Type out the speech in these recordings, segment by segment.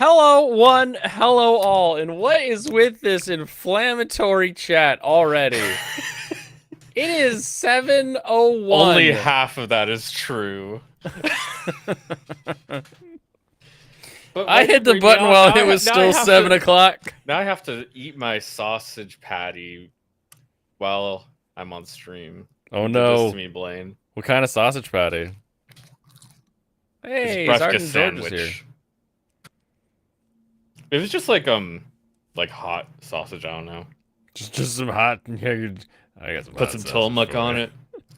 Hello one, hello all, and what is with this inflammatory chat already? It is Only 7:01. half of that is true. But I why'd you hit the bring me button on? while it was still 7 o'clock. Now I have to eat my sausage patty while I'm on stream. Oh You did this to no. me, Blaine. What kind of sausage patty? It's Hey, breakfast Sergeant George is here. sandwich. It was just like hot sausage. I don't know. Just some hot. Yeah, I got some Put hot some sausage Tillamook for on you. it,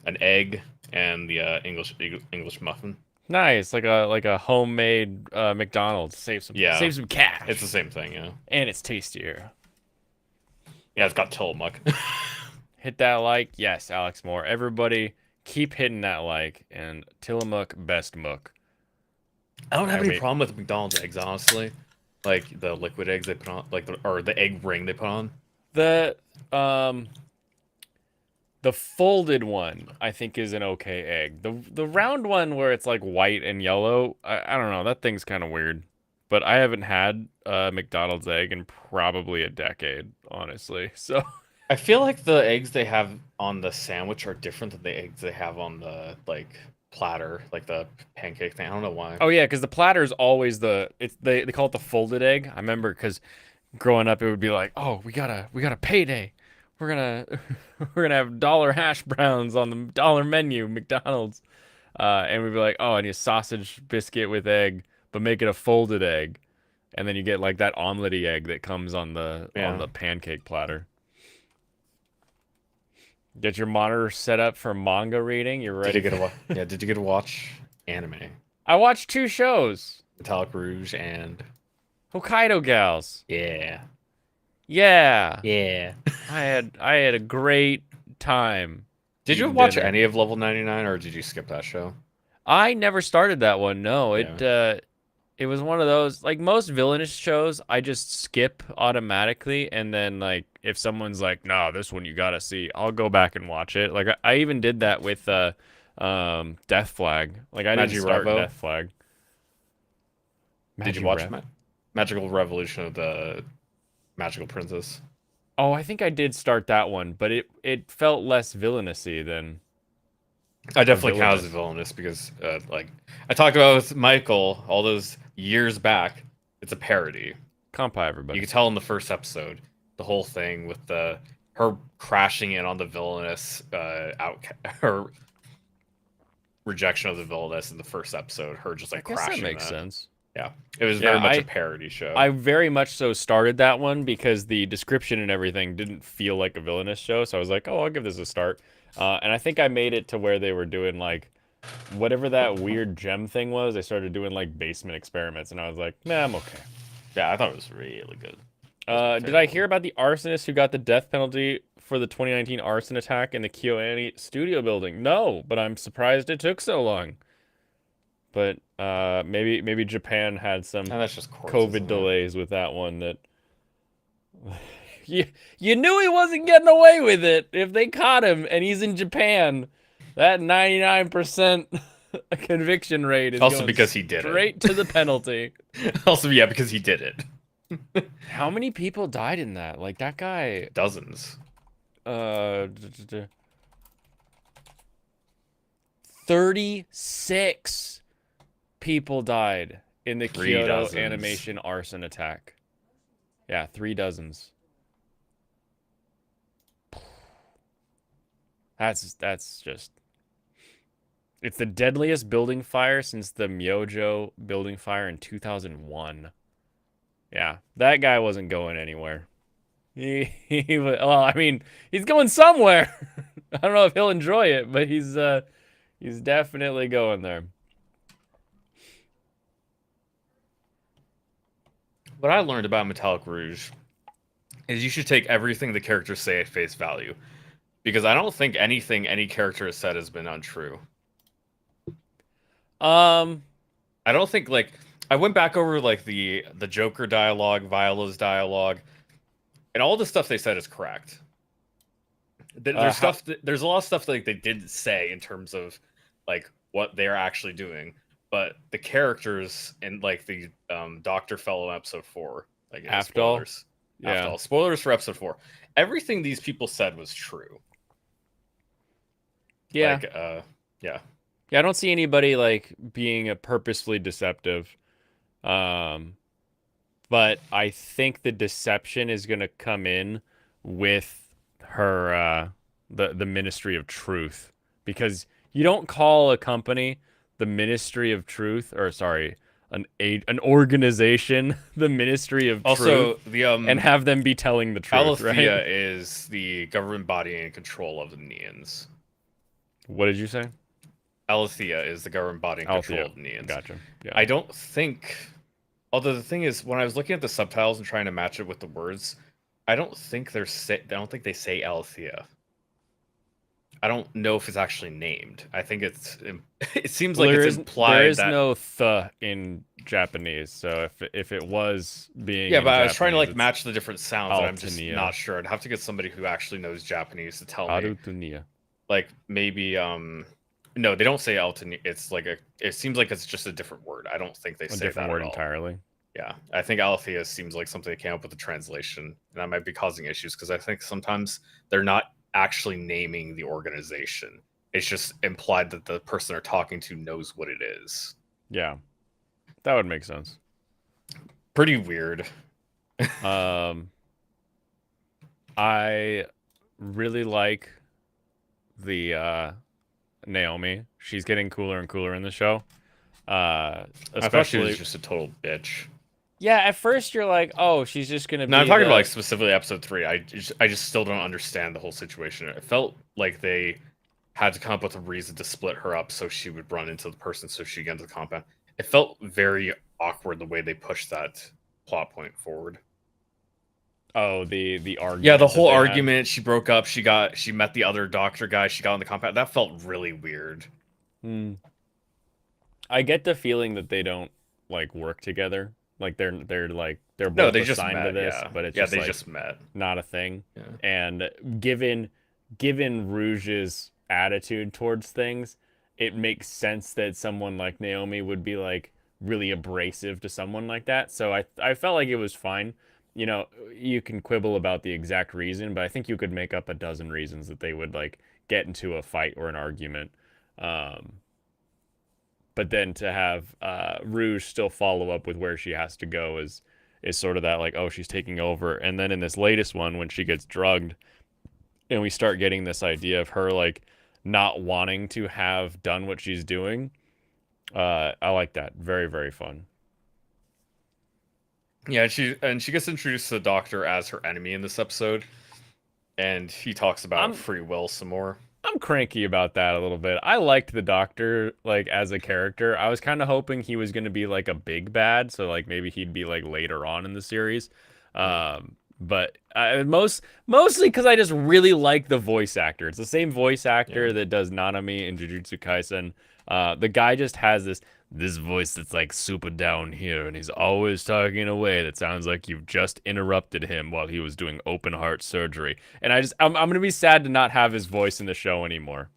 an egg, and the English muffin. Nice, like a homemade McDonald's. Yeah, Save some cash, it's the same thing. Yeah, and it's tastier. yeah, it's got Tillamook. Hit that like. Yes, Alex Moore. Everybody keep hitting that like. And Tillamook, best mook. I don't have I any mean, problem with McDonald's eggs, honestly. Like the liquid eggs they put on, or the egg ring they put on. the um the folded one I think is an okay egg. The round one where it's like white and yellow, I don't know. That thing's kind of weird. But I haven't had a McDonald's egg in probably a decade, honestly. So I feel like the eggs they have on the sandwich are different than the eggs they have on the platter, like the pancake thing. I don't know why. oh yeah, because the platter is always they call it the folded egg. I remember because growing up it would be like, oh, we got a payday. We're gonna we're gonna have dollar hash browns on the dollar menu, McDonald's. And we'd be like, oh, I need a sausage biscuit with egg, but make it a folded egg, and then you get like that omelette-y egg that comes on Yeah. the pancake platter. Get your monitor set up for manga reading. You're Did you ready. get to watch? Yeah. Did you get to watch anime? I watched two shows. Metallic Rouge and Hokkaido Gals. yeah, Yeah, yeah. I had a great time Did you eating watch dinner. any of Level 99, or did you skip that show? I never started that one. No, Yeah. it was one of those like most villainous shows. I just skip automatically, and then like if someone's like, "No, this one you gotta see," I'll go back and watch it. Like I even did that with Death Flag. Like I didn't Magi start Revo. Death Flag. Did you Magi watch Rev. Magical Revolution of the Magical Princess? Oh, I think I did start that one, but it felt less villainousy than I or definitely count as a villainous. villainous because, like, I talked about with Michael all those years back. It's a parody. Compa You everybody. could tell in the first episode, the whole thing with the her crashing in on the villainous, her rejection of the villainess in the first episode. Her just I like guess that crashing makes that. sense. Yeah, it was Yeah, very much a parody show. I very much so started that one because the description and everything didn't feel like a villainous show. So I was like, oh, I'll give this a start. And I think I made it to where they were doing like whatever that weird gem thing was. They started doing like basement experiments, and I was like, nah, I'm okay. Yeah, I thought it was really good. That was my Did I favorite hear one. about the arsonist who got the death penalty for the 2019 arson attack in the KyoAni studio building? No, but I'm surprised it took so long. But maybe Japan had some And that's just courts, COVID isn't it? delays with that one that you knew he wasn't getting away with it if they caught him and he's in Japan. That 99% conviction rate is Also going because he did it. straight to the penalty. Also, yeah, because he did it. How many people died in that? Like that guy Dozens. uh 36 people died in the Three Kyoto dozens. animation arson attack. Yeah, 3 dozens. That's just it's the deadliest building fire since the Myojo building fire in 2001. Yeah, that guy wasn't going anywhere. Well, I mean, he's going somewhere. I don't know if he'll enjoy it, but he's definitely going there. What I learned about Metallic Rouge is you should take everything the characters say at face value. Because I don't think anything any character has said has been untrue. Um, I don't think like I went back over like the Joker dialogue, Viola's dialogue, and all the stuff they said is correct. There's how, there's a lot of stuff like they didn't say in terms of like what they're actually doing. but the characters in like the Doctor Fellow episode 4, like After spoilers, after yeah. all spoilers for episode 4, everything these people said was true. Yeah. Like, yeah, Yeah, I don't see anybody like being a purposefully deceptive. Um, but I think the deception is going to come in with her the Ministry of Truth, because you don't call a company the Ministry of Truth, or sorry, an organization the Ministry of Truth, also the and have them be telling the truth, right? Alethea is the government body in control of the Neans. What did you say? Alethea is the government body in control Althea. of the Neans. Gotcha. Yeah. I don't think. Although the thing is, when I was looking at the subtitles and trying to match it with the words, I don't think I don't think they say Alethea. I don't know if it's actually named. I think it's. It seems Well, like there it's is implied there is that. no th in Japanese, so if it was being Yeah, in but I was trying to Japanese, like it's match the different sounds, and I'm just Altania. not sure. I'd have to get somebody who actually knows Japanese to tell me. Arutunia. Like maybe no, they don't say Alton. It's like a. It seems like it's just a different word. I don't think they A say different that word at all. entirely. Yeah, I think Alethea seems like something that came up with the translation, and that might be causing issues because I think sometimes they're not actually naming the organization. It's just implied that the person they're talking to knows what it is. Yeah, that would make sense. Pretty weird. Um, I really like the Naomi. She's getting cooler and cooler in the show. I thought she was Especially, just a total bitch. yeah. At first, you're like, oh, she's just gonna No, I'm be talking about the like specifically episode 3. I just still don't understand the whole situation. It felt like they had to come up with a reason to split her up so she would run into the person so she get into the compound. It felt very awkward the way they pushed that plot point forward. the argument. Yeah, the that whole they had. argument. She broke up. She met the other doctor guy. She got in the compound. That felt really weird. Hmm. I get the feeling that they don't like work together. Like they're they're No, both they just assigned to met. this, Yeah, but it's yeah, just they like just met. not a thing. Yeah. And given Rouge's attitude towards things, it makes sense that someone like Naomi would be like really abrasive to someone like that. So I felt like it was fine. You know, you can quibble about the exact reason, but I think you could make up a dozen reasons that they would like get into a fight or an argument. Um, but then to have Rouge still follow up with where she has to go is sort of that like, oh, she's taking over. And then in this latest one, when she gets drugged, and we start getting this idea of her like not wanting to have done what she's doing. I like that. Very, very fun. Yeah, she gets introduced to the Doctor as her enemy in this episode, and he talks about I'm free will some more. I'm cranky about that a little bit. I liked the Doctor like as a character. I was kind of hoping he was going to be like a big bad, so like maybe he'd be like later on in the series. But mostly because I just really like the voice actor. It's the same voice actor Yeah. that does Nanami in Jujutsu Kaisen. The guy just has this voice that's like super down here, and he's always talking in a way that sounds like you've just interrupted him while he was doing open heart surgery. And I'm gonna be sad to not have his voice in the show anymore.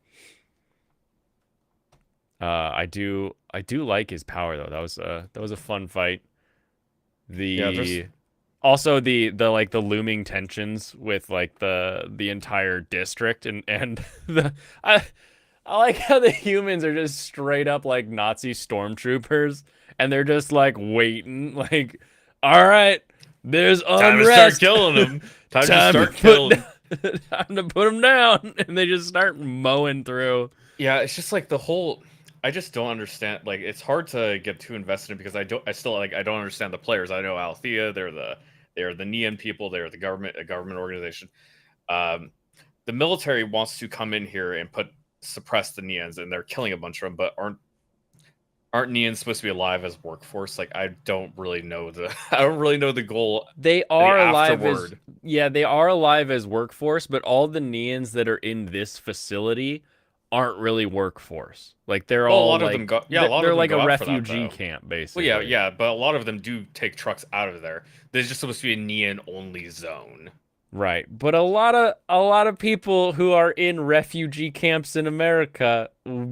I do like his power though. That was a fun fight. Yeah, there's The Also the like the looming tensions with like the entire district, and the I like how the humans are just straight up like Nazi stormtroopers, and they're just like waiting like, all right, there's time to start unrest. killing him. Time to Time start put killing. time to put them down, and they just start mowing through. Yeah, it's just like the whole. I just don't understand. Like, it's hard to get too invested in because I don't. I still like. I don't understand the players. I know Althea. They're the Neon people. They're the government, a government organization. Um, the military wants to come in here and suppress the Neons, and they're killing a bunch of them. But aren't Neons supposed to be alive as workforce? Like, I don't really know the. I don't really know the goal. They are alive as afterward. yeah, they are alive as workforce, but all the Neons that are in this facility aren't really workforce. Like they're Well, a all lot of like them go. Yeah, a lot they're of them like go a out for that, refugee though. camp Well, basically. yeah, but a lot of them do take trucks out of there. There's just supposed to be a neon only zone. Right. But a lot of people who are in refugee camps in America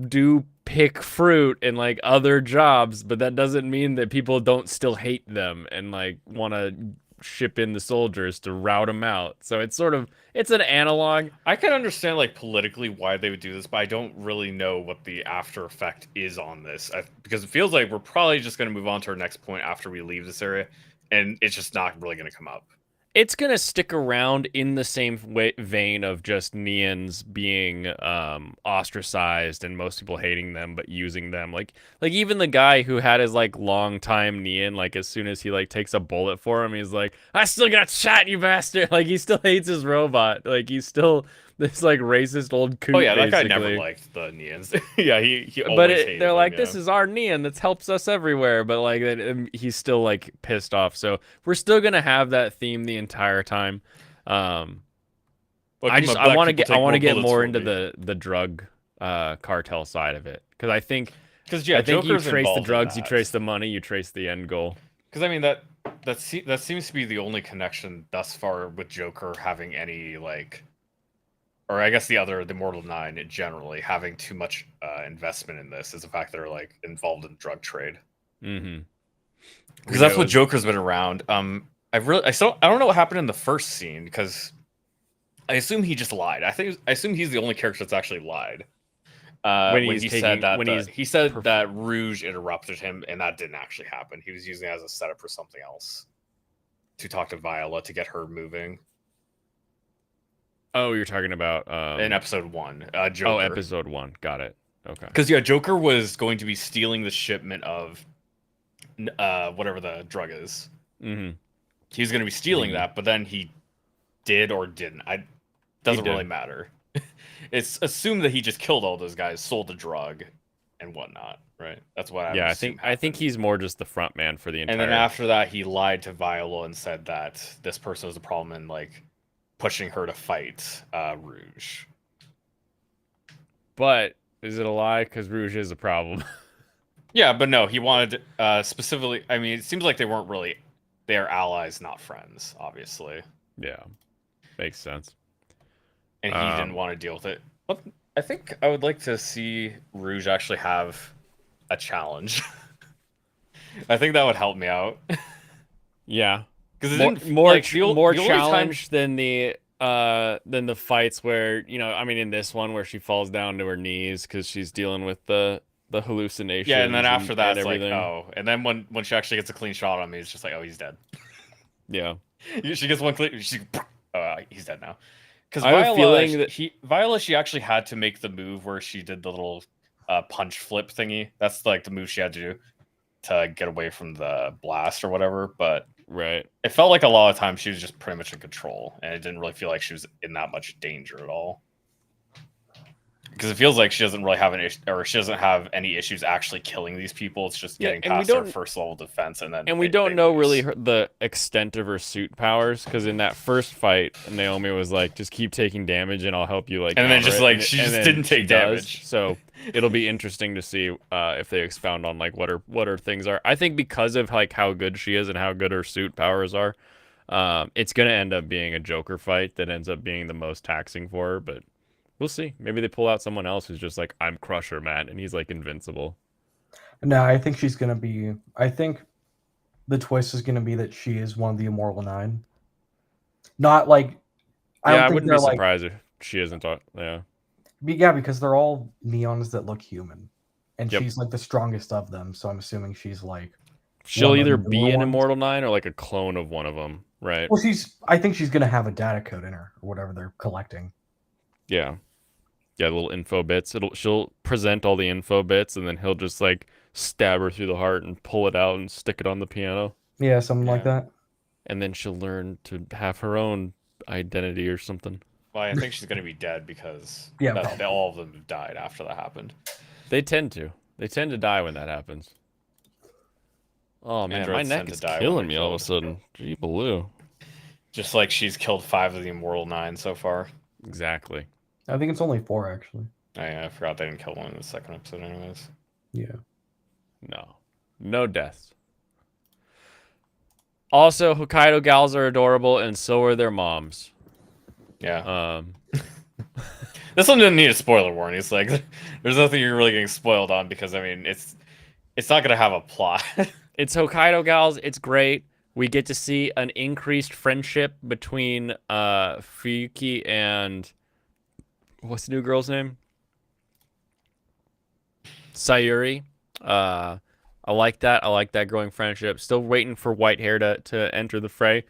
do pick fruit and like other jobs, but that doesn't mean that people don't still hate them and like want to ship in the soldiers to rout them out. So it's an analog. I can understand like politically why they would do this, but I don't really know what the after effect is on this because it feels like we're probably just going to move on to our next point after we leave this area, and it's just not really going to come up. It's gonna stick around in the same vein of just Neans being ostracized and most people hating them but using them like even the guy who had his like long time Nean, like as soon as he like takes a bullet for him he's like, I still got shot, you bastard. Like he still hates his robot, like he's still this like racist old Oh coot yeah, that guy never basically. liked the Neans. Yeah, he But always hated they're them. like, Yeah, this is our Neon that helps us everywhere. But like, he's still like pissed off. So we're still gonna have that theme the entire time. Um, welcome, my black people I take want more to get bullets more from into me. the drug cartel side of it because Because I yeah, think you Joker's trace the involved in drugs, you that. trace the money, you trace the end goal. Because I mean that seems to be the only connection thus far with Joker having any like, or I guess the Mortal Nine generally having too much investment in this is the fact that they're like involved in drug trade. Mm-hmm. We Because that's know what it's Joker's been around. I don't know what happened in the first scene because I assume he just lied. I assume he's the only character that's actually lied. When he said that when he's he said perf- that Rouge interrupted him, and that didn't actually happen. He was using it as a setup for something else to talk to Viola to get her moving oh, you're talking about in episode one. oh, Joker, episode one, got it. Okay. because yeah, Joker was going to be stealing the shipment of whatever the drug is. Mm-hmm. He was going to be stealing The that, but then he did or didn't. I he doesn't really did. matter. It's assumed that he just killed all those guys, sold the drug, and whatnot. Right? That's what I would Yeah, assume I think happened. he's more just the front man for the And then entire. after that, he lied to Viola and said that this person was the problem and like pushing her to fight Rouge. But is it a lie? Because Rouge is a problem. Yeah, but no, he wanted specifically. I mean, it seems like they weren't really. They are allies, not friends, obviously. Yeah, makes sense. And he didn't Um, want to deal with it. But I think I would like to see Rouge actually have a challenge. I think that would help me out yeah, because it more didn't more like ch- more the only time. challenge than the fights where I mean in this one where she falls down to her knees because she's dealing with the Yeah, and then hallucinations after that, and it's like, everything. oh, and then when she actually gets a clean shot on me, it's just like, oh, he's dead. Yeah, She gets one clean. He's dead now. Because I have a feeling that Viola, she actually had to make the move where she did the little punch flip thingy. That's like the move she had to do to get away from the blast or whatever. But right. it felt like a lot of times she was just pretty much in control, and it didn't really feel like she was in that much danger at all. Because it feels like she doesn't really have an issue, or she doesn't have any issues actually killing these people. It's just Yeah, getting past their first level defense, and then and we they don't know really lose. the extent of her suit powers because in that first fight, Naomi was like, "Just keep taking damage, and I'll help you like And then counter just it." like she And just then didn't she take does. damage. So it'll be interesting to see if they expound on like what her things are. I think because of like how good she is and how good her suit powers are, it's gonna end up being a Joker fight that ends up being the most taxing for her. But we'll see. Maybe they pull out someone else who's just like, "I'm Crusher, man," and he's like invincible. No, I think she's gonna be. I think the twist is gonna be that she is one of the Immortal Nine. Not like I Yeah, don't I think wouldn't be they're like surprised if she isn't. Yeah. yeah, because they're all neons that look human, and Yep. she's like the strongest of them. So I'm assuming she's like She'll one of either the newer be an ones. Immortal Nine or like a clone of one of them, right? Well, she's. I think she's gonna have a data code in her or whatever they're collecting. Yeah. Yeah, little info bits. She'll present all the info bits and then he'll just like stab her through the heart and pull it out and stick it on the piano. Yeah, something like Yeah. that. And then she'll learn to have her own identity or something. Well, I think she's gonna be dead because Yeah, all of them died after that happened. They tend to. They tend to die when that happens. Oh man, my Androids neck tend to is die when killing they're me all of a killed. sudden. Gee, baloo. Just like she's killed 5 of the Immortal Nine so far. Exactly. I think it's only 4 actually. I forgot they didn't kill one in the second episode, anyways. Yeah. No. No deaths. Also, Hokkaido gals are adorable, and so are their moms. Yeah. Um, This one didn't need a spoiler warning. It's like there's nothing you're really getting spoiled on because I mean it's not gonna have a plot. it's Hokkaido Gals. It's great. We get to see an increased friendship between Fuyuki and what's the new girl's name? Sayuri. I like that. I like that growing friendship. Still waiting for white hair to enter the fray.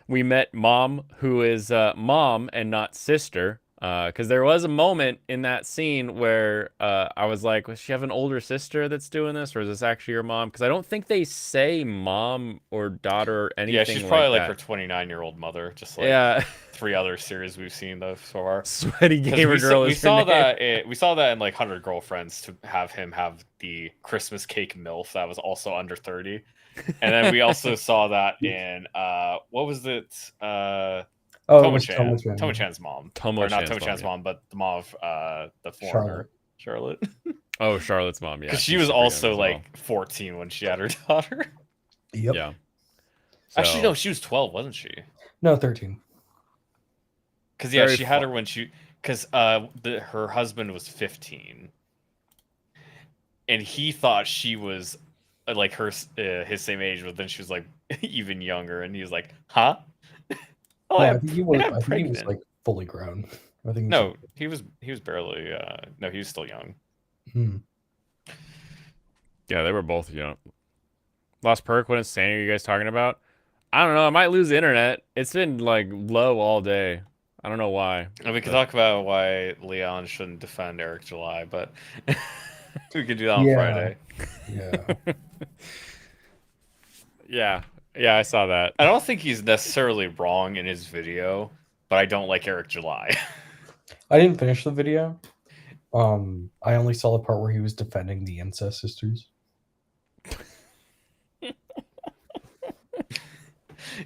We met Mom, who is mom and not sister. Because there was a moment in that scene where I was like, does she have an older sister that's doing this, or is this actually her mom? Because I don't think they say mom or daughter or anything Yeah, she's probably like that. her 29-year-old mother, just like Yeah, 3 other series we've seen those so far. sweaty 'Cause gamer girl we is her saw name. that we saw that in like 100 Girlfriends to have him have the Christmas cake MILF that was also under 30. And then we also saw that in what was it? Oh, it was Tomo-chan. Tomo-chan. Tomo-chan's mom. Or not Tomo-chan's Tomo-chan's mom, mom, but the mom of the foreigner. Charlotte. Charlotte. Oh, Charlotte's mom. Yeah, Because she she's was super young also as well. like 14 when she had her daughter. Yep. Yeah. Actually, So- no, she was 12, wasn't she? No, 13. Because yeah, Very she had her fu- when she because her husband was 15, and he thought she was like his same age, but then she was like even younger, and he was like, "Huh? Oh, No, I'm, I think he wait, was. I'm I think he was pregnant." like fully grown. I think. No, he was barely. No, he was still young. Hmm. Yeah, they were both young. Lost Perk, what insane are you guys talking about? I don't know. I might lose the internet. It's been like low all day. I don't know why. And we can But- talk about why Leon shouldn't defend Eric July, but we could do that on Yeah. Friday. Yeah. Yeah. Yeah, I saw that. I don't think he's necessarily wrong in his video, but I don't like Eric July. I didn't finish the video. I only saw the part where he was defending the incest sisters.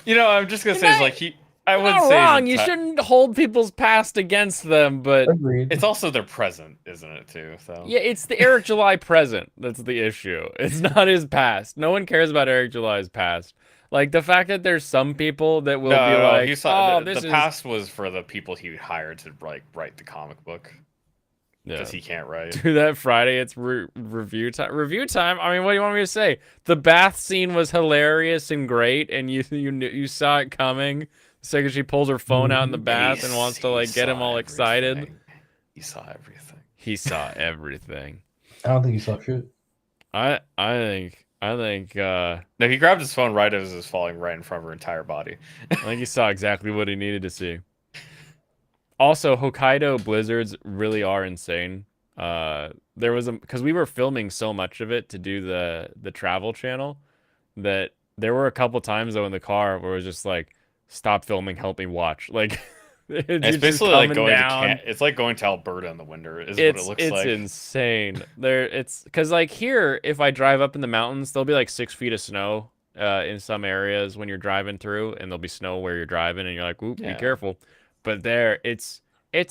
You know, I'm just gonna say, it's like I You're wouldn't not say he's wrong. You shouldn't hold people's past against them, but Agreed. It's also their present, isn't it, too? So yeah, it's the Eric July present that's the issue. It's not his past. No one cares about Eric July's past. Like the fact that there's some people that will be like, he saw, "Oh, this the is past was for the people he hired to like write the comic book yeah." because he can't write. Do that Friday. It's review time. Review time. I mean, what do you want me to say? The bath scene was hilarious and great, and you saw it coming. The second she pulls her phone out in the bath and wants to like get him all excited. He saw everything. He saw everything. I don't think you saw shit. I think No, he grabbed his phone right as it was falling right in front of her entire body. I think he saw exactly what he needed to see. Also, Hokkaido blizzards really are insane. There was because we were filming so much of it to do the travel channel that there were a couple times though in the car where it was just like, stop filming, help me watch. Like It's basically like going to it's like going to Alberta in the winter is what it looks like. It's insane. It's because like here, if I drive up in the mountains, there'll be like 6 feet of snow in some areas when you're driving through, and there'll be snow where you're driving, and you're like, "Oop, Yeah. be careful." But there, it's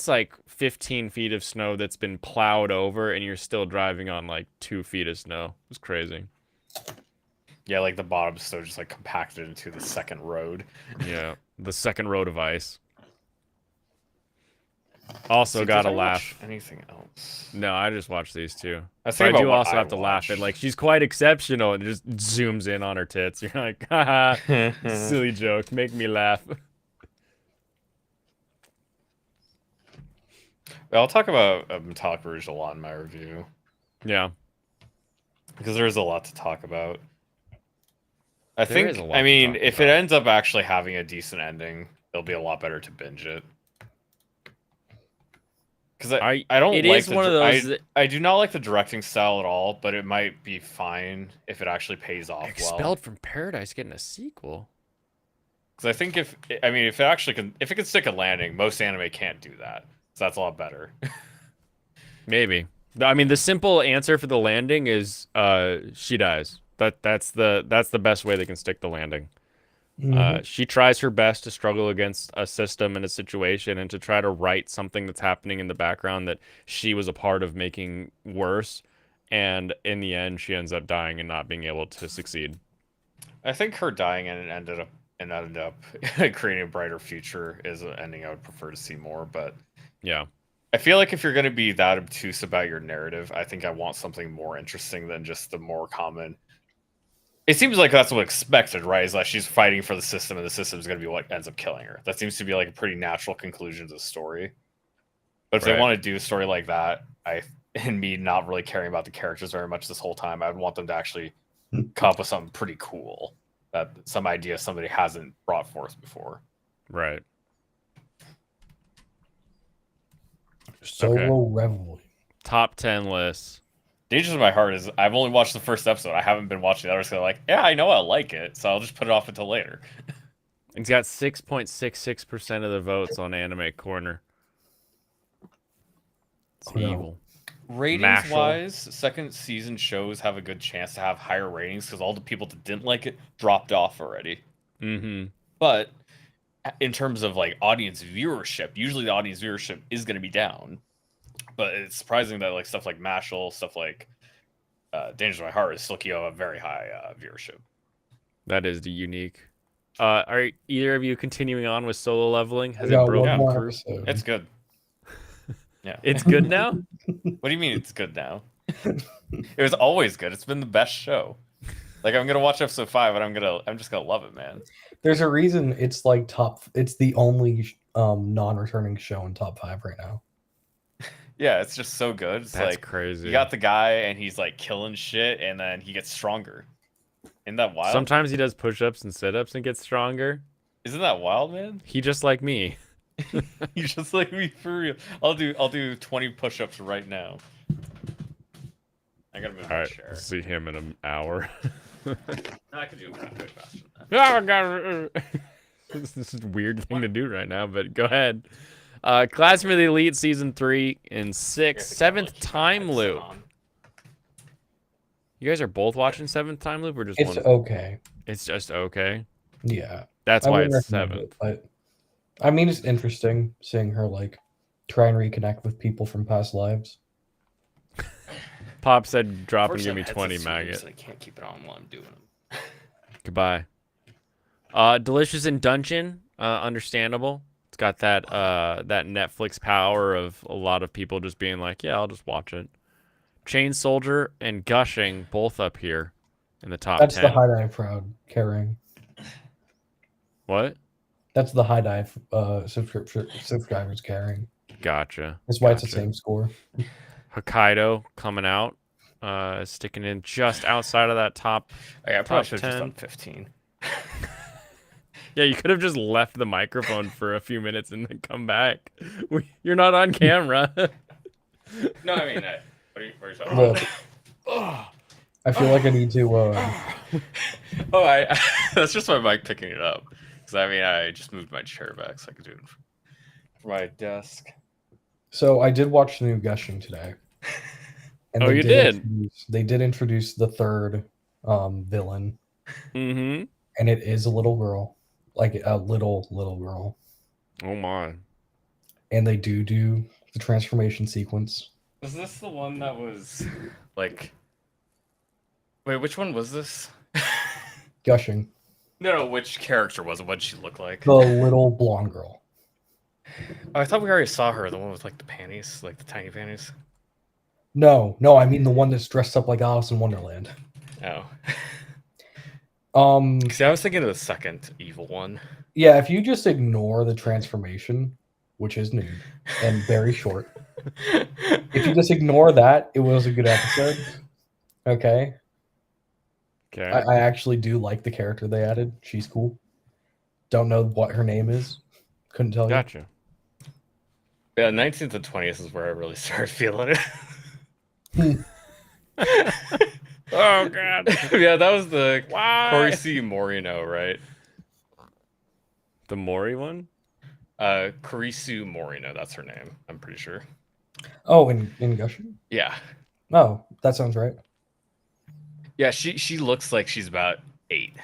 like 15 feet of snow that's been plowed over, and you're still driving on like 2 feet of snow. It's crazy. Yeah, like the bottom's so just like compacted into the second road. Yeah, the second road of ice. Also, See, gotta did I laugh. watch anything else? No, I just watched these two. I was But I thinking do about what also I have to laugh at watched. like she's quite exceptional and it just zooms in on her tits. You're like, haha, silly joke, make me laugh. I'll talk about Metallic Rouge a lot in my review Yeah, because there is a lot to talk about. There think, is a lot I to mean, talk if it about. ends up actually having a decent ending, it'll be a lot better to binge it. Because I don't it like is one of those that- I do not like the directing style at all, but it might be fine if it actually pays off well. Expelled from Paradise getting a sequel. Because I think if it can stick a landing, most anime can't do that. So that's a lot better. Maybe. I mean, the simple answer for the landing is she dies. That's the best way they can stick the landing. She tries her best to struggle against a system and a situation and to try to right something that's happening in the background that she was a part of making worse. And in the end, she ends up dying and not being able to succeed. I think her dying and it ended up and ended up creating a brighter future is an ending I would prefer to see more. But Yeah. I feel like if you're going to be that obtuse about your narrative, I think I want something more interesting than just the more common. It seems like that's what expected, right? Is that she's fighting for the system, and the system is going to be what ends up killing her. That seems to be like a pretty natural conclusion to the story. But if they Right. want to do a story like that, and me not really caring about the characters very much this whole time, I would want them to actually come up with something pretty cool, that some idea somebody hasn't brought forth before. Right. Solo Reveille. Top 10 lists. Dangers of My Heart is I've only watched the first episode. I haven't been watching the others. So like, yeah, I know I like it, so I'll just put it off until later. It's got 6.66% of the votes on Anime Corner. It's Oh, no. evil. Ratings Mashal. wise, second season shows have a good chance to have higher ratings because all the people that didn't like it dropped off already. Mm-hmm. But in terms of like audience viewership, usually the audience viewership is going to be down. But it's surprising that like stuff like Mashal, stuff like Dangers of My Heart is still keeping a very high viewership. That is unique. Are either of you continuing on with Solo Leveling? Has We got it broken one more through? episode. It's good. Yeah. It's good now? What do you mean it's good now? It was always good. It's been the best show. Like I'm gonna watch episode 5 and I'm just gonna love it, man. There's a reason it's like top. It's the only non-returning show in top 5 right now. Yeah, it's just so good. It's That's like crazy. you got the guy and he's like killing shit and then he gets stronger. Isn't that wild? Sometimes he does push-ups and sit-ups and gets stronger. Isn't that wild, man? He just like me. You just like me for real. I'll do 20 push-ups right now. I gotta move All my right, chair. we'll see him in an hour. No, I could do it way faster than that. This is a weird thing to do right now, but go ahead. Classroom of the Elite Season 3 and 6, Seventh Time Loop. You guys are both watching Seventh Time Loop or just It's one? okay. It's just okay. Yeah, That's I why wouldn't it's recommend 7th. it, but I mean, it's interesting seeing her like try and reconnect with people from past lives. Pop said, drop and give me Unfortunately, 20, I have headset maggot. so I can't keep it on while I'm doing them. Goodbye. Delicious in Dungeon, understandable. It's got that that Netflix power of a lot of people just being like, yeah, I'll just watch it. Chain Soldier and Gushing both up here in the top That's 10. the high dive crowd carrying. What? That's the high dive subscribers carrying. Gotcha. That's why it's the Gotcha. same score. Hokkaido coming out, sticking in just outside of that top. I probably Top should have just 10. done 15. Yeah, you could have just left the microphone for a few minutes and then come back. You're not on camera. No, I mean, what are you talking Look, about? I feel like I need to. Oh, that's just my mic picking it up. Because I mean, I just moved my chair back so I could do it from my desk. So I did watch the new Gushing today. And Oh, they you did? They did introduce the third villain, Mm-hmm. and it is a little girl, like a little girl. Oh my. And they do the transformation sequence. Was this the one that was like? Wait, which one was this? Gushing, No, which character was it? What did she look like? the little blonde girl. Oh, I thought we already saw her. The one with like the panties, like the tiny panties. No, I mean the one that's dressed up like Alice in Wonderland. Oh. See, I was thinking of the second evil one. Yeah, if you just ignore the transformation, which is nude and very short, if you just ignore that, it was a good episode. Okay. Okay. I actually do like the character they added. She's cool. Don't know what her name is. Couldn't tell you. Gotcha. Yeah, 19th and 20th is where I really started feeling it. Oh god. Yeah, that was the Why? Corisi Morino, right? The Mori one? Kurisu Morino, that's her name. I'm pretty sure. Oh, in Gushing? Yeah. Oh, that sounds right. Yeah, she looks like she's about 8.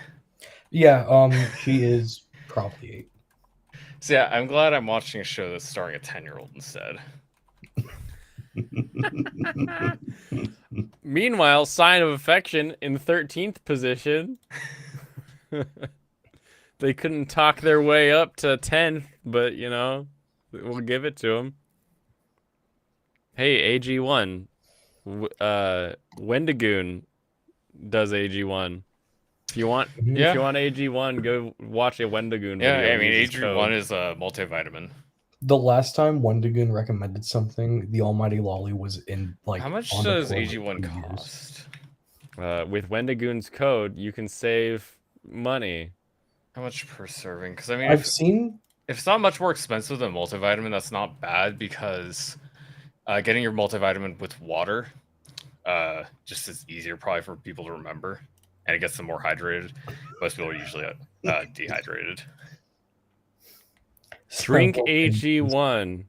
Yeah, she is probably 8. So yeah, I'm glad I'm watching a show that's starring a 10-year-old instead. Meanwhile, Sign of Affection in 13th position. They couldn't talk their way up to 10th, but you know, we'll give it to them. Hey, AG1. Wendigoon does AG1. If you want AG1, go watch a Wendigoon Yeah, video. I mean, use his AG1 code. is a multivitamin. The last time Wendigoon recommended something, the Almighty Lolly was in like. How much on does deployment AG1 for 2 years. cost? With Wendigoon's code, you can save money. How much per serving? Because I mean, I've seen. if it's not much more expensive than multivitamin, that's not bad because getting your multivitamin with water just is easier probably for people to remember, and it gets them more hydrated. Most people are usually dehydrated. Drink AG1.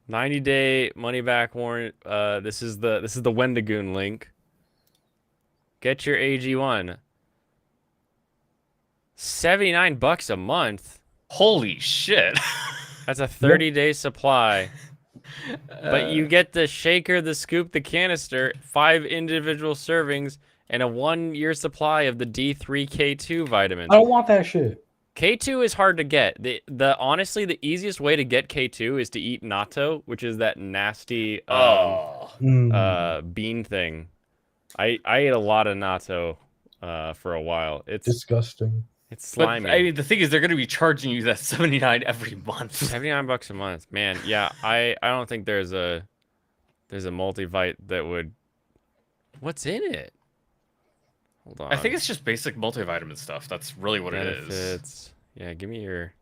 90-day money back warrant. This is the Wendigoon link. Get your AG1. $79 a month. Holy shit! That's a 30-day supply. But you get the shaker, the scoop, the canister, 5 individual servings, and a 1-year supply of the D3K2 vitamin. I don't want that shit. K2 is hard to get. The honestly, the easiest way to get K2 is to eat natto, which is that nasty bean thing. I ate a lot of natto for a while. It's disgusting. It's slimy. But I mean, the thing is, they're going to be charging you that 79 every month. $79 a month, man. Yeah, I don't think there's a multivite that would. What's in it? Hold on. I think it's just basic multivitamin stuff. That's really what Benefits. it is. Yeah, give me your.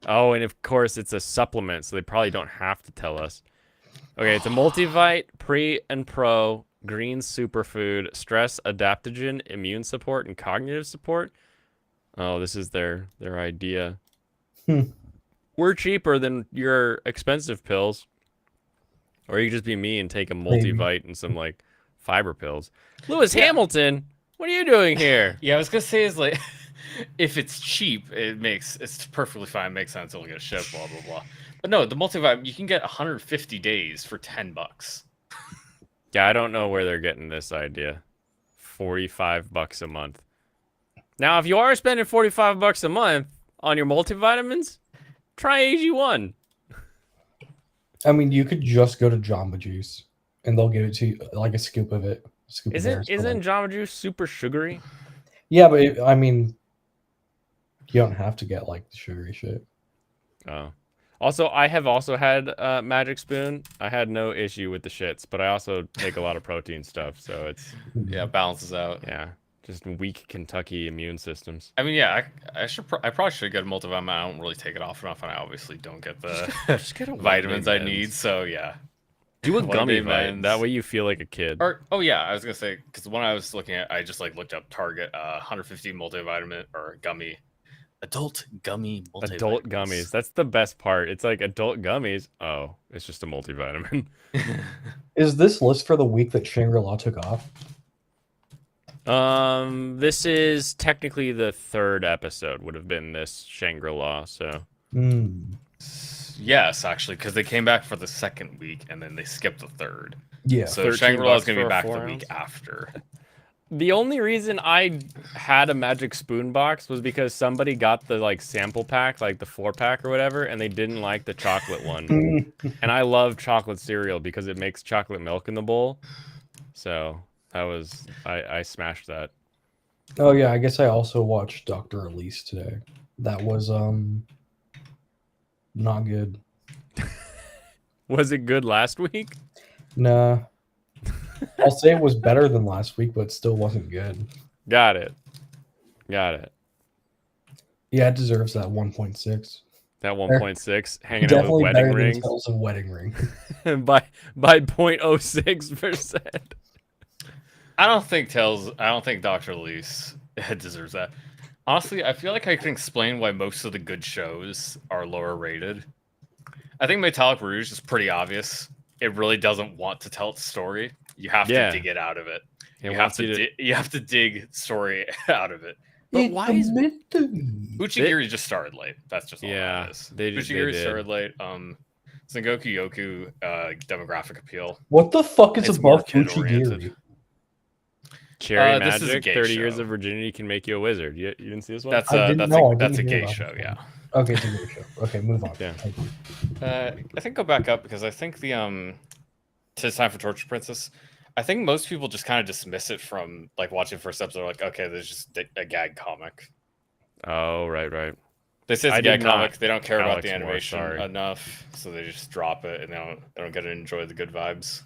Oh, and of course it's a supplement, so they probably don't have to tell us. Okay, it's a multivite, pre and pro, green superfood, stress adaptogen, immune support, and cognitive support. Oh, this is their idea. We're cheaper than your expensive pills. Or you could just be me and take a multivite and some like fiber pills. Lewis Hamilton, what are you doing here? Yeah, I was gonna say is like, if it's cheap, it's perfectly fine, makes sense. It'll get shipped, blah blah blah. But no, the multivitamin you can get 150 days for $10. Yeah, I don't know where they're getting this idea. $45 a month. Now, if you are spending $45 a month on your multivitamins, try AG1. I mean, you could just go to Jamba Juice, and they'll give it to you like a scoop of it. Isn't Jamba Juice super sugary? Yeah, but I mean, you don't have to get like the sugary shit. Oh. Also, I have also had Magic Spoon. I had no issue with the shits, but I also take a lot of protein stuff, so it's it balances out. Yeah, just weak Kentucky immune systems. I mean, yeah, I probably should get a multivitamin. I don't really take it off enough, and I obviously don't get the just get a vitamins I need. So yeah, do a gummy vitamin. That way you feel like a kid. Or I was gonna say because when I was looking at, I just like looked up Target 150 multivitamin or gummy. Adult gummy multivitamins. Adult gummies. That's the best part. It's like adult gummies. Oh, it's just a multivitamin. Is this list for the week that Shangri-La took off? This is technically the 3rd episode. Would have been this Shangri-La. So. Yes, actually, because they came back for the 2nd week and then they skipped the 3rd. Yeah. So Shangri-La is gonna be back the week after. The only reason I had a Magic Spoon box was because somebody got the like sample pack, like the 4-pack or whatever, and they didn't like the chocolate one. And I love chocolate cereal because it makes chocolate milk in the bowl. So that was I smashed that. Oh yeah, I guess I also watched Dr. Elise today. That was not good. Was it good last week? Nah. I'll say it was better than last week, but it still wasn't good. Got it. Yeah, it deserves that 1.6. That 1.6 hanging Definitely out with wedding better rings. than Tales of Wedding Ring. by 0.06%. I don't think Dr. Elise deserves that. Honestly, I feel like I can explain why most of the good shows are lower rated. I think Metallic Rouge is pretty obvious. It really doesn't want to tell its story. You have to dig it out of it. You have to dig story out of it. But why is Uchigiri just started late? That's just all that is. Uchigiri started late. Sengoku Yoku demographic appeal. What the fuck is It's more above Uchigiri? kid-oriented. Cherry This is a magic. gay 30 years show. of virginity can make you a wizard. You didn't see this one? That's I a didn't that's know. a I that's a didn't hear gay about show. this Yeah. one. Okay, it's a gay show. Okay, move on. Yeah. Thank you. I think go back up because I think the Tis Time for Torture Princess. I think most people just kind of dismiss it from like watching the first episode. Like, okay, there's just a gag comic. Oh, right. They say it's I a gag did not. comic. They don't care about Alex the Moore, animation sorry. enough, so they just drop it and they don't get to enjoy the good vibes.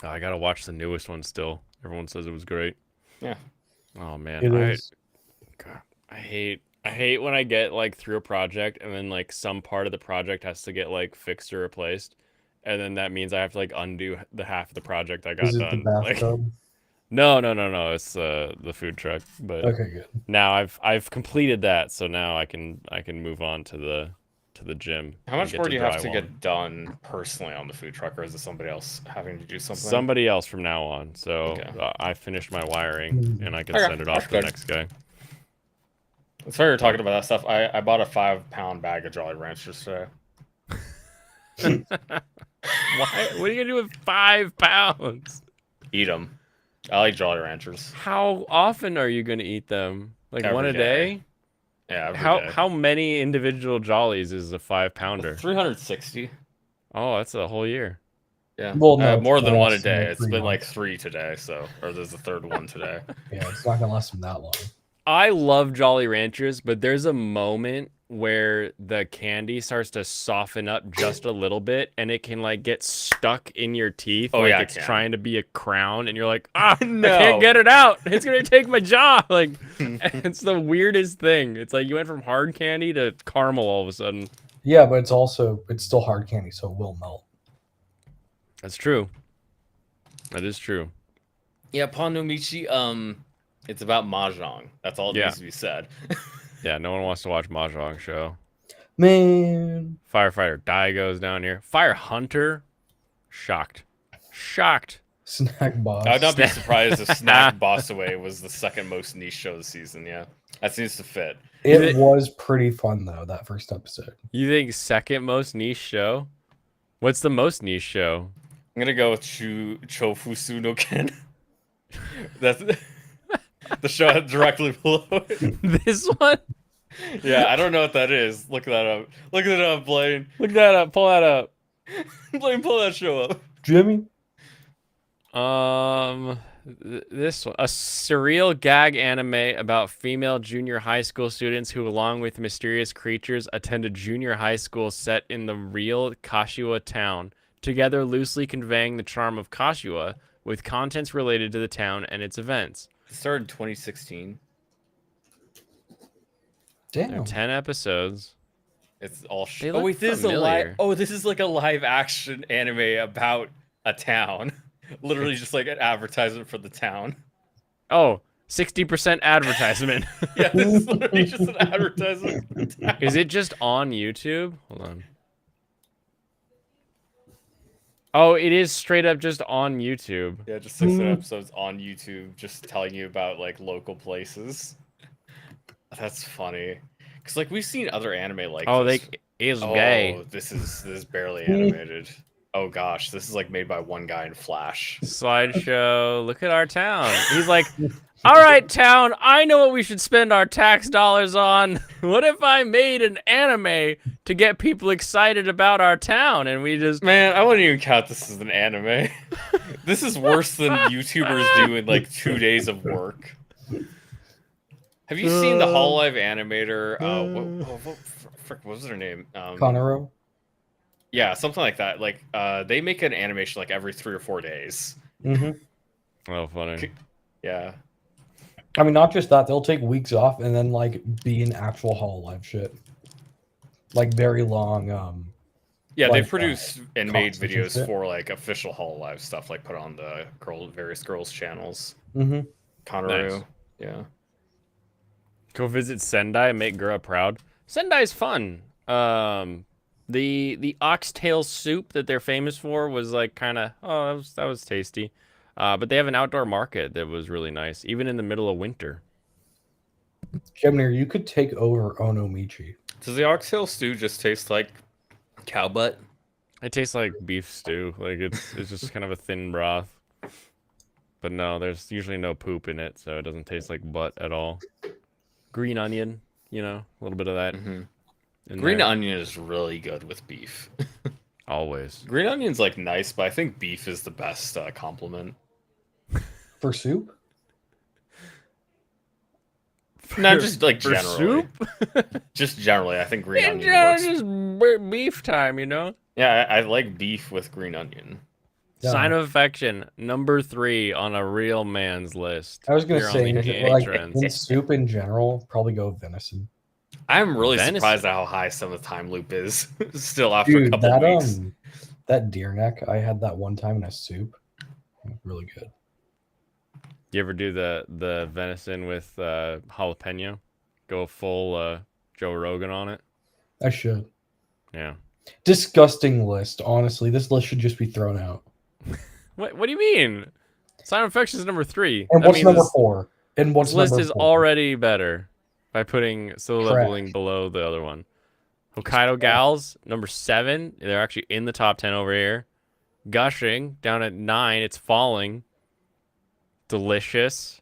Oh, I gotta watch the newest one still. Everyone says it was great. Yeah. Oh man, It is. God, I hate when I get like through a project and then like some part of the project has to get like fixed or replaced, and then that means I have to like undo the half of the project I got Is it the done. Like, bathtub? no. It's the food truck. But Okay, good. now I've completed that, so now I can move on to the gym. How and much get more to do you have to drywalling. get done personally on the food truck, or is it somebody else having to do something? Somebody else from now on. So Okay. I finished my wiring and I can Okay, send it off to the good. next guy. It's funny you're talking about that stuff. I bought a 5-pound bag of Jolly Ranchers today. Why? What are you gonna do with 5 pounds? Eat them. I like Jolly Ranchers. How often are you gonna eat them? Like Every one a day? Yeah. Every How day. how many individual jollies is a 5-pounder? 360. Oh, that's a whole year. Yeah. Well, no, More than one a less than day. like It's 3 been like months. 3 today, or there's the third one today. Yeah, it's not gonna last them that long. I love Jolly Ranchers, but there's a moment where the candy starts to soften up just a little bit and it can like get stuck in your teeth Oh, like yeah, it it's can. trying to be a crown and you're like, I No. can't get it out. It's gonna take my jaw. Like it's the weirdest thing. It's like you went from hard candy to caramel all of a sudden. Yeah, but it's still hard candy, so it will melt. That's true. That is true. Yeah, Panomichi, it's about mahjong. That's all that Yeah. needs to be said. Yeah, no one wants to watch Mahjong show. Man, Firefighter Daigo's down here. Fire Hunter. Shocked. snack boss. I would not be surprised if Snack Boss Away was the second most niche show of the season. Yeah, that seems to fit. It was pretty fun though, that first episode. You think second most niche show? What's the most niche show? I'm gonna go with Chofusu no Ken. That's the show directly below it. This one? Yeah, I don't know what that is. Look that up. Look it up, Blaine. Look that up. Pull that up. Blaine, pull that show up. Jimmy? This one, a surreal gag anime about female junior high school students who, along with mysterious creatures, attend a junior high school set in the real Kashiwa town, together loosely conveying the charm of Kashiwa with contents related to the town and its events. It started in 2016. There are Damn. 10 episodes. It's all. They Oh look wait, this is a familiar. live. Oh, this is like a live action anime about a town. Literally, just like an advertisement for the town. Oh, 60% advertisement. Yeah, this is literally just an advertisement for the town. Is it just on YouTube? Hold on. Oh, it is straight up just on YouTube. Yeah, just 6 episodes on YouTube, just telling you about like local places. That's funny, because like we've seen other anime like. Oh, this. is gay. Oh, this is barely animated. Oh gosh, this is like made by one guy in Flash. Slideshow. Look at our town. He's like, all right, town, I know what we should spend our tax dollars on. What if I made an anime to get people excited about our town? And we just. Man, I wouldn't even count this as an anime. This is worse than YouTubers do in like 2 days of work. Have you seen the Hololive animator? What was her name? Conoro? Yeah, something like that. Like, they make an animation like every 3 or 4 days. Mm-hmm. Oh, funny. Yeah. I mean, not just that, they'll take weeks off and then like be in actual Hololive shit. Like very long. Yeah, Like, they've produced and made concerts and videos shit. for like official Hololive stuff, like put on the various girls' channels. Mm-hmm. Conroe. Nice. Yeah. Go visit Sendai and make Gura proud. Sendai's fun. The oxtail soup that they're famous for was like kind of that was tasty. But they have an outdoor market that was really nice, even in the middle of winter. Gemini, you could take over Onomichi. Does the oxtail stew just taste like cow butt? It tastes like beef stew. Like it's just kind of a thin broth. But no, there's usually no poop in it, so it doesn't taste like butt at all. Green onion, a little bit of that Hmm. in Green there. onion is really good with beef. Always. Green onion's like nice, but I think beef is the best compliment. For soup? No, just like For generally. soup? Just generally, I think green In onion general, works. just beef time, Yeah, I like beef with green onion. Sign Yeah. of affection, number 3 on a real man's list. I was gonna here on say, the like patrons. in soup in general, probably go venison. I'm really Venison. surprised at how high some of the time loop is still after a Dude, couple that weeks. that deer neck, I had that one time in a soup. Really good. You ever do the venison with jalapeno? Go full Joe Rogan on it? I should. Yeah. Disgusting list. Honestly, this list should just be thrown out. What do you mean? Sign of affection is number 3. And That what's means number this, 4? And what's this list number is 4? already better by putting leveling below the other one. Hokkaido Gals, number 7. They're actually in the top 10 over here. Gushing, down at 9. It's falling. Delicious.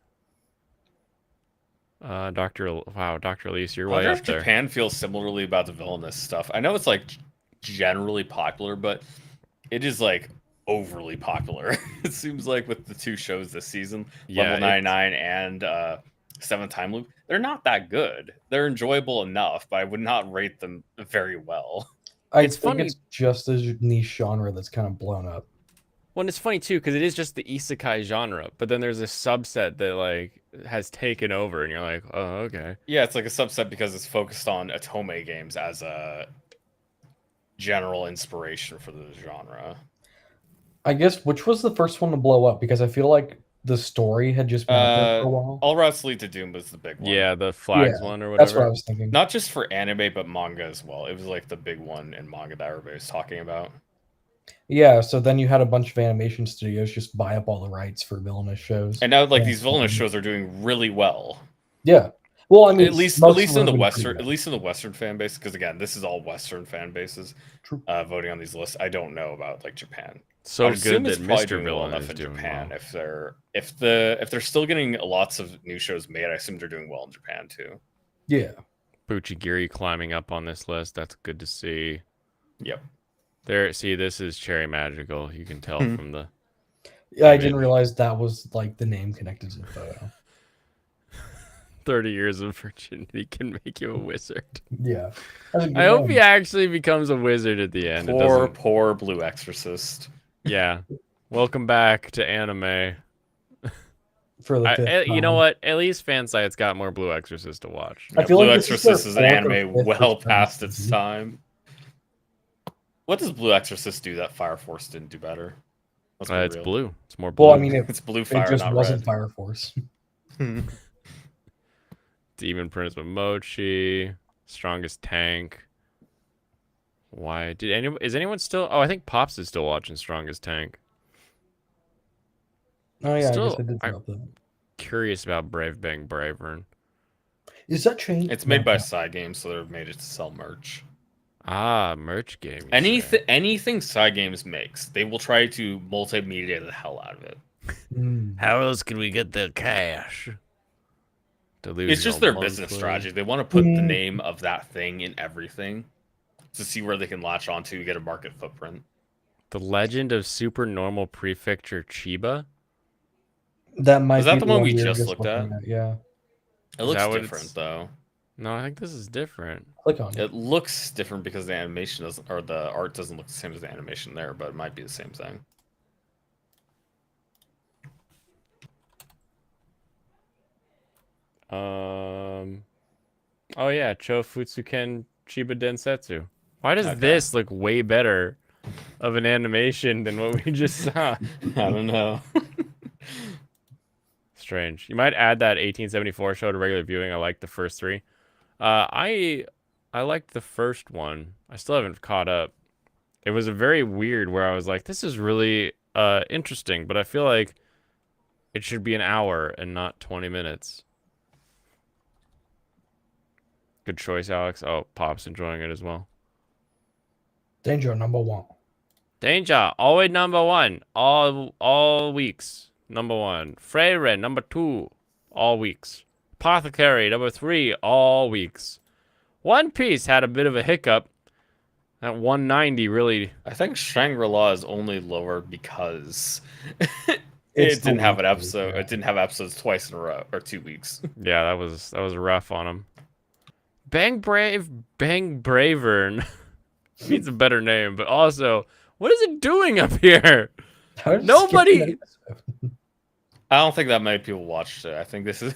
Dr. Elise, you're I way wonder up if there. Japan feels similarly about the villainous stuff. I know it's like generally popular, but it is like overly popular. It seems like with the 2 shows this season, Level 99 and 7th Time Loop, they're not that good. They're enjoyable enough, but I would not rate them very well. It's think funny. it's just a niche genre that's kind of blown up. Well, it's funny too because it is just the isekai genre, but then there's a subset that like has taken over, and you're like, oh, okay. Yeah, it's like a subset because it's focused on Otome games as a general inspiration for the genre. I guess which was the first one to blow up because I feel like the story had just been out there for a while. All Routes Lead to Doom was the big one. Yeah, the flags one or whatever. That's what I was thinking. Not just for anime, but manga as well. It was like the big one in manga that everybody was talking about. Yeah, so then you had a bunch of animation studios just buy up all the rights for villainous shows. And now, like, these villainous shows are doing really well. Yeah. Well, I mean, at least in the Western fan base, because again, this is all Western fan bases voting on these lists. I don't know about like Japan. So I'd good that it's probably Mr. doing well Villain enough is in doing Japan. well. If they're still getting lots of new shows made, I assume they're doing well in Japan too. Yeah. Buchigiri climbing up on this list. That's good to see. Yep. There, see, this is Cherry Magical. You can tell from the. Yeah, I didn't realize that was like the name connected to the photo. 30 years of virginity can make you a wizard. Yeah. I hope he actually becomes a wizard at the end. Poor Blue Exorcist. Yeah. Welcome back to anime. For the you know what? At least fan sites got more Blue Exorcist to watch. I feel Blue like Exorcist is an anime well past its season. time. What does Blue Exorcist do that Fire Force didn't do better? It's blue. It's more blue. Well, I mean, it's blue fire, it just not wasn't red. Fire Force. Demon Prince Momochi, Strongest Tank. Why is anyone still? Oh, I think Pops is still watching Strongest Tank. Oh yeah, Still, I guess I did drop that. Curious about Brave Bang Bravern. Is that changed? It's made by Side Games, so they've made it to sell merch. Ah, merch game. Anything Side Games makes, they will try to multimedia the hell out of it. How else can we get the cash? It's just their business strategy. They want to put the name of that thing in everything to see where they can latch onto to get a market footprint. The Legend of Super Normal Prefecture Chiba. That might Is that be the one we we were just looked at? Yeah. It looks different though. No, I think this is different. Click on it. It looks different because the animation doesn't, or the art doesn't look the same as the animation there, but it might be the same thing. Oh yeah, Cho Futsuken Chiba Densetsu. Why does this look way better of an animation than what we just saw? I don't know. Strange. You might add that 1874 show to regular viewing. I like the first 3. I liked the first one. I still haven't caught up. It was a very weird where I was like, this is really interesting, but I feel like it should be an hour and not 20 minutes. Good choice, Alex. Oh, Pop's enjoying it as well. Danger number 1. Danger, always number 1. All weeks. number 1. Freyren, number 2, all weeks. Apothecary, number 3, all weeks. One Piece had a bit of a hiccup. At 190, really. I think Shangri-La is only lower because It's it the didn't have an weekly, episode. yeah. It didn't have episodes twice in a row or 2 weeks. Yeah, that was rough on him. Bang Bravern needs a better name, but also, what is it doing up here? How did it skip Nobody. an episode? I don't think that many people watched it. I think this is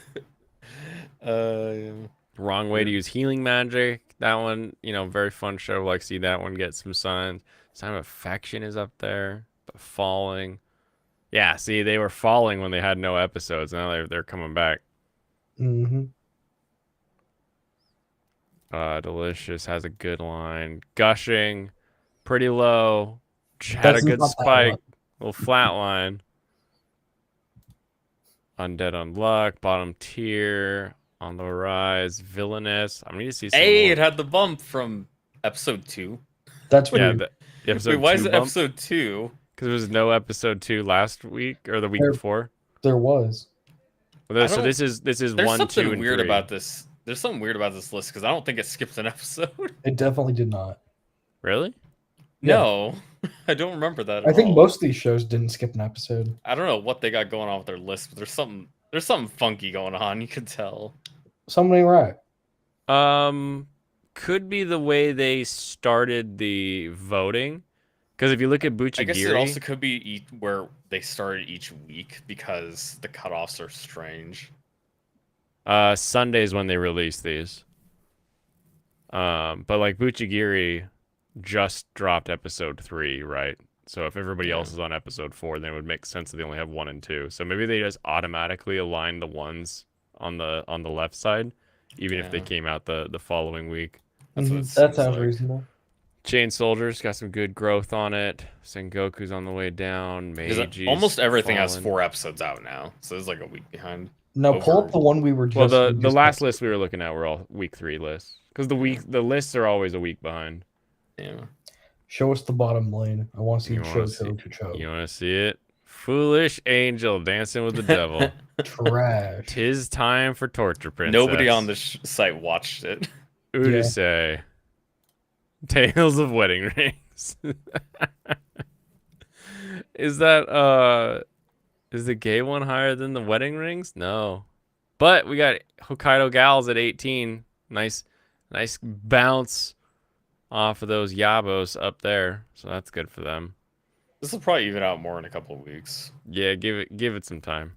Wrong way to use healing magic. That one, very fun show. Like, see that one get some signs. Sign of Affection is up there. But Falling. Yeah, see, they were falling when they had no episodes. Now they're coming back. Mm-hmm. Delicious has a good line. Gushing, pretty low. Had That's a good not that spike. low. Little flat line. Undead Unluck, bottom tier, on the rise, Villainous. I need to see some Hey, more. it had the bump from episode 2. That's Yeah, weird. the episode Wait, why 2 is it bump? episode 2? Because there was no episode 2 last week or the week There- before. There was. Well, I so don't- this is There's 1, 2, something and weird 3. about this. There's something weird about this list because I don't think it skips an episode. It definitely did not. Really? Yeah. No, I don't remember that. At I think all. most of these shows didn't skip an episode. I don't know what they got going on with their list, but there's something funky going on. You can tell. Somebody right. Could be the way they started the voting. Because if you look at I guess it Buchigiri, also could be where they started each week because the cutoffs are strange. Sunday's when they release these. But like Buchigiri just dropped episode 3, right? So if everybody else is on episode 4, then it would make sense that they only have 1 and 2. So maybe they just automatically align the ones on the left side, even if they Yeah. came out the following week. That's what it Mhm. That seems sounds like. reasonable. Chain Soldiers got some good growth on it. Sengoku's on the way down. Because Meiji's almost everything has fallen. 4 episodes out now, so it's like a week behind. Now pull Over- up the one we were just. Well, we the just last got. list we were looking at were all week 3 lists. Because the lists are always a week behind. Yeah. Show us the bottom lane. I want to see You wanna see- Cho. You want to see it? Foolish angel dancing with the devil. Trash. Tis time for torture princess. Nobody on this site watched it. Urusei. Tales of wedding rings. Is that is the gay one higher than the wedding rings? No. But we got Hokkaido Gals at 18. Nice bounce off of those Yabos up there. So that's good for them. This will probably even out more in a couple of weeks. Yeah, give it some time.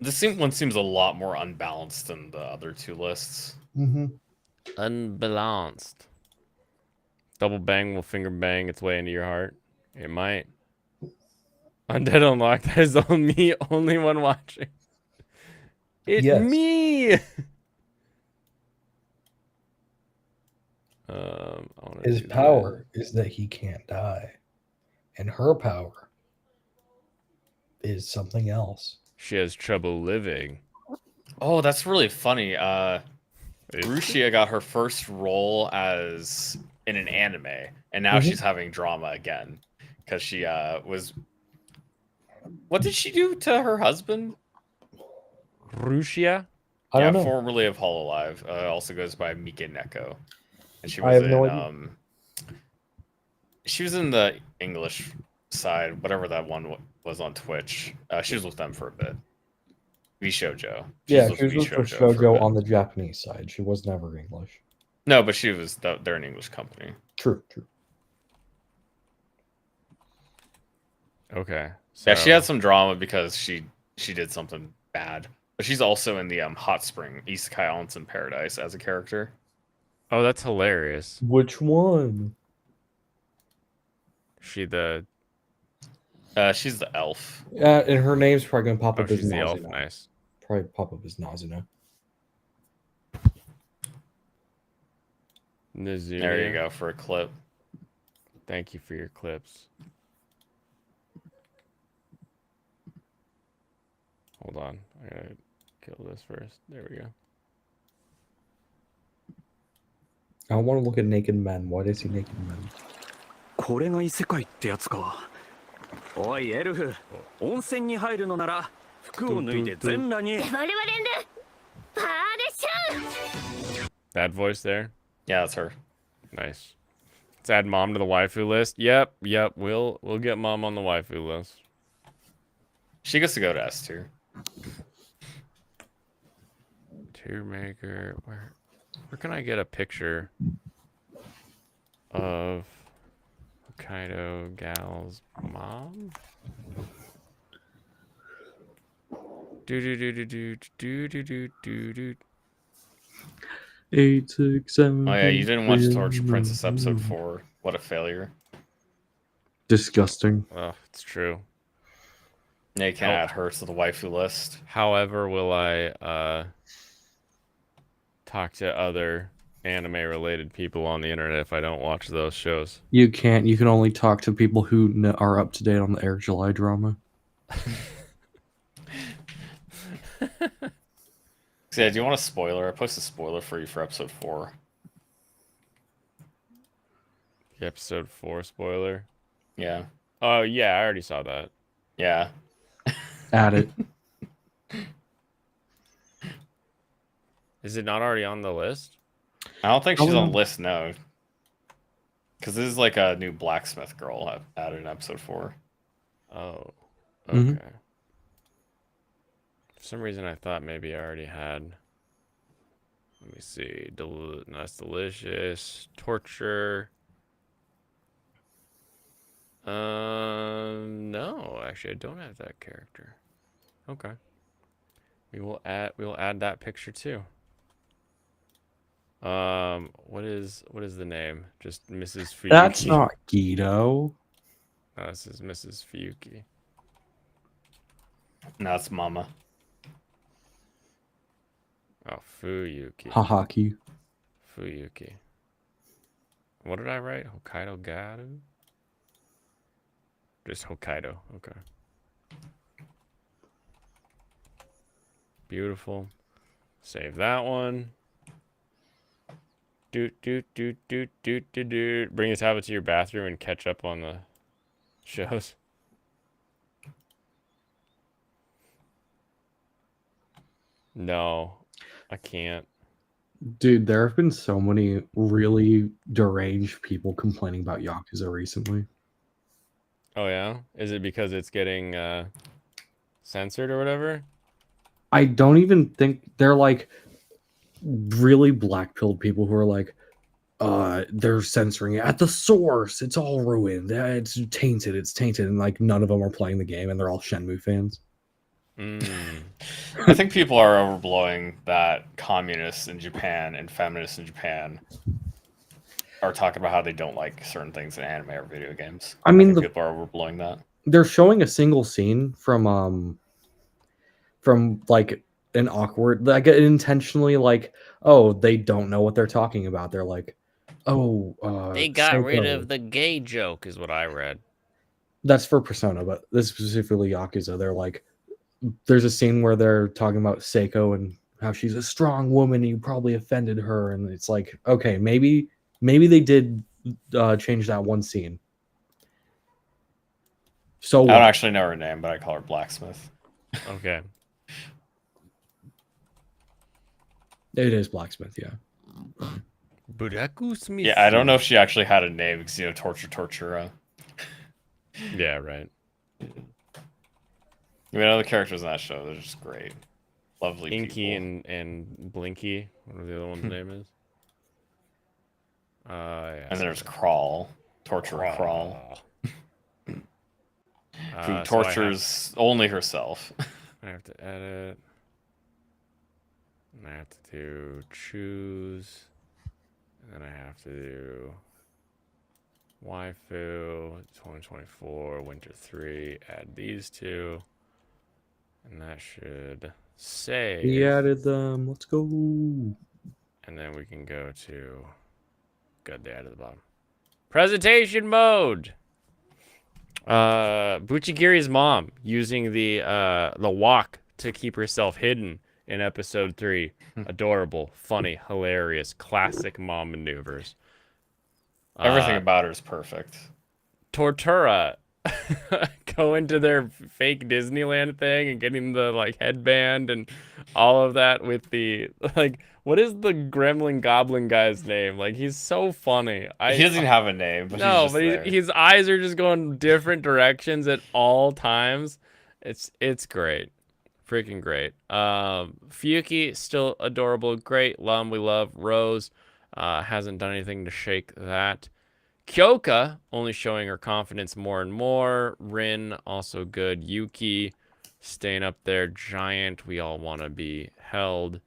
One seems a lot more unbalanced than the other 2 lists. Mm-hmm. Unbalanced. Double bang will finger bang its way into your heart. It might. Undead Unlocked, that is only one watching. It's Yes. me. His power is that he can't die, and her power is something else. She has trouble living. Oh, that's really funny. Rushia got her first role as in an anime, and now Mhm. she's having drama again because she was. What did she do to her husband? Rushia? I don't know. Formerly of Hololive, also goes by Mike Neko, and she I was have in no idea. she was in the English side, whatever that one was on Twitch. She was with them for a bit. VShojo. Yeah, she was with VShojo the for a shoujo bit. on the Japanese side. She was never English. No, but they're an English company. True. Okay. Yeah, she had some drama because she did something bad. But she's also in the Hot Spring Isekai Islands in Paradise as a character. Oh, that's hilarious. Which one? She the She's the elf. And her name's probably gonna pop oh, up as she's the elf. Nazuna. Nice. Probably pop up as Nazuna. Nizuya. There you go for a clip. Thank you for your clips. Hold on. I gotta kill this first. There we go. I want to look at naked men. Why does he naked men? これが異世界ってやつか。おいエルフ、温泉に入るのなら服を脱いで全裸に。 That voice there. Yeah, that's her. Nice. Let's add mom to the waifu list. Yep. We'll get mom on the waifu list. She gets to go to S tier. Tier maker. Where can I get a picture of Hokkaido gal's mom? Do. 8, 6, 7. Oh yeah, you didn't watch Torture Princess episode 4. What a failure. Disgusting. Oh, it's true. Yeah, you can't add her to the waifu list. However, will I talk to other anime-related people on the internet if I don't watch those shows? You can't. You can only talk to people who are up to date on the Air July drama. So yeah, do you want a spoiler? I posted a spoiler for you for episode 4. The episode 4 spoiler? Yeah. Oh, yeah, I already saw that. Yeah. Add it. Is it not already on the list? I don't think she's on the list, no. Because this is like a new blacksmith girl I've added in episode 4. Oh, okay. For some reason, I thought maybe I already had. Let me see. That's delicious. Torture. No, actually, I don't have that character. Okay. We will add that picture too. What is the name? Just Mrs. Fuyuki. That's not Guido. No, this is Mrs. Fuyuki. No, it's Mama. Oh, Fuyuki. Hahaki. Fuyuki. What did I write? Hokkaido Garu? Just Hokkaido. Okay. Beautiful. Save that one. Bring the tablet to your bathroom and catch up on the shows. No, I can't. Dude, there have been so many really deranged people complaining about Yakuza recently. Oh yeah? Is it because it's getting censored or whatever? I don't even think they're like really black-pilled people who are like, they're censoring it at the source. It's all ruined. It's tainted. And like none of them are playing the game and they're all Shenmue fans. I think people are overblowing that communists in Japan and feminists in Japan are talking about how they don't like certain things in anime or video games. I mean, people are overblowing that. They're showing a single scene from like an awkward, like intentionally, like, oh, they don't know what they're talking about. They're like, oh, they got Seiko. rid of the gay joke, is what I read. That's for Persona, but this specifically Yakuza. They're like, there's a scene where they're talking about Seiko and how she's a strong woman. And you probably offended her, and it's like, okay, maybe they did change that one scene. So I don't actually know her name, but I call her Blacksmith. Okay. It is Blacksmith, yeah. Buraku Smith. Yeah, I don't know if she actually had a name because, you know, torture. Yeah, right. I mean, other characters in that show, they're just great. Lovely Inky people. and Blinky, whatever the other one's name is. Yeah. And there's Crawl. Torturer Crawl. Who tortures only herself. I have to edit. And I have to do choose. And then I have to do waifu 2024 winter 3. Add these two. And that should save. We added them. Let's go. And then we can go to. Good, they added the bottom. Presentation mode. Buchigiri's mom using the walk to keep herself hidden in episode 3. Adorable, funny, hilarious, classic mom maneuvers. Everything about her is perfect. Tortura going to their fake Disneyland thing and getting the like headband and all of that with the like what is the gremlin goblin guy's name? Like he's so funny. He doesn't even have a name, but he's No, just but there. his eyes are just going different directions at all times. It's great. Freaking great. Fuyuki, still adorable. Great. Lum, we love. Rose hasn't done anything to shake that. Kyoka, only showing her confidence more and more. Rin, also good. Yuki, staying up there. Giant, we all want to be held.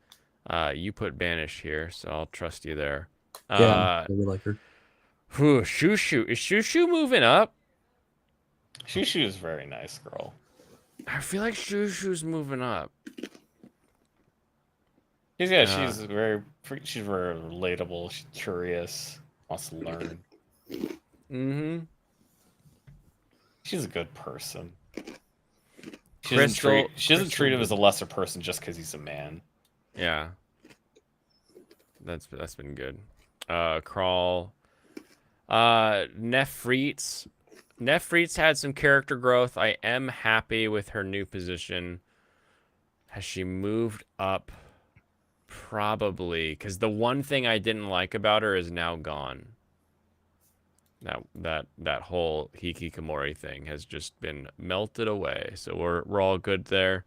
You put Banish here, so I'll trust you there. Yeah, I really like her. Shushu. Is Shushu moving up? Shushu is a very nice girl. I feel like Shushu's moving up. She's she's very relatable. She's curious, wants to learn. Mm-hmm. She's a good person. She Crystal, doesn't treat him as a lesser person just because he's a man. Yeah. That's been good. Crawl. Nefreets. Nefreets had some character growth. I am happy with her new position. Has she moved up? Probably, because the one thing I didn't like about her is now gone. That whole hikikomori thing has just been melted away. So we're all good there.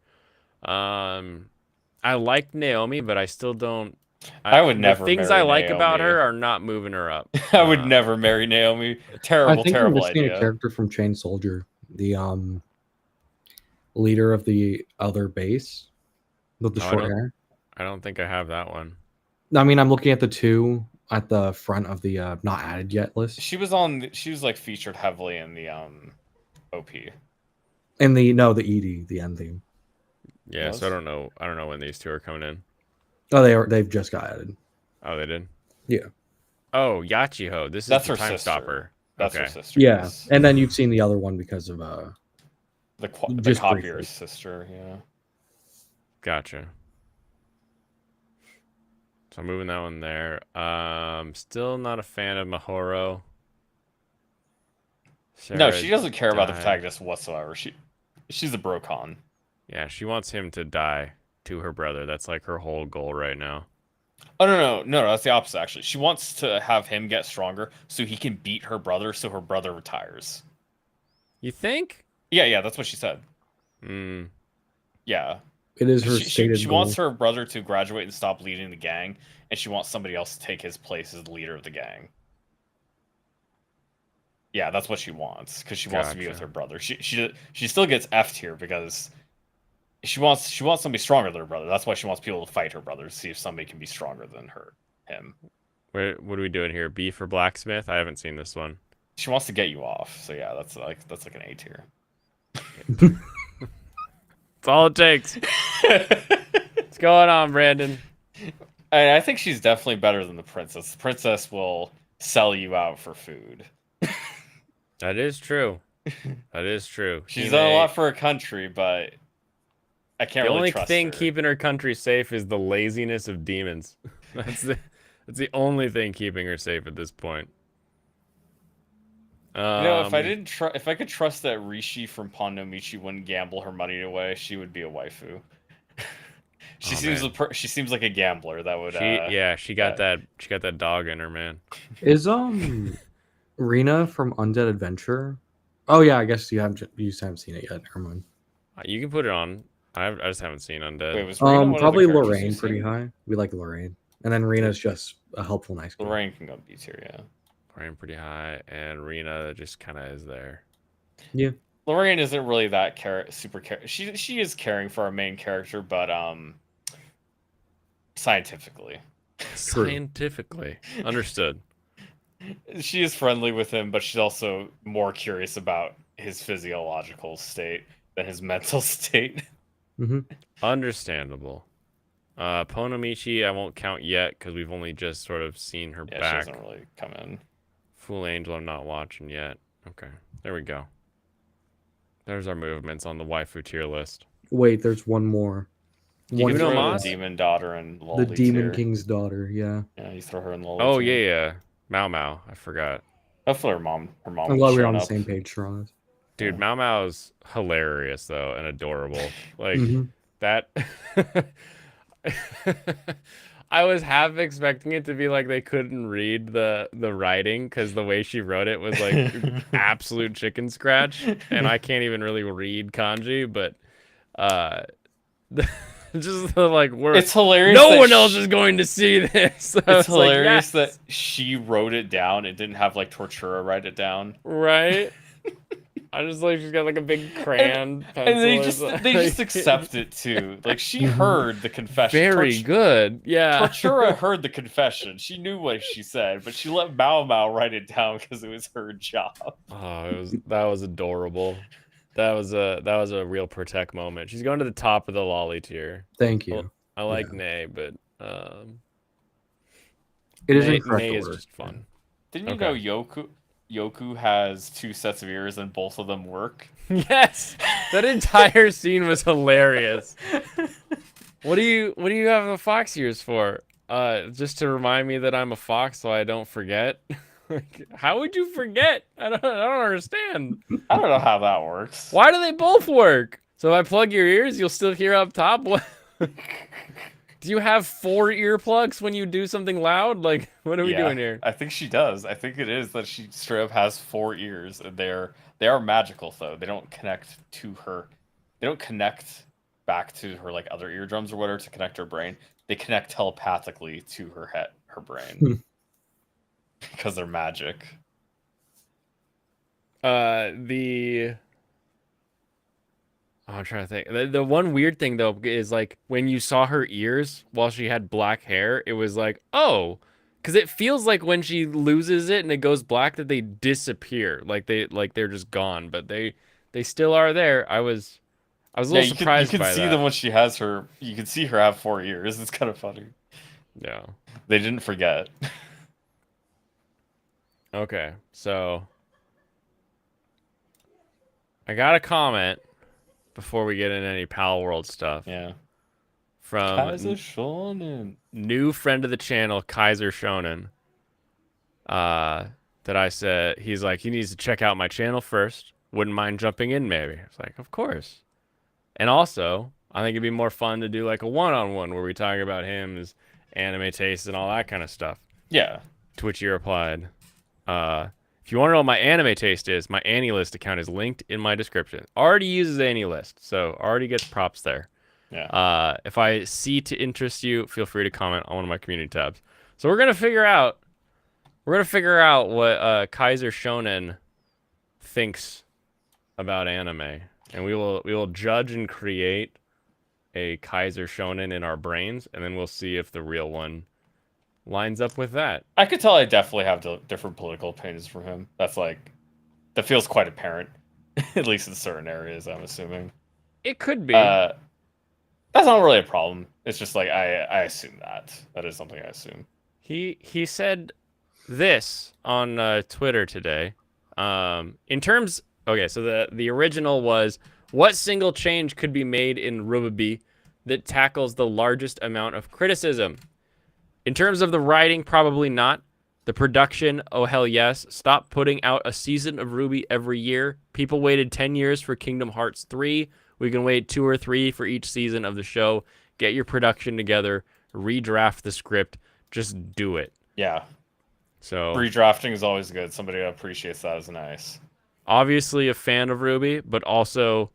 I like Naomi, but I still don't. I would never. The things marry I like Naomi. about her are not moving her up. I would never marry Naomi. Terrible, I think terrible we're missing idea. a character from Chain Soldier, the leader of the other base with the short hair. I don't think I have that one. I mean, I'm looking at the two at the front of the not added yet list. She was like featured heavily in the OP. In the the ED, the end theme. Yeah, so I don't know when these two are coming in. Oh, they've just got added. Oh, they did? Yeah. Oh, Yachiho. That's the her time sister. stopper. That's okay. her sister. Yeah, Yes. and then you've seen the other one because of the just copier's briefly. sister. Yeah. Gotcha. So I'm moving that one there. Still not a fan of Mahoro. No, she doesn't care about the died. protagonist whatsoever. She's a brocon. Yeah, she wants him to die to her brother. That's like her whole goal right now. Oh no, that's the opposite actually. She wants to have him get stronger so he can beat her brother so her brother retires. You think? Yeah, that's what she said. Hmm. Yeah. It is her She stated goal. wants her brother to graduate and stop leading the gang, and she wants somebody else to take his place as the leader of the gang. Yeah, that's what she wants because she wants to be with Gotcha. her brother. She still gets F'd here because she wants somebody stronger than her brother. That's why she wants people to fight her brother to see if somebody can be stronger than him. What are we doing here? B for blacksmith? I haven't seen this one. She wants to get you off. So yeah, that's like an A tier. That's all it takes. What's going on, Brandon? I think she's definitely better than the princess. The princess will sell you out for food. That is true. That is true. She's done a lot for her country, but I can't The really only trust thing her. keeping her country safe is the laziness of demons. That's the only thing keeping her safe at this point. You know, if I could trust that Rishi from Pon no Michi wouldn't gamble her money away, she would be a waifu. She seems like a gambler that would. She got that dog in her, man. Is Rena from Undead Adventure? Oh yeah, I guess you haven't seen it yet. Never mind. You can put it on. I just haven't seen Undead. Wait, was Rena one of the Probably characters Lorraine you've pretty seen? high. We like Lorraine, and then Rena's just a helpful, nice girl. Lorraine can go B tier, yeah. Lorraine pretty high, and Rena just kind of is there. Yeah. Lorraine isn't really that super care. She is caring for our main character, but scientifically. Scientifically understood. She is friendly with him, but she's also more curious about his physiological state than his mental state. Mm-hmm. Understandable. Ponomichi, I won't count yet because we've only just sort of seen her Yeah, back. she doesn't really come in. Full Angel, I'm not watching yet. Okay, there we go. There's our movements on the waifu tier list. Wait, there's one more. You can throw Mas? the demon daughter and The Lolly Demon tier. King's daughter. Yeah. Yeah, you throw her in Lolly. Oh tier. yeah. Mao Mao, I forgot. Hopefully her mom. I'm glad we're on the up. same page, Toronto. Dude, Mao Mao's hilarious though and adorable. Like Mhm. that. I was half expecting it to be like they couldn't read the writing because the way she wrote it was like absolute chicken scratch, and I can't even really read kanji, but uh, just the, like we're It's hilarious. no that one else is going to see this. So It's it's like hilarious that yes, she wrote it down and didn't have like Tortura write it down. right. I just like she's got like a big crayon And pencil. they or just something. they just accept it too. Like she Mhm. heard the confession. Very good. Yeah. Tortura heard the confession. She knew what she said, but she let Mao Mao write it down because it was her job. Oh, that was adorable. That was a real protect moment. She's going to the top of the lolly tier. Thank Well, you. I like Yeah. Nay, but It is Nay, in correct Nay is order. just fun. Didn't you Okay. know Yoku has 2 sets of ears and both of them work? Yes, that entire scene was hilarious. What do you have the fox ears for? Just to remind me that I'm a fox, so I don't forget. Like, how would you forget? I don't understand. I don't know how that works. Why do they both work? So if I plug your ears, you'll still hear up top. What? Do you have 4 earplugs when you do something loud? Like, what are we doing here? I think she does. I think it is that she straight up has 4 ears, and they are magical though. They don't connect to her. They don't connect back to her like other eardrums or whatever to connect her brain. They connect telepathically to her brain, because they're magic. I'm trying to think. The one weird thing though is like when you saw her ears while she had black hair, it was like, oh, because it feels like when she loses it and it goes black that they disappear, like they're just gone, but they still are there. I was a little surprised you by can see that. them when she has her. You can see her have 4 ears. It's kind of funny. Yeah. They didn't forget. Okay, so I got a comment before we get into any PalWorld stuff. Yeah. From Kaiser Shonen. new friend of the channel, Kaiser Shonen. That I said he's like he needs to check out my channel first. Wouldn't mind jumping in maybe. It's like of course. And also, I think it'd be more fun to do like a one-on-one where we talk about him, his anime tastes, and all that kind of stuff. Yeah. To which he replied, if you want to know what my anime taste is, my AniList account is linked in my description. Already uses AniList, so already gets props there. Yeah. If I see to interest you, feel free to comment on one of my community tabs. So we're gonna figure out what Kaiser Shonen thinks about anime, and we will judge and create a Kaiser Shonen in our brains, and then we'll see if the real one lines up with that. I could tell I definitely have different political opinions from him. That feels quite apparent, at least in certain areas, I'm assuming. It could be. That's not really a problem. It's just like I assume that is something I assume. He said this on Twitter today. In terms, okay, so the original was what single change could be made in Ruby that tackles the largest amount of criticism? In terms of the writing, probably not. The production, oh hell yes. Stop putting out a season of Ruby every year. People waited 10 years for Kingdom Hearts 3. We can wait 2 or 3 for each season of the show. Get your production together. Redraft the script. Just do it. Yeah. So Redrafting is always good. Somebody appreciates that is nice. obviously a fan of Ruby, but also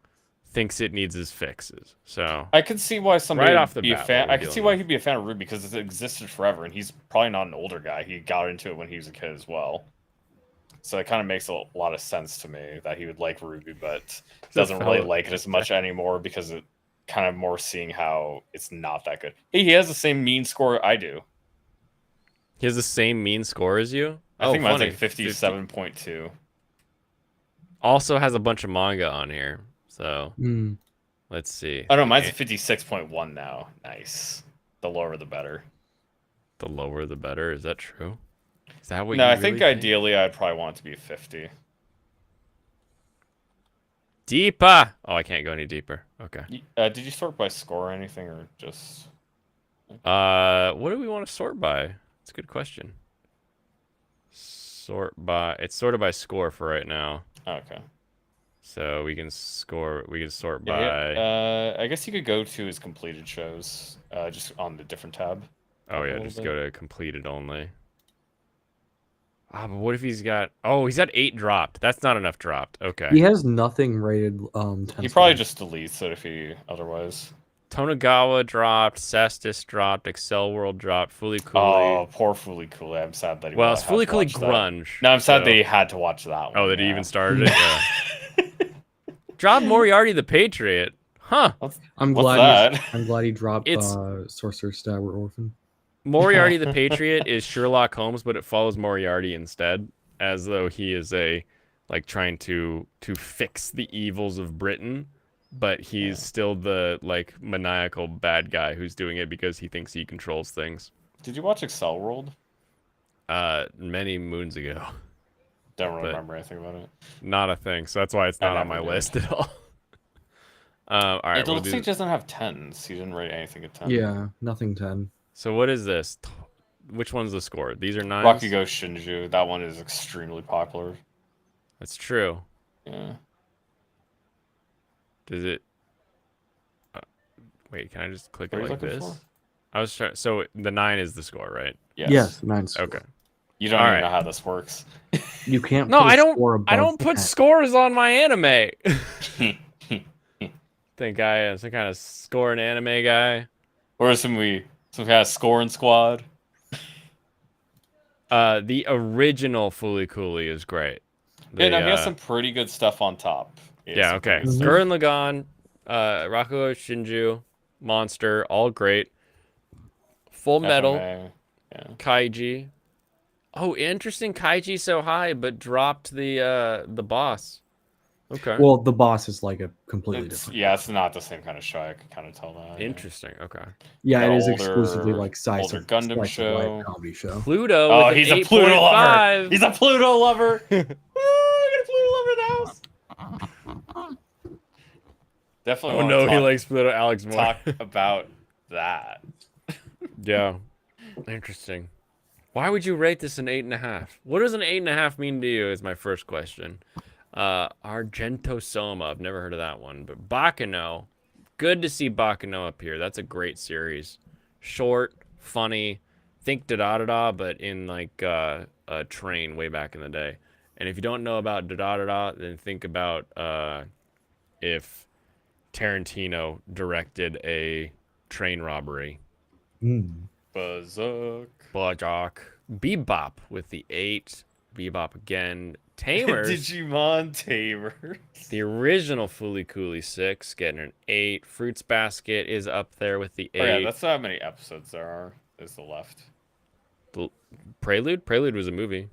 thinks it needs its fixes. So I could see why somebody Right off the would be a bat, fan. what we're I could see dealing why with. he'd be a fan of Ruby because it existed forever, and he's probably not an older guy. He got into it when he was a kid as well. So it kind of makes a lot of sense to me that he would like Ruby, but doesn't really like it as much anymore because it kind of more seeing how it's not that good. Hey, he has the same mean score I do. he has the same mean score as you? I think mine's funny. like 57.2. Also has a bunch of manga on here. So Mm. let's see. Oh no, mine's 56.1 now. Nice. The lower the better. The lower the better. Is that true? Is that what No, you I really think ideally I'd probably want it to be 50. Deeper. Oh, I can't go any deeper. Okay. Did you sort by score or anything, or just? What do we want to sort by? It's a good question. It's sorted by score for right now. Okay. So we can score. We can sort Yeah, by. yeah. I guess you could go to his completed shows, just on the different tab. Oh Up a yeah, little just bit. go to completed only. Ah, but what if he's got? Oh, he's got 8 dropped. That's not enough dropped. Okay. He has nothing rated 10 He probably stars. just deletes it if he otherwise. Tonagawa dropped. Cestus dropped. Excel World dropped. Fully Cooley. Oh, poor Fooly Cooley. I'm sad that he Well, had it's to Fully Cooley watch that. grunge. No, I'm sad so- that he had to watch that one. Oh, that he yeah. even started it. Yeah. Dropped Moriarty the Patriot. Huh. I'm What's glad. that? I'm glad he dropped It's- Sorcerer Stabber Orphan. Moriarty the Patriot is Sherlock Holmes, but it follows Moriarty instead, as though he is trying to fix the evils of Britain, but he's still the maniacal bad guy who's doing it because he thinks he controls things. Did you watch Excel World? Many moons ago. Don't But- remember anything about it. Not a thing, so that's why it's I not on my never did. list at all. All right, It we'll looks do- like he doesn't have 10s. He didn't rate anything at 10. Yeah, nothing 10. So what is this? Which one's the score? These are 9s? Rocky Ghost Shinju. That one is extremely popular. That's true. Yeah. Does it? Wait, can I just click What it are you like looking this? for? I was trying. So the 9 is the score, right? Yes. 9. Okay. You don't All even right. know how this works. You can't. No, put a I don't. score I above don't put 10. scores on my anime. Think I am some kind of scoring anime guy. Or some kind of scoring squad. The original Fully Cooley is great. Yeah, no, he has uh, some pretty good stuff on top. He has Yeah, some okay. pretty good stuff. Gurren Lagann, Rakugo Shinju, Monster, all great. Full Metal, FMA, yeah. Kaiji. Oh, interesting. Kaiji so high, but dropped the boss. Okay. Well, the boss is like a completely different. Yeah, it's not the same kind of show. I can kind of tell that. yeah. Interesting. Okay. Yeah, The it is older- exclusively like older Gundam slice of life show. comedy show. Pluto. Oh, with he's an a Pluto lover. 8.5. He's a Pluto lover. Woo, I got a Pluto lover in the house. Definitely. Oh wanna no, he talk, likes Pluto. Alex more. talk about that. Yeah. Interesting. Why would you rate this an 8.5? What does an 8.5 mean to you? Is my first question. Argento Soma. I've never heard of that one, but Baccano. Good to see Baccano up here. That's a great series. Short, funny. Think da da da, but in like a train way back in the day. And if you don't know about da da da, then think about if Tarantino directed a train robbery. Bazzook. Blajock. Bebop with the 8. Bebop again. Tamers. Digimon Tamer. The original Fully Cooley 6 getting an 8. Fruits Basket is up there with the 8. Oh yeah, that's not how many episodes there are. Is the left. Prelude? Prelude was a movie.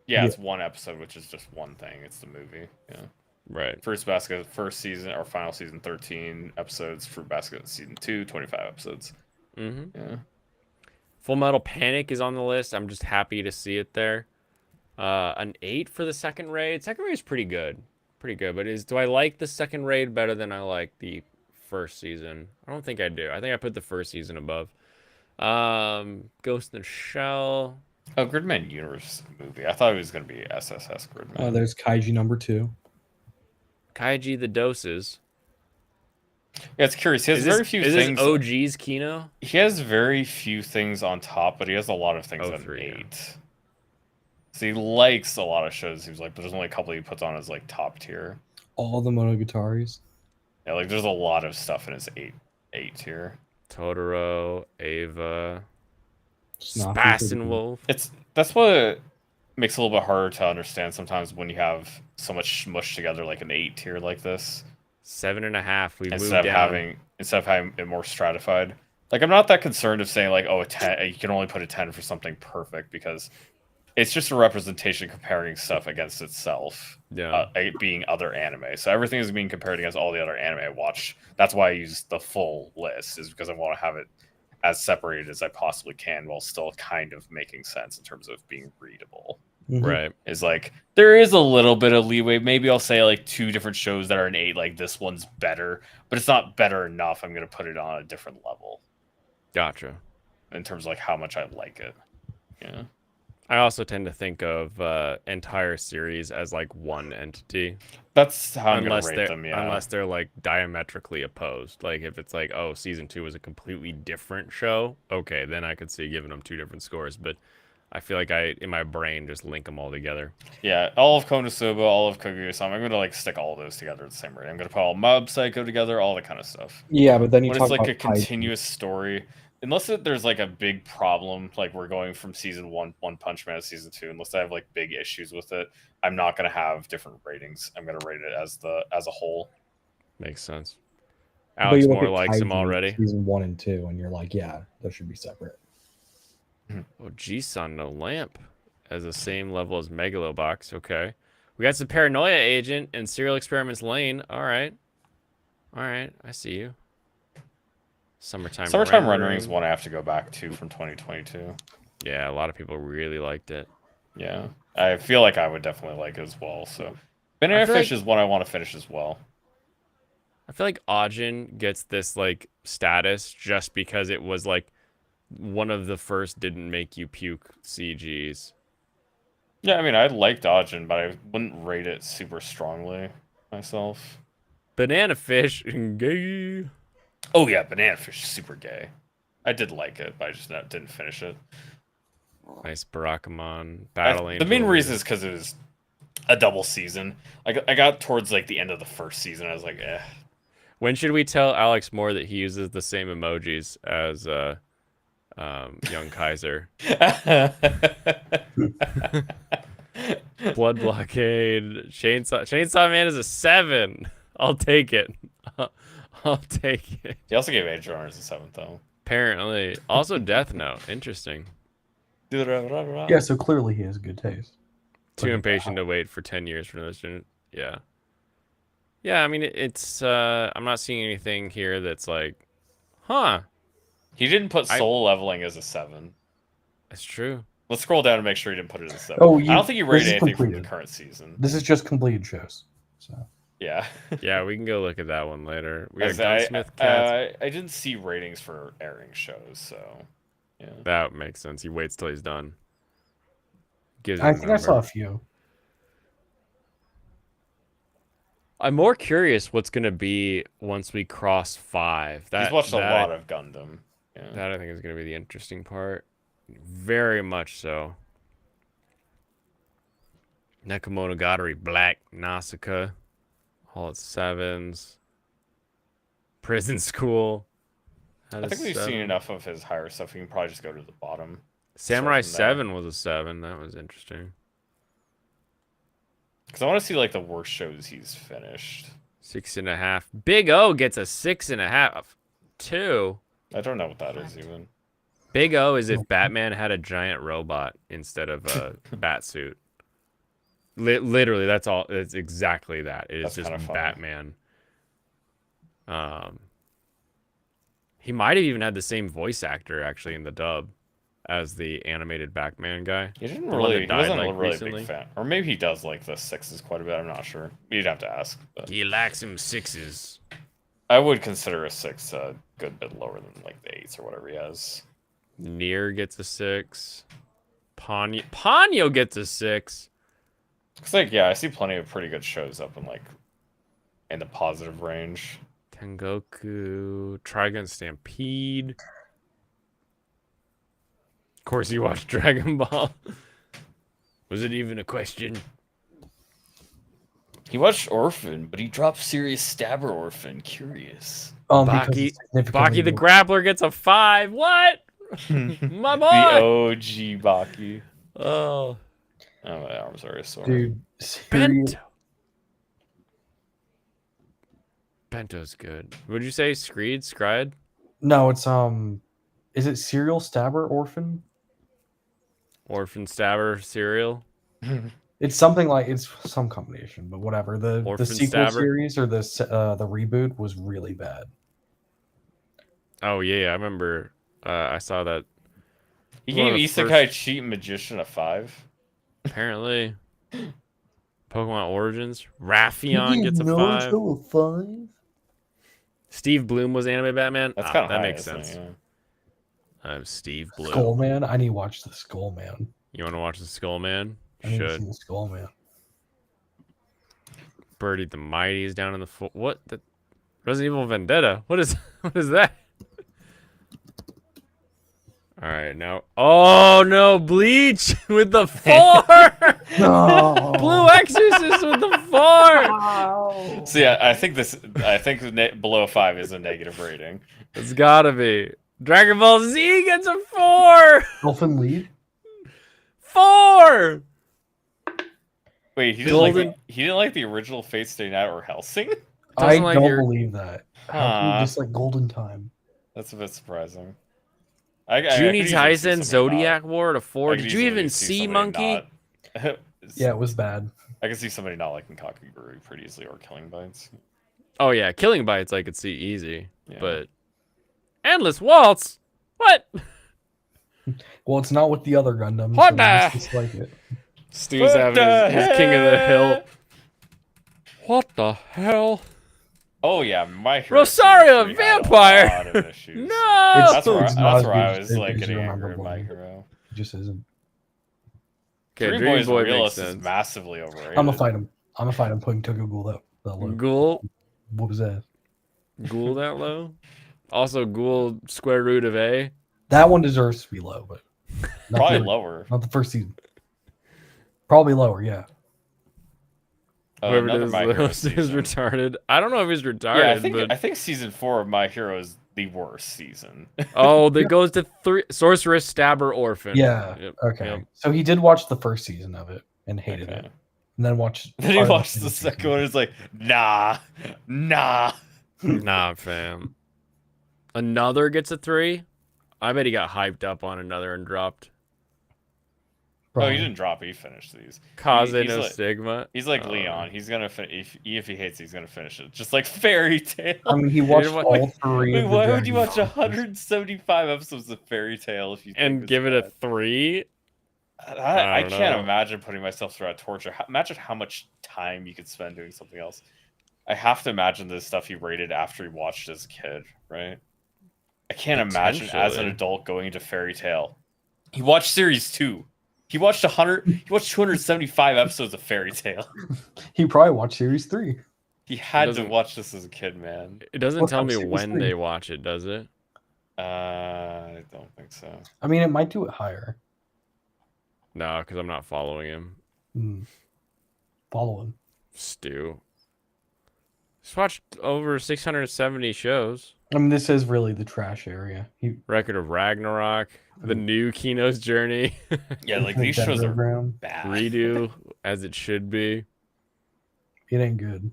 Yeah, Yeah. it's one episode, which is just one thing. It's the movie. Yeah. Right. Fruits Basket, first season or final season, 13 episodes. Fruit Basket, season 2, 25 episodes. Mm-hmm. Yeah. Full Metal Panic is on the list. I'm just happy to see it there. An 8 for the second raid. Second raid is pretty good. Pretty good. But do I like the second raid better than I like the first season? I don't think I do. I think I put the first season above. Ghost in the Shell. Oh, Gridman Universe movie. I thought it was going to be SSS Gridman. There's Kaiji number 2. Kaiji the Doses. Yeah, it's curious. He has very few is things. this OG's Kino? He has very few things on top, but he has a lot of things on 03, yeah. 8. So he likes a lot of shows, seems like, but there's only a couple he puts on as like top tier. All the Monogatari's. Yeah, like there's a lot of stuff in his 8 tier. Totoro, Ava, Snappy Spass and Pretty Wolf. That's what makes it a little bit harder to understand sometimes when you have so much smushed together like an 8 tier like this. 7.5. We've moved Instead down. of having it more stratified. Like I'm not that concerned of saying like, oh, a 10, you can only put a 10 for something perfect because it's just a representation comparing stuff against itself. Yeah. It being other anime. So everything is being compared against all the other anime I watch. That's why I use the full list, is because I want to have it as separated as I possibly can while still kind of making sense in terms of being readable. Mhm. Right. Is like there is a little bit of leeway. Maybe I'll say like 2 different shows that are an 8, like this one's better, but it's not better enough. I'm gonna put it on a different level Gotcha. in terms of like how much I like it. Yeah. I also tend to think of entire series as like one entity, That's how I'm gonna rate them. Yeah. unless they're like diametrically opposed. Like if it's like, oh, season 2 was a completely different show, okay, then I could see giving them 2 different scores. But I feel like I, in my brain, just link them all together. Yeah, all of Konosuba, all of Kaguya-sama, I'm gonna like stick all those together at the same rate. I'm gonna put all Mob Psycho together, all that kind of stuff. Yeah, but then you When talk it's like about a continuous story, unless there's like a big problem, like we're going from season 1, One Punch Man to season 2, unless I have like big issues with it, I'm not gonna have different ratings. I'm gonna rate it as a whole. Makes sense. But Alex you look Moore at likes them Kaiju already. season 1 and 2, and you're like, yeah, those should be separate. Oh, G-Sun no lamp as the same level as Megalobox. Okay. We got some Paranoia Agent and Serial Experiments Lane. All right. All right. I see you. Summertime Rendering is one I have to go back to from 2022. Yeah, a lot of people really liked it. Yeah, I feel like I would definitely like it as well. So, Banana Fish is one I want to finish as well. I feel like Ajin gets this like status just because it was like one of the first didn't make you puke CGs. Yeah, I mean, I liked Ajin, but I wouldn't rate it super strongly myself. Banana Fish, gay. Oh yeah, Banana Fish is super gay. I did like it, but I just didn't finish it. Nice Barakamon Battle The Angel. main reason is because it was a double season. I got towards like the end of the first season. I was like, eh. When should we tell Alex Moore that he uses the same emojis as Young Kaiser? Blood Blockade, Chainsaw Man is a 7. I'll take it. I'll take it. He also gave Age of Honors a 7 though. Apparently, also Death Note. Interesting. Yeah, so clearly he has good taste. Too impatient to wait for 10 years for another student. Yeah. Yeah, I mean, it's, I'm not seeing anything here that's like, huh. He didn't put Soul Leveling as a 7. That's true. Let's scroll down and make sure he didn't put it as a 7. Oh, I don't think he rated anything from the completed. current season. This is just completed shows. So Yeah. Yeah, we can go look at that one later. We got I Gunsmith Cats. didn't see ratings for airing shows, so yeah. That makes sense. He waits till he's done. Gives you I the think I saw a number. few. I'm more curious what's gonna be once we cross 5. He's watched a lot of Gundam. Yeah. That I think is gonna be the interesting part. Very much so. Nekomonogatari Black Nausicaa. All at 7s. Prison School. I think we've seen enough of his higher stuff. We can probably just go to the bottom. Samurai Start from there. 7 was a 7. That was interesting. Because I want to see like the worst shows he's finished. 6.5. Big O gets a 6.5. 2. I don't know what that is even. Big O is if Batman had a giant robot instead of a bat suit. Literally, that's all. It's exactly that. It is That's just kinda funny. Batman. He might have even had the same voice actor actually in the dub as the animated Batman guy. He didn't The one really. that He died, wasn't like, a really recently. big fan, or maybe he does like the 6s quite a bit. I'm not sure. You'd have to ask. But He likes him 6s. I would consider a 6 a good bit lower than like the 8s or whatever he has. Nier gets a 6. Ponyo gets a 6. It's like I see plenty of pretty good shows up in the positive range. Tengoku, Trigun Stampede. Of course, you watched Dragon Ball. Was it even a question? He watched Orphan, but he dropped Serious Stabber Orphan. Curious. Because Baki, it's significantly Baki the more- Grappler gets a 5. What? My boy. The OG Baki. Oh, Oh, my arms are sore. Dude, Bento. Bento's good. Would you say Scryed? No, it's is it Serial Stabber Orphan? Orphan Stabber Cereal? It's something like it's some combination, but whatever. The Orphan sequel Stabber? series or the reboot was really bad. Oh, yeah, I remember. I saw that. He One gave of the Isekai first- Cheat Magician a 5. Apparently. Pokemon Origins. Raffion gets a 5. Steve Bloom was anime Batman. That's kind of that high, makes isn't it? sense. Yeah. Steve Bloom. Skullman. I need to watch the Skullman. You want to watch the Skull Man? I need to see Should. the Skull Man. Birdie the Mighty is down in the what? The Resident Evil Vendetta. What is what is that? All right, now. Oh no, Bleach with the 4. No. Blue Exorcist with the 4. So yeah, I think below 5 is a negative rating. It's gotta be. Dragon Ball Z gets a 4. Elfin Lead? 4. Wait, he didn't Golden- he didn't like the original Fate Stay Night or Hellsing? I Doesn't like don't your- believe that. How can you Huh. just like Golden Time? That's a bit surprising. I could Junie easily see Tyson somebody Zodiac War at a I 4. could Did you easily even see see somebody Monkey? not- Yeah, it was bad. I can see somebody not liking Kakegurui pretty easily, or Killing Bites. Oh yeah, Killing Bites I could see easy, Yeah. but Endless Waltz. What? Well, it's not with the other Gundam. What so the- I just dislike it. Stu's What having the his King of the Hill. heck? What the hell? Oh yeah, My Hero Rosario, Season 3 had vampire! A lot of issues. No. It's That's still where, is that's not as where good I as was it like is getting you angry remember at My Boy. Hero. It just isn't. Okay, Dream Boy Boy Realist makes is sense. massively overrated. I'm gonna fight him. I'm gonna fight him putting Tokyo Ghoul that low. Ghoul, What was that? Ghoul that low. Also, Ghoul square root of A. That one deserves to be low, but not Probably the, lower. not the first season. Probably lower, yeah. Whoever Another does My Hero this is season. retarded. I don't know if he's retarded, Yeah, but I think season 4 of My Hero is the worst season. oh, that goes to 3. Sorceress, Stabber, Orphan. Yeah. Yep, Okay. yep. So he did watch the first season of it and hated Okay. it. And then watched Then he part of watched the second one and was like, nah. Nah, fam. Another gets a 3. I bet he got hyped up on another and dropped. Oh, Probably. he didn't drop it. He finished these. Kaze he's no like- Stigma. He's like Leon. He's gonna if he hates it, he's gonna finish it. Just like Fairy Tale. I mean, he watched Wait, all 3 Wait, of the why would you Dragon watch Ball. 175 episodes of Fairy Tale if you think And it's give it a bad? 3. I don't can't know. imagine putting myself through that torture. Imagine how much time you could spend doing something else. I have to imagine the stuff he rated after he watched as a kid, right? I can't imagine as an Potentially. adult going into Fairy Tale. He watched series 2. He watched 275 episodes of Fairy Tale. He probably watched series 3. He had to doesn't- watch this as a kid, man. It doesn't What tell time me series when 3? they watch it, does it? I don't think so. I mean, it might do it higher. No, because I'm not following him. Follow him. Stu. He's watched over 670 shows. I mean, this is really the trash area. He Record of Ragnarok, the new Kino's Journey, Yeah, like the these shows are Deadground. bad. Redo as it should be. It ain't good.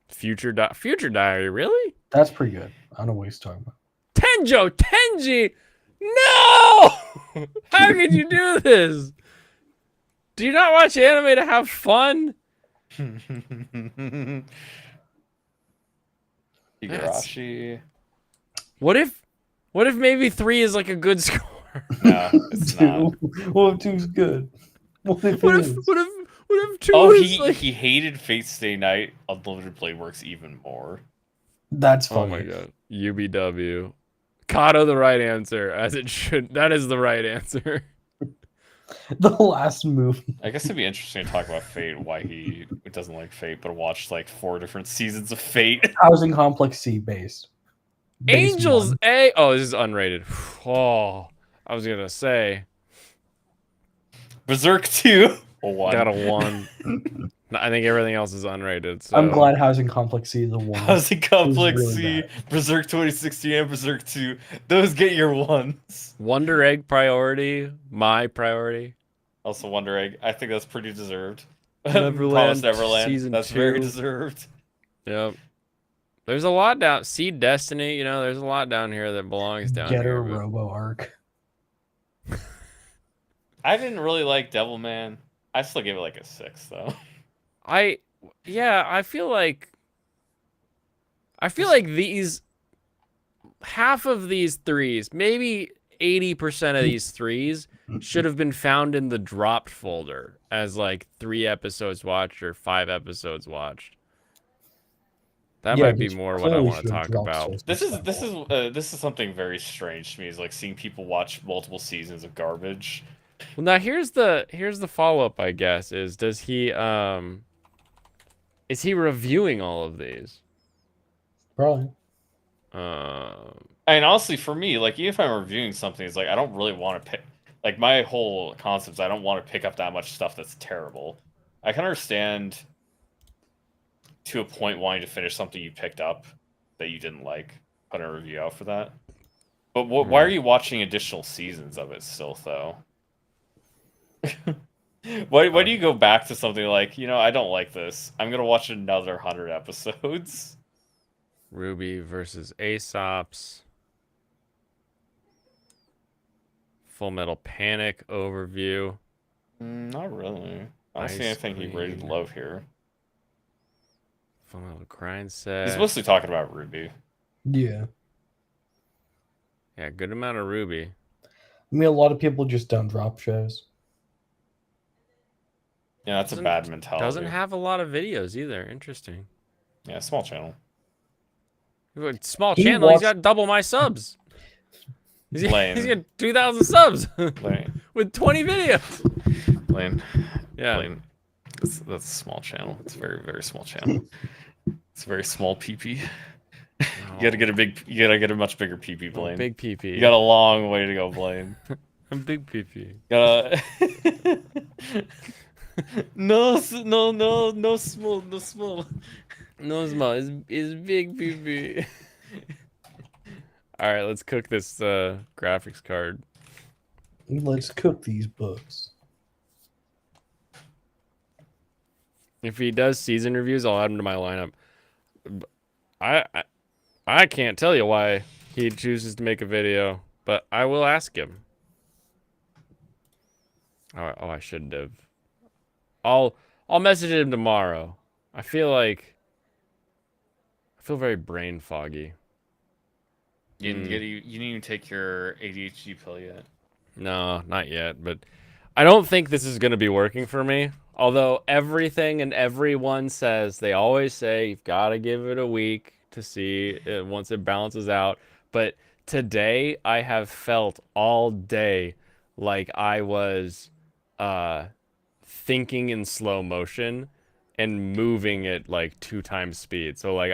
Future Diary, really? That's pretty good. I don't know what he's talking about. Tenji! No! How could you do this? Do you not watch anime to have fun? Igarashi. What if maybe 3 is like a good score? No, it's not. 2. What if 2's good? What if What it if is? what if 2 Oh, is like he hated Fate Stay Night. Unlimited Blade Works even more. That's oh funny. my god. UBW. Kato the right answer, as it should. That is the right answer. The last movie. I guess it'd be interesting to talk about Fate, why he doesn't like Fate, but watched like 4 different seasons of Fate. Housing Complex C based. Base Angels 1. A. Oh, this is unrated. Oh, I was gonna say Berserk 2. A 1. got a 1. I think everything else is unrated. So. I'm glad Housing Complex C is the one. Housing Complex really C, bad. Berserk 2016, and Berserk 2. Those get your 1s. Wonder Egg priority, my priority. Also, Wonder Egg. I think that's pretty deserved. Neverland, Promised Neverland. season That's very 2. deserved. Yep. There's a lot down. Seed Destiny, there's a lot down here that belongs down Getter here. but- Robo Arc. I didn't really like Devilman. I still give it like a 6, though. I feel like these half of these 3s, maybe 80% of these 3s should have been found in the dropped folder as like 3 episodes watched or 5 episodes watched. That Yeah, might be these more what I clearly want to should have talk dropped about. source This material. is something very strange to me. Is like seeing people watch multiple seasons of garbage Well, now here's the follow up. I guess is he reviewing all of these? Probably. I mean, honestly, for me, like, even if I'm reviewing something, it's like I don't really want to pick. Like, my whole concept is I don't want to pick up that much stuff that's terrible. I can understand to a point wanting to finish something you picked up that you didn't like, put a review out for that. But why are you watching additional seasons of it still, though? Why do you go back to something like, I don't like this. I'm gonna watch another 100 episodes. Ruby versus Aesop's. Full Metal Panic overview. Not really. I don't see Ice anything he rated Queen. low here. Full Metal Grind set. He's mostly talking about Ruby. Yeah. Yeah, good amount of Ruby. I mean, a lot of people just don't drop shows. Yeah, that's a bad mentality. Doesn't have a lot of videos either. Interesting. Yeah, small channel. Small He channel. He's watched- got double my subs. He's Lane. got 2,000 subs Lane. with 20 videos. Lane. Yeah. Lane. That's a small channel. It's a very, very small channel. It's a very small PP. You gotta get a much bigger PP, Blaine. Big PP. You got a long way to go, Blaine. I'm big PP. Gotta... no small. No small. It's big PP. All right, let's cook this graphics card. Let's cook these books. If he does season reviews, I'll add him to my lineup. I can't tell you why he chooses to make a video, but I will ask him. Oh, I shouldn't have. I'll message him tomorrow. I feel very brain foggy. You didn't even take your ADHD pill yet. No, not yet, but I don't think this is going to be working for me. Although everything and everyone says, they always say, you've got to give it a week to see it once it balances out. But today, I have felt all day like I was thinking in slow motion and moving at like 2 times speed. So like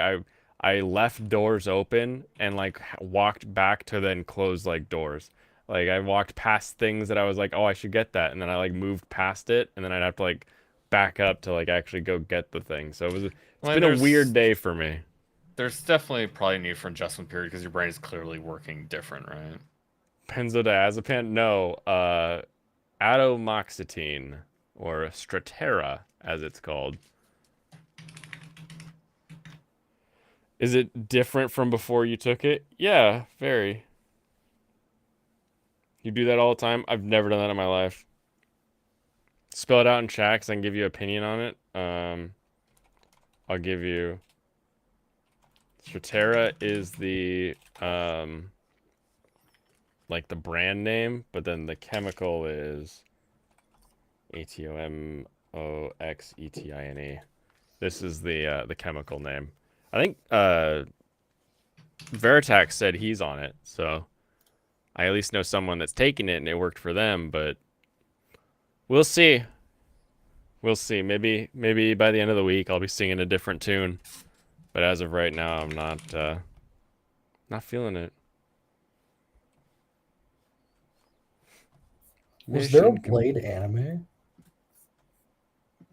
I left doors open and like walked back to then close like doors. Like I walked past things that I was like, oh, I should get that, and then I like moved past it, and then I'd have to like back up to like actually go get the thing. So it's been a weird day for me. There's definitely probably a need for adjustment period because your brain is clearly working different, right? Benzodiazepam? No, atomoxetine or Strattera as it's called. Is it different from before you took it? Yeah, very. You do that all the time? I've never done that in my life. Spell it out in chat because I can give you an opinion on it. I'll give you... Strattera is the, like the brand name, but then the chemical is ATOMOXETINE. This is the chemical name. I think Veritax said he's on it, so I at least know someone that's taken it and it worked for them, but we'll see. We'll see. Maybe by the end of the week I'll be singing a different tune. But as of right now, I'm not feeling it. Was there a Blade anime?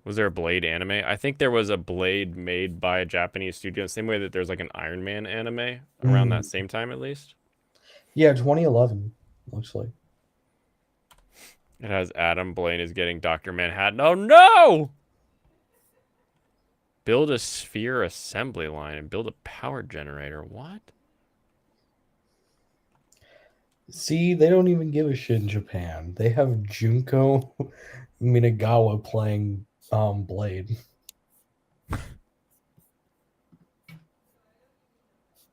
Was there a Blade anime? I think there was a Blade made by a Japanese studio, the same way that there's like an Iron Man anime around that same time at least. Yeah, 2011, looks like. It has Adam Blaine is getting Dr. Manhattan. Oh no! Build a sphere assembly line and build a power generator. What? See, they don't even give a shit in Japan. They have Junko Minagawa playing Blade. What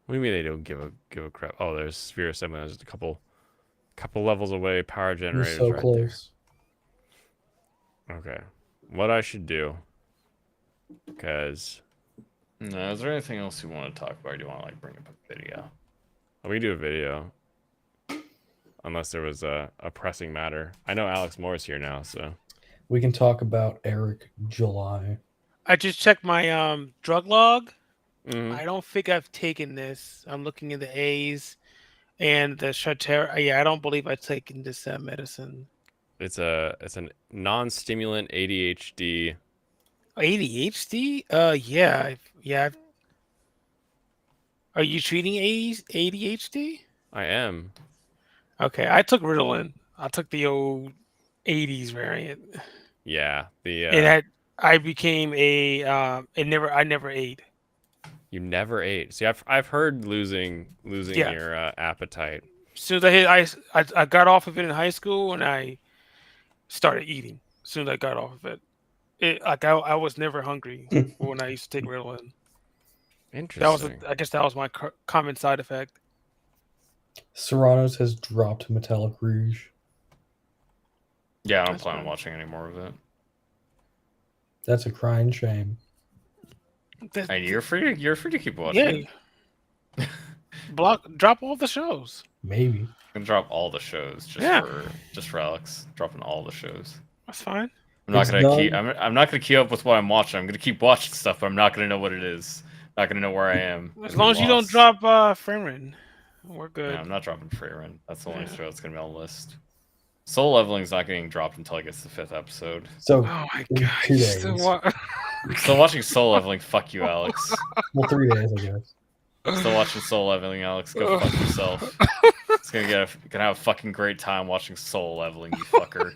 do you mean they don't give a crap? Oh, there's sphere assembly. There's just a couple levels away. Power You're generators so right close. there. Okay, what I should do? Because No, is there anything else you want to talk about? Or do you want to like bring up a video? we can do a video. unless there was a pressing matter. I know Alex Moore's here now, so We can talk about Eric July. I just checked my drug log. Mhm. I don't think I've taken this. I'm looking at the A's and the Strattera. Yeah, I don't believe I've taken this medicine. it's a non-stimulant ADHD. ADHD? Yeah, yeah. Are you treating ADHD? I am. Okay, I took Ritalin. I took the old 80s variant. Yeah, And I became a I never ate. you never ate. See, I've heard losing Yeah. your appetite. As soon as I hit, I got off of it in high school and I started eating. As soon as I got off of it, I was never hungry when I used to take Ritalin. Interesting. I guess that was my common side effect. Serrano's has dropped Metallic Rouge. Yeah, I don't That's plan on fine. watching any more of it. That's a crying shame. And you're free to keep watching Yeah, it. drop all the shows. Maybe. I'm gonna drop all the shows Yeah. just for Alex. Dropping all the shows. That's fine. I'm not It's gonna done. keep. I'm not gonna keep up with what I'm watching. I'm gonna keep watching stuff, but I'm not gonna know what it is. Not gonna know where I am. As I'm long as you don't lost. drop Fremen, we're good. No, I'm not dropping Freerun. That's the only Yeah. show that's gonna be on the list. Soul Leveling is not getting dropped until I get to the 5th episode. So, Oh my in god! 2 you days. still wa- Still watching Soul Leveling. Fuck you, Alex. Well, 3 days, I guess. Still watching Soul Leveling, Alex. Go fuck yourself. It's gonna have a fucking great time watching Soul Leveling, you fucker.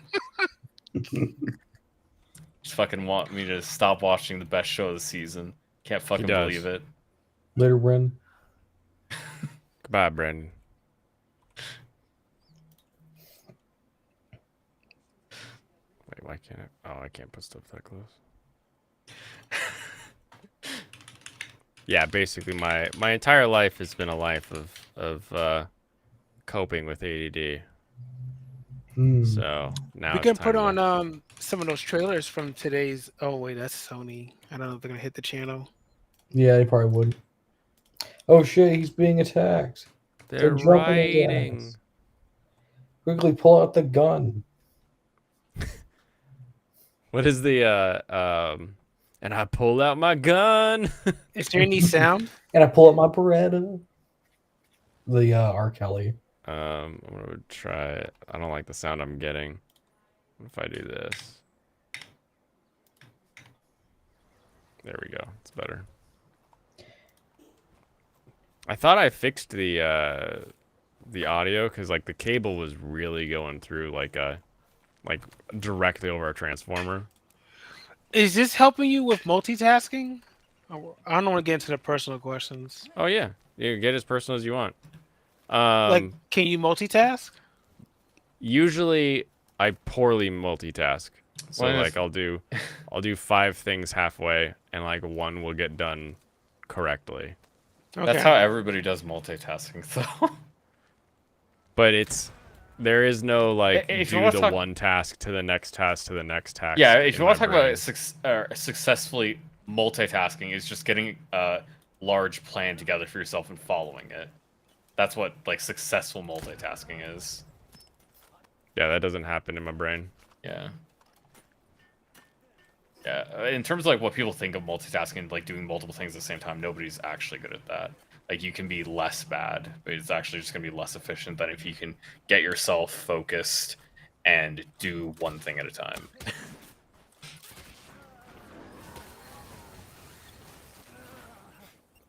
Just fucking want me to stop watching the best show of the season. Can't fucking does. believe it. Later, Bren. Goodbye, Brandon. Wait, why can't I? Oh, I can't put stuff that close. Yeah, basically my entire life has been a life of coping with ADD. Hmm. So now We it's can time put to- on some of those trailers from today's. Oh wait, that's Sony. I don't know if they're gonna hit the channel. Yeah, they probably would. Oh shit, he's being attacked. They're jumping his riding. ass. Quickly pull out the gun. What is the and I pulled out my gun. Is there any sound? And I pull out my Beretta. The R. Kelly. I'm gonna try it. I don't like the sound I'm getting. What if I do this? There we go. It's better. I thought I fixed the audio because like the cable was really going through like directly over our transformer. Is this helping you with multitasking? I don't want to get into the personal questions. Oh yeah, you get as personal as you want. Like, can you multitask? Usually I poorly multitask. So Well, like I'll do 5 things halfway and like one will get done correctly. Okay. That's how everybody does multitasking, though. But there is no like If you do wanna the talk- one task to the next task to the next task. Yeah, if in you want my to talk brain. about successfully multitasking, is just getting a large plan together for yourself and following it. That's what like successful multitasking is. Yeah, that doesn't happen in my brain. Yeah. Yeah, in terms of like what people think of multitasking, like doing multiple things at the same time, nobody's actually good at that. Like you can be less bad, but it's actually just gonna be less efficient than if you can get yourself focused and do one thing at a time.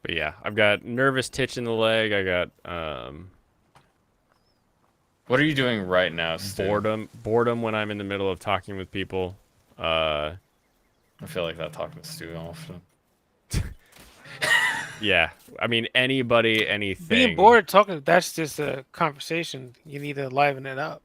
But yeah, I've got nervous twitch in the leg. I got What are you doing right now, Stu? boredom when I'm in the middle of talking with people. I feel like that talking to Stu often. Yeah, I mean anybody, anything. Being bored talking, that's just a conversation. You need to liven it up.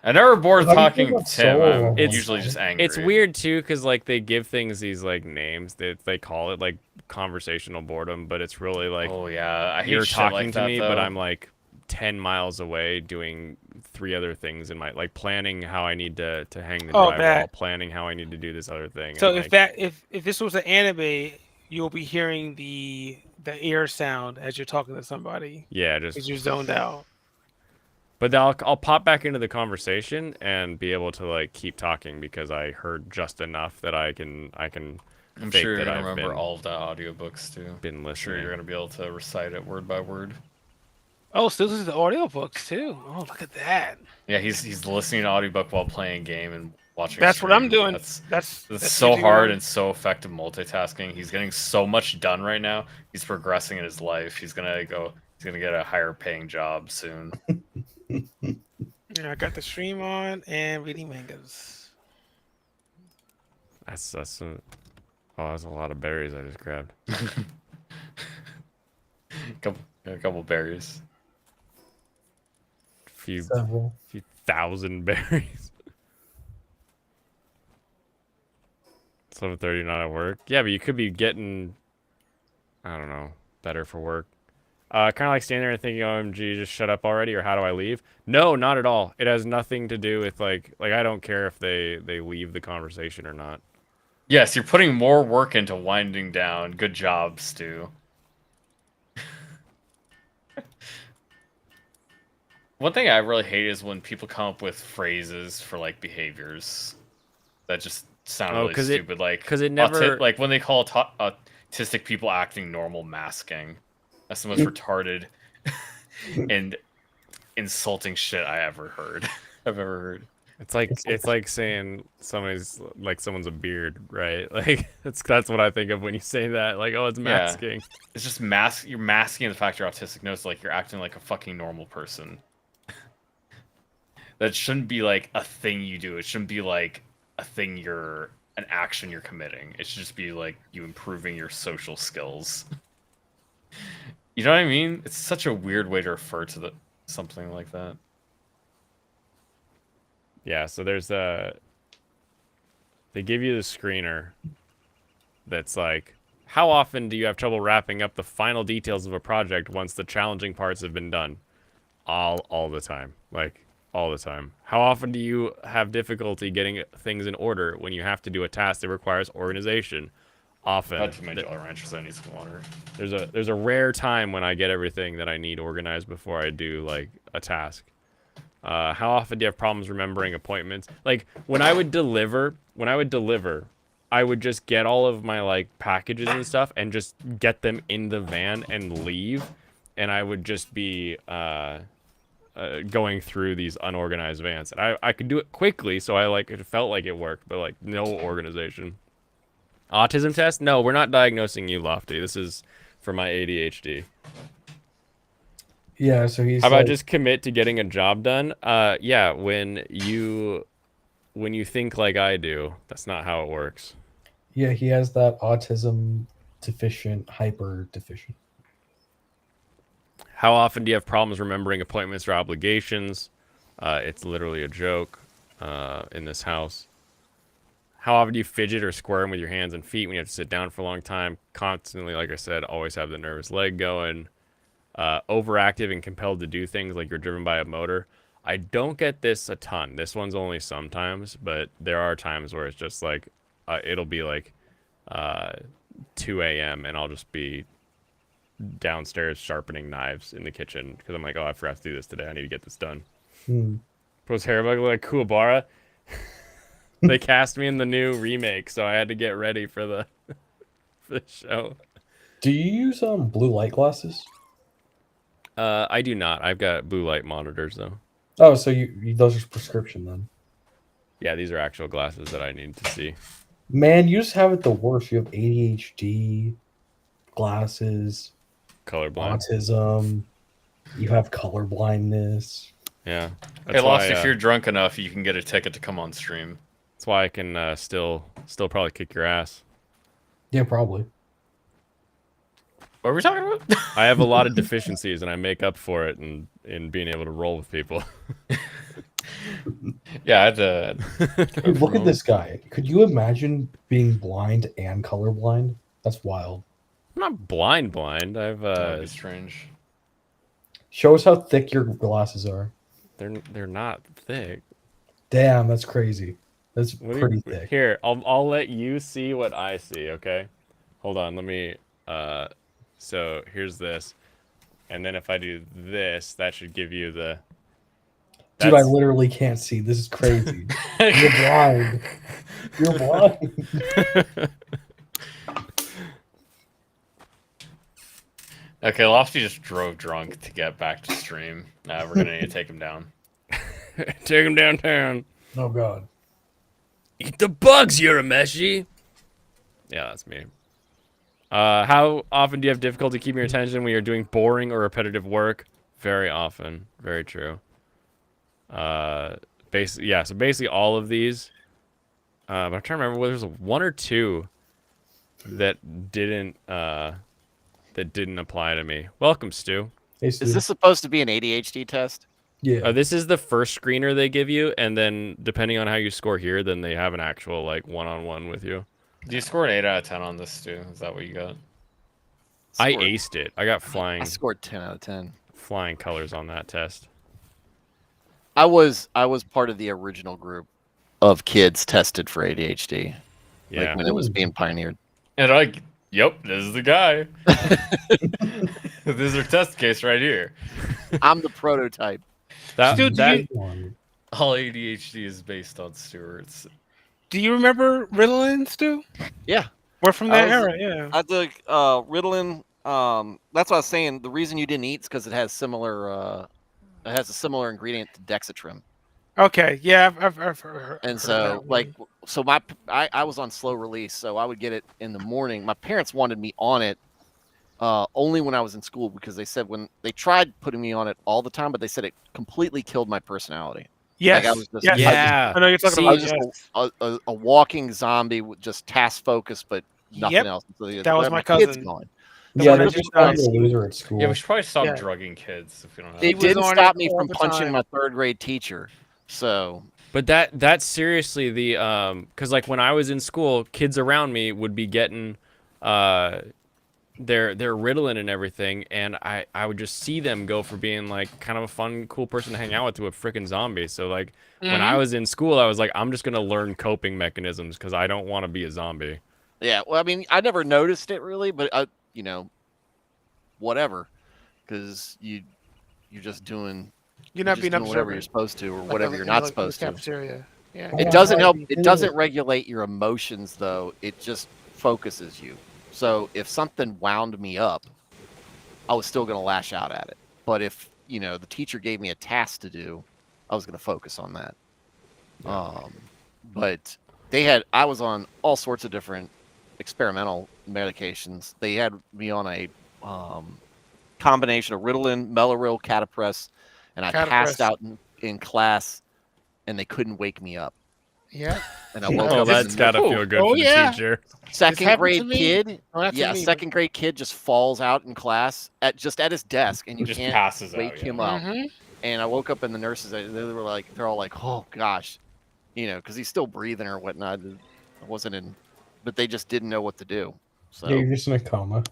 I never bored How do you talking feel to about Tim. Solo? I'm It's- usually just angry. It's weird too, because like they give things these like names that they call it like conversational boredom, but it's really like Oh yeah, I hate you're shit talking like to that, me, though. but I'm like 10 miles away doing 3 other things in my like planning how I need to hang the Oh, drywall, that. planning how I need to do this other thing. So and, if like, that if this was an anime, you'll be hearing the air sound as you're talking to somebody Yeah, because just. you're zoned out. But I'll pop back into the conversation and be able to like keep talking because I heard just enough that I can I'm fake sure you're that gonna I've remember been all of the audiobooks too. been I'm sure listening. you're gonna be able to recite it word by word. Oh, still listen to the audiobooks too. Oh, look at that. Yeah, he's listening to audiobook while playing game and watching. That's what I'm stream. doing. That's That's so usually what hard I'm. and so effective multitasking. He's getting so much done right now. He's progressing in his life. He's gonna get a higher paying job soon. Yeah, I got the stream on and reading mangas. That's a lot of berries I just grabbed. A couple berries. Few Several. thousand berries. 7:30 not at work. Yeah, but you could be getting, I don't know, better for work. Kind of like standing there and thinking, "OMG, just shut up already," or "How do I leave?" No, not at all. It has nothing to do with like I don't care if they leave the conversation or not. Yes, you're putting more work into winding down. Good job, Stu. One thing I really hate is when people come up with phrases for like behaviors that just sound really stupid. Because it never like when they call autistic people acting normal masking. That's the most retarded and insulting shit I've ever heard. It's like saying someone's a beard, right? Like that's what I think of when you say that. Like, oh, it's masking. It's just you're masking the fact you're autistic. No, it's like you're acting like a fucking normal person. That shouldn't be like a thing you do. It shouldn't be like an action you're committing. It should just be like you improving your social skills. You know what I mean? It's such a weird way to refer to something like that. Yeah, so there's they give you the screener that's like, how often do you have trouble wrapping up the final details of a project once the challenging parts have been done? All the time. Like, all the time. How often do you have difficulty getting things in order when you have to do a task that requires organization? Often. Not too many Jolly Ranchers. I need some water. There's a rare time when I get everything that I need organized before I do like a task. How often do you have problems remembering appointments? Like when I would deliver, I would just get all of my like packages and stuff and just get them in the van and leave, and I would just be going through these unorganized vans. And I could do it quickly, so it felt like it worked, but like no organization. Autism test? No, we're not diagnosing you, Lofty. This is for my ADHD. Yeah, so he's How about just commit to getting a job done? Yeah, when you think like I do, that's not how it works. Yeah, he has that autism deficient, hyper deficient. How often do you have problems remembering appointments or obligations? It's literally a joke in this house. How often do you fidget or squirm with your hands and feet when you have to sit down for a long time? Constantly, like I said, always have the nervous leg going. Overactive and compelled to do things like you're driven by a motor. I don't get this a ton. This one's only sometimes, but there are times where it's just like, it'll be like 2 a.m. and I'll just be downstairs sharpening knives in the kitchen because I'm like, oh, I forgot to do this today. I need to get this done. Post Harabug like Kuwabara. They cast me in the new remake, so I had to get ready for the show. Do you use blue light glasses? I do not. I've got blue light monitors though. Oh, so you those are prescription then? Yeah, these are actual glasses that I need to see. Man, you just have it the worst. You have ADHD, glasses, Colorblind. autism. You have color blindness. Yeah. Hey, Lost, if you're drunk enough, you can get a ticket to come on stream. That's why I can still probably kick your ass. Yeah, probably. What were we talking about? I have a lot of deficiencies, and I make up for it in being able to roll with people. Yeah, I had to. Dude, look at this guy. Could you imagine being blind and colorblind? That's wild. I'm not blind. I've That'd be strange. Show us how thick your glasses are. they're not thick. Damn, that's crazy. That's pretty thick. Here, I'll let you see what I see, okay? Hold on, let me. So here's this, and then if I do this, that should give you the. Dude, I literally can't see. This is crazy. You're blind. You're blind. Okay, Lofty just drove drunk to get back to stream. We're gonna need to take him down. Take him downtown. Oh god. Eat the bugs, Urameshi. Yeah, that's me. How often do you have difficulty keeping your attention when you're doing boring or repetitive work? Very often. Very true. So basically all of these. But I'm trying to remember whether there's one or two that didn't apply to me. Welcome, Stu. Hey, Is Stu. this supposed to be an ADHD test? Yeah. This is the first screener they give you, and then depending on how you score here, then they have an actual like one-on-one with you. Do you score an 8 out of 10 on this, Stu? Is that what you got? I Scored- aced it. I got I scored 10 out of 10. flying colors on that test. I was part of the original group of kids tested for ADHD. Yeah. Like when it was being pioneered. And yep, this is the guy. This is our test case right here. I'm the prototype. That, Stu, do that you- One. All ADHD is based on Stewart's. Do you remember Ritalin, Stu? Yeah. We're from I that was- era, yeah. I took Ritalin. That's what I was saying. The reason you didn't eat is because it has similar. It has a similar ingredient to Dexatrim. Okay, yeah, I've heard. And heard so, that one. I was on slow release, so I would get it in the morning. My parents wanted me on it only when I was in school because they said when they tried putting me on it all the time, but they said it completely killed my personality. Yes, I was just- yes. yeah. I know you're talking See, I about. was just Yes. a walking zombie with just task focus, but nothing Yep. else. So That was my kids cousin. going. Yeah, one they that just just called died. me a loser at school. Yeah, we should probably stop Yeah. drugging kids if we don't have It was didn't on stop it me all from the punching time. my third grade teacher. So But that's seriously the because like when I was in school, kids around me would be getting their Ritalin and everything, and I would just see them go for being like kind of a fun, cool person to hang out with to a freaking zombie. So like when I was in school, I was like, I'm just gonna learn coping mechanisms because I don't want to be a zombie. yeah, well, I mean, I never noticed it really, but whatever, because you're just doing. You're not just being doing whatever observant. you're supposed to, or Like whatever in you're the- not like in the supposed to. Cafeteria. Yeah. Yeah. It doesn't Yeah. help. Yeah. It doesn't regulate your emotions, though. It just focuses you. So if something wound me up, I was still going to lash out at it. But if the teacher gave me a task to do, I was going to focus on that. But I was on all sorts of different experimental medications. They had me on a combination of Ritalin, Mellaril, Catapress, and I passed Catapress. out in class, and they couldn't wake me up. Yeah. And I woke Oh, up. that's in gotta the feel good Oh, for the yeah. teacher. second happened grade to me. kid. Well, not to Yeah, me, second grade kid just falls out in class at his desk, and you just can't passes wake out. him Yeah. up. Mm-hmm. And I woke up, and the nurses, they're all like, "Oh gosh," because he's still breathing or whatnot. I wasn't in, but they just didn't know what to do. So Yeah, you're just in a coma.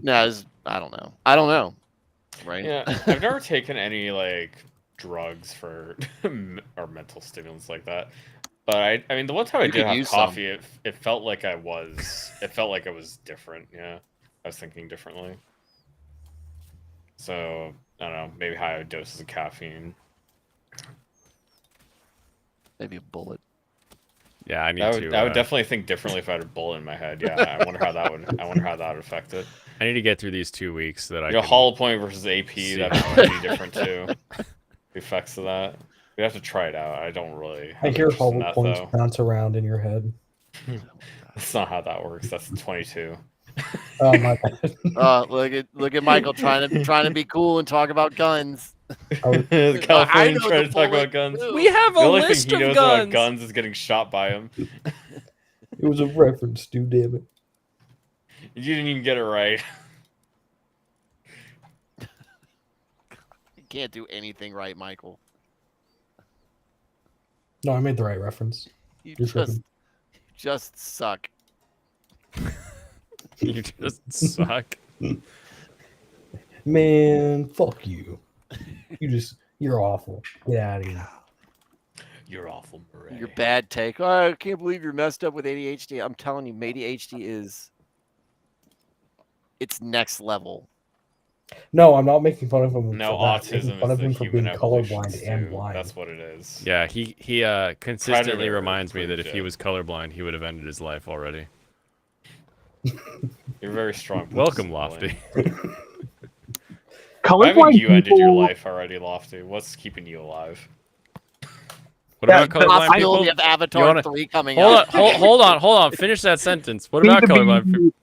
no, I don't know, right? Yeah, I've never taken any drugs for or mental stimulants like that. But I mean, the one time I You did could have use coffee, it felt like it felt like it was different. Yeah, I was thinking differently. So I don't know, maybe higher doses of caffeine. Maybe a bullet. Yeah, I need I to. would definitely think differently if I had a bullet in my head. Yeah, I wonder how that would. I wonder how that would affect it. I need to get through these 2 weeks so that I You know, can. hollow point versus AP, see. that might be different too. The effects of that. We have to try it out. I don't really. I have hear interest in hollow that, points though. bounce around in your head. That's not how that works. That's 22. Oh my bad. Look at Michael trying to be cool and talk about guns. The I Californian know trying the to talk bullet, about guns. too. We have The a only thing list he of knows about guns. guns is getting shot by him. It was a reference, dude. Damn it. You didn't even get it right. You can't do anything right, Michael. No, I made the right reference. You You're just tripping. suck. You just suck. Man, fuck you. You're awful. Get out of here. You're awful, Beret. Your bad take. Oh, I can't believe you're messed up with ADHD. I'm telling you, ADHD is it's next level. No, I'm not making fun of him No, for that. I'm making autism fun is of the him for human being evolution colorblind and too. blind. That's what it is. Yeah, he consistently Predator reminds me that proved if he it. was colorblind, he would have ended his life already. You're very strong. Welcome, politically. Lofty. Why haven't Colorblind you ended your people. life already, Lofty? What's keeping you alive? What Yeah, about the colorblind Possibility people? of Avatar wanna- 3 coming Hold on, out. hold on. Finish that sentence. What I need about to colorblind people? be-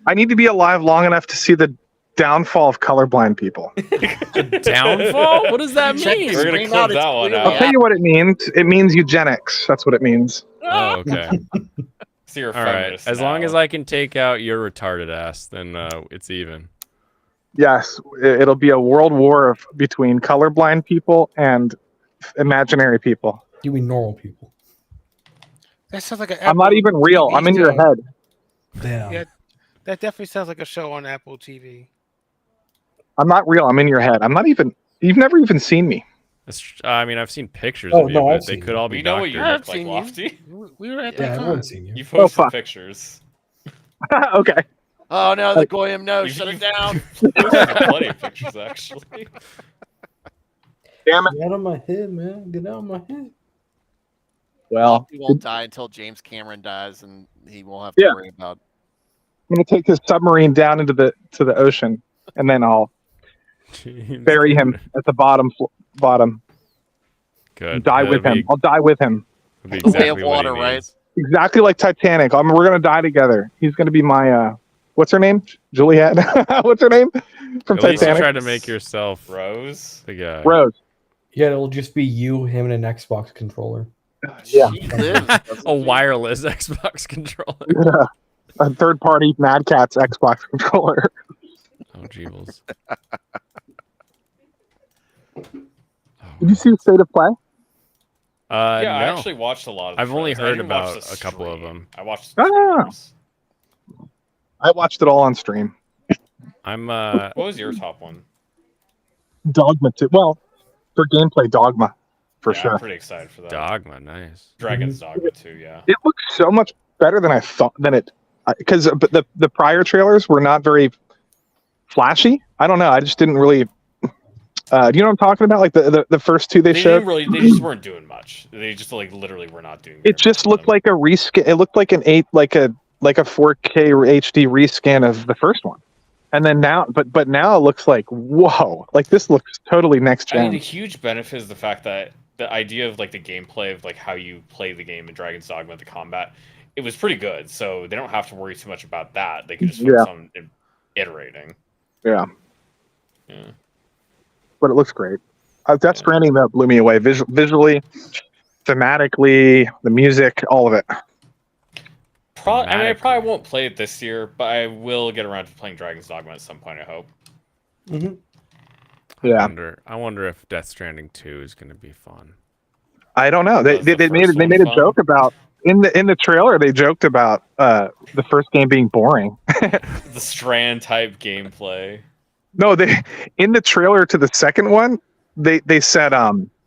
I need to be alive long enough to see the downfall of colorblind people. Downfall? What does that Check mean? the We're gonna screen clip out, it's that one clearly out. I'll tell you what it means. It means eugenics. That's what it means. Oh, okay. So you're a All right. feminist As long now. as I can take out your retarded ass, then it's even. Yes, it'll be a world war between colorblind people and imaginary people. You mean normal people? That sounds like an. I'm not Apple even real. TV I'm in your show. head. Damn. Yeah, that definitely sounds like a show on Apple TV. I'm not real. I'm in your head. I'm not even. You've never even seen me. I mean, I've seen pictures Oh, of you, no, but I've they seen could you. all be we know what you doctored. I've look like, seen you. Lofty. We were at Yeah, that con. everyone's seen you. You posted fuck. pictures. Okay. Oh no, the Goyim no, shut it down. You posted plenty of pictures, actually. Damn it. Get out of my head, man. Get out of my head. Well, He won't die until James Cameron dies, and he won't have to Yeah. worry about. I'm gonna take his submarine down into the ocean, and then I'll Jeez. bury him at the bottom. Good. Die with him. I'll die with him. That'd be Way of exactly what he water, right? needs. Exactly like Titanic. We're gonna die together. He's gonna be my what's her name? Juliet. What's her name from At least you Titanic? tried to make yourself Rose. the guy. Rose. Yeah, it'll just be you, him, and an Xbox controller. Yeah. He lives. doesn't A he? wireless Xbox controller. Yeah. A third-party Mad Catz Xbox controller. Oh, jeebles. Did you see State of Play? Yeah, no. I actually watched a lot of the I've only trailers. I heard didn't watch about the a couple of stream. them. I watched the Ah. trailers. I watched it all on stream. I'm What was your top one? Dogma 2. Well, for gameplay, Dogma, for Yeah, sure. I'm pretty excited for that. Dogma, nice. Dragon's Dogma 2, yeah. It looks so much better than I thought. Because the prior trailers were not very flashy. I don't know. I just didn't really. Do you know what I'm talking about? Like the first two they They showed. didn't really. They just weren't doing much. They just like literally were not doing. It just looked like a reskin. It looked like an 4K HD rescan of the first one. And then now, but now it looks like whoa! Like this looks totally next I mean, gen. the huge benefit is the fact that the idea of like the gameplay of like how you play the game in Dragon's Dogma, the combat, it was pretty good. So they don't have to worry too much about that. They can just focus on iterating. Yeah, Yeah. but it looks great. Death Stranding that blew me away visually, thematically, the music, all of it. I mean, I probably won't play it this year, but I will get around to playing Dragon's Dogma at some point. I hope. Mm-hmm. Yeah. I wonder if Death Stranding 2 is going to be fun. I don't know. They Was the made first they one made a fun? joke about in the trailer. They joked about the first game being boring. The Strand type gameplay. No, they in the trailer to the second one, they said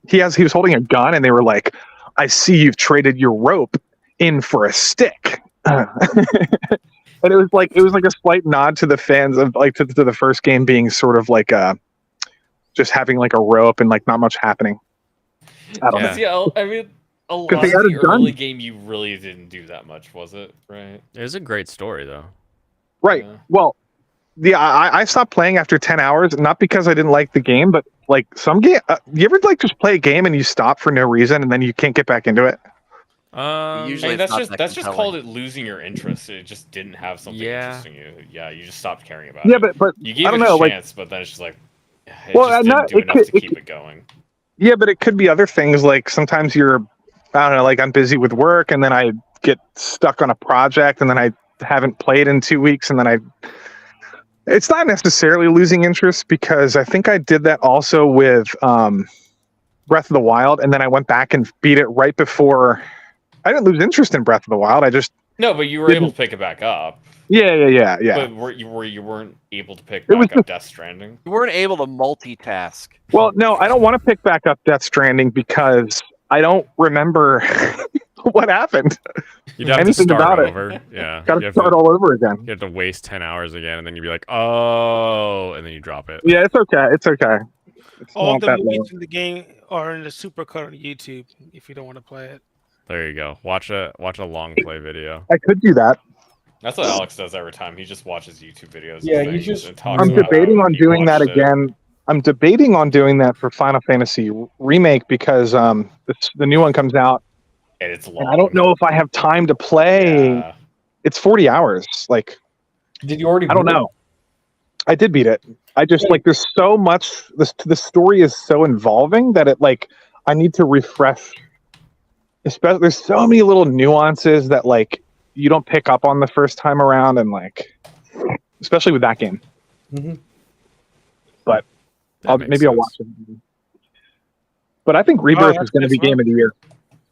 he was holding a gun and they were like, "I see you've traded your rope in for a stick." And it was like a slight nod to the fans of like to the first game being sort of like just having like a rope and like not much happening. I don't know. Yeah, I mean, a lot of they had the it done. early game you really didn't do that much, was it? Right? It's a great story, though. Right. Yeah. Well, I stopped playing after 10 hours, not because I didn't like the game, but like some game. You ever like just play a game and you stop for no reason and then you can't get back into it? Usually I mean, it's that's not just that that's just compelling. called it losing your interest. It just didn't have something Yeah. interesting you. Yeah, you just stopped caring about Yeah, it. but You gave I don't it know, a like chance, but then it's just like it Well, just no, didn't do it enough could- to it keep it going. yeah, but it could be other things. Like sometimes I don't know, like I'm busy with work and then I get stuck on a project and then I haven't played in 2 weeks and then it's not necessarily losing interest because I think I did that also with Breath of the Wild and then I went back and beat it right before. I didn't lose interest in Breath of the Wild. I just No, but you were able to pick it back up. yeah. But you weren't able to pick It was back up Death Stranding. You weren't able to multitask. Well, no, I don't want to pick back up Death Stranding because I don't remember what happened. You'd have to Anything start about it. over. Yeah. Got You to have start all over again. You have to waste 10 hours again, and then you'd be like, oh, and then you drop it. Yeah, it's okay. It's okay. It's All not the that movies low. in the game are in the supercut on YouTube. If you don't want to play it, There you go. Watch a long play video. I could do that. That's what Alex does every time. He just watches YouTube videos. Yeah, of he things just- and talks I'm about debating how on he doing that watched it. again. I'm debating on doing that for Final Fantasy Remake because the new one comes out, And it's long. and I don't know if I have time to play. Yeah. It's 40 hours. Like, Did you already? I don't beat it? know. I did beat it. I just like there's so much. The story is so involving that I need to refresh. Especially, there's so many little nuances that you don't pick up on the first time around, and especially with that game. Mhm. But That makes maybe I'll sense. watch it. But I think Rebirth that's is going to be next Game of the Year.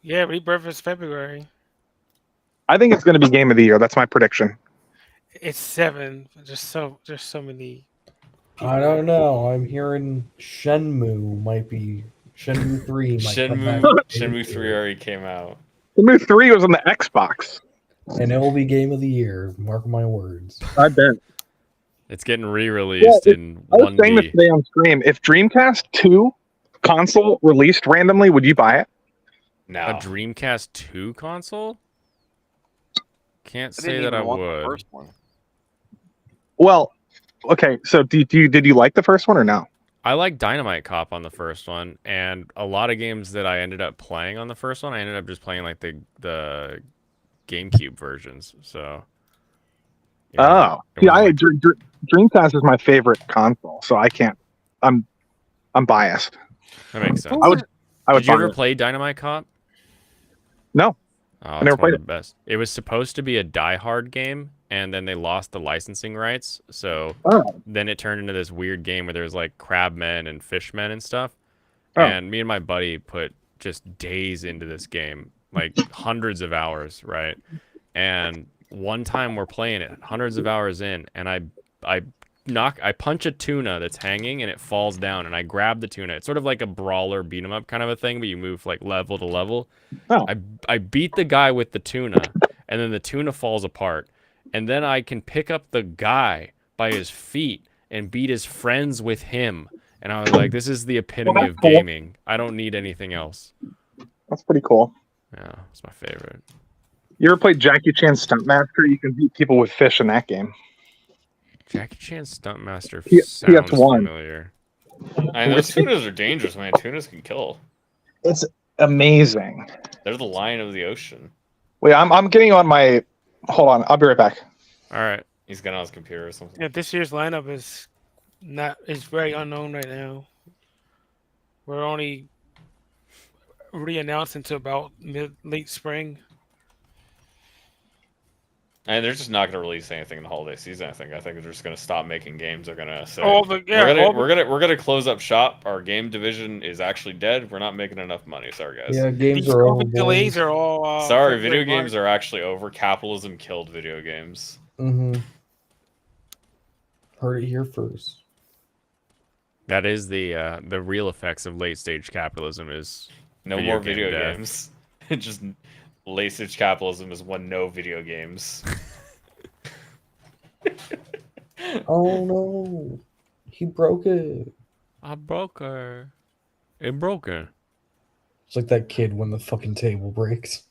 yeah, Rebirth is February. I think it's going to be Game of the Year. That's my prediction. It's 7. There's so many. I don't know. I'm hearing Shenmue might be Shenmue 3 might come back. Shenmue 3 already came out. Shenmue 3 was on the Xbox. And it will be Game of the Year. Mark my words. I bet. It's getting re-released in I was saying this 1D. today on stream. If Dreamcast 2 console released randomly, would you buy it? No. A Dreamcast 2 console? Can't I say didn't that I even want the would. first one. Well, okay. So did you like the first one or no? I like Dynamite Cop on the first one, and a lot of games that I ended up playing on the first one, I ended up just playing like the GameCube versions. So. you know, Oh, it yeah. wasn't like- Dreamcast is my favorite console, so I can't. I'm biased. that makes sense. I would Did you buy ever it. play Dynamite Cop? No. Oh, never it's one played of the best. It was supposed to be a Die Hard game, and then they lost the licensing rights. So Oh. then it turned into this weird game where there's like crabmen and fishmen and stuff. Oh. And me and my buddy put just days into this game, like hundreds of hours, right? And one time we're playing it, hundreds of hours in, and I punch a tuna that's hanging and it falls down, and I grab the tuna. It's sort of like a brawler beat 'em up kind of a thing, but you move like level to level. Oh. I beat the guy with the tuna, and then the tuna falls apart, and then I can pick up the guy by his feet and beat his friends with him. And I was like, this is the epitome that's of cool. gaming. I don't need anything else. That's pretty cool. Yeah, it's my favorite. You ever played Jackie Chan Stuntmaster? You can beat people with fish in that game. Jackie Chan Stuntmaster sounds PS1. familiar. And those tunas are dangerous, man. Tunas can kill. It's amazing. They're the lion of the ocean. Wait, I'm getting on my. Hold on, I'll be right back. All right. He's got it on his computer or something. Yeah, this year's lineup is very unknown right now. We're only re-announcing to about late spring. And they're just not going to release anything in the holiday season. I think they're just going to stop making games. They're going to say we're going to close up shop. Our game division is actually dead. We're not making enough money. Sorry, guys. Yeah, games These are over. COVID delays are all. Sorry, February, video games March. are actually over. Capitalism killed video games. Mm-hmm. Heard it here first. That is the real effects of late stage capitalism is No Video more game video death. games. Just late stage capitalism is when no video games. Oh no, he broke it. I broke her. It broken. It's like that kid when the fucking table breaks.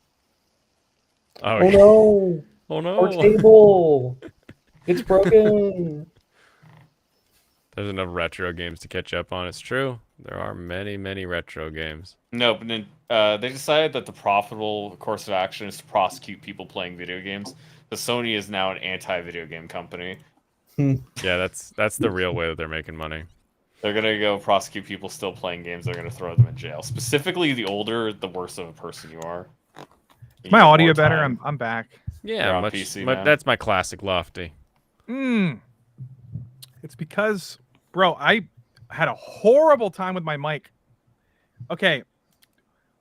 Oh, Oh no, oh our no. table, it's broken. There's enough retro games to catch up on. It's true. There are many, many retro games. No, but then they decided that the profitable course of action is to prosecute people playing video games. So Sony is now an anti-video game company. Yeah, that's the real way that they're making money. They're gonna go prosecute people still playing games. They're gonna throw them in jail. Specifically, the older, the worse of a person you are. You My get audio more better. time. I'm back. Yeah, You're on much, PC mu- now. that's my classic Lofty. It's because, bro, I had a horrible time with my mic. Okay,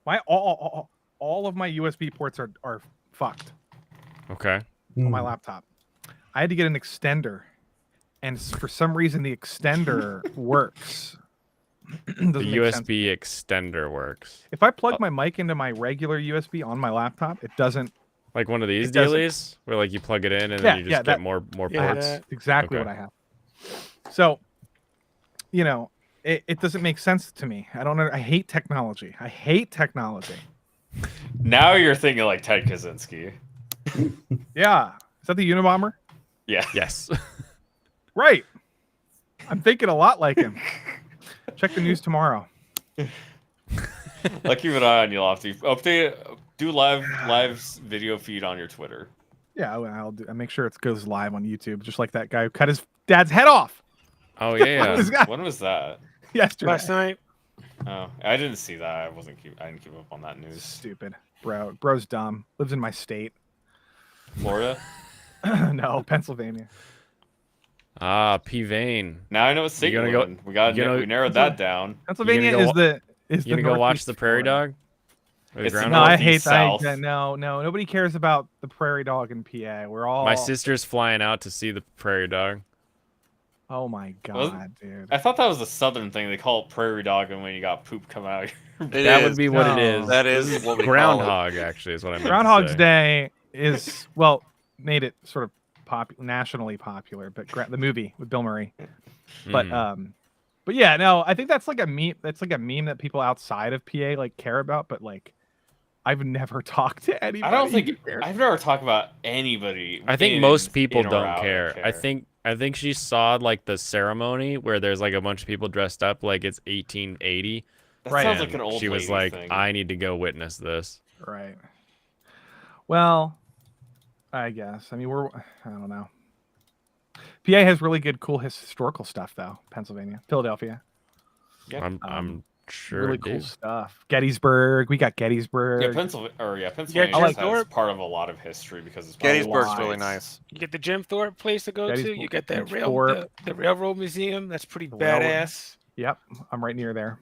my all of my USB ports are fucked Okay. on my laptop. I had to get an extender, and for some reason the extender works. Doesn't The make sense. USB extender works. If I plug my mic into my regular USB on my laptop, it doesn't. Like one of these It doesn't- dealies where like you plug it in and Yeah, then you just yeah, get that- more Yeah, ports. that- Exactly Okay. what I have. So, you know, it doesn't make sense to me. I don't know. I hate technology. I hate technology. Now you're thinking like Ted Kaczynski. Yeah. Is that the Unabomber? Yeah. Yes. Right. I'm thinking a lot like him. Check the news tomorrow. Like keep an eye on you, Lofty. Update. Do live video feed on your Twitter. Yeah, I'll do. I make sure it goes live on YouTube, just like that guy who cut his dad's head off Oh yeah. This guy When was that? yesterday. Last night. Oh, I didn't see that. I didn't keep up on that news. Stupid, bro. Bro's dumb. Lives in my state. Florida. No, Pennsylvania. Ah, P Vane. Now I know what state You you're gonna in. We narrowed that down. Pennsylvania go is wa- the You gonna go watch northeast the of prairie Florida. dog? Or the It's the No, groundhog? I hate Northeast South. No, nobody cares about the prairie dog in PA. We're all. My sister's flying out to see the prairie dog. Oh my god, dude. I thought that was a southern thing. They call it prairie dog, and when you got poop coming out. That would be what it No. is. That This is what we call it. groundhog. Actually, is what I meant. Groundhog's to say. Day is made it sort of nationally popular, but the movie with Bill Murray. But Mm. but yeah, no, I think that's like a meme. That's like a meme that people outside of PA like care about, but like I've never talked to anybody. I don't think who cares. I've never talked about anybody. I think in- most people in or don't out care. I think she saw like the ceremony where there's like a bunch of people dressed up like it's 1880. That Right. sounds and like an old she was lady like, thing. I need to go witness this. Right. Well, I guess. I mean, I don't know. PA has really good, cool historical stuff, though. Pennsylvania, Philadelphia, Yeah. I'm sure really it cool is. stuff. Gettysburg, we got Gettysburg. Yeah, Pennsylvania Jim has Thorpe. part of a lot of history because it's Gettysburg's really nice. You get the Jim Thorpe place to go to. Gettysburg- You get that Thorpe. the railroad museum. That's pretty The railroad. badass. Yep, I'm right near there.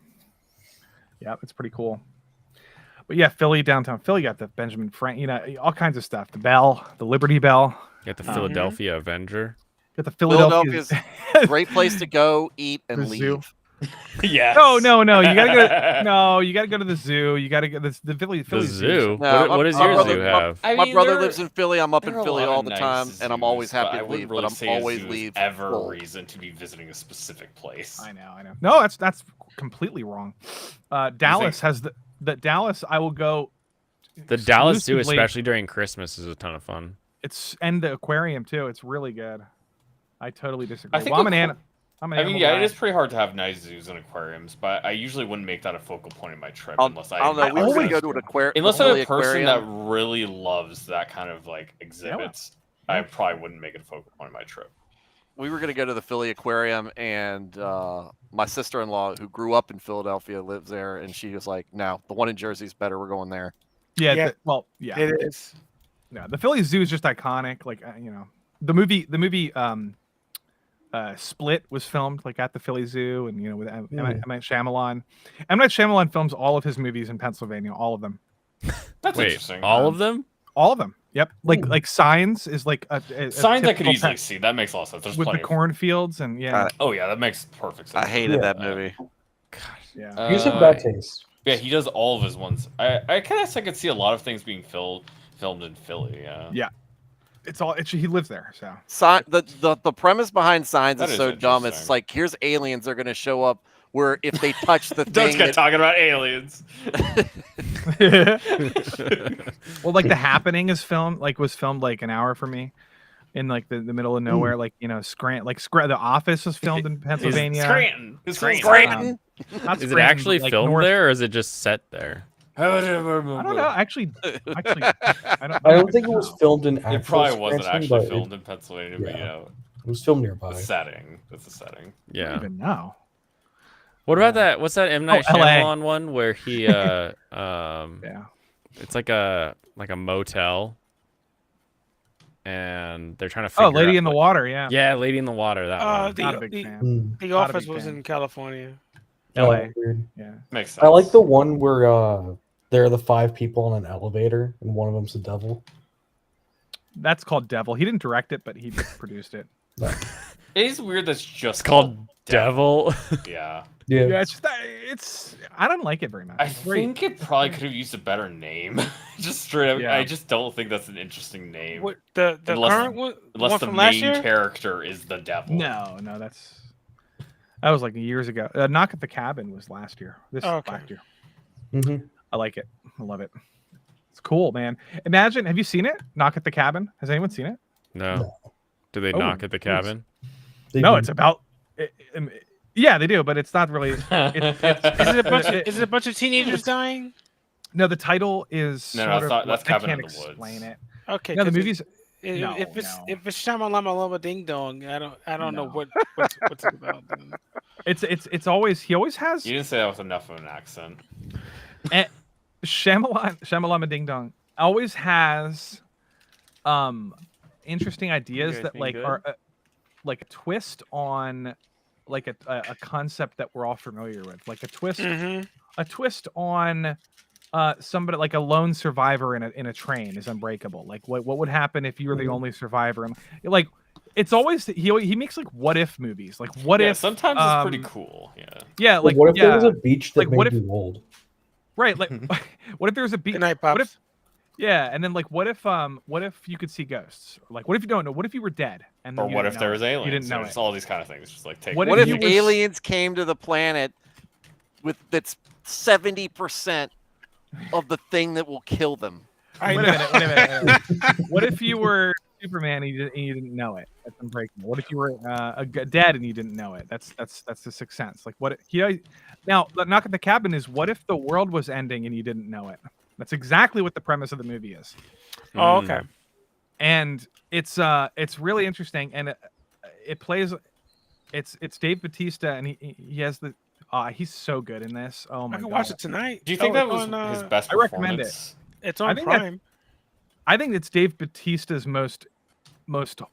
Yep, it's pretty cool. But yeah, Philly, downtown Philly, got the Benjamin Franklin, all kinds of stuff. The Bell, the Liberty Bell, You got the Philadelphia Avenger. got the Philadelphia. Philadelphia's Great place to go, eat, and The zoo. leave. Yes. No, you gotta go. No, you gotta go to the zoo. You gotta go the Philly. The Philly zoo. No, What does my your brother- zoo have? I My mean, brother there- lives in Philly. I'm up in there are a Philly lot all of the nice time, and I'm always zoos, but happy I to wouldn't leave. really But I'm say a always zoo is leave. ever full. a reason to be visiting a specific place. I know. No, that's completely wrong. Dallas has the Dallas. I will go. The Dallas Zoo, exclusively- especially during Christmas, is a ton of fun. and the aquarium too. It's really good. I totally disagree. I think Well, I'm an I mean, animal yeah, guy. it is pretty hard to have nice zoos and aquariums, but I usually wouldn't make that a focal point of my trip unless I don't know. We were always gonna go to an aquarium. Unless I'm a person that really loves that kind of like exhibits, I Yeah. probably wouldn't make it a focal point of my trip. we were going to go to the Philly Aquarium, and my sister-in-law, who grew up in Philadelphia, lives there, and she was like, "No, the one in Jersey's better. We're going there." Yeah. Yeah. Yeah. It is. No, the Philly Zoo is just iconic. Like the movie Split was filmed like at the Philly Zoo, and with M. Night Shyamalan. M. Night Shyamalan films all of his movies in Pennsylvania, all of them. That's Wait, interesting. all of them? All of them. Yep. Like Signs is like a Signs I could typical easily Penn- see. That makes a lot of sense. There's with the plenty of. cornfields and Oh yeah, that makes perfect sense. I hated that movie. yeah. You have bad taste. Yeah, he does all of his ones. I could see a lot of things being filmed in Philly. Yeah. Yeah. He lives there, so The premise behind Signs That is is so dumb. It's interesting. like, here's aliens. They're going to show up where if they touch the Don't thing, get talking about aliens. well, like The Happening was filmed like an hour from me, in like the middle of nowhere. Like The Office was filmed in Pennsylvania. Scranton. Scranton. Not Is it Scranton, actually but, like, filmed north- there, or is it just set there? I don't know. Actually, I don't think it was filmed in. It actual probably wasn't Scranton, actually but filmed in Pennsylvania, but yeah. It was filmed nearby. the setting. That's the setting. I don't Yeah. even know. What about that? What's that M. Night LA. Shyamalan one where he Yeah. it's like a motel, and they're trying to figure Oh, Lady out, in the like- Water. Yeah. Yeah, Lady in the Water. That one. Not a big fan. Mm. The Not a Office big was fan. in California. LA. Weird. Yeah. Makes sense. I like the one where there are the 5 people in an elevator, and one of them's the devil. That's called Devil. He didn't direct it, but he produced it. It is weird. That's just It's called Devil. Yeah. Yeah. Yeah, it's I don't like it very much. I It's very- think it probably could have used a better name. Just straight up. Yeah. I just don't think that's an interesting name. What the Unless- current one, the Unless one the from last main year? character is the devil. No, that was like years ago. Knock at the Cabin was last year. This Oh, okay. last year. Mm-hmm. I like it. I love it. It's cool, man. Imagine, have you seen it? Knock at the Cabin. Has anyone seen it? No. Do they Oh, knock at the cabin? No, it's about. Yeah, they do, but it's not really. Is it a bunch of teenagers dying? No, the title is. No, sort that's of, not- that's I Cabin can't in the Woods. explain it. Okay. No, the 'cause movie's. No, if it's no. if it's Shamalama Lama Ding Dong, I don't know No. what's it about. Then. It's always he always has You didn't say that with enough of an accent. Shamalama Ding Dong always has interesting ideas guys that being like good? are like a twist on like a concept that we're all familiar with, like a twist on somebody like a lone survivor in a train is unbreakable. Like what would happen if you were the only survivor? And like it's always he makes like what if movies, like what Yeah, if sometimes it's pretty cool. Yeah. yeah, like what if yeah, there was a beach that like, made what if- you old? right, like what if there was a beat? Good night, What Pops. if yeah, and then like what if you could see ghosts? Like what if you don't know? What if you were dead? And then Or you what didn't if know there it? was aliens? You didn't know It's it. all these kind of things. Just like take. What What if if you was- aliens came to the planet with that's 70% of the thing that will kill them? I Wait know. a minute. What if you were Superman and you didn't know it? That's unbreakable. What if you were dead and you didn't know it? That's the Sixth Sense. Like what? Now, Knock at the Cabin is what if the world was ending and you didn't know it? That's exactly what the premise of the movie is, Oh, okay. and it's really interesting, and it plays. It's Dave Bautista, and he has the. He's so good in this. Oh my I can god! watch it tonight. Do you think Oh, that it's was on, his best I recommend performance? It's I on think that- Prime. I think it's Dave Bautista's most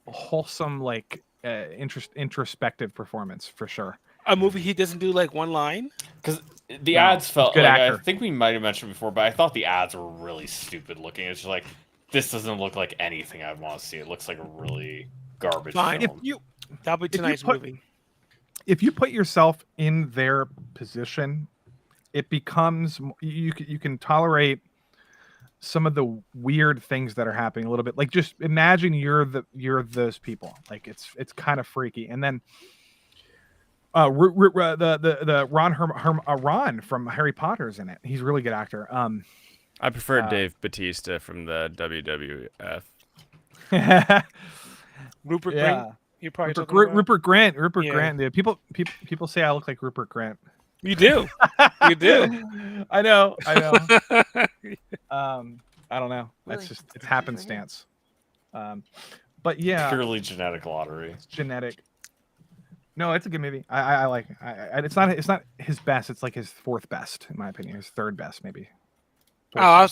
wholesome, like introspective performance for sure. A movie he doesn't do like one line. Because the No, ads felt good like actor. I think we might have mentioned before, but I thought the ads were really stupid looking. It's just like this doesn't look like anything I want to see. It looks like a really garbage Fine. film. That'll be If you tonight's put- movie. If you put yourself in their position, it becomes you can tolerate some of the weird things that are happening a little bit. Like just imagine you're those people. Like it's kind of freaky. And then the Ron from Harry Potter's in it. He's a really good actor. I prefer Dave Bautista from the WWF. Rupert yeah. Grint. You're probably Rupert, talking about? Rupert Grant. Rupert Yeah. Grant. Dude. People say I look like Rupert Grant. You do. You do. I know. I don't know. That's Really? just it's happenstance. But yeah, Purely genetic lottery. it's genetic. No, it's a good movie. I like it. It's not his best. It's like his fourth best, in my opinion. His third best, maybe. Oh, I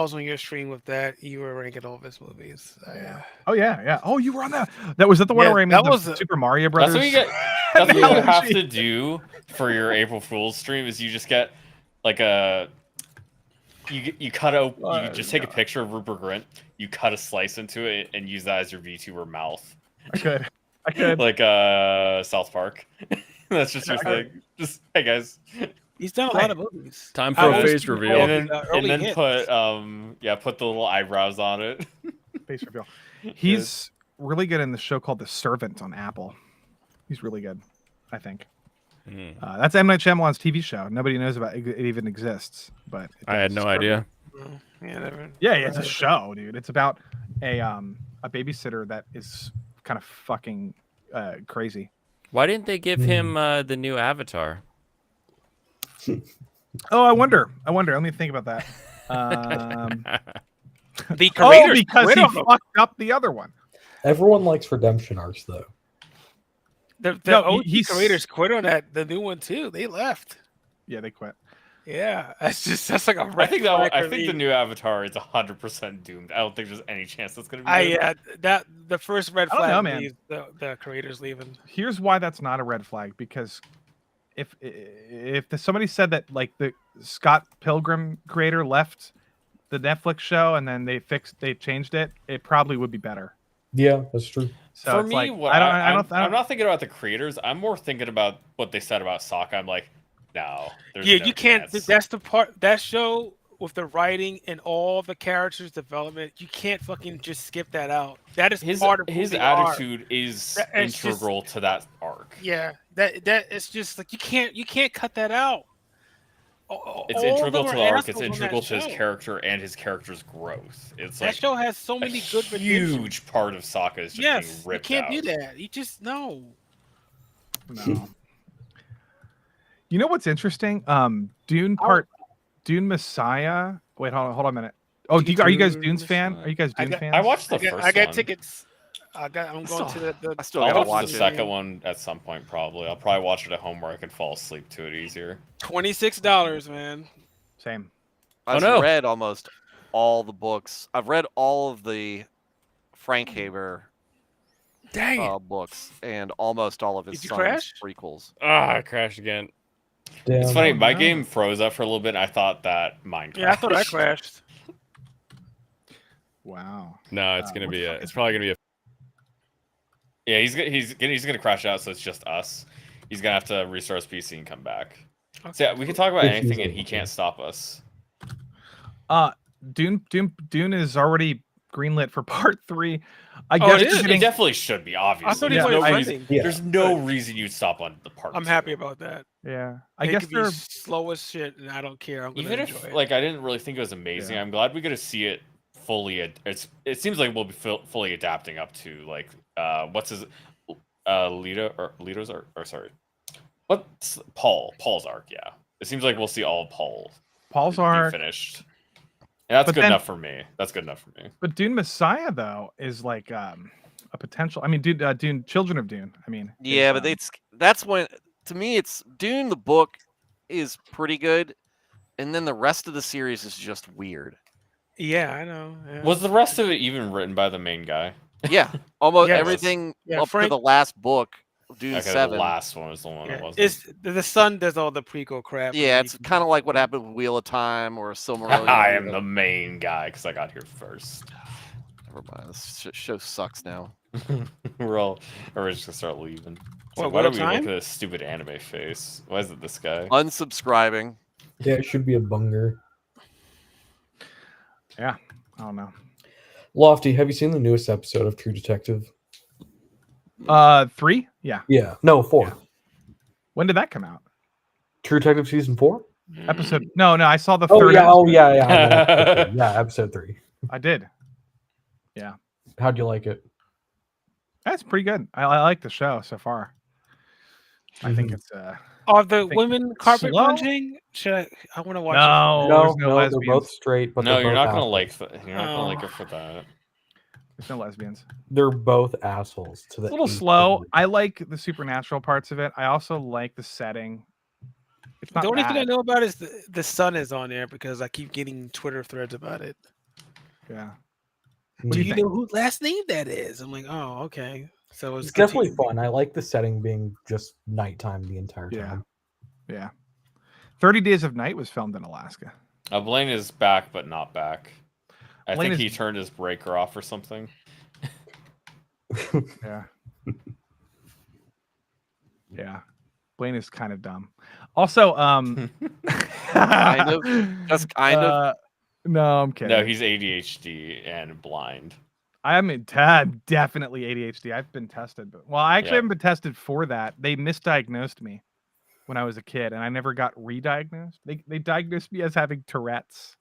was on your stream with that. You were ranking all of his movies. Oh yeah. Oh, you were on that. Was that the one Yeah, where I made that the was the- Super Mario Brothers? That's what you get. That's what you analogy. have to do for your April Fool's stream. Is you just get like a. You cut out. You just take a picture of Rupert Grint. You cut a slice into it and use that as your VTuber mouth. I could. Like South Park. That's just your thing. Just hey guys. He's done a lot of movies. Time for I a was- face reveal. And early then hits. put put the little eyebrows on it. Face reveal. He's really good in the show called The Servant on Apple. He's really good, I think. That's M. Night Shyamalan's TV show. Nobody knows about it even exists, but it I had does. no idea. Yeah, never. Yeah, it's a show, dude. It's about a babysitter that is kind of fucking crazy. Why didn't they give him the new Avatar? Oh, I wonder. Let me think about that. The creators because quit he on them. fucked up the other one. Everyone likes redemption arcs, though. The No, OG he's- creators quit on that. The new one too. They left. Yeah, they quit. Yeah, that's like a. I think red flag I for think me. the new Avatar is 100% doomed. I don't think there's any chance that's gonna be. good. That the first red I don't flag know, for man. me is the creators leaving. Here's why that's not a red flag, because if somebody said that like the Scott Pilgrim creator left the Netflix show and then they changed it, it probably would be better. Yeah, that's true. So For it's me, like what I'm not thinking about the creators. I'm more thinking about what they said about Sokka. I'm like, no, there's Yeah, no you can't. chance. That's the part. That show with the writing and all the characters' development, you can't fucking just skip that out. That is part of who his they are. attitude is It's just- integral to that arc. Yeah, that it's just like you can't cut that out. It's All of integral them to are the arc. It's assholes on that integral to his show. character and his character's growth. It's That like show has so a many good redemption. huge part of Sokka is just Yes, being you ripped can't out. do that. You just no. No. You know what's interesting? Dune Messiah. Wait, hold on a minute. Oh, are you guys Dune's fan? Are you guys Dune fans? I watched the first one. I got tickets. I'm going to the. I still I'll gotta watch watch the it. second one at some point. Probably. I'll probably watch it at home where I can fall asleep to it easier. $26, man. Same. I've read almost all the books. I've read all of the Frank Haber books and almost all of his Did you son's crash? prequels. I crashed again. Damn. It's funny. My no. game froze up for a little bit. And I thought that mine crashed. Yeah, I thought I crashed. Wow. No, it's gonna be it's probably gonna be a. Yeah, he's gonna crash out. So it's just us. He's gonna have to restart his PC and come back. So yeah, we can talk about Which anything, is- and he can't stop us. Dune is already greenlit for part 3. I Oh, guess it we're is? It getting- definitely should be. Obviously, I thought he Yeah. there's was no reason. trending. Yeah. There's no reason you'd stop on the part. I'm 2. happy about that. yeah. I It guess could be they're slow as shit, and I don't care. I'm gonna Even enjoy if it. like I didn't really think it was amazing, Yeah. I'm glad we get to see it fully. It seems like we'll be fully adapting up to like what's his Leto's arc, or sorry, what's Paul's arc? Yeah, it seems like we'll see all of Paul's be arc. finished. And that's But good then- enough for me. That's good enough for me. But Dune Messiah though is like a potential. I mean, Dune Children of Dune. I mean, Yeah, is, but that's when to me it's Dune the book is pretty good, and then the rest of the series is just weird. Yeah, I know. Yeah. Was the rest of it even written by the main guy? Yeah, almost Yes. everything Yeah, up Frank- to the last book, Dune Okay, 7. the last one was the one Yeah, that wasn't. it's the son does all the prequel crap. Yeah, it's kind of like what happened with Wheel of Time or Silmarillion. I am the main guy because I got here first. Never mind. This show sucks now. We're just gonna start leaving. So What, why Wheel do of we look Time? at this stupid anime face? Why is it this guy? Unsubscribing. Yeah, it should be a bunger. I don't know. Lofty, have you seen the newest episode of True Detective? 3? Yeah. Yeah. No, 4. Yeah. When did that come out? True Detective season 4? Episode? No, I saw the Oh third. yeah. episode. Oh yeah. Yeah. Yeah. Episode 3. I did. How'd you like it? That's pretty good. I like the show so far. I think it's Are the think women carpet slow? punching? I want to watch. No. No, there's no they're lesbians. both straight, but No, they're you're both not gonna assholes. you're not gonna like Oh. it for that. There's no lesbians. They're both assholes. To the It's a little nth slow. degree. I like the supernatural parts of it. I also like the setting. It's not The only thing I bad. know about is the son is on there because I keep getting Twitter threads about it. Yeah. What Do do you know who last name that is? I'm like, oh, okay. So It's it's definitely continuing. fun. I like the setting being just nighttime the entire Yeah. time. Yeah. 30 Days of Night was filmed in Alaska. Blaine is back, but not back. I Blaine think is- he turned his breaker off or something. Yeah. Yeah. Blaine is kind of dumb. Also, Kind of. Just kind of. No, I'm kidding. No, he's ADHD and blind. I'm definitely ADHD. I've been tested, but I actually Yeah. haven't been tested for that. They misdiagnosed me when I was a kid, and I never got re-diagnosed. They diagnosed me as having Tourette's.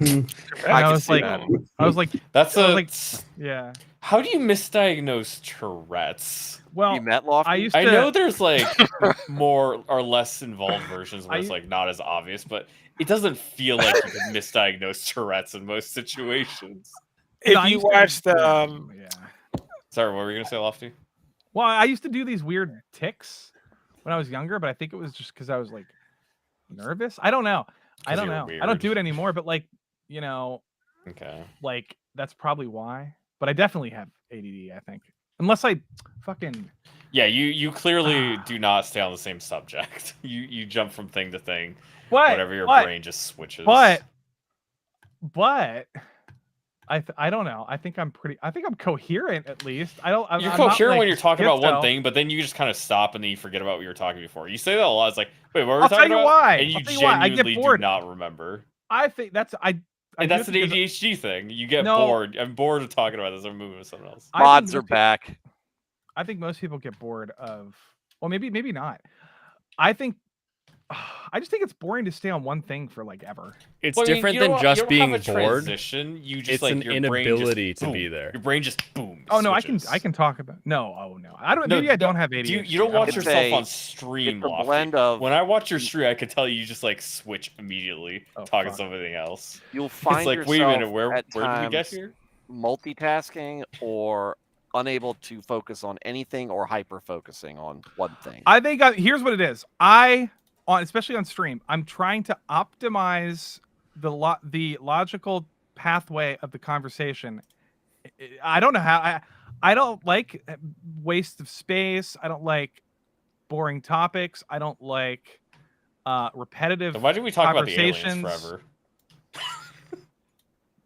And I can was see like, that. I was like, That's I was a. like- yeah. How do you misdiagnose Tourette's? Well, You met Lofty? I used I to. know there's like more or less involved versions where it's I- like not as obvious, but it doesn't feel like you can misdiagnose Tourette's in most situations. If No, I you used to- watched the yeah. Sorry, what were you gonna say, Lofty? Well, I used to do these weird tics when I was younger, but I think it was just because I was like nervous. I don't know. I 'Cause don't you were know. I don't weird. do it anymore, but like, you know, Okay. like that's probably why. But I definitely have ADD, I think. Unless I fucking Yeah, you clearly do not stay on the same subject. You jump from thing to thing. Whatever your brain just switches. But I don't know. I think I'm coherent at least. I'm You're not, coherent like, when you're talking about one schizo. thing, but then you just kind of stop and then you forget about what you were talking before. You say that a lot. It's like, wait, what were we I'll tell talking you about? why. And you I'll tell you why. I get genuinely do bored. not remember. I think that's I And do that's it an because ADHD thing. You get No. bored. I'm bored of talking about this. I'm moving to something else. I think Mods are most back. I think most people get bored of, well, maybe not. I think I just think it's boring to stay on one thing for like ever. It's Well, I mean, different you than don't- just you don't being have a bored. transition. You just It's like an your brain inability just, to boom. be there. Your brain just boom. Oh no, switches. I can talk about no. Oh no, I don't. No, Maybe I no, don't have ADHD. You don't watch It's yourself a- on stream. it's a Lofty. blend of- When I watch your stream, I can tell you just like switch immediately, Oh, talking fuck. something else. You'll find It's like, yourself wait a minute, where at did we get times here? multitasking or unable to focus on anything or hyper focusing on one thing. I think here's what it is. Especially on stream, I'm trying to optimize the logical pathway of the conversation. I don't know how. I don't like waste of space. I don't like boring topics. I don't like repetitive. So why did we talk about the aliens conversations. forever?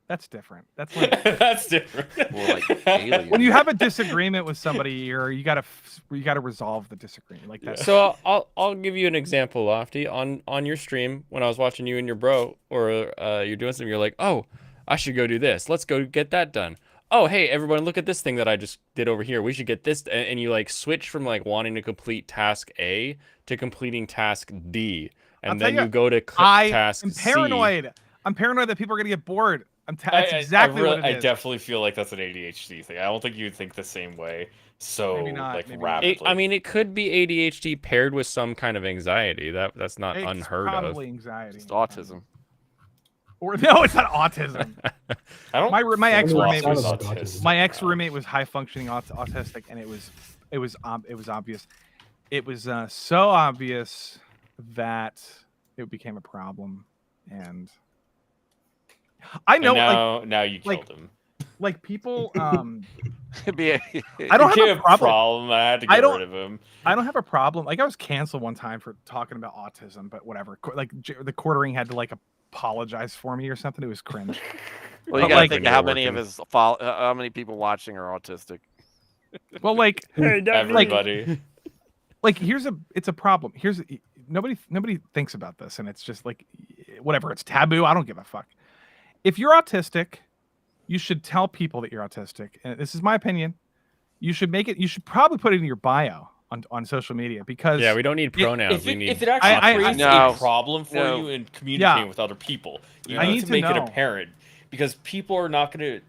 That's different. That's like That's different. More like aliens. when you have a disagreement with somebody, you gotta resolve the disagreement like that. So I'll give you an example, Lofty. On your stream, when I was watching you and your bro, or you're doing something, you're like, oh, I should go do this. Let's go get that done. Oh, hey, everyone, look at this thing that I just did over here. We should get this. And you like switch from like wanting to complete task A to completing task D. And then you go to task I'm C. paranoid. I'm paranoid that people are gonna get bored. That's exactly what it I is. definitely feel like that's an ADHD thing. I don't think you'd think the same way. So Maybe not, like maybe not. rapidly. I mean, it could be ADHD paired with some kind of anxiety. That's not It's unheard of. probably anxiety. It's autism. Or no, it's not autism. I don't. My ex roommate was autism. my ex roommate was high functioning autistic, and it was obvious. It was so obvious that it became a problem, and I know now you killed like- him. like people It'd be a- I don't Became have a problem. I had to I get don't- rid of him. I don't have a problem. Like I was canceled one time for talking about autism, but whatever. Like the quartering had to like apologize for me or something. It was cringe. Well, you But, gotta like- think of how many of his how many people watching are autistic. Well, like Everybody. like it's a problem. Nobody thinks about this, and it's just like whatever. It's taboo. I don't give a fuck. If you're autistic, you should tell people that you're autistic. And this is my opinion. You should make it. You should probably put it in your bio on social media because Yeah, we don't need pronouns. If we it, need. if it actually I creates know. a problem for No. you in communicating Yeah. with other people, you I need need to to make it know. apparent because people are not going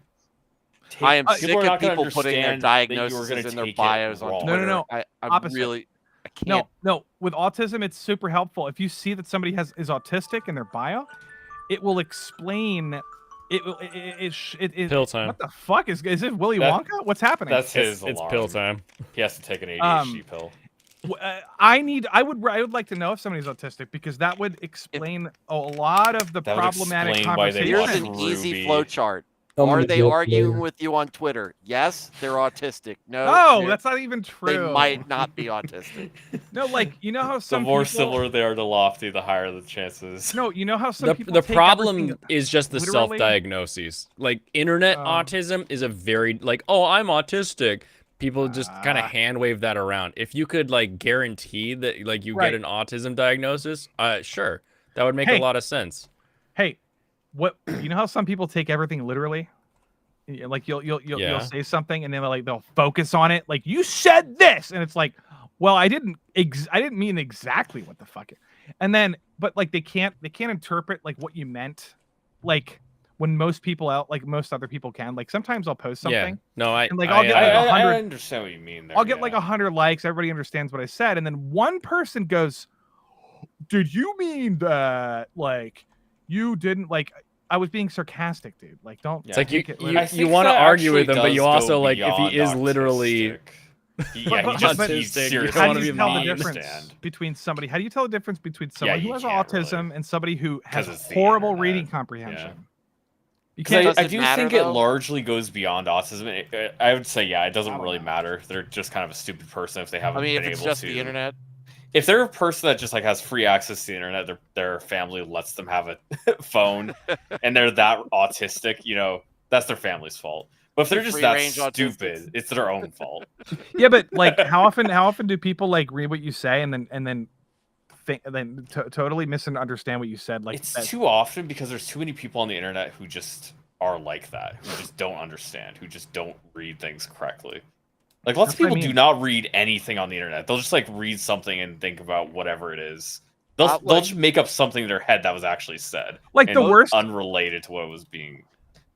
to. I am people sick are of not gonna people putting their understand that you were diagnoses gonna in their take it bios on wrong. Twitter. No. I Opposite. really I can't. No. With autism, it's super helpful. If you see that somebody is autistic in their bio, it will explain. It Pill time. What the fuck is it? Willy That- Wonka? What's happening? That's his It's alarm. pill time. He has to take an ADHD pill. I would like to know if somebody's autistic because that would explain a lot of the That would problematic explain why they Here's watch conversations. an easy Ruby. flow chart. I'm Are gonna they guilt arguing later. with you on Twitter? Yes, they're autistic. No, No, they're- that's not even they true. might not be autistic. No, like you know how The some more people, similar they are to Lofty, the higher the chances. No, you know how some people The take problem everything- is just the literally? self-diagnoses. Like internet autism is a very like, oh, I'm autistic. People just kind of hand wave that around. If you could like guarantee that like you Right. get an autism diagnosis, sure, that would make Hey. a lot of sense. Hey, what you know how some people take everything literally? Yeah, like you'll Yeah. say something and then they'll focus on it. Like you said this, and it's like, well, I didn't mean exactly what the fuck. And then, but like they can't interpret like what you meant, like when most other people can. Like sometimes I'll post Yeah. something, No, And, like, I'll get, like, I 100 understand what you mean there. I'll get like 100 likes, everybody understands what I said, and then one person goes, "Did you mean that like you didn't like?" I was being sarcastic, dude. Like, don't. it's like you take it you, literally. I you think want to that argue with actually him, but you does also go like if he is beyond literally. autistic. Yeah, But- he just but- he's autistic, you seriously don't How wanna do you be tell the mean. difference Understand. between somebody? How do you tell the difference between someone you who has can't autism really. and somebody who has 'Cause it's the horrible internet. reading comprehension? You Because can't. Does I it do matter, think though? it largely goes beyond autism. I would say, yeah, it doesn't I don't really know. matter. They're just kind of a stupid person if they I haven't mean, if been it's able just to. the internet, If they're a person that just like has free access to the internet, their family lets them have a phone, and they're that autistic, that's their family's fault. But if they're just Free that range stupid, autistics. it's their own fault. Yeah, but like, how often do people like read what you say and then think totally misunderstand what you said? Like, It's too often because there's too many people on the internet who just are like that, who just don't understand, who just don't read things correctly. Like lots of That's what I people do mean. not read anything on the internet. They'll just like read something and think about whatever it is. They'll just make up something in their head that was actually said. Like and the worst, unrelated to what was being.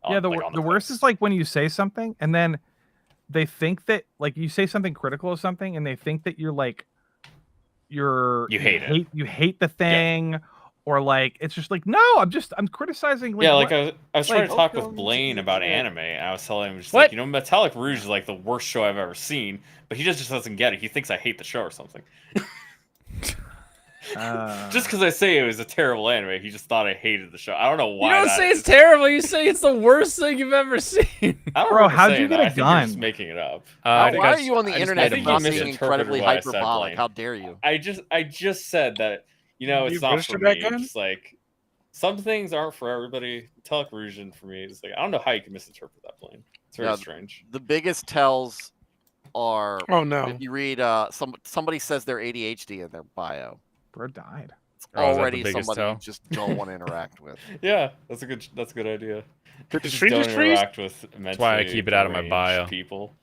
yeah, the worst is like when you say something and then they think that like you say something critical of something and they think that you're like you hate the thing. Or like it's just like no, I'm criticizing. Like, yeah, like what? I was trying to talk with okay, Blaine you about do it. anime, and I was telling him just What? like, you know, Metallic Rouge is like the worst show I've ever seen, but he just doesn't get it. He thinks I hate the show or something. Just because I say it was a terrible anime, he just thought I hated the show. I don't know why. You don't that say it's is. terrible. You say it's the worst thing you've ever seen. I don't Bro, remember how'd you saying get that. a I think you're just gun? making it up. I think Why I are you on the I just internet made a I for think mistake. you being misinterpreted incredibly what I said, hyperbolic? Blaine. How dare you? I just said that, you know, it's You not for registered that me. gun? Just like some things aren't for everybody. Metallic Rouge for me is like I don't know how you can misinterpret that, Blaine. It's very Yeah, strange. The biggest tells are Oh no. if you read somebody says they're ADHD in their bio. Bro died. It's Oh, is that the already biggest somebody you tell? just don't want to interact with. Yeah, that's a good idea. Did the Just street don't just freeze? interact with That's why I mentally keep it out of my deranged bio. people.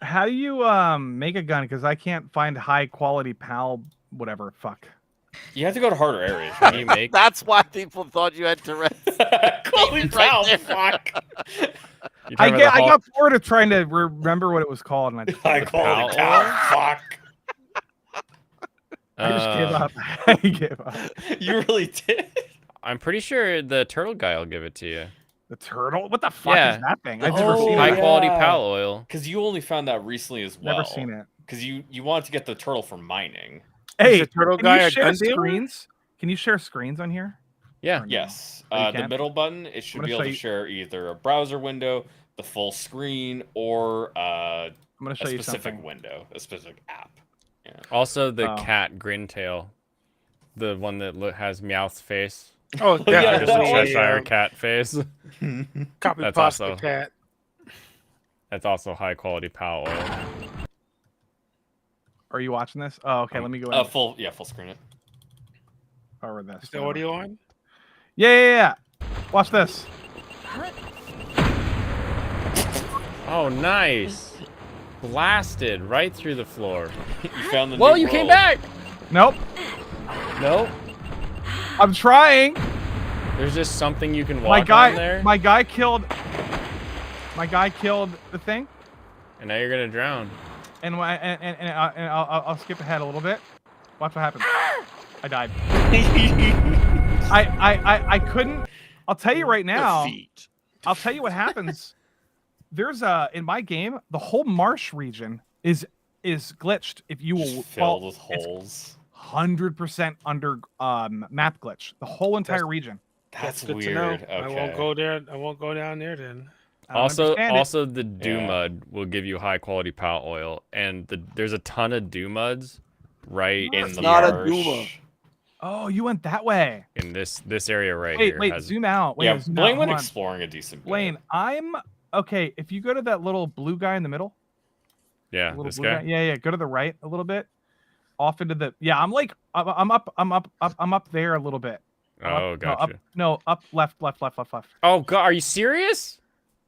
How do you make a gun? Because I can't find high quality PAL whatever. Fuck. You have to go to harder areas. How do you make? That's why people thought you had Tourette's. Holy Right cow, there. fuck. You I talking about the Hall- got bored of trying to remember what it was called, and I just, I The call it PalWorld? cow. Fuck. I just gave Uh, up. I gave up. You really did. I'm pretty sure the turtle guy will give it to you. The turtle? What the fuck Yeah. is that thing? I've never Oh, seen High it. quality yeah. pal oil. Because you only found that recently as well. Never seen it. Because you wanted to get the turtle for mining. Hey, the turtle can guy you a share gun dealer? screens? Can you share screens on here? Yeah. Or no? Yes. Oh, you The can? middle button, it should gonna be able show to you- share either a browser window, the full screen, or I'm gonna a show you specific something. window, a specific app. Yeah. Also, the Oh. cat Grintail, the one that has Meowth's face. Oh, Yeah, Just a definitely. that Cheshire cat face. Copy That's pasta also- cat. That's also high quality pal oil. Are you watching this? Oh, okay. Let me go in. Full screen it. Over this. Is the audio on? Yeah. Watch this. Oh, nice. Blasted right through the floor. You found the Whoa, new you came world. back. Nope. Nope. I'm trying. There's just something you can My walk on there. guy. My guy killed. My guy killed the thing, And now you're gonna drown. and I'll skip ahead a little bit. Watch what happens. I died. I couldn't. I'll tell you right now. Defeat. I'll tell you what happens. There's in my game, the whole marsh region is glitched. If you will Just filled with it's holes. 100% under map glitch. The whole entire region. That's good weird. to know. Okay. I won't go there. I won't go down there then. I don't Also, understand it. also the dew Yeah. mud will give you high quality pal oil, and there's a ton of dew muds right In It's the not a marsh. Duma. Oh, you went that way. in this area right here. Wait, has- zoom out. Wait, Yeah, zoom Blaine out. went Hold on. exploring a decent bit. Blaine, I'm okay. If you go to that little blue guy in the middle, yeah, little this blue guy. yeah, go to the right a little bit, off into the I'm up there a little bit. Oh, gotcha. Up left. Oh god, are you serious?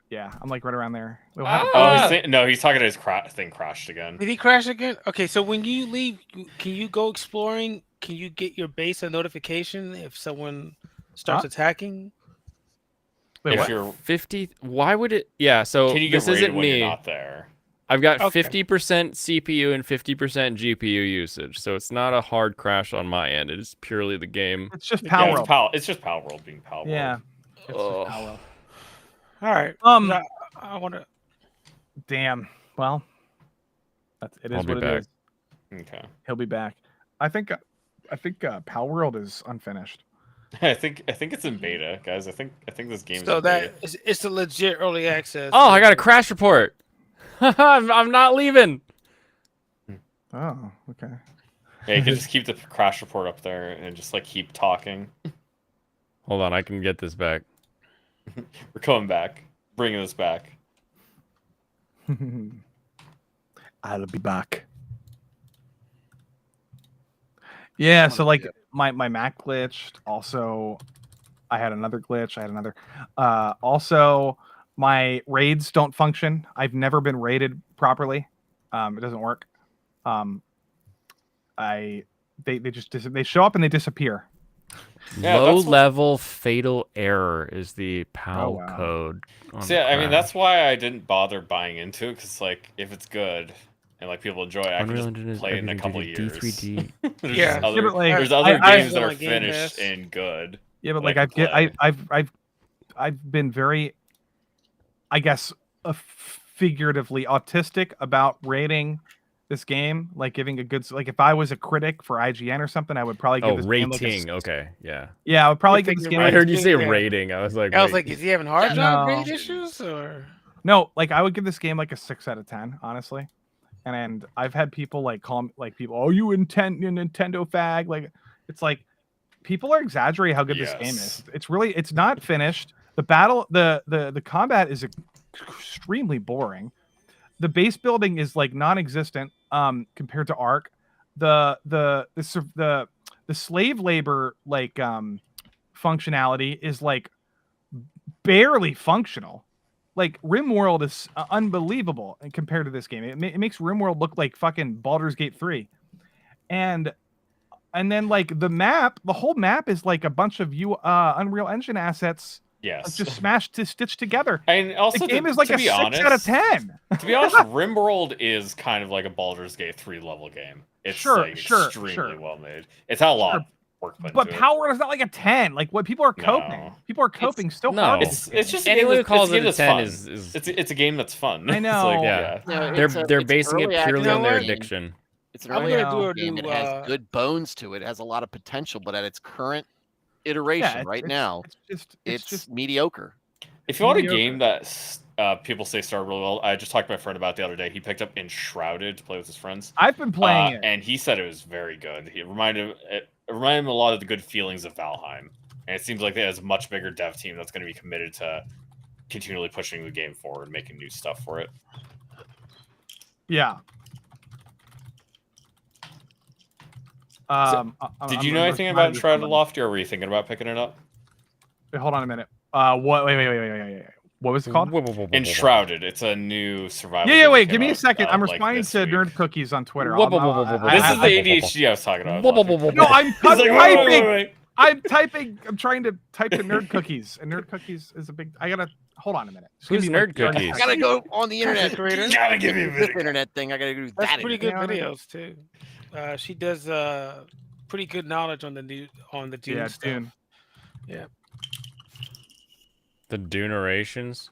Yeah, I'm like right around there. Wait, what happened? No, he's talking to his thing crashed again. Did he crash again? Okay, so when you leave, can you go exploring? Can you get your base a notification if someone starts Huh? attacking? Wait, If what? you're, 50. Why would it? Yeah. So can you get this raided isn't when me. you're not there? I've got Okay. 50% CPU and 50% GPU usage, so it's not a hard crash on my end. It is purely the game. It's just Yeah, PalWorld. it's just PalWorld being PalWorld. Yeah. It's just Ugh. PalWorld. All right. I want to. Damn. Well, it I'll is be what it back. is. Okay. He'll be back. I think PalWorld is unfinished. I think it's in beta, guys. I think this game is So in beta. that it's a legit early access. Oh, I got a crash report. I'm not leaving. Oh, okay. Yeah, you can just keep the crash report up there and just like keep talking. Hold on, I can get this back. We're coming back. bringing this back. I'll be back. Yeah, so like my Mac glitched. Also, I had another glitch. I had another. Also, my raids don't function. I've never been raided properly. It doesn't work. They just they show up and they disappear. Yeah, Low that's what- level fatal error is the PAL wow. code. on See, the I mean, crash. that's why I didn't bother buying into it, because like if it's good and like people enjoy it, I can Unreal just Engine is play it in a everything couple to years. do. D3D. There's Yeah. other, Yeah, but, like, there's other I- games that I- are on Game finished Pass. and good. Yeah, but that like I can play. I've been very, I guess, figuratively autistic about rating this game. Like giving a good, like if I was a critic for IGN or something, I would probably give Oh, this game like rating. Okay, yeah. Yeah, I would probably You give think this you're game. I Like, heard you say Yeah. rating. I was like, I was wait. like, is he having hard drive No. raid issues or? no, like I would give this game like a 6 out of 10, honestly. And I've had people like call me, like people, oh, you Nintendo fag. Like it's like people are exaggerating how good this game is. It's really, it's not finished. The battle, the combat is extremely boring. The base building is like non-existent compared to Ark. The slave labor like functionality is like barely functional. Like RimWorld is unbelievable compared to this game. It makes RimWorld look like fucking Baldur's Gate 3. And then like the map, the whole map is like a bunch of Unreal Engine assets Yes. just smashed to stitch together. And also, The game to, is like to a be 6 honest, out of 10. To be honest, RimWorld is kind of like a Baldur's Gate 3 level game. It's Sure, like sure, extremely sure. well made. It's how a lot Sure. of work went But into it. PalWorld is not like a 10. Like what people are coping. No. People are coping still no. hard. It's just a game Anyone who that- calls it's a it game a that's 10 fun. is It's a game that's fun. I It's know. like, Yeah. No, they're it's basing it early purely on their access game. addiction. It's an I'm early gonna access do a game. It new, has good bones to it. It has a lot of potential, but at its current iteration now, it's just If mediocre. you want a mediocre. game that people say started really well, I just talked to my friend about it the other day. He picked up Enshrouded to play with his friends. I've been playing it. And he said it was very good. It reminded him a lot of the good feelings of Valheim. And it seems like it has a much bigger dev team that's going to be committed to continually pushing the game forward, making new stuff for it. Yeah. Did you know anything about Enshrouded Lofty, or were you thinking about picking it up? Wait, hold on a minute. What? Wait. What was it called? Enshrouded. It's a new survival. Yeah. game Wait. that Give came me a out, second. I'm like, responding this to week. Nerd Cookies on Twitter. Whoa, whoa, whoa, whoa, whoa, This whoa. is the ADHD I was talking about. No, I'm He's like, typing. wait. I'm typing. I'm trying to type in Nerd Cookies, and Nerd Cookies is a big. I gotta hold on a minute. Just give Who's me, like, Nerd 30 Cookies? I gotta go on the internet. creator? You gotta give me a This video. internet thing. I gotta do That's that. pretty good internet. videos too. She does pretty good knowledge on the Dune Yeah, stuff. Dune. The Dunerations.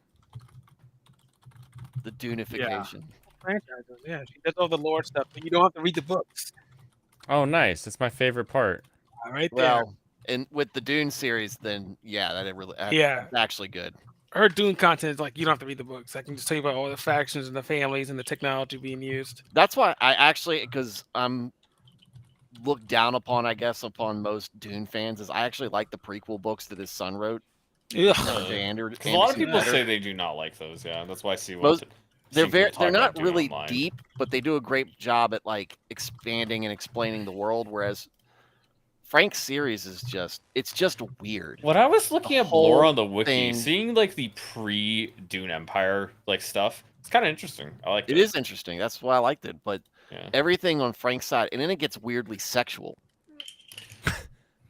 The Dunification. Franchises, yeah, she does all the lore stuff, but you don't have to read the books. Oh, nice. That's my favorite part. Right there. Well, and with the Dune series, then yeah, that really Yeah. it's actually good. Her Dune content is like you don't have to read the books. I can just tell you about all the factions and the families and the technology being used. That's why I actually, because I'm looked down upon, I guess, upon most Dune fans, is I actually like the prequel books that his son wrote. Ugh. Because a lot of people say they do not like those. Yeah, that's why I see Most- what They're not really deep, but they do a great job at like expanding and explaining the world. Whereas Frank's series is just weird. When I was looking The up lore whole on the wiki, thing- seeing like the pre-Dune Empire like stuff, it's kind of interesting. I like It is interesting. That's why I liked it. But Yeah. everything on Frank's side, and then it gets weirdly sexual.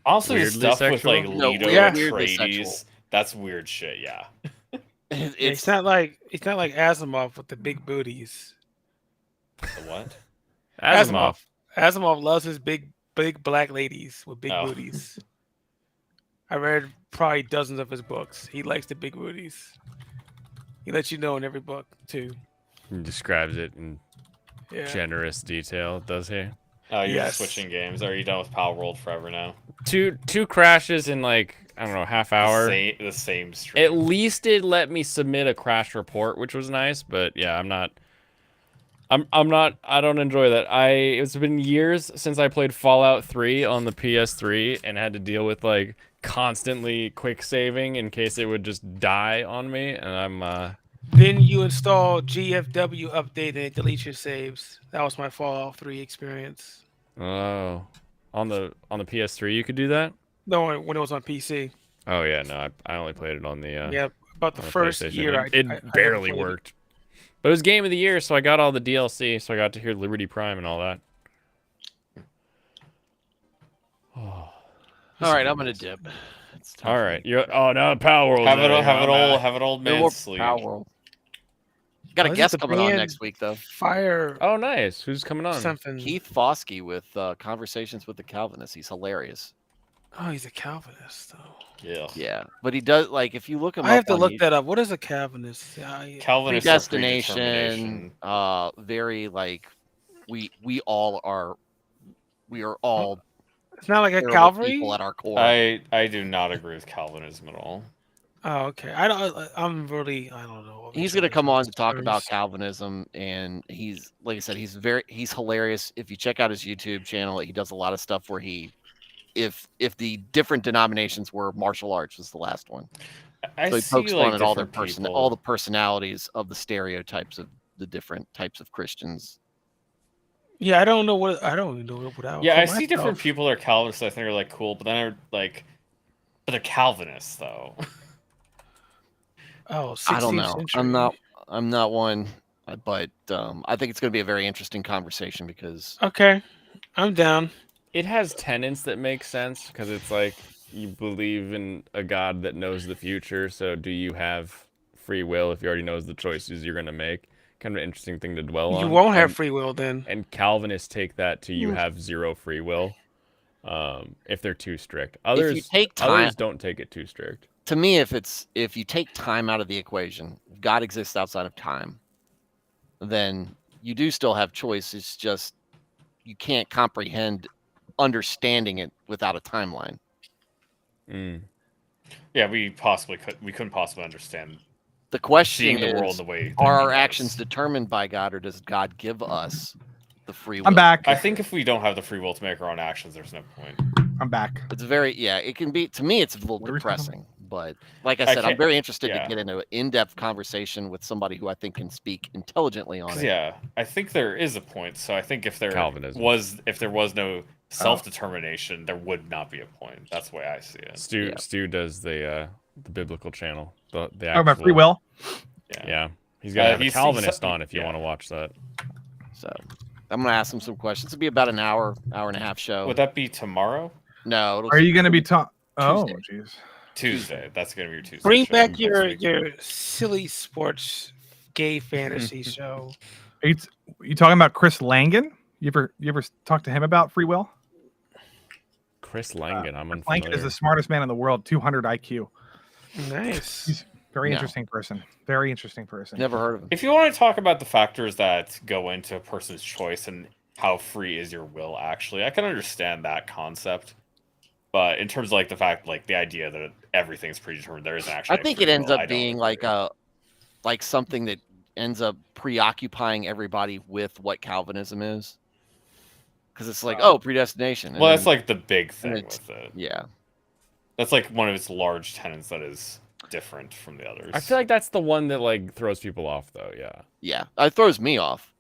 Also, the Weirdly stuff with sexual? like No, Leto weirdly Atreides, sexual. that's weird shit. Yeah. It's not like Asimov with the big booties. The what? Asimov. Asimov loves his big black ladies with big Oh. booties. I read probably dozens of his books. He likes the big booties. He lets you know in every book too. He describes it in Yeah. generous detail, does he? Oh, you're Yes. just switching games. Are you done with PalWorld forever now? Two crashes in like, I don't know, half hour. The same stream. At least it let me submit a crash report, which was nice, but yeah, I'm not I'm not. I don't enjoy that. It's been years since I played Fallout 3 on the PS3 and had to deal with like constantly quick saving in case it would just die on me. And Then you install GFW update and it deletes your saves. That was my Fallout 3 experience. oh, on the PS3 you could do that. No, when it was on PC. Oh yeah, no, I only played it on the Yeah, about the on the first PlayStation. year. It I barely played it. worked. But it was Game of the Year, so I got all the DLC, so I got to hear Liberty Prime and all that. Oh. All right, I'm gonna dip. It's time All for right, me. you're now PalWorld. Have an old No man more sleep. PalWorld. Got a Oh, this is guest the coming on band next week though. Fire Oh, nice. Who's coming on? something. Keith Foskey with Conversations with the Calvinists. He's hilarious. Oh, he's a Calvinist though. Yeah. Yeah, but he does like if you look him I up have to on look YouTube- that up. What is a Calvinist? Calvinist predestination, very like we are all It's not like a terrible Calvary. people at our core. I do not agree with Calvinism at all. Oh, okay. I don't know. He's going to come on to talk about Stories. Calvinism, and he's like I said, he's hilarious. If you check out his YouTube channel, he does a lot of stuff where if the different denominations were martial arts was the last one. I So he see pokes fun like at all their different all the people. personalities of the stereotypes of the different types of Christians. Yeah, I don't know what I don't even know what I would Yeah, call I see different myself. people that are Calvinists. I think are like cool, but then I like, but they're Calvinists though. Oh, 16th I don't know. century. I'm not one, but I think it's going to be a very interesting conversation because Okay, I'm down. It has tenets that make sense because it's like you believe in a God that knows the future. So do you have free will if he already knows the choices you're gonna make? Kind of an interesting thing to dwell You on. won't have free will then. And Calvinists take that to you Mm. have zero free will. If they're too strict. if you Others take time, don't take it too strict. to me, if you take time out of the equation, if God exists outside of time, then you do still have choice. It's just you can't comprehend understanding it without a timeline. Mm. Yeah, we couldn't possibly understand The question seeing the world is, the way that are he our does. actions determined by God, or does God give us the free will? I'm back. I think if we don't have the free will to make our own actions, there's no point. I'm back. It's it can be, to me, it's a little What are we talking about? depressing. But like I I said, I'm can't- very interested yeah. to get into an in-depth conversation with somebody who I think can speak intelligently on 'Cause, it. yeah, I think there is a point. So I think if there Calvinism. was no self-determination, there would not be a point. That's the way I see it. Stu does the biblical channel. The Oh, about free actual- will. Yeah. He's gonna have a he's- Calvinist on if you yeah. want to watch that. So I'm gonna ask him some questions. It'll be about an hour and a half show. Would that be tomorrow? No, it'll Are you going to be taught? Oh, Tuesday. jeez. Tuesday. That's gonna be your Tuesday. Bring show back next your week. silly sports gay fantasy show. Are you talking about Chris Langan? You ever talk to him about free will? Chris Langan, I'm Langan unfamiliar. is the smartest man in the world, 200 IQ. Nice. He's a very No. interesting person. Very interesting person. never heard of him. If you want to talk about the factors that go into a person's choice and how free is your will, actually, I can understand that concept. But in terms of like the fact, like the idea that everything's predetermined, there isn't actually. I think free it ends will, up I don't being agree. like something that ends up preoccupying everybody with what Calvinism is, because it's like predestination. and Well, that's then- like the big thing it's- with it. yeah. That's like one of its large tenets that is different from the others. I feel like that's the one that like throws people off though, yeah. Yeah, it throws me off.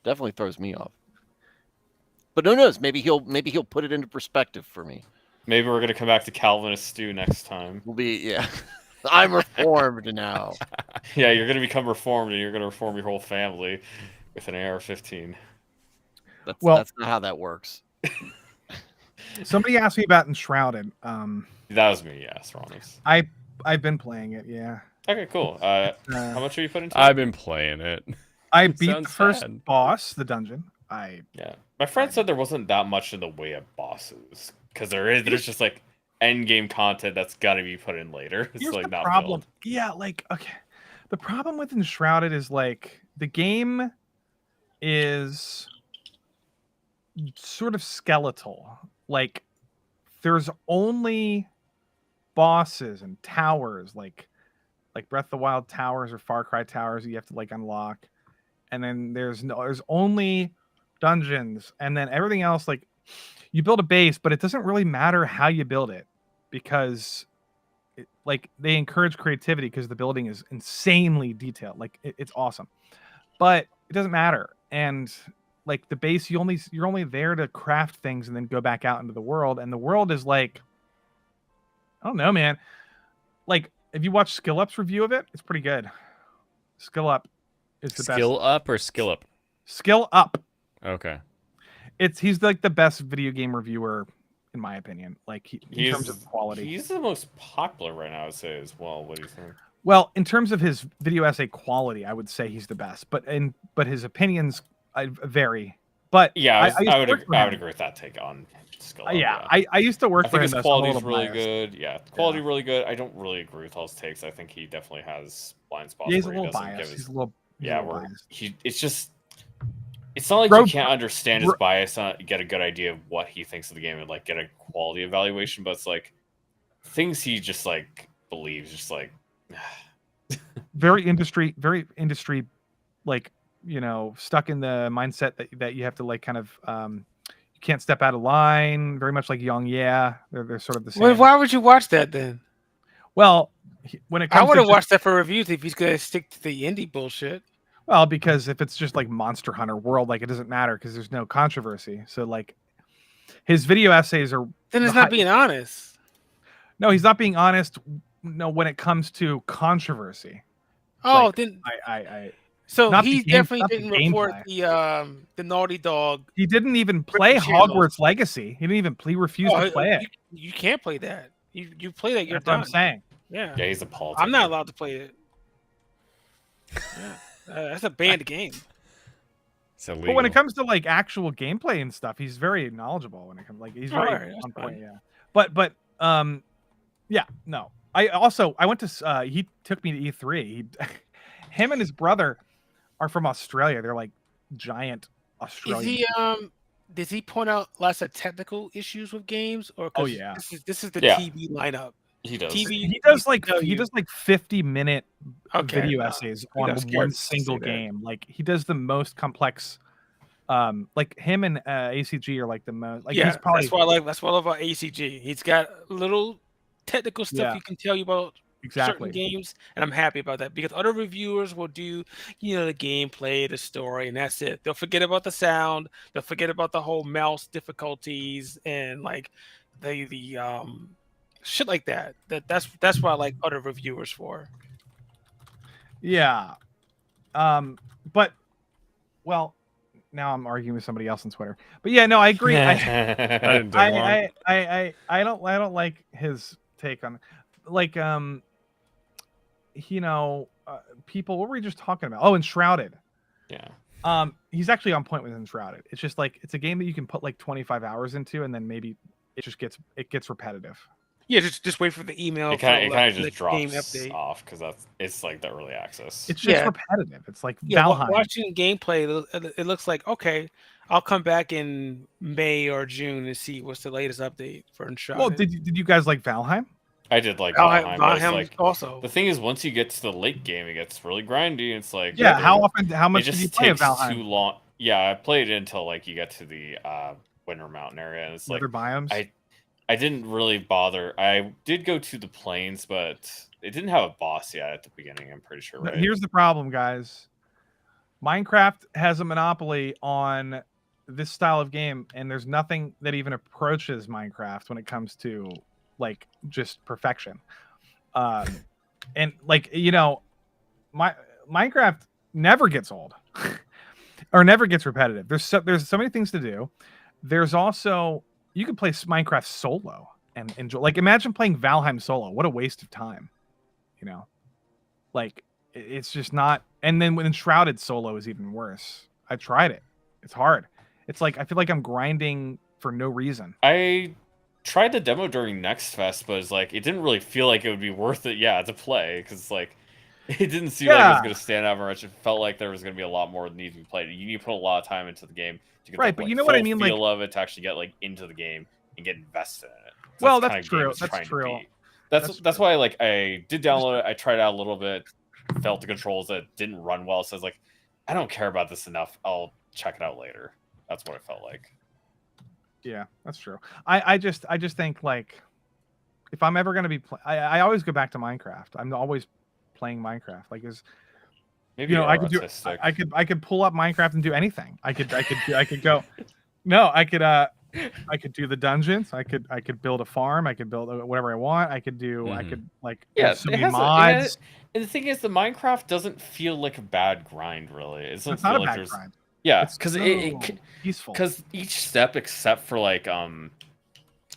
Definitely throws me off. But who knows? Maybe he'll put it into perspective for me. Maybe we're gonna come back to Calvinist Stew next time. We'll be I'm reformed now. Yeah, you're gonna become reformed and you're gonna reform your whole family with an AR-15. That's Well- not how that works. Somebody asked me about Enshrouded. That was me, yes, Ronus. I've been playing it. Yeah. Okay, cool. How much are you putting into it? I've been playing it. I It beat the sounds first sad. boss, the dungeon. Yeah, my friend said there wasn't that much in the way of bosses because there's just like end game content that's got to be put in later. It's Here's like the not problem. built. Yeah, like okay. The problem with Enshrouded is like the game is sort of skeletal. Like there's only bosses and towers like Breath of the Wild towers or Far Cry towers you have to like unlock. and then there's only dungeons, and then everything else, like you build a base, but it doesn't really matter how you build it because like they encourage creativity because the building is insanely detailed. Like it's awesome, but it doesn't matter. And like the base, you're only there to craft things and then go back out into the world. And the world is like, I don't know, man. Like if you watch Skill Up's review of it, it's pretty good. Skill Up is the best. Skill Up or Skill Up? Skill Up. Okay. He's like the best video game reviewer in my opinion. Like in terms of quality, he's the most popular right now, I would say as well. What do you think? Well, in terms of his video essay quality, I would say he's the best. But his opinions vary. But yeah, I would agree with that take on Skill Up. Yeah, I used to work I for think him. his quality's really good. Yeah, quality really good. I don't really agree with all his takes. I think he definitely has blind spots. Yeah, he's a where he little doesn't biased. give his, He's a little biased. It's just. It's not like you can't understand his bias and get a good idea of what he thinks of the game and like get a quality evaluation, but it's like things he just like believes, just like very industry, like stuck in the mindset that you have to like kind of you can't step out of line. Very much like Young, yeah, they're sort of the same. Well, why would you watch that then? Well, when it comes, I would have watched that for reviews if he's gonna stick to the indie bullshit. Well, because if it's just like Monster Hunter World, like it doesn't matter because there's no controversy. So like his video essays are then it's not being honest. No, he's not being honest. No, when it comes to controversy. Oh, like, then so he definitely didn't report the Naughty Dog. He didn't even play Hogwarts Legacy. He didn't even refused to play it. You can't play that. You play that, you're That's done. what I'm saying. Yeah, he's a politician. I'm not allowed to play it. Yeah. That's a banned game. It's illegal. But when it comes to like actual gameplay and stuff, he's very knowledgeable when it comes he's very on point. Yeah. But yeah, no. I went to he took me to E3. Him and his brother are from Australia. They're like giant Australian. Is he does he point out lots of technical issues with games or oh yeah. This is the TV lineup. He does. He does like 50-minute video essays on one single game. Like he does the most complex. Like him and ACG are like the most. Like he's probably that's why I love about ACG. He's got little technical stuff he can tell you about certain games, and I'm happy about that because other reviewers will do the gameplay, the story, and that's it. They'll forget about the sound. They'll forget about the whole mouse difficulties and like the shit like that. That's what I like other reviewers for. Yeah. But well, now I'm arguing with somebody else on Twitter. But yeah, no, I agree. I don't like his take on like people. What were we just talking about? Oh, Enshrouded. Yeah. He's actually on point with Enshrouded. It's just like it's a game that you can put like 25 hours into, and then maybe it gets repetitive. Yeah, just wait for the email. It kind of just drops off because it's like the early access. It's just repetitive. It's like Valheim. Watching gameplay, it looks like okay. I'll come back in May or June and see what's the latest update for Enshrouded. Well, did you guys like Valheim? I did like Valheim. Valheim also. The thing is, once you get to the late game, it gets really grindy. It's like how much did you play Valheim? Too long. Yeah, I played it until like you get to the Winter Mountain area, and it's like biomes. I didn't really bother. I did go to the plains, but it didn't have a boss yet at the beginning. I'm pretty sure. Right? Here's the problem, guys. Minecraft has a monopoly on this style of game, and there's nothing that even approaches Minecraft when it comes to like just perfection. And like Minecraft never gets old or never gets repetitive. There's so many things to do. There's also you can play Minecraft solo and enjoy. Like imagine playing Valheim solo. What a waste of time. Like it's just not. And then when Enshrouded solo is even worse. I tried it. It's hard. It's like I feel like I'm grinding for no reason. I tried the demo during Next Fest, but it's like it didn't really feel like it would be worth it. Yeah, to play because it's like it didn't seem like it was going to stand out very much. It felt like there was going to be a lot more that needs to be played. You need to put a lot of time into the game to get right, the, but you know what I mean, feel of it to actually get like into the game and get invested in it. So well, that's true. That's true. That's why like I did download it. I tried it out a little bit. Felt the controls that didn't run well. So I was like, I don't care about this enough. I'll check it out later. That's what it felt like. Yeah, that's true. I just think like if I'm ever gonna be, I always go back to Minecraft. I'm always playing Minecraft. Like Maybe I could do. autistic. I could pull up Minecraft and do anything. I could go. No, I could do the dungeons. I could build a farm. I could build whatever I want. I could do. I could like have so many mods. And the thing is, the Minecraft doesn't feel like a bad grind, really. It doesn't It's feel not a like bad there's grind. yeah, It's because so it peaceful. because each step except for like the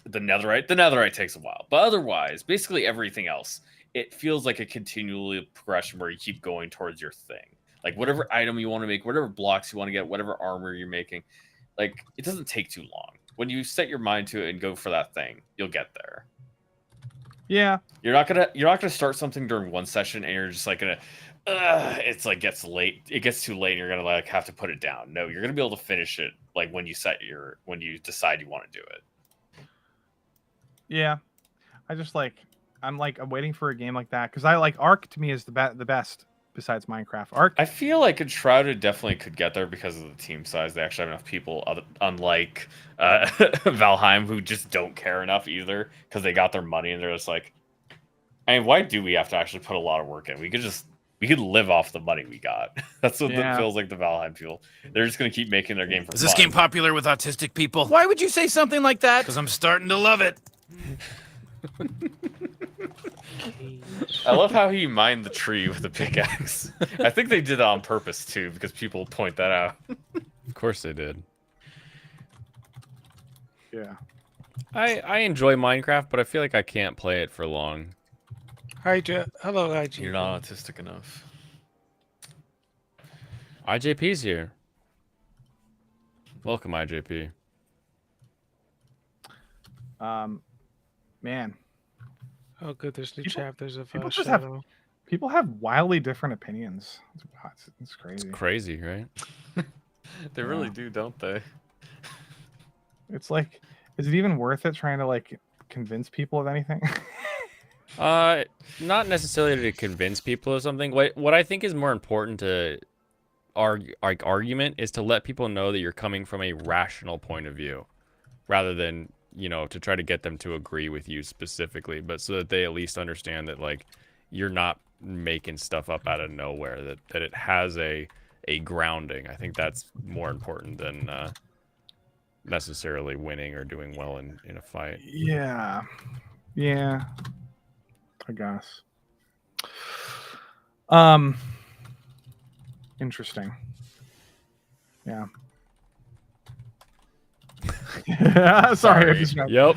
netherite takes a while, but otherwise, basically everything else, it feels like a continual progression where you keep going towards your thing. Like whatever item you want to make, whatever blocks you want to get, whatever armor you're making, like it doesn't take too long. When you set your mind to it and go for that thing, you'll get there. Yeah. You're not gonna start something during one session and you're just like gonna it's like gets late. It gets too late and you're gonna like have to put it down. No, you're gonna be able to finish it like when you decide you want to do it. Yeah. I'm waiting for a game like that because I like Ark to me is the best besides Minecraft. Ark. I feel like Enshrouded definitely could get there because of the team size. They actually have enough people, unlike Valheim, who just don't care enough either because they got their money and they're just like, I mean, why do we have to actually put a lot of work in? We could live off the money we got. That's what it feels like the Valheim people. They're just gonna keep making their game for fun. Is this game popular with autistic people? Why would you say something like that? Because I'm starting to love it. I love how he mined the tree with a pickaxe. I think they did that on purpose too, because people point that out. Of course they did. Yeah. I enjoy Minecraft, but I feel like I can't play it for long. Hi, hello, IG. You're not autistic enough. IJP's here. Welcome, IJP. Man. Oh, good. There's new chapters of people just Shadow. People have wildly different opinions. It's crazy. It's crazy, right? They really do, don't they? It's like, is it even worth it trying to like convince people of anything? Not necessarily to convince people of something. What I think is more important to argument is to let people know that you're coming from a rational point of view, rather than, you know, to try to get them to agree with you specifically, but so that they at least understand that like you're not making stuff up out of nowhere, that it has a grounding. I think that's more important than necessarily winning or doing well in a fight. Yeah, I guess. Interesting. Yeah. Sorry. Yep.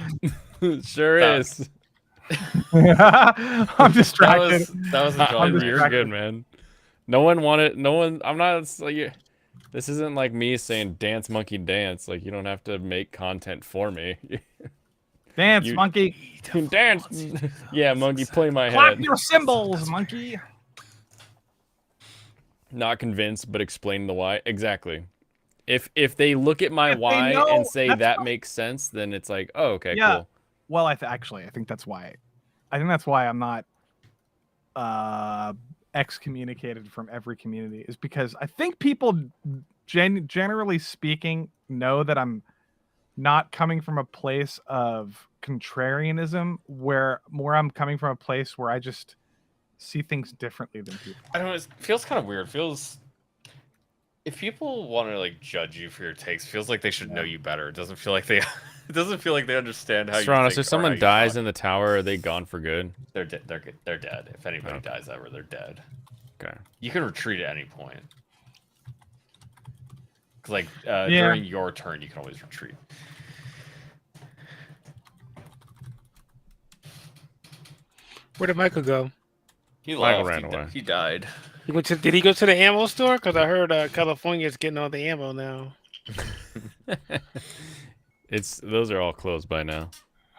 Sure is. I'm distracted. That was a You're good, man. I'm not like, this isn't like me saying dance monkey dance. Like, you don't have to make content for me. Dance, monkey. Dance. Yeah, monkey, play my Clap head. your cymbals, monkey. Not convinced, but explain the why. Exactly. If they look at my why and say that makes sense, then it's like, oh, okay, cool. Well, I think that's why. I think that's why I'm not excommunicated from every community, is because I think people, generally speaking, know that I'm not coming from a place of contrarianism, where I'm coming from a place where I just see things differently than people. I don't know. It feels kind of weird. It feels, if people want to like judge you for your takes, it feels like they should know you better. It doesn't feel like they. It doesn't feel like they understand how you Serranos, think if someone dies in the tower, are they gone for good? They're dead. If anybody dies ever, they're dead. Okay. You can retreat at any point. Cause like during your turn, you can always retreat. Where did Michael go? He Michael left. ran away. He died. Did he go to the ammo store? Because I heard California's getting all the ammo now. Those are all closed by now.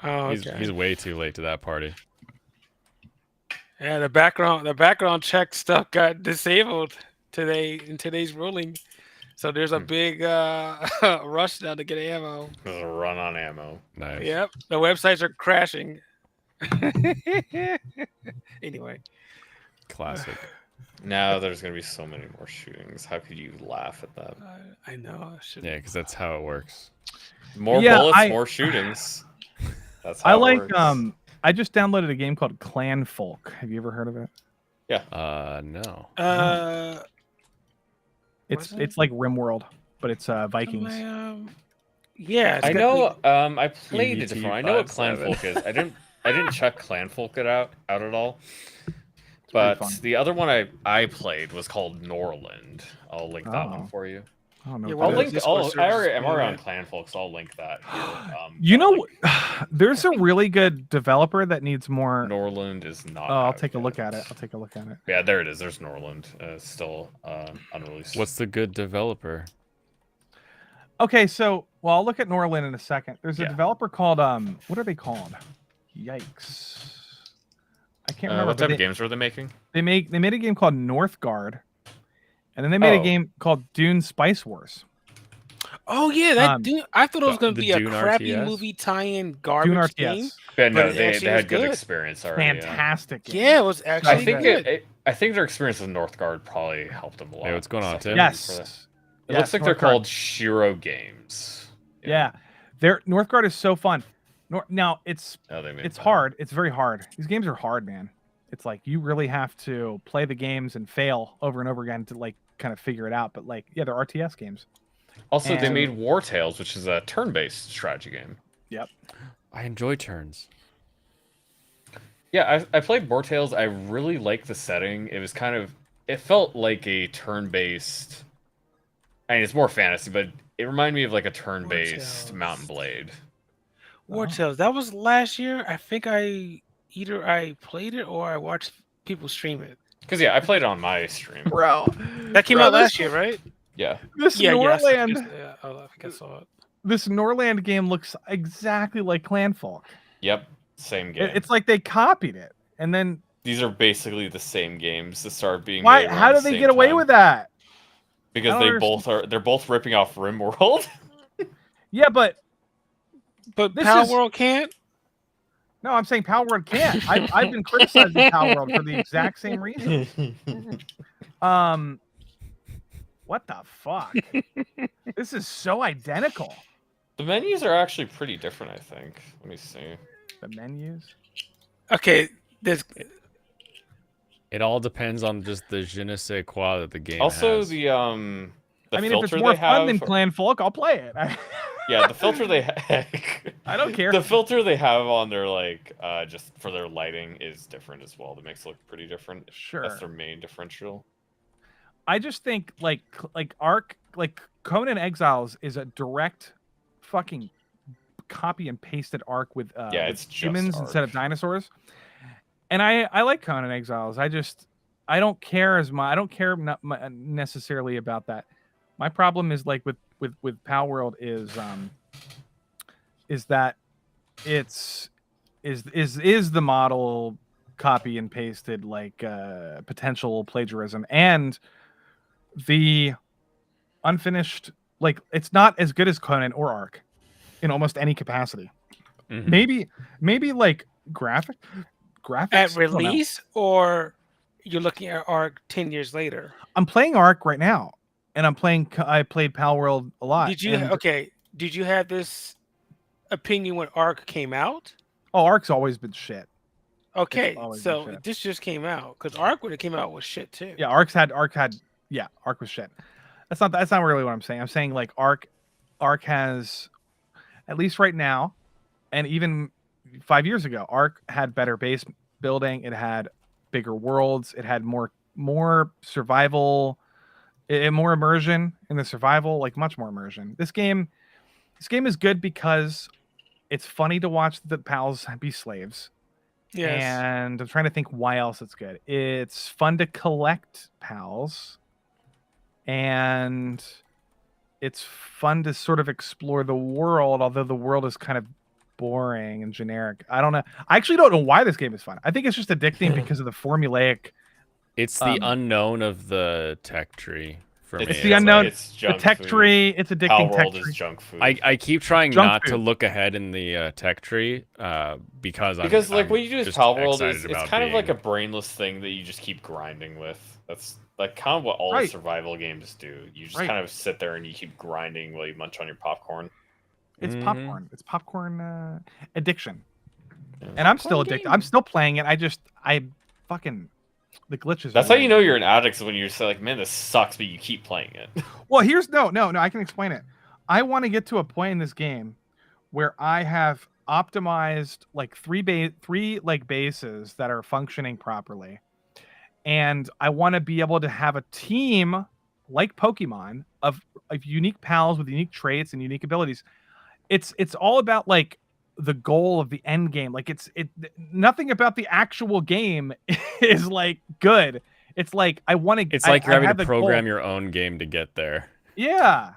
Oh, okay. He's way too late to that party. Yeah, the background check stuff got disabled today in today's ruling. So there's a big rush now to get ammo. There's a run on ammo. Nice. Yep, the websites are crashing. Anyway. Classic. Now there's gonna be so many more shootings. How could you laugh at that? I know. I should. Yeah, because that's how it works. More Yeah, bullets, more shootings. That's how it works. I just downloaded a game called Clan Folk. Have you ever heard of it? Yeah. No. It's like RimWorld, but it's Vikings. Yeah, it's I got know. the- I played it before. I know what Clan Folk is. I didn't check Clan Folk out at all. But fun. the other one I played was called Norland. I'll link that one Oh. for you. I don't know. Yeah, what I'll that link. is. Discord I'm already on yeah. Clan Folk, so I'll link that here. You but, know, there's a really good developer that needs more. Norland is not. Oh, I'll out take a look yet. at it. I'll take a look at it. Yeah, there it is. There's Norland. Still unreleased. What's the good developer? Okay, so I'll look at Norland in a second. There's a Yeah. developer called what are they called? Yikes! I can't remember. What but type of games were they making? They made a game called Northgard, and then they made a Oh. game called Dune Spice Wars. Oh yeah, that Dune. I thought it was going to the be a Dune crappy RTS? movie tie-in Dune garbage game. RTS, Yeah, no, But it they actually had was good good. experience already. fantastic. Game. Yeah, it was actually I think good. I think their experience with Northgard probably helped them a lot. Hey, what's going on, So- Tim? Yes. It looks like they're Northgard. called Shiro Games. Yeah, Northgard is so fun. Now it's Oh, they made it's that. hard. It's very hard. These games are hard, man. It's like you really have to play the games and fail over and over again to like kind of figure it out. But like, yeah, they're RTS games. Also, they and- made War Tales, which is a turn-based strategy game. Yep. I enjoy turns. Yeah, I played War Tales. I really liked the setting. It was it felt like a turn-based. I mean, it's more fantasy, but it reminded me of like a turn-based Tales. Mountain Blade. War Tales. That was last year. I think either I played it or I watched people stream it. Because yeah, I played it on my stream. Bro, That came out last year, right? Yeah. this Yeah, Norland, yeah. Oh, I think I saw it. this Norland game looks exactly like Clanfolk. Yep. Same game. It's like they copied it, and then These are basically the same games that started being why? made. around How the did they same get away time. with that? Because I don't they both are. They're both ripping off RimWorld. Yeah, but But This Power is- World can't. no, I'm saying PalWorld can't. I've been criticizing PalWorld for the exact same reason. What the fuck? This is so identical. The menus are actually pretty different, I think. Let me see. The menus. Okay, there's It all depends on just the je ne sais quoi that the game Also, has. the I mean, if filter it's more they fun have. than Clanfolk, I'll play it. Yeah, the filter they have. I don't care. The filter they have on their just for their lighting is different as well. That makes it look pretty different. Sure. That's their main differential. I just think like Ark, like Conan Exiles is a direct fucking copy and pasted Ark with Yeah, with it's just humans instead of Ark. dinosaurs. And I like Conan Exiles. I don't care as much. I don't care necessarily about that. My problem is like with PalWorld is that is the model copy and pasted like potential plagiarism, and the unfinished, like it's not as good as Conan or Ark in almost any capacity. Mhm. Maybe like graphics at I don't know. release, or you're looking at Arc 10 years later. I'm playing Ark right now, and I played PalWorld a lot. Did you and- Did you have this opinion when Arc came out? Oh, Ark's always been shit. Okay, always so been shit. this just came out because Arc when it came out was shit too. Yeah, Ark was shit. That's not really what I'm saying. I'm saying like Ark has, at least right now, and even 5 years ago, Ark had better base building. It had bigger worlds. It had more survival, more immersion in the survival, like much more immersion. This game is good because it's funny to watch the pals be slaves. Yes. And I'm trying to think why else it's good. It's fun to collect pals, and it's fun to sort of explore the world, although the world is kind of boring and generic. I don't know. I actually don't know why this game is fun. I think it's just addicting because of the formulaic. It's the unknown of the tech tree for It's me. It's the unknown. It's The junk tech food. tree. It's addicting tech PalWorld tree. is junk food. I keep trying Junk not to food. look ahead in the tech tree because like I'm what you do with just PalWorld excited is it's about kind of like a being- brainless thing that you just keep grinding with. That's like kind of what all the Right. survival games do. You just Right. kind of sit there and you keep grinding while you munch on your popcorn. It's Mhm. popcorn. It's popcorn addiction. Yeah. And I'm still Popcorn addicted. game. I'm still playing it. I fucking the glitches. That's are how you know weird. you're an addict is when you're just like, man, this sucks, but you keep playing it. Well, here's no. I can explain it. I want to get to a point in this game where I have optimized like three like bases that are functioning properly, and I want to be able to have a team like Pokemon of unique pals with unique traits and unique abilities. It's all about like the goal of the end game. Like nothing about the actual game is like good. It's like I want to. It's like you're having to program goal. your own game to get there. Yeah.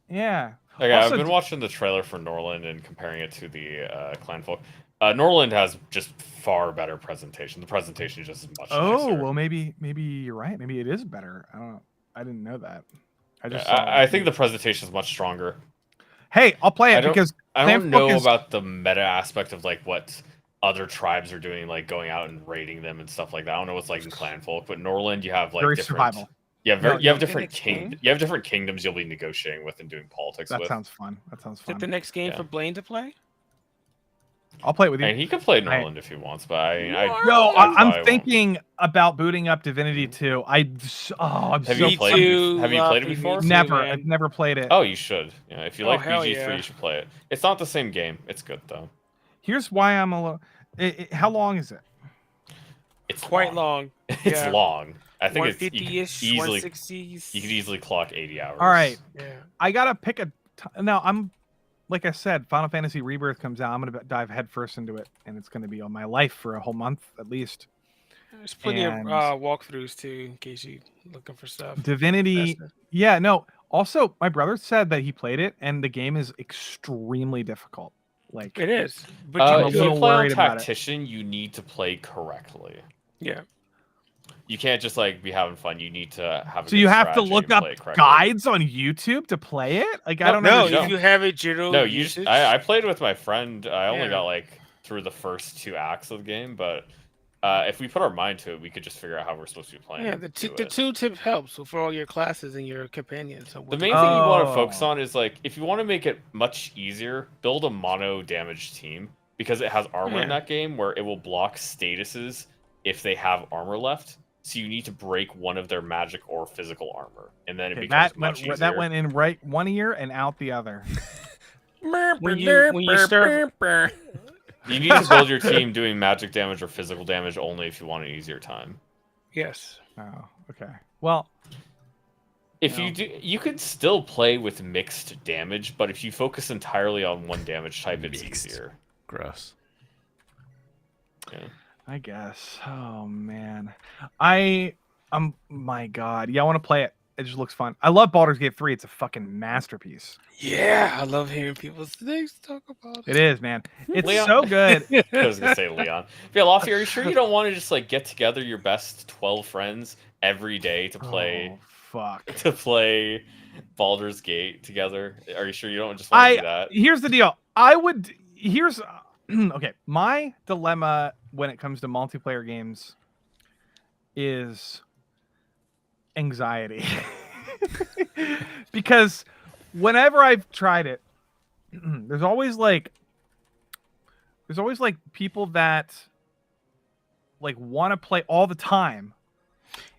Okay, Also, I've been watching the trailer for Norland and comparing it to the Clanfolk. Norland has just far better presentation. The presentation is just much nicer. well, maybe you're right. Maybe it is better. I don't know. I didn't know that. I think the presentation is much stronger. Hey, I'll play it because I don't Clanfolk know is- about the meta aspect of like what other tribes are doing, like going out and raiding them and stuff like that. I don't know what's like in Clanfolk, but Norland you have like very different survival. Yeah, you have different next game? you have different kingdoms you'll be negotiating with and doing politics That with. sounds fun. Is it the next game Yeah. for Blaine to play? I'll play it with you. And he could play Norland if he wants, but I'm thinking about booting up Divinity 2. I'm Have so you played it? Have you played it before? Never. man. I've never played it. Oh, you should. Yeah, if you like hell BG3, yeah. you should play it. It's not the same game. It's good though. Here's why I'm a little. How long is it? It's Quite long. It's Yeah. long. I think it's 150-ish, easily 160s. you could easily clock 80 hours. All right. Yeah. I gotta pick a. Now I'm, like I said, Final Fantasy Rebirth comes out. I'm gonna dive headfirst into it, and it's gonna be on my life for a whole month at least. There's plenty And- of walkthroughs too, in case you're looking for stuff. Divinity. That's it. Yeah, no. Also, my brother said that he played it, and the game is extremely difficult. Like It is, but I'm a If you little play on worried about it. Tactician, you need to play correctly. yeah. You can't just like be having fun. You need to have. So you have to look up guides on YouTube to play it. Like I don't No, know. if you have a general No, usage, I played with my friend. I only Yeah. got like through the first 2 acts of the game, but if we put our mind to it, we could just figure out how we're supposed to be playing. yeah, the do it. tooltip helps for all your classes and your companions. So The main thing you want to focus Oh. on is like if you want to make it much easier, build a mono damage team because it has armor in Yeah. that game where it will block statuses if they have armor left. So you need to break one of their magic or physical armor, and then it Okay, becomes that much went easier. that went in right one ear and out the other. when you start, You need to build your team doing magic damage or physical damage only if you want an easier time. yes, Oh, okay. Well, If No. you do, you could still play with mixed damage, but if you focus entirely on one damage type, it's Mixed. easier. Gross. Yeah. I guess. Oh man, my God. Yeah, I want to play it. It just looks fun. I love Baldur's Gate 3. It's a fucking masterpiece. yeah, I love hearing people's things talk about it. It is, man. It's Leon- so good. I was gonna say Leon. Yeah, Lofty, are you sure you don't want to just like get together your best 12 friends every day to play Oh, fuck. Baldur's Gate together? Are you sure you don't just want to do that? Here's the deal. I would. Here's okay. My dilemma when it comes to multiplayer games is anxiety, because whenever I've tried it, there's always like people that like want to play all the time.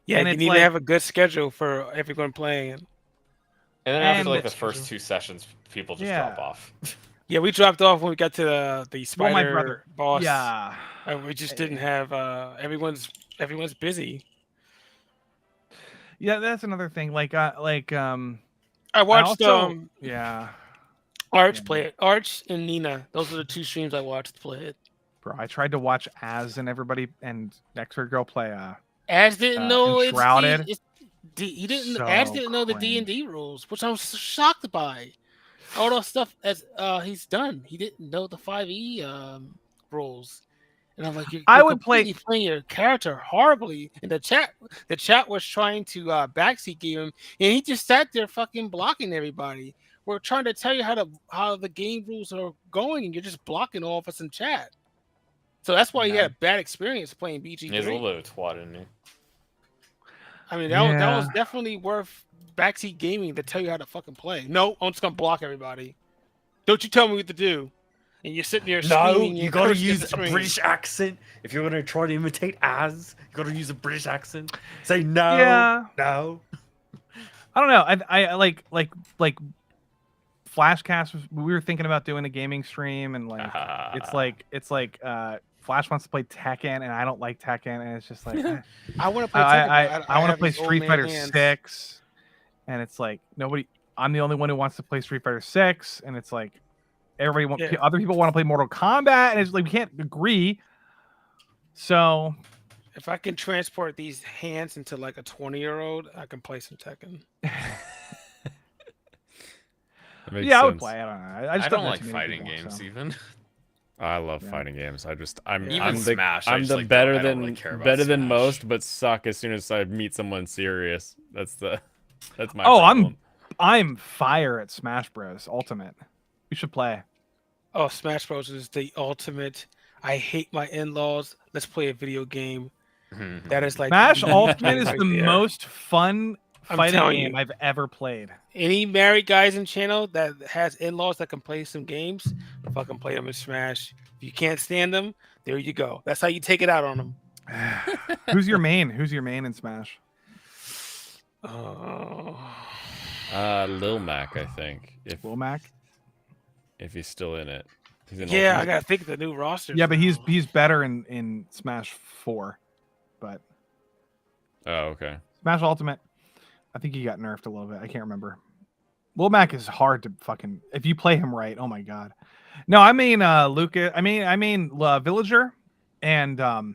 Yeah, And you it's need like- to have a good schedule for everyone playing. And then And after like the that's first true. 2 sessions, people just Yeah. drop off. Yeah, we dropped off when we got to the Well, spider my brother. boss. Yeah. And we just didn't have everyone's busy. Yeah, that's another thing. I I watched also- yeah. Arch Yeah. play it. Arch and Nina. Those are the 2 streams I watched play it. Bro, I tried to watch Az and everybody and Expert Girl play Az didn't know it's Enshrouded. he didn't. So Az didn't know the cringe. D&D rules, which I was shocked by. All the stuff as he's done, he didn't know the 5e rules, And I'm like, I you're would play- completely playing your character horribly. And the chat was trying to backseat game him, and he just sat there fucking blocking everybody. We're trying to tell you how the game rules are going, and you're just blocking all of us in chat. So that's why he had a bad experience playing BG3. There's a little bit of twat in there. I mean, that was definitely worth backseat gaming to tell you how to fucking play. No, I'm just gonna block everybody. Don't you tell me what to do. And you're sitting there screaming. You gotta use a British accent. If you're gonna try to imitate Az, you gotta use a British accent. Say no, no. I don't know. I like Flashcast. We were thinking about doing a gaming stream, and like it's like Flash wants to play Tekken, and I don't like Tekken, and it's just like I want to play Tekken. I want to play Street Fighter 6, and it's like nobody. I'm the only one who wants to play Street Fighter 6, and it's like other people want to play Mortal Kombat, and it's like we can't agree. So, if I can transport these hands into like a 20-year-old, I can play some Tekken. I would play. I don't know. I don't like fighting games even. I love fighting games. I'm Smash. the better than most, but suck as soon as I meet someone serious. That's my problem. I'm fire at Smash Bros. Ultimate. We should play. Oh, Smash Bros. Is the ultimate. I hate my in-laws. Let's play a video game. That is like Smash Ultimate is the most fun fighting game I've ever played. Any married guys in channel that has in-laws that can play some games, fucking play them in Smash. If you can't stand them, there you go. That's how you take it out on them. Who's your main? Who's your main in Smash? Lil Mac, I think. Lil Mac? If he's still in it. Yeah, I gotta think of the new roster. Yeah, but he's better in Smash 4. But okay. Smash Ultimate, I think he got nerfed a little bit. I can't remember. Lil Mac is hard to fucking if you play him right. Oh my god. No, I mean Lucas. I mean Villager and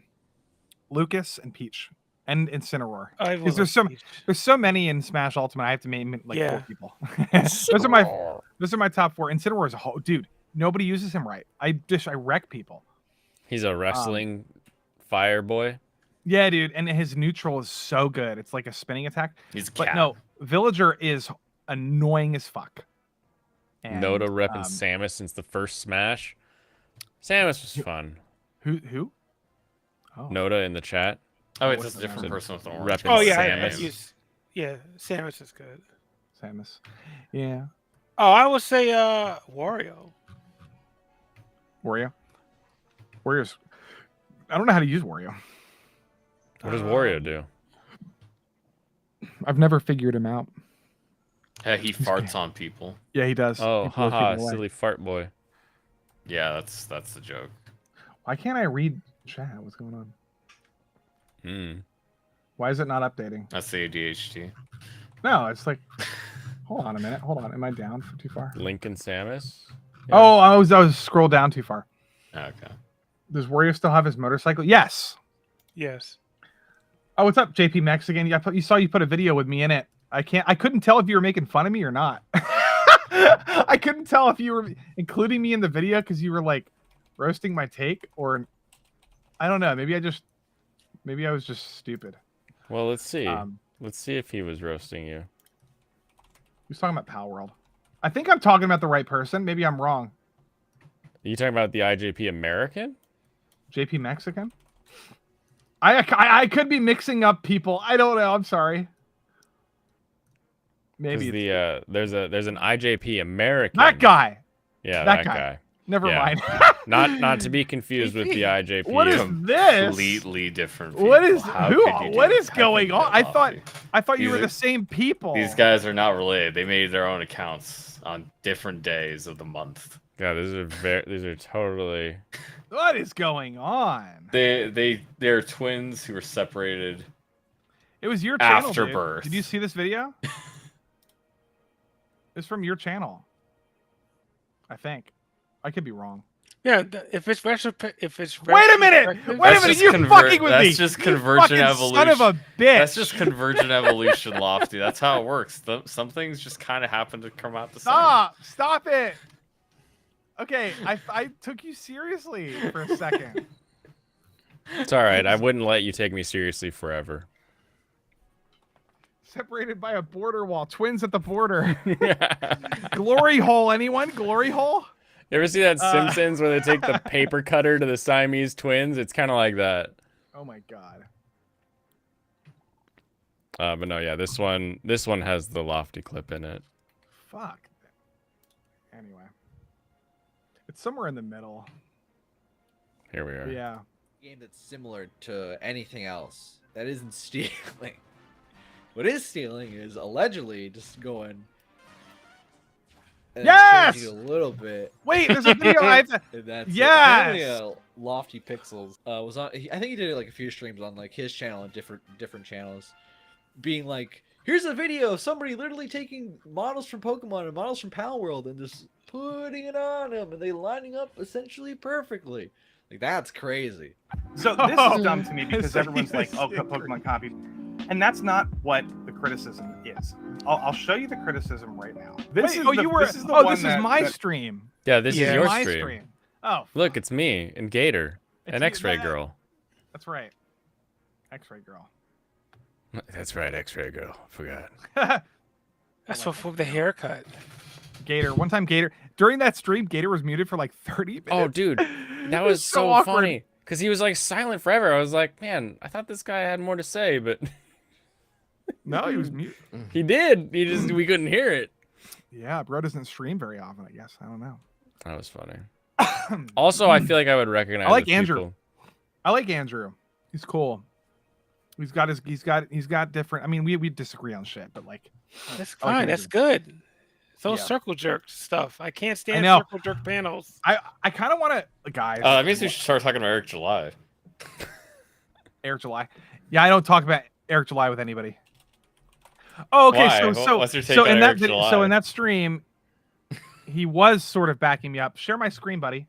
Lucas and Peach and Incineroar. Because there's so many in Smash Ultimate. I have to name like 4 people. those are my top 4. Incineroar is a dude. Nobody uses him right. I wreck people. He's a wrestling fire boy. Yeah, dude, and his neutral is so good. It's like a spinning attack. But no, Villager is annoying as fuck. And, Noda repping Samus since the first Smash. Samus was fun. Who? Oh. Noda in the chat. Oh, it's a different person with the orange. Oh yeah, Samus. Samus is good. Samus. Yeah. Oh, I would say Wario. Wario's. I don't know how to use Wario. What does Wario do? I've never figured him out. Yeah, he farts on people. Yeah, he does. Oh, haha, silly fart boy. Yeah, that's the joke. Why can't I read chat? What's going on? Why is it not updating? That's the ADHD. No, it's like. Hold on a minute. Hold on. Am I down for too far? Link and Samus. Yeah. Oh, I was scrolled down too far. Okay. Does Wario still have his motorcycle? Yes. Oh, what's up, JP Max again? You put a video with me in it. I couldn't tell if you were making fun of me or not. I couldn't tell if you were including me in the video because you were like roasting my take, or I don't know. Maybe I was just stupid. Well, let's see. Let's see if he was roasting you. He was talking about PalWorld. I think I'm talking about the right person. Maybe I'm wrong. Are you talking about the IJP American? JP Mexican? I could be mixing up people. I don't know. I'm sorry. Maybe there's an IJP American. That guy. Yeah, that guy. Never mind. not to be confused with the IJP. What is this? Completely different people. What is going on? I thought you were the same people. These guys are not related. They made their own accounts on different days of the month. Yeah, these are totally. What is going on? They're twins who were separated. It was your channel after dude. birth. Did you see this video? It's from your channel. I think. I could be wrong. Yeah, if it's wait a minute! Wait a minute! You're fucking with me. That's just convergent evolution. Son of a bitch! That's just convergent evolution, Lofty. That's how it works. Some things just kind of happen to come out the same. Stop it! Okay, I took you seriously for a second. It's all right. I wouldn't let you take me seriously forever. Separated by a border wall. Twins at the border. Glory hole. Anyone? Glory hole? You ever see that Simpsons where they take the paper cutter to the Siamese twins? It's kind of like that. Oh my god. But no, yeah, this one has the lofty clip in it. Fuck. Anyway. It's somewhere in the middle. Here we are. Yeah. Game that's similar to anything else that isn't stealing. What is stealing is allegedly just going. And Yes! changing a little bit. Wait, there's a video. I have to... And that's Yes! apparently, Lofty Pixels was on. I think he did like a few streams on like his channel and different channels, being like, "Here's a video of somebody literally taking models from Pokemon and models from PalWorld and just putting it on them, and they lining up essentially perfectly." Like that's crazy. So this is dumb to me because everyone's like, "Oh, Pokemon copied," and that's not what the criticism is. I'll show you the criticism right now. This is my stream. Yeah, this is your my stream. Oh, look, it's me and Gator, an X-ray girl. That's right, X-ray girl. That's right, X-ray girl. Forgot. That's what for the haircut. Gator. One time, Gator during that stream, Gator was muted for like 30 minutes. Oh, dude, that was so awkward. funny because he was like silent forever. I was like, man, I thought this guy had more to say, but no, he was mute. He did. We couldn't hear it. Yeah, bro doesn't stream very often. I guess I don't know. That was funny. Also, I feel like I would recognize. I like those Andrew. people. I like Andrew. He's cool. He's got different. I mean, we disagree on shit, but like that's fine. That's good. Those circle jerk stuff. I can't stand circle jerk panels. I kind of want to, guys. That means we should start talking about Eric July. Eric July. Yeah, I don't talk about Eric July with anybody. Oh, okay. Why? So in that stream, he was sort of backing me up. Share my screen, buddy.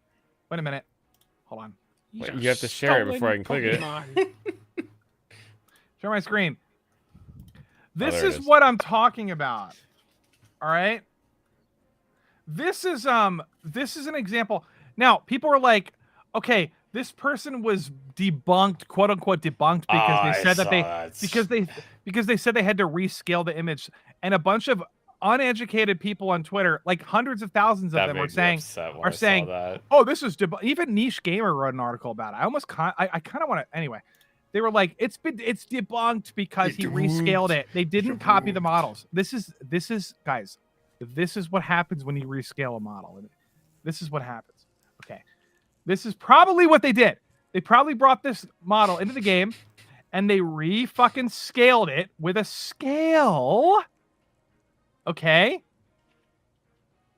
Wait a minute. Hold on. Wait, you have to share it before I can click it. Share my screen. This there is it is. what I'm talking about. All right. This is an example. Now, people are like, okay, this person was debunked, quote unquote debunked, because they said because they said they had to rescale the image, and a bunch of uneducated people on Twitter, like hundreds of thousands of them, are saying, "Oh, this is even Niche Gamer wrote an article about it." I kind of want to anyway. They were like, it's debunked because he rescaled it. They didn't copy the models. This is guys. This is what happens when you rescale a model. This is what happens. Okay. This is probably what they did. They probably brought this model into the game and they fucking scaled it with a scale. Okay.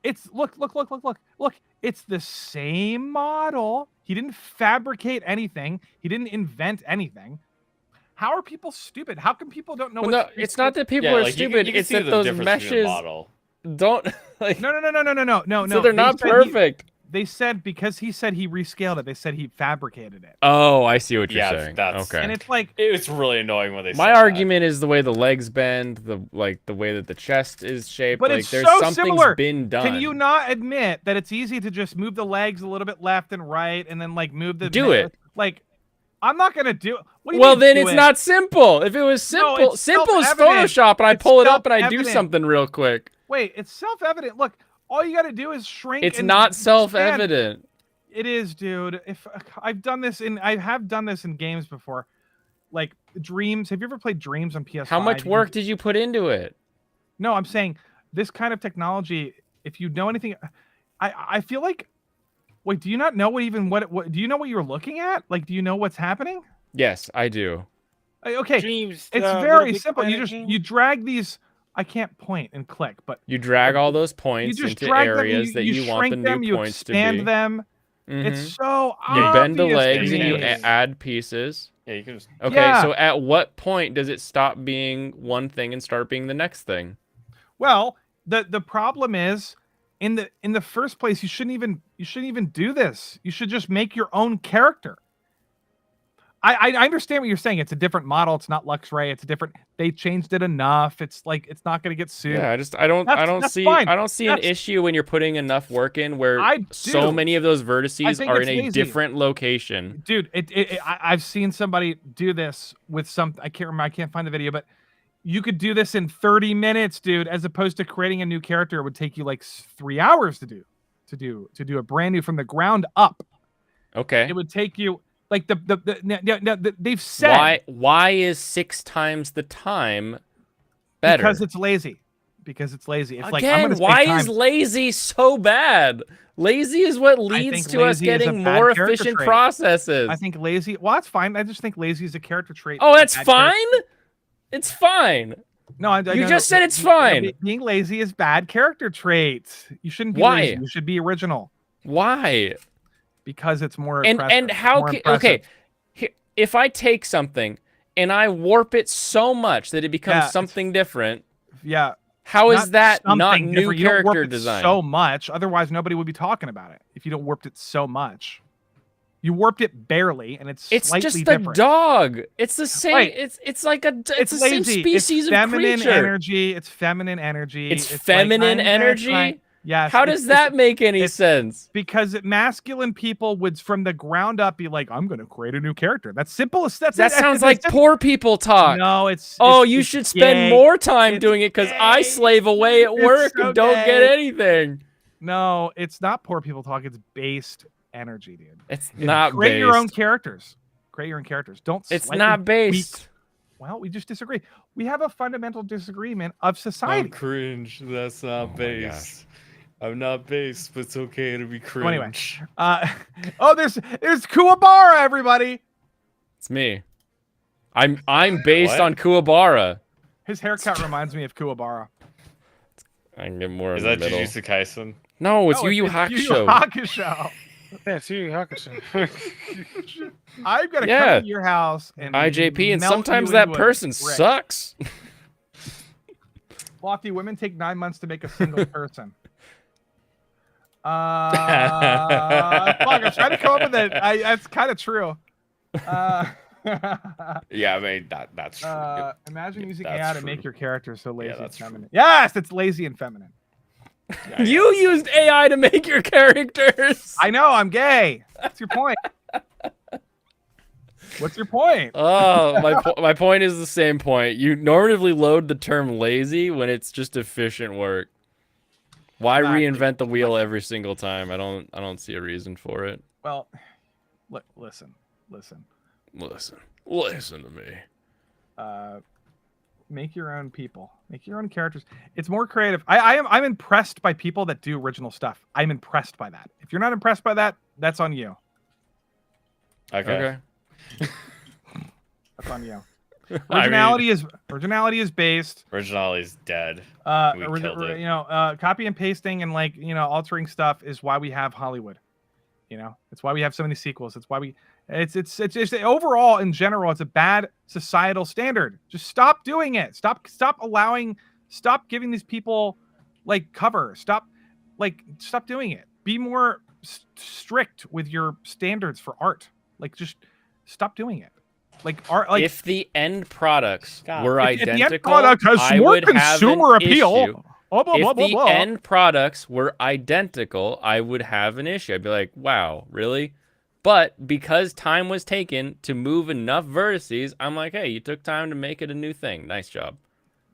It's look. It's the same model. He didn't fabricate anything. He didn't invent anything. How are people stupid? How come people don't know? No, it's not that people are stupid. It's that those meshes don't like. No. So they're not perfect. They said because he said he rescaled it. They said he fabricated it. Oh, I see what you're saying. Okay. And it's like it's really annoying when they. My argument is the way the legs bend, the way that the chest is shaped. But like, it's there's so something's similar. Been done. Can you not admit that it's easy to just move the legs a little bit left and right, and then like move the it? Like, I'm not gonna do. What do you well, mean then do it's it? not simple. If it was simple, simple is Photoshop, and I pull it up and I do something real quick. Wait, it's self-evident. Look, all you got to do is shrink. It's not self-evident. It is, dude. If I have done this in games before, like Dreams. Have you ever played Dreams on PS5? How much work did you put into it? No, I'm saying this kind of technology. If you know anything, I feel like. Wait, do you not know what do you know what you're looking at? Like, do you know what's happening? Yes, I do. Okay, Dreams, it's very simple. You drag these. I can't point and click, but you drag all those points into areas that you want the new points to be. You expand them. It's so you obvious. bend the legs and you add pieces. Yeah, you can just. Okay, so at what point does it stop being one thing and start being the next thing? Well, the problem is in the first place you shouldn't even do this. You should just make your own character. I understand what you're saying. It's a different model. It's not Luxray. It's a different. They changed it enough. It's like it's not going to get sued. Yeah, I don't That's see fine. an issue when you're putting enough work in where so many of those vertices are in a different location. Dude, I've seen somebody do this with some. I can't remember. I can't find the video, but you could do this in 30 minutes, dude. As opposed to creating a new character, it would take you like 3 hours to do a brand new from the ground up. Okay. It would take you. Like they've said why is 6 times the time better? Because it's lazy. It's Again, like I'm gonna why is lazy so bad? Lazy is what leads to us getting more efficient processes. I think lazy. Well, that's fine. I just think lazy is a character trait. Oh, that's fine. It's fine. No, you just said it's fine. Being lazy is bad character trait. You shouldn't be lazy. You should be original. Why? Because it's more and how can okay if I take something and I warp it so much that it becomes something different, how is that not new character design? So much, otherwise nobody would be talking about it. If you don't warped it so much, you warped it barely, and it's slightly just different. a dog. It's the same. Right. It's like it's the same species of creature. Energy. It's feminine energy. It's feminine energy. Yes. How does that make any sense? Because masculine people would, from the ground up, be like, "I'm going to create a new character." That's simple. That sounds like poor people talk. No, it's. You should spend more time doing it because I slave away at work and don't get anything. No, it's not poor people talk. It's based energy, dude. It's not create based. your own characters. Create your own characters. Don't. It's not based. Well, we just disagree. We have a fundamental disagreement of society. I'm cringe. That's not based. I'm not based, but it's okay to be cringe. Anyway, there's Kuwabara, everybody. It's me. I'm based on Kuwabara. His haircut reminds me of Kuwabara. I can get more. Is that Jujutsu Kaisen? No, it's Yu Yu Hakusho. Yu Yu Hakusho. Yeah, it's Yu Yu Hakusho. I've got to come to your house and IJP, and sometimes that person sucks. Lofty, women take 9 months to make a single person. Fuck, I'm trying to come up with it. That's kind of true. Yeah, I mean that's true. Imagine using AI to make your character so lazy and feminine. Yes, it's lazy and feminine. You used AI to make your characters. I know, I'm gay. That's your point. What's your point? Oh, my point is the same point. You normatively load the term lazy when it's just efficient work. Why reinvent the wheel every single time? I don't see a reason for it. Well, listen to me. Make your own people. Make your own characters. It's more creative. I'm impressed by people that do original stuff. I'm impressed by that. If you're not impressed by that, that's on you. Okay. That's on you. Originality is based. Originality is dead. We killed it. You know, copy and pasting and altering stuff is why we have Hollywood. You know, it's why we have so many sequels. It's why it's just overall in general, it's a bad societal standard. Just stop doing it. Stop giving these people cover. Stop doing it. Be more strict with your standards for art. Just stop doing it. If the end products were identical, the end product has more consumer appeal. If the end products were identical, I would have an issue. I'd be like, wow, really? But because time was taken to move enough vertices, I'm like, hey, you took time to make it a new thing. Nice job.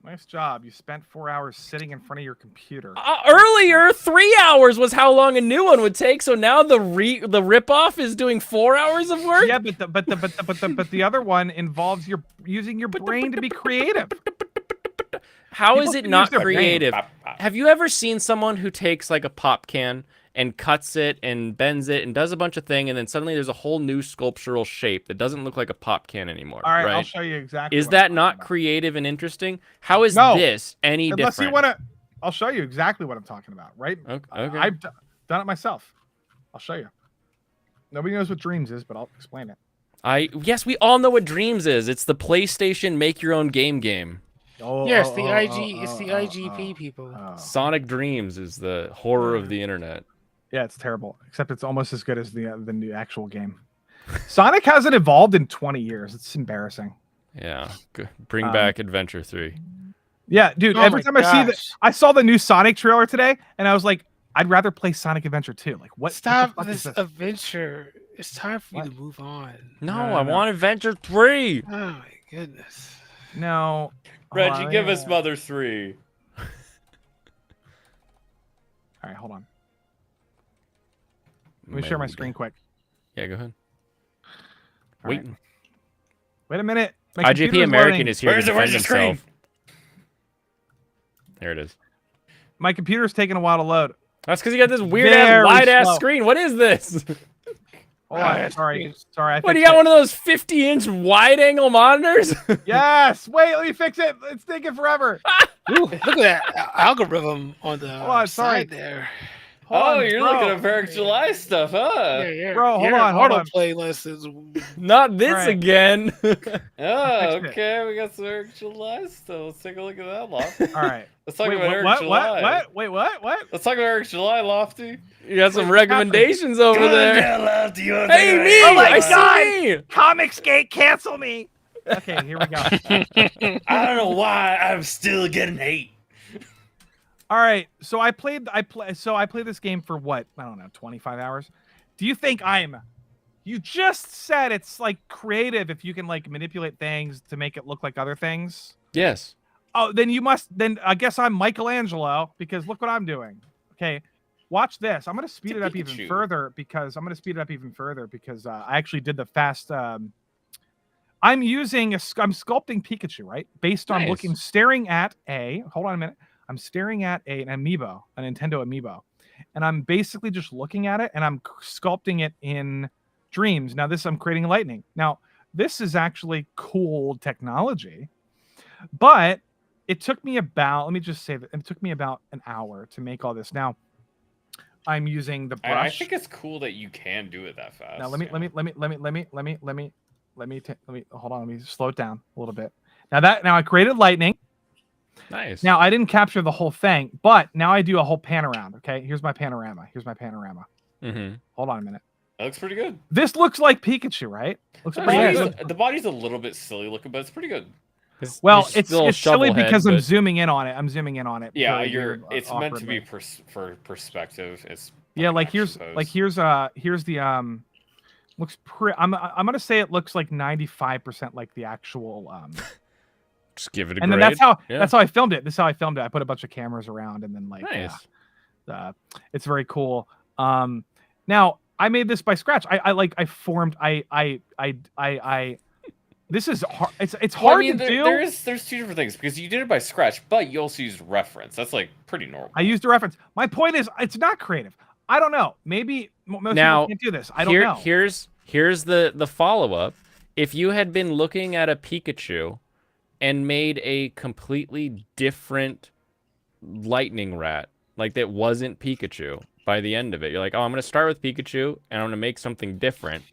Nice job. You spent 4 hours sitting in front of your computer. Earlier, 3 hours was how long a new one would take. So now the ripoff is doing 4 hours of work. Yeah, but the other one involves using your brain to be creative. How is it not creative? Have you ever seen someone who takes a pop can and cuts it and bends it and does a bunch of things, and then suddenly there's a whole new sculptural shape that doesn't look like a pop can anymore? All right? I'll show you exactly. Is that not creative and interesting? How is this any different? I'll show you exactly what I'm talking about. Right? Okay. I've done it myself. I'll show you. Nobody knows what Dreams is, but I'll explain it. Yes, we all know what Dreams is. It's the PlayStation make your own game. Yes, the IGP people. Sonic Dreams is the horror of the internet. Yeah, it's terrible. Except it's almost as good as the actual game. Sonic hasn't evolved in 20 years. It's embarrassing. Yeah, bring back Adventure 3. Yeah, dude. Oh every my time I see that, gosh. I saw the new Sonic trailer today, and I was like, I'd rather play Sonic Adventure 2. Like, what? Stop what the fuck is this adventure. It's time for you to move on. No, No, I no. want Adventure 3. Oh my goodness. No. Reggie, Hold on, give yeah. us Mother 3. All right, hold on. Let me share my screen quick. Yeah, go ahead. All right. Waiting. Wait a minute. My IGP computer American loading. is here Where's to it? Where's defend the screen? himself. There it is. My computer's taking a while to load. That's because you got this weird Very ass wide ass slow. screen. What is this? Hold on. Sorry. I What, do fixed you got it. one of those 50-inch wide angle monitors? Yes. Wait, let me fix it. It's taking forever. Ooh, look at that algorithm on the Hold on, sorry. side there. Hold Oh, on, you're bro. looking at Eric July stuff, huh? Yeah, Bro, hold your on, hold on. Autoplay is Not this All right. again. Oh, fixed it. okay. We got some Eric July stuff. Let's take a look at that, Lofty. All right. Let's talk Wait, about Eric what? July. What? Wait, what? Let's talk about Eric July, Lofty. You got some Wait, recommendations over there. Hey, me! Oh my I God! see me! Comicsgate, cancel me. Okay, here we go. I don't know why I'm still getting hate. All right, so I played this game for what? I don't know, 25 hours. Do you think you just said it's like creative if you can like manipulate things to make it look like other things? Yes. Oh, then I guess I'm Michelangelo because look what I'm doing. Okay. Watch this. I'm going to speed it up even Pikachu. further because I actually did the fast I'm sculpting Pikachu, right? Based on Nice. staring at hold on a minute. I'm staring at an amiibo, a Nintendo amiibo. And I'm basically just looking at it and I'm sculpting it in Dreams. Now I'm creating lightning. Now, this is actually cool technology, but it took me about, let me just say that it took me about an hour to make all this. Now, I'm using the brush. I think it's cool that you can do it that fast. Now let me hold on, let me slow it down a little bit. Now I created lightning. Nice. Now I didn't capture the whole thing, but now I do a whole pan around. Okay, here's my panorama. Mm-hmm. Hold on a minute. That looks pretty good. This looks like Pikachu, right? Looks The pretty body's, good. the body's a little bit silly looking, but it's pretty good. Well, it's silly because I'm zooming in on it. Yeah, Really it's meant to be awkwardly. for perspective. It's Yeah, like action here's pose. the looks pretty. I'm gonna say it looks like 95% like the actual Just give it a and then grade. that's how I filmed it. This is how I filmed it. I put a bunch of cameras around and then like Nice. it's very cool. Now I made this by scratch. This is hard. It's hard to do. There's two different things because you did it by scratch, but you also used reference. That's like pretty normal. I used a reference. My point is, it's not creative. I don't know. Maybe most Now, people can't do this. I don't know. Here's the follow-up. If you had been looking at a Pikachu and made a completely different lightning rat, like that wasn't Pikachu, by the end of it, you're like, oh, I'm going to start with Pikachu and I'm going to make something different.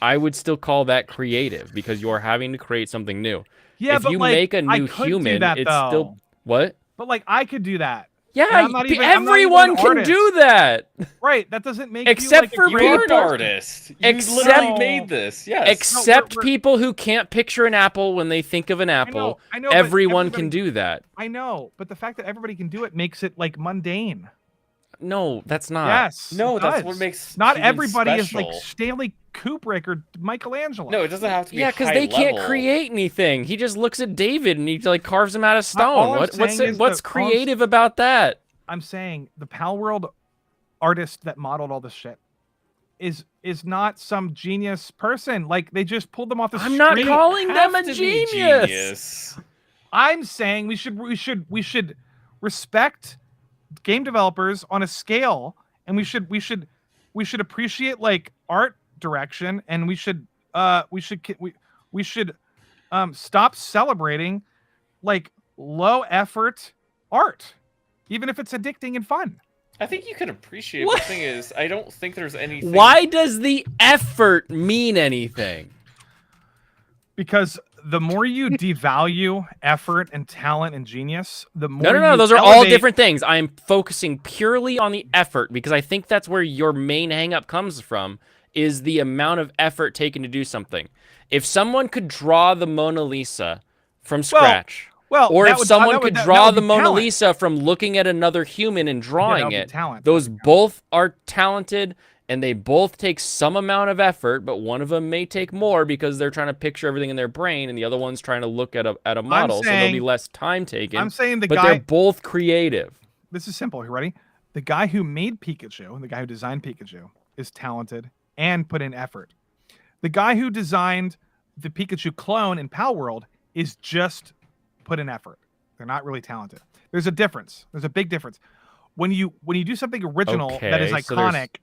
I would still call that creative because you're having to create something new. Yeah, if but you like, make a I new could do human, that, it's though. still what? But like, I could do that. Yeah, And I'm not even everyone an can artist. do that. Right. That doesn't make Except you for like a You're great an artist. You literally made this. Yes. Except we're- people who can't picture an apple when they think of an apple. I know, but everyone can everybody- do that. I know, but the fact that everybody can do it makes it like mundane. No, that's not. Yes. No, it that's does. what makes Not humans everybody is like special. Stanley Kubrick or Michelangelo. No, it doesn't have to be. Yeah, because high they can't level. create anything. He just looks at David and he like carves him out of stone. all I'm What's saying is what's that- all I'm creative about that? I'm saying the PalWorld artist that modeled all this shit is not some genius person. Like they just pulled them off the I'm street. not calling them a Have to be genius. I'm saying we should respect game developers on a scale, and we should appreciate like art direction, and we should stop celebrating like low effort art, even if it's addicting and fun. I think you can appreciate. What? The thing is, I don't think there's anything. Why does the effort mean anything? Because the more you devalue effort and talent and genius, the more No. you Those are all elevate- different things. I am focusing purely on the effort because I think that's where your main hang-up comes from. is the amount of effort taken to do something. If someone could draw the Mona Lisa from scratch, or if someone could draw the Mona Lisa from looking at another human and drawing it, those both are talented, and they both take some amount of effort, but one of them may take more because they're trying to picture everything in their brain, and the other one's trying to look at a model, so there'll be less time taken. I'm saying but they're both creative. This is simple. You ready? The guy who made Pikachu, the guy who designed Pikachu, is talented and put in effort. The guy who designed the Pikachu clone in PalWorld is just put in effort. They're not really talented. There's a difference. There's a big difference. When you do something original that is iconic,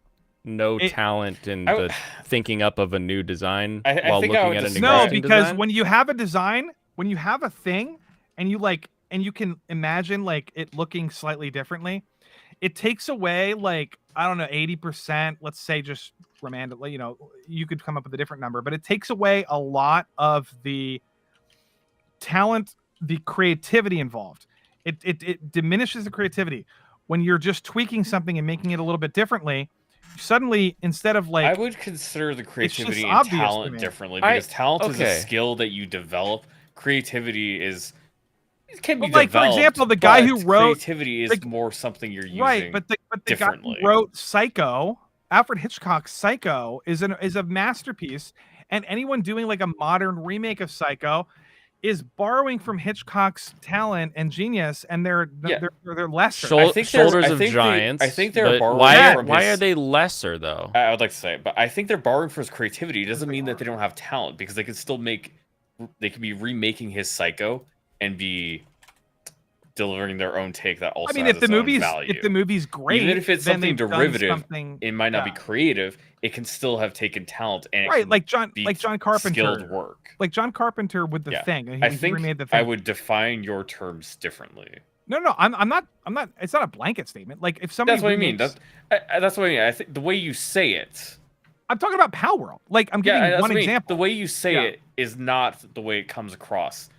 no talent in the thinking up of a new design while looking at an existing no, because design? when you have a design, when you have a thing, and you can imagine like it looking slightly differently, it takes away like, I don't know, 80%. Let's say just romantically, you could come up with a different number, but it takes away a lot of the talent, the creativity involved. It diminishes the creativity when you're just tweaking something and making it a little bit differently. Suddenly, instead of like, I would consider the creativity and talent differently, because talent is a skill that you develop. Creativity can be developed, for example, the guy who wrote creativity is more something you're using, right? But the guy who wrote Psycho, Alfred Hitchcock's Psycho, is a masterpiece, and anyone doing like a modern remake of Psycho is borrowing from Hitchcock's talent and genius, and they're lesser. Shoulders of Giants. I think they're borrowing from why are they lesser though? I would like to say, but I think they're borrowing from his creativity. It doesn't mean that they don't have talent, because they can still they could be remaking his Psycho and be delivering their own take that also has its own value. If the movie's great, even if it's then something they've done derivative, something, it might not be creative. It can still have taken talent and like John Carpenter, skilled work. like John Carpenter with the Thing. I think remade the Thing. I would define your terms differently. No, I'm not. It's not a blanket statement. Like if somebody that's what I mean. That's what I mean. I think the way you say it. I'm talking about PalWorld. Like I'm giving one example. The way you say it is not the way it comes across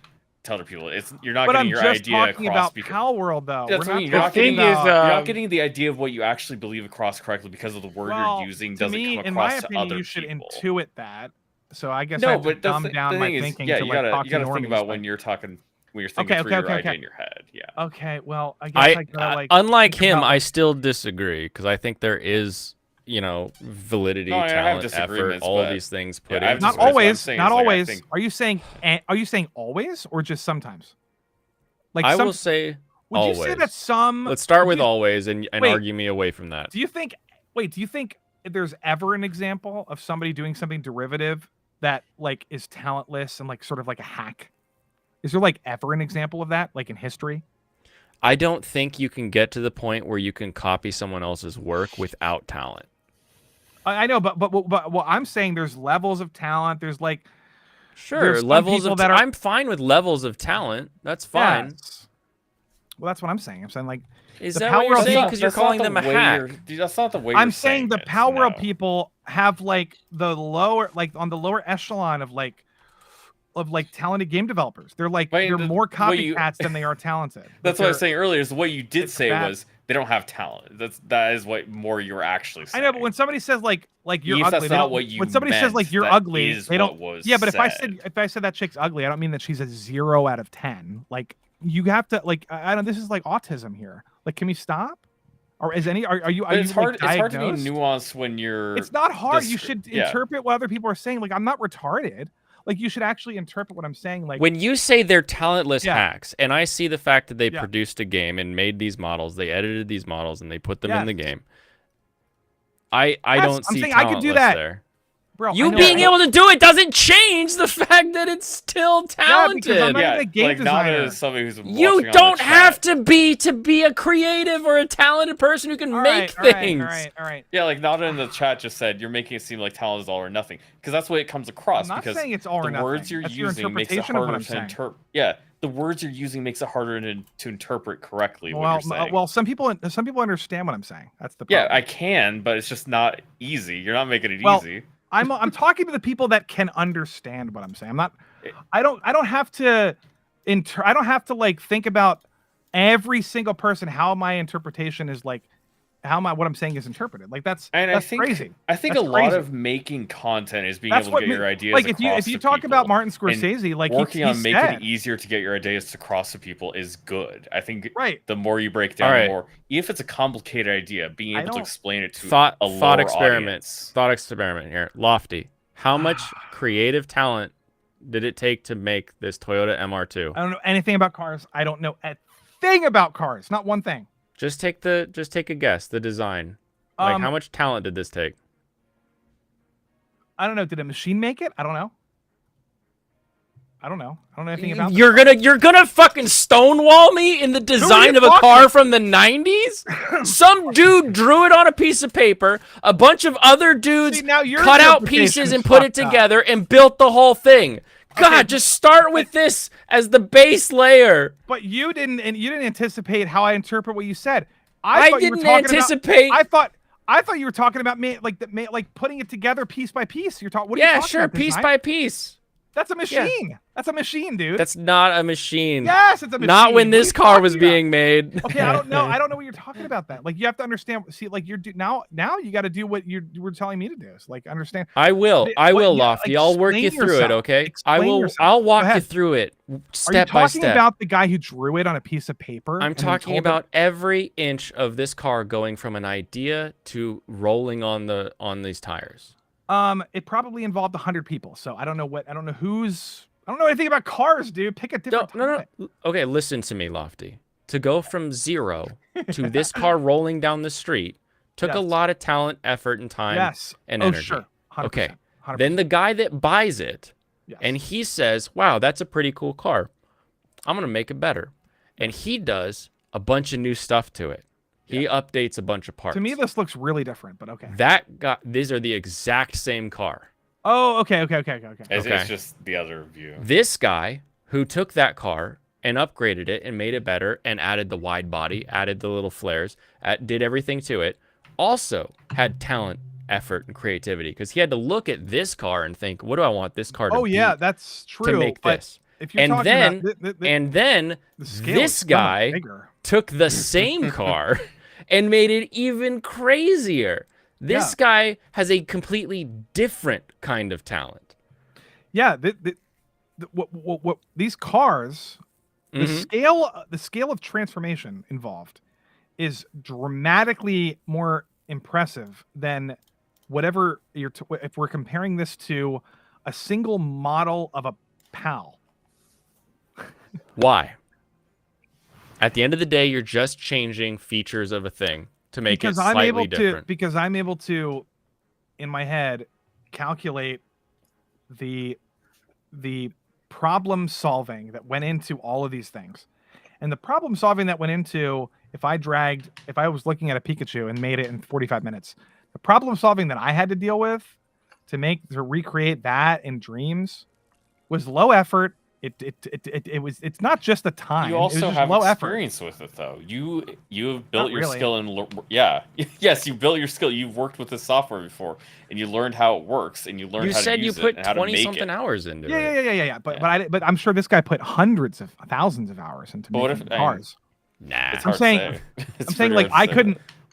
to other people. You're not getting your idea across. About PalWorld though. That's what I mean. You're not getting the idea of what you actually believe across correctly because of the word you're using doesn't come across in my to opinion, other you should people. intuit that. So I guess I have to dumb down my thinking. Yeah, to you gotta think about when you're talking. When you're thinking through your idea in your head, yeah. Okay, well, I guess I gotta like. Unlike him, I still disagree because I think there is, validity, talent, effort, all of these things put in. Not always. Not always. Are you saying always or just sometimes? Like I will say. Would always. you say that some? Let's start with always and argue me away from that. Do you think? Wait, do you think there's ever an example of somebody doing something derivative that like is talentless and like sort of like a hack? Is there like ever an example of that, like in history? I don't think you can get to the point where you can copy someone else's work without talent. I know, but what I'm saying, there's levels of talent. There's like, sure, levels of. I'm fine with levels of talent. That's fine. Yes. Well, that's what I'm saying. I'm saying like, is that what you're saying? Because you're calling them a hack. That's not the way. I'm saying the PalWorld people have like the lower, like on the lower echelon of like talented game developers. They're like they're more copycats than they are talented. That's what I was saying earlier. Is the way you did say was they don't have talent. That is what more you're actually saying. I know, but when somebody says like you're if ugly, that's not what you when somebody says like you're ugly, they don't. Yeah, but if I said that chick's ugly, I don't mean that she's a 0 out of 10. Like you have to like I don't. This is like autism here. Like, can we stop? Or is any? Are you? It's hard. It's hard to be nuanced when you're. It's not hard. You should interpret what other people are saying. Like I'm not retarded. Like you should actually interpret what I'm saying. Like when you say they're talentless hacks, and I see the fact that they produced a game and made these models, they edited these models and they put them in the game. I don't see talentless I could do that. There. Bro, you being able to do it doesn't change the fact that it's still talented. I'm not a game designer. You don't have to be a creative or a talented person who can make things. All right. Yeah, like Nada in the chat just said, you're making it seem like talent is all or nothing, because that's the way it comes across. I'm not saying it's all or nothing. The words you're using makes it harder to interpret. Yeah, the words you're using makes it harder to interpret correctly. Well, some people understand what I'm saying. That's the problem. Yeah, I can, but it's just not easy. You're not making it easy. I'm talking to the people that can understand what I'm saying. I'm not. I don't have to. I don't have to like think about every single person. How my interpretation is like what I'm saying is interpreted. Like that's think, crazy. I think that's a crazy. lot of making content is being That's able to get your ideas like across if you to talk people, about Martin and Scorsese, like working he on making said, it easier to get your ideas across to people is good. I think right. the more you break down, the more, if it's a complicated idea, being able to explain it to thought lower experiment. audience. Thought experiment here. Lofty. How much creative talent did it take to make this Toyota MR2? I don't know anything about cars. I don't know a thing about cars. Not one thing. Just take a guess. The design. Like, how much talent did this take? I don't know. Did a machine make it? I don't know. I don't know anything about. You're gonna fucking stonewall me in the design of a car from the 90s? Some dude drew it on a piece of paper. A bunch of other dudes cut out pieces and put it together and built the whole thing. God, just start with this as the base layer. But you didn't anticipate how I interpret what you said. I didn't anticipate. I thought you were talking about like putting it together piece by piece. What are you talking about? Sure, piece by piece. That's a machine. Yeah. That's a machine, dude. That's not a machine. Yes, it's a machine. Not when this car was being made. Okay, I don't know. I don't know what you're talking about. That like you have to understand. See, like now you got to do what you were telling me to do. It's like understand. I will, Lofty. I'll work you through it. Okay. I'll walk you through it step by step. Are you talking about the guy who drew it on a piece of paper? I'm talking about every inch of this car going from an idea to rolling on these tires. It probably involved 100 people. So I don't know anything about cars, dude. Pick a different topic. No. Okay, listen to me, Lofty. To go from 0 to this car rolling down the street took a lot of talent, effort, and time and energy. Sure. 100%, okay. 100%. Then the guy that buys it, and he says, wow, that's a pretty cool car. I'm going to make it better. And he does a bunch of new stuff to it. He updates a bunch of parts. To me, this looks really different, but okay. These are the exact same car. Oh, okay. It's just the other view. This guy who took that car and upgraded it and made it better and added the wide body, added the little flares, did everything to it, also had talent, effort, and creativity because he had to look at this car and think, what do I want this car to be? That's true. To make this. If you're then this guy took the same car and made it even crazier. This guy has a completely different kind of talent. Yeah, what these cars, the scale of transformation involved is dramatically more impressive than whatever if we're comparing this to a single model of a PAL. Why? At the end of the day, you're just changing features of a thing to make it slightly different. Because I'm able to, in my head, calculate the problem solving that went into all of these things. And the problem solving that went into if I was looking at a Pikachu and made it in 45 minutes, the problem solving that I had to deal with to recreate that in Dreams was low effort. It's not just the time. You also have low experience with it, though. You have built your skill in yes, you built your skill. You've worked with this software before, and you learned how it works, and you learned how to use it and how to make it. You said you put 20-something hours into it. Yeah. But I'm sure this guy put hundreds of thousands of hours into making cars. Nah, I'm saying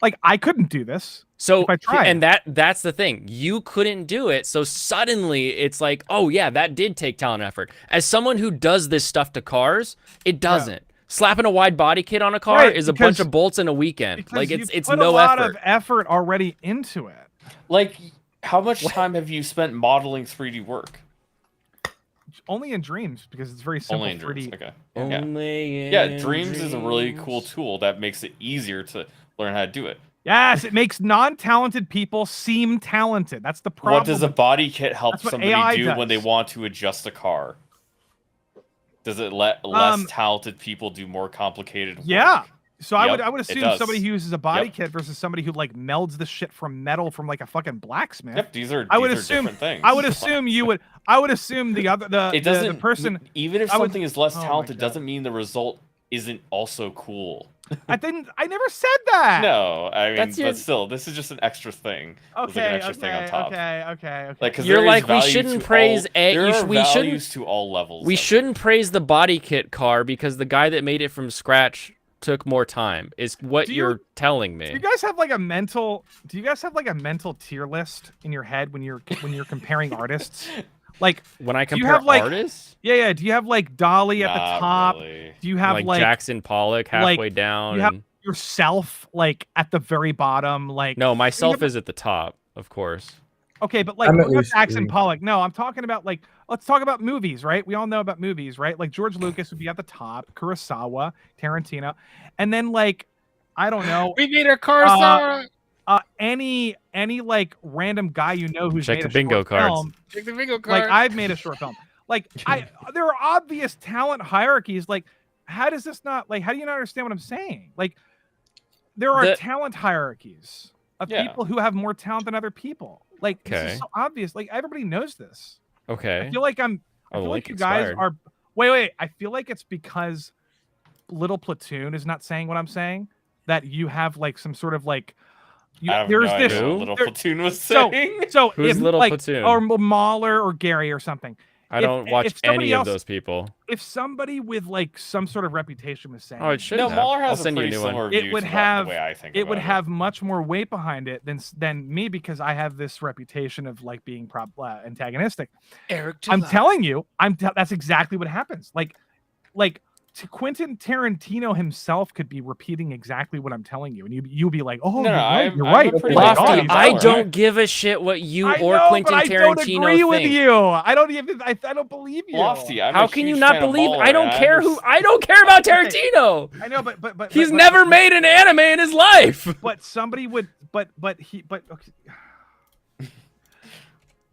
like I couldn't do this. So if I tried. And that's the thing. You couldn't do it. So suddenly it's like, oh yeah, that did take talent and effort. As someone who does this stuff to cars, it doesn't. Yeah. Slapping a wide body kit on a car is a bunch of bolts in a weekend. Like it's no effort. Put a lot of effort already into it. Like how much time have you spent modeling 3D work? Only in Dreams because it's very simple. Only in 3D. Dreams. Okay. Only in Dreams is a really cool tool that makes it easier to learn how to do it. Yes, it makes non-talented people seem talented. That's the problem. What does a body kit help somebody AI do does. when they want to adjust a car? Does it let less talented people do more complicated work? Yeah. So I would assume somebody who uses a body kit versus somebody who like melds the shit from metal from like a fucking blacksmith. Yep, these are different things. I would assuum the person, even if something is less talented doesn't mean the result isn't also cool. I never said that. No, I mean, but still, this is just an extra thing. Okay, like an extra thing on top. Okay. Like, you're like, we shouldn't praise values to all levels. We shouldn't praise the body kit car because the guy that made it from scratch took more time. Is what you're telling me. Do you guys have like a mental? Do you guys have like a mental tier list in your head when you're comparing artists? Like when I do you compare have, like, artists? Yeah. Do you have like Dolly at the Not top? really. Do you have like Jackson Pollock halfway down? You have yourself like at the very bottom? Like no, myself is at the top, of course. Okay, but like I'm at what about least Jackson 3. Pollock? No, I'm talking about like let's talk about movies, right? We all know about movies, right? Like George Lucas would be at the top, Kurosawa, Tarantino, and then like I don't know. We need a Kurosawa. Any like random guy you know who's Check made the a bingo short cards. film. Check the bingo card. Like I've made a short film. Like there are obvious talent hierarchies. Like how does this not like? How do you not understand what I'm saying? Like there are talent hierarchies of people who have more talent than other people. Like this is so obvious. Like everybody knows this. Okay. I feel like I feel like you guys are. Wait. I feel like it's because Little Platoon is not saying what I'm saying. That you have like some sort of like. There's this Little Platoon was saying. So who's if, Little like, Platoon? or Mahler or Gary or something. I don't watch any of those people. If somebody with like some sort of reputation was saying, oh, it should. No, Mahler has I'll send a you a pretty new similar one. view it would to have the way I think it about would have much more weight behind it than me because I have this reputation of like being antagonistic. Eric, I'm telling you, that's exactly what happens. Like Quentin Tarantino himself could be repeating exactly what I'm telling you, and you'll be like, "Oh, you're right." Lofty, I don't give a shit what you or Quentin Tarantino don't agree with think. you. I don't believe you. Lofty, how can you not believe? I don't care I don't care about Tarantino. I know, but he's never made an anime in his life. But somebody would, but okay.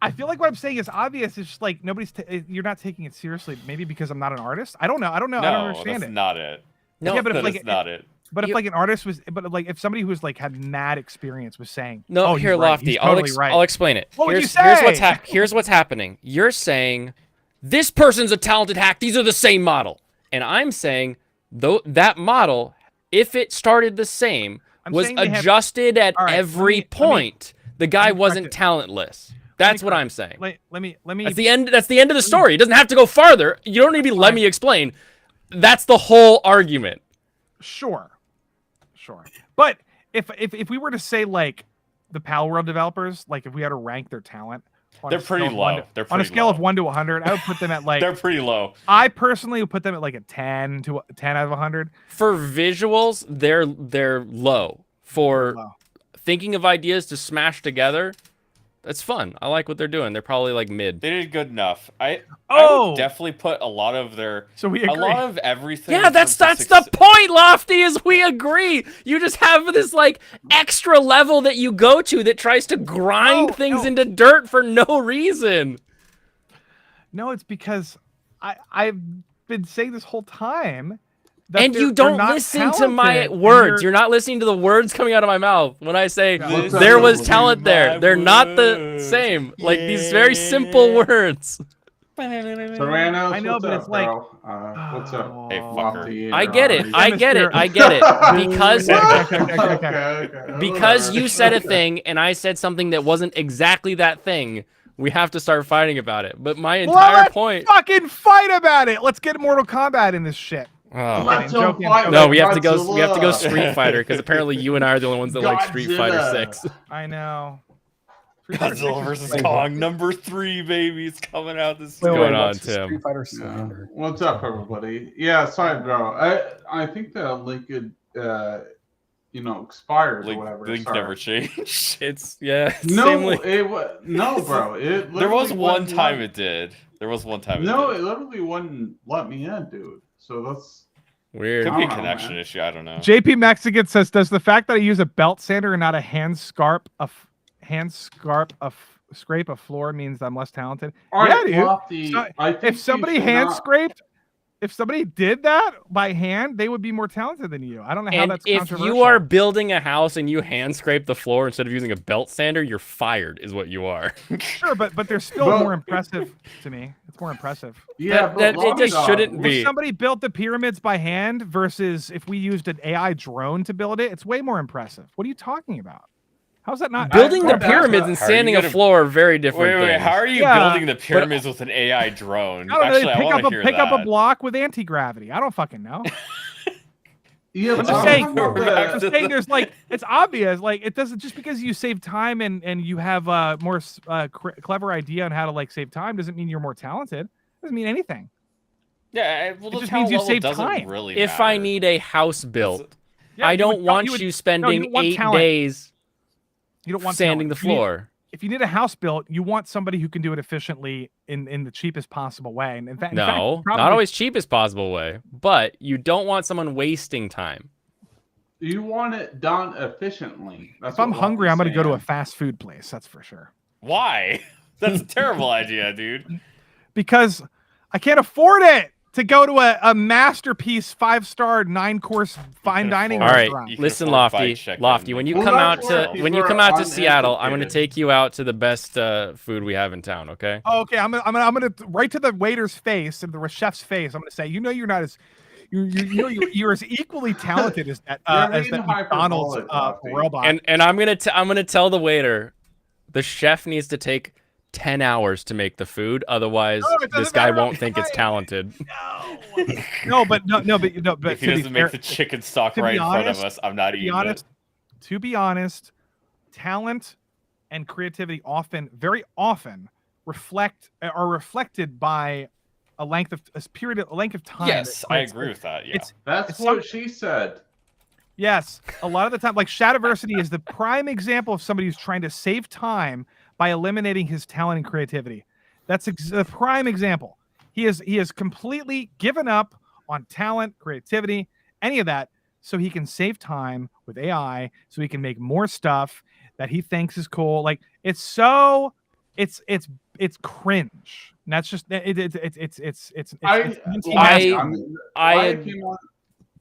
I feel like what I'm saying is obvious. It's just like you're not taking it seriously. Maybe because I'm not an artist. I don't know. I don't understand that's not it. No, yeah, but if, that's not it. But if like an artist was, but like if somebody who's like had mad experience was saying, no, oh, here, he's right. Lofty, He's totally right. I'll explain it. What would you say? Here's what's happening. You're saying this person's a talented hack. These are the same model, and I'm saying though that model, if it started the same, was adjusted at every point. The guy wasn't talentless. That's what I'm saying. Let me. That's the end of the story. It doesn't have to go farther. You don't need to let me explain. That's the whole argument. Sure. But if we were to say like the PalWorld developers, like if we had to rank their talent, they're pretty low. On a scale of 1 to 100, I would put them at like. They're pretty low. I personally would put them at like a 10 out of 100. For visuals, they're low. For thinking of ideas to smash together. It's fun. I like what they're doing. They're probably like mid. They did good enough. I would definitely put a lot of their a lot of everything. Yeah, that's the point, Lofty, is we agree. You just have this like extra level that you go to that tries to grind things into dirt for no reason. No, it's because I've been saying this whole time. And you don't listen to my words. You're not listening to the words coming out of my mouth when I say there was talent there. They're not the same. Like these very simple words. Serrano, I know, but it's like, what's up? Hey, fucker. I get it. Because you said a thing and I said something that wasn't exactly that thing. We have to start fighting about it. But my entire point. Fucking fight about it. Let's get Mortal Kombat in this shit. Oh. No, we have to go Street Fighter because apparently you and I are the only ones that like Street Fighter 6. I know. Godzilla vs. Kong #3, baby. It's coming out this year. What's going on, Tim? Street Fighter slander. What's up, everybody? Yeah, sorry, bro. I think the link had, expired or whatever. Link never changed. It's no, bro. There was one time it did. There was one time. No, it literally wouldn't let me in, dude. So that's weird. Could be a connection issue. I don't know. JP Mexican says, "Does the fact that I use a belt sander and not a scrape a floor means I'm less talented?" Yeah, dude. So if somebody scraped, if somebody did that by hand, they would be more talented than you. I don't know how that's controversial. If you are building a house and you hand scrape the floor instead of using a belt sander, you're fired, is what you are. Sure, but they're still more impressive to me. It's more impressive. Yeah, it just shouldn't be. If somebody built the pyramids by hand versus if we used an AI drone to build it, it's way more impressive. What are you talking about? How's that not building the pyramids and sanding a floor are very different things. How are you building the pyramids with an AI drone? I don't know. Pick up a block with anti-gravity. I don't fucking know. Yeah, I'm but just I'm saying. talking about I'm just saying. There's like it's obvious. Like it doesn't just because you save time and you have a more clever idea on how to like save time doesn't mean you're more talented. Doesn't mean anything. Yeah, well, It the just talent means you level save doesn't time. really If matter. I need a house built, Yeah, I you don't would- want you would- you no, spending don't want 8 talent. days You don't want sanding talent. the floor. If you need a house built, you want somebody who can do it efficiently in the cheapest possible way. And in fact, No, probably, not always cheapest possible way, but you don't want someone wasting time. You want it done efficiently. That's if I'm what hungry, Lucky's I'm going to go to a saying. fast food place. That's for sure. Why? That's a terrible idea, dude. Because I can't afford it to go to a masterpiece 5-star 9-course fine dining All right, restaurant. listen, Lofty. When you come out to Seattle, I'm going to take you out to the best food we have in town. Okay? Oh, okay, I'm gonna right to the waiter's face and the chef's face. I'm gonna say, you're not as you're as equally talented as that McDonald's robot. And I'm gonna tell the waiter, the chef needs to take 10 hours to make the food, otherwise this guy won't think it's talented. But if he doesn't make the chicken stock right in front of us, I'm not eating it. To be honest, talent and creativity very often are reflected by a length of time. Yes, I agree with that. Yeah, that's what she said. Yes, a lot of the time, like Shadiversity is the prime example of somebody who's trying to save time by eliminating his talent and creativity. That's the prime example. He has completely given up on talent, creativity, any of that, so he can save time with AI, so he can make more stuff that he thinks is cool. Like it's cringe. And that's just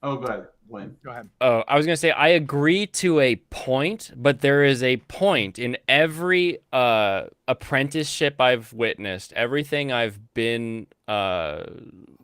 Oh, go ahead. Wayne. Go ahead. Oh, I was gonna say I agree to a point, but there is a point in every apprenticeship I've witnessed, everything I've been around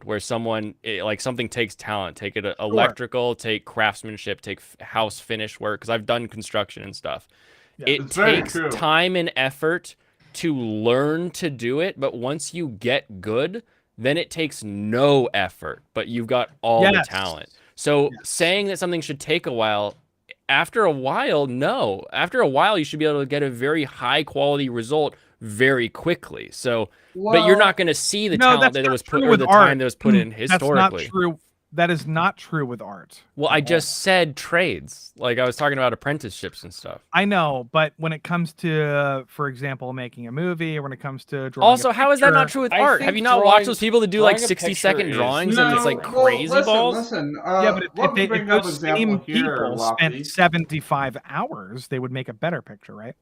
where someone like something takes talent, take it electrical, take craftsmanship, take house finish work, because I've done construction and stuff. Yeah, it takes time and effort to learn to do it, but once you get good, then it takes no effort, but you've got all the talent. So saying that something should take a while, after a while, no. After a while, you should be able to get a very high quality result very quickly. So, but you're not going to see the talent that was put, or the time that was put in historically. That's not true. That is not true with art. Well, I just said trades. Like I was talking about apprenticeships and stuff. I know, but when it comes to, for example, making a movie, or when it comes to drawing also, how is that not true with art? Have you not watched those people that do like 60-second drawings and it's like crazy balls? Listen, yeah, but if those same people spent 75 hours, they would make a better picture, right?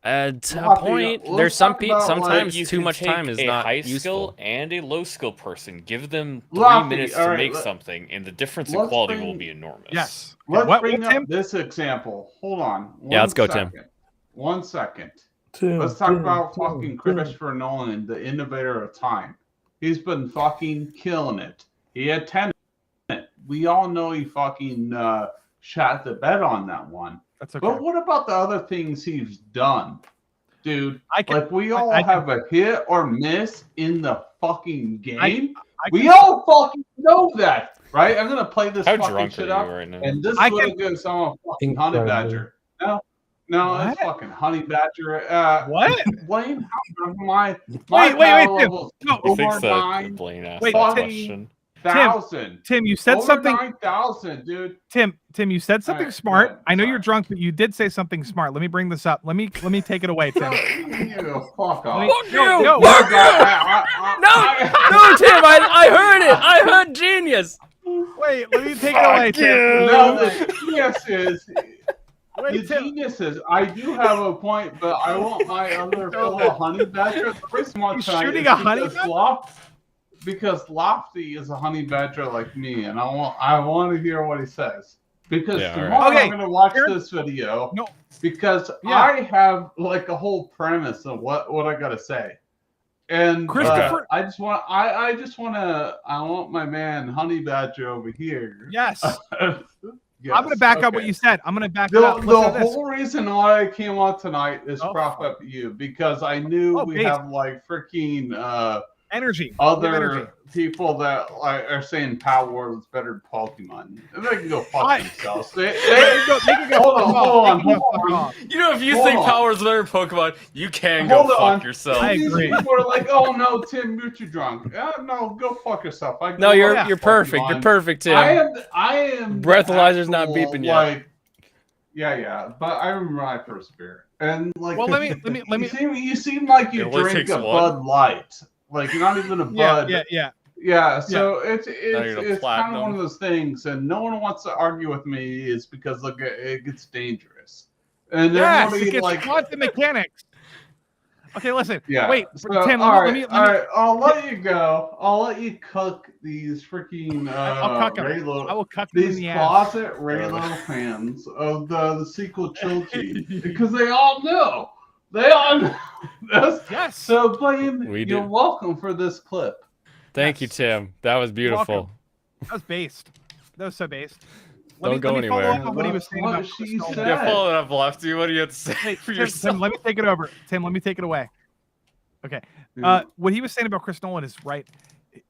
To a point, there's some people. Sometimes you too much time is a not high useful. skill and a low skill person. Give them 3 Lofty, minutes all to right, make something, and the difference in quality will be enormous. Yes. Let's bring up this example. Hold on. Yeah, let's go, Tim. 1 second. Let's talk about fucking Christopher Nolan, the innovator of time. He's been fucking killing it. He had 10. We all know he fucking shot the bed on that one. That's okay. But what about the other things he's done? Dude, we all I have a hit or miss in the fucking game. We all fucking know that, right? I'm gonna play this fucking shit up, right now? and this would give someone fucking honey badger. No, that's fucking honey badger. What? Wayne, how drunk am I? Wait, Tim. Fix that Blaine asked Wait, that Tim. question. Tim, you said over something. 9,000, dude. Tim, you said something right, smart. go ahead. I know you're drunk, but you did say something smart. Let me bring this up. Let me take it away, Tim. You fuck off. Fuck you! No, Fuck you! No, Tim, I heard it. I heard genius. Wait, let me take it away, Tim. No, the genius is. Wait, Tim. Genius is, I do have a point, but I want my other fellow honey badger. The reason why You tonight shooting is a honey because Lofty is a honey badger like me, and I want to hear what he says. Because tomorrow I'm going to watch this video. No. Because I have like a whole premise of what I got to say. And Christopher, I want my man Honey Badger over here. Yes. Yes, I'm going to back up what you said. I'm going to back it The up. Listen to this. whole reason why I came on tonight is prop up you because I knew we have like freaking energy. other people that are saying PalWorld is better than Pokemon. They can go fuck themselves. They can go hold on. You know, if you Hold think on. Power is better than Pokemon, you can go fuck yourself. These people are like, oh no, Tim, you're too drunk. No, go fuck yourself. No, you're perfect. You're perfect, Tim. I am. Breathalyzer's not beeping yet. Like, yeah. But I remember my first beer, and like, well, let me. You seem like you drink a Bud Light. Like you're not even a Bud. Yeah. So it's kind of one of those things, and no one wants to argue with me. Is because look, it gets dangerous, and it gets quantum mechanics. Okay, listen. Yeah. Wait, so, Tim. All right. I'll let you go. I'll let you cook these freaking Raylo. I will cook these in the closet Raylo fans of the sequel trilogy because they all know. They all know. Yes. So, Blaine, you're welcome for this clip. Thank you, Tim. That was beautiful. That was based. That was so based. Don't go anywhere. Follow up on what he was saying about she said. Yeah, follow it up, Lefty. What do you have to say for yourself? Tim, let me take it over. Tim, let me take it away. Okay. What he was saying about Chris Nolan is right.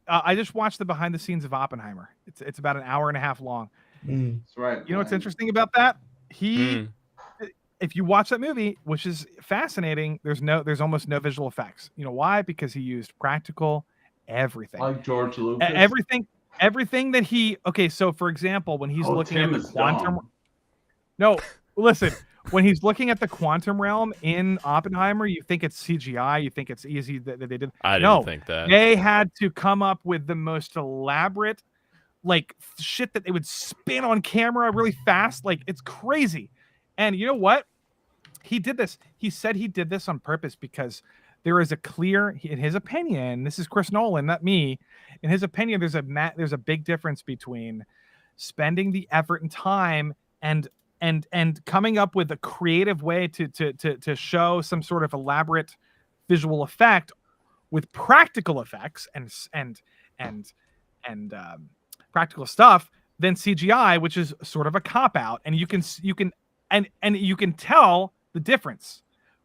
I just watched the behind the scenes of Oppenheimer. It's about an hour and a half long. That's right. You know what's interesting about that? If you watch that movie, which is fascinating, there's almost no visual effects. You know why? Because he used practical everything. Like George Lucas. Everything that he. Okay, so for example, when he's looking at the quantum. No, listen. When he's looking at the quantum realm in Oppenheimer, you think it's CGI. You think it's easy that they did. I didn't think that. They had to come up with the most elaborate, like shit that they would spin on camera really fast. Like it's crazy. And you know what? He did this. He said he did this on purpose because there is a clear, in his opinion, this is Chris Nolan, not me. In his opinion, there's a big difference between spending the effort and time and coming up with a creative way to show some sort of elaborate visual effect with practical effects and practical stuff than CGI, which is sort of a cop out, and you can tell the difference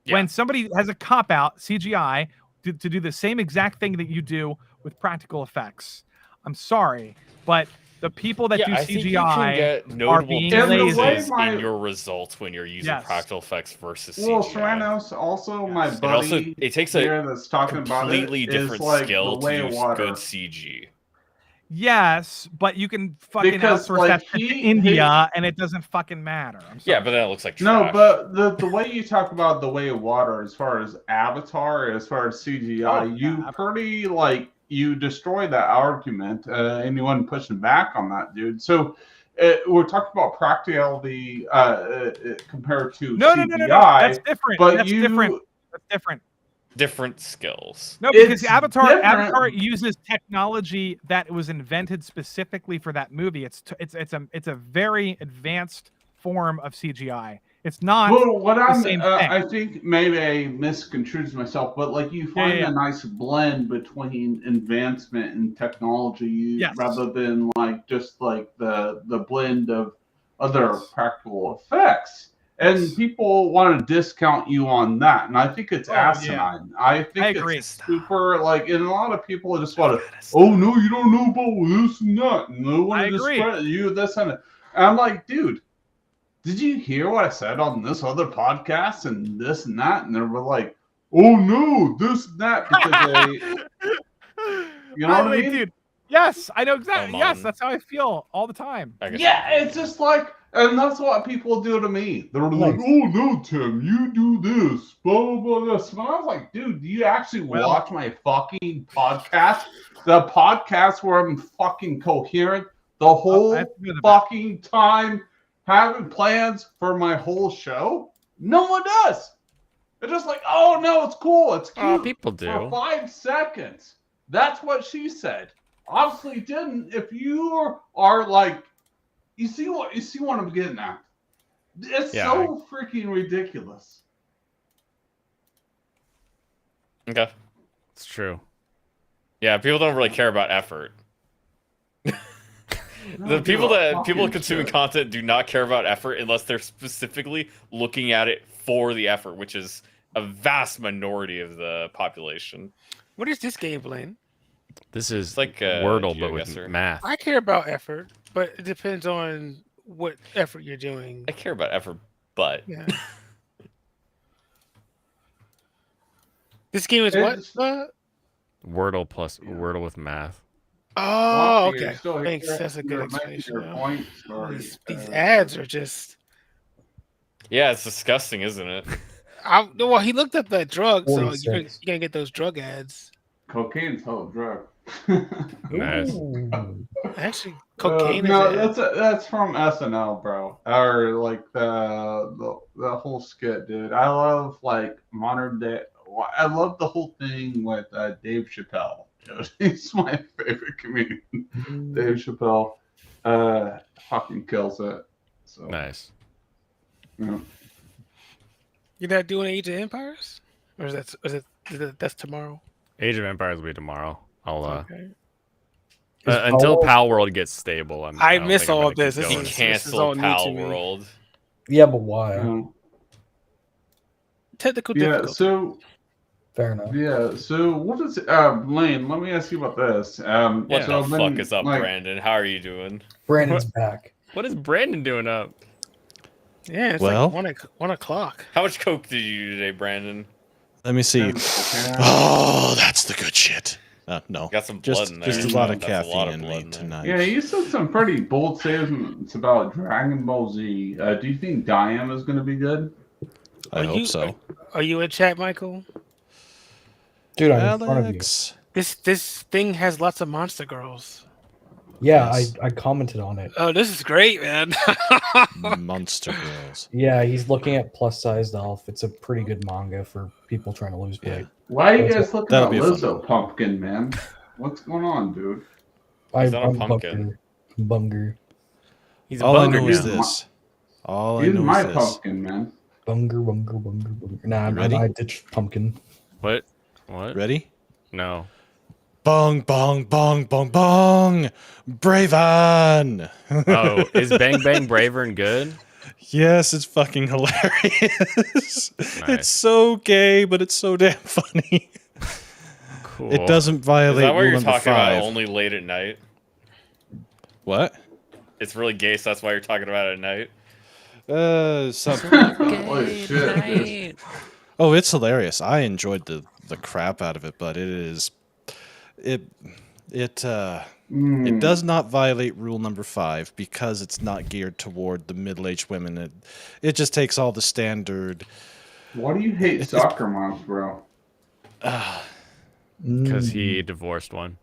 when somebody has a cop out CGI to do the same exact thing that you do with practical effects. I'm sorry, but the people that do I think CGI you can get notable are being differences lazy. in your results when you're using practical effects versus CGI. Well, Serranos, also my buddy it takes a that's talking completely about it different is like skill the way to of use water. good CG. Yes, but you can fucking Because, outsource like, that to India, and it doesn't fucking matter. I'm sorry. Yeah, but that looks like No, trash. but the way you talk about the way of water, as far as Avatar, as far as CGI, you pretty like you destroy that argument. Anyone pushing back on that, dude? So we're talking about practicality compared to CGI. No. That's different. But That's different. That's different. Different skills. No, because It's Avatar uses technology that was invented specifically for that movie. It's a very advanced form of CGI. It's not the same thing. I think maybe I misconstrued myself, but like you find a nice blend between advancement and technology rather than like just like the blend of other practical effects. And people want to discount you on that, and I think it's asinine. I think it's super like, and a lot of people just want to, oh no, you don't know about this and that, and they want to discredit you this and that. And I'm like, dude, did you hear what I said on this other podcast and this and that? And they were like, oh no, this and that because they, you know what I mean, dude? Yes, I know exactly. Yes, that's how I feel all the time. Yeah, it's just like. And that's what people do to me. They're like, oh, no, Tim, you do this, blah, blah, blah, this. And I was like, dude, do you actually watch my fucking podcast? The podcast where I'm fucking coherent the whole fucking time, having plans for my whole show? No one does. They're just like, oh, no, it's cool. It's cute. People do. For 5 seconds. That's what she said. Obviously didn't. If you are like, You see what I'm getting at? It's so freaking ridiculous. Okay. It's true. Yeah, people don't really care about effort. People consuming content do not care about effort unless they're specifically looking at it for the effort, which is a vast minority of the population. What is this game, Blaine? This is It's like Wordle, but with GeoGuessr. math. I care about effort, but it depends on what effort you're doing. I care about effort, but Yeah. This game is what? Wordle plus Wordle with math. Oh, You're okay. still Thanks. here. That's a good You're making explanation. your now. point. Sorry. These ads are just. yeah, it's disgusting, isn't it? Well, he looked up that drug, so 46. you're gonna get those drug ads. Cocaine's whole drug. Nice. Actually, cocaine no, is that's from SNL, bro. Or like the whole skit, dude. I love like modern day. I love the whole thing with Dave Chappelle. Dude. He's my favorite comedian. Dave Chappelle, fucking kills it. So Nice. yeah. You're not doing Age of Empires, or is that's tomorrow? Age of Empires will be tomorrow. I'll Okay. until PalWorld gets stable. I don't miss think I'm all gonna this. keep This going. is- Cancel all new to me. PalWorld. Yeah, but why? Technical Yeah. difficulty. So Fair enough. yeah. So what is Lane? Let me ask you about this. What so the then, fuck is up, like, Brandon? How are you doing? Brandon's back. What is Brandon doing up? Yeah, it's Well- like 1 o'clock. How much coke did you do today, Brandon? Let me see. Oh, that's the good shit. No, Got some blood just in there. just a lot of That's a lot caffeine of in blood me in there. tonight. Yeah, you said some pretty bold statements about Dragon Ball Z. Do you think Diam is going to be good? I hope so. Are you in chat, Michael? Dude, I'm in front of you. Alex. This thing has lots of monster girls. Yeah, Yes. I commented on it. Oh, this is great, man. Monster Girls. Yeah, he's looking at Plus Sized Elf. It's a pretty good manga for people trying to lose weight. Why are you guys looking That'll at be a fun Lizzo Pumpkin, man? What's going on, dude? He's not a pumpkin. Bunger. He's a All I bunger know is now. this. All I He's know my is this. pumpkin, man. Bunger. Nah, You ready? I ditched pumpkin. What? What? Ready? No. Bong, bong, bong, bong, bong. Braven. Oh, is Bang Bang Bravern good? Yes, it's fucking hilarious. It's so gay, but it's so damn funny. Cool. It doesn't Is violate that what rule you're number talking 5. about only late at night? What? It's really gay, so that's why you're talking about it at night? Something. Holy shit, dude. Oh, it's hilarious. I enjoyed the crap out of it, but it does not violate rule number 5 because it's not geared toward the middle-aged women. It just takes all the standard. Why do you hate soccer moms, bro? Because he divorced one.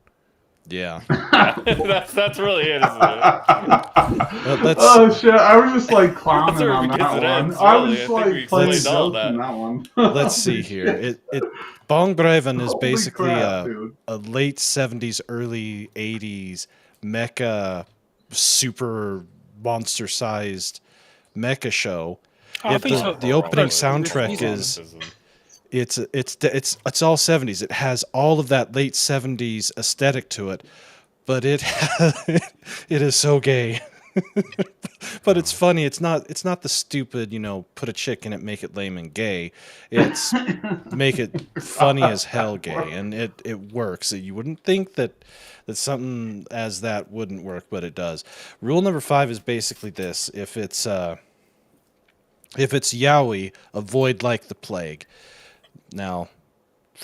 Yeah. that's really it, isn't it? Oh shit! I was just like clowning That's where it on begins that and one. ends, I really. was I just think we like explained playing all jokes in that one. Let's see here. Bong Braven is Holy basically crap, dude. a late 70s, early 80s mecha, super monster-sized mecha show. I think so. The opening This soundtrack is- it's all 70s. It has all of that late 70s aesthetic to it, but it is so gay. But it's funny. It's not the stupid, put a chick in it, make it lame and gay. It's make it funny as hell gay, and it works. You wouldn't think that something as that wouldn't work, but it does. Rule number 5 is basically this: if it's yaoi, avoid like the plague. Now,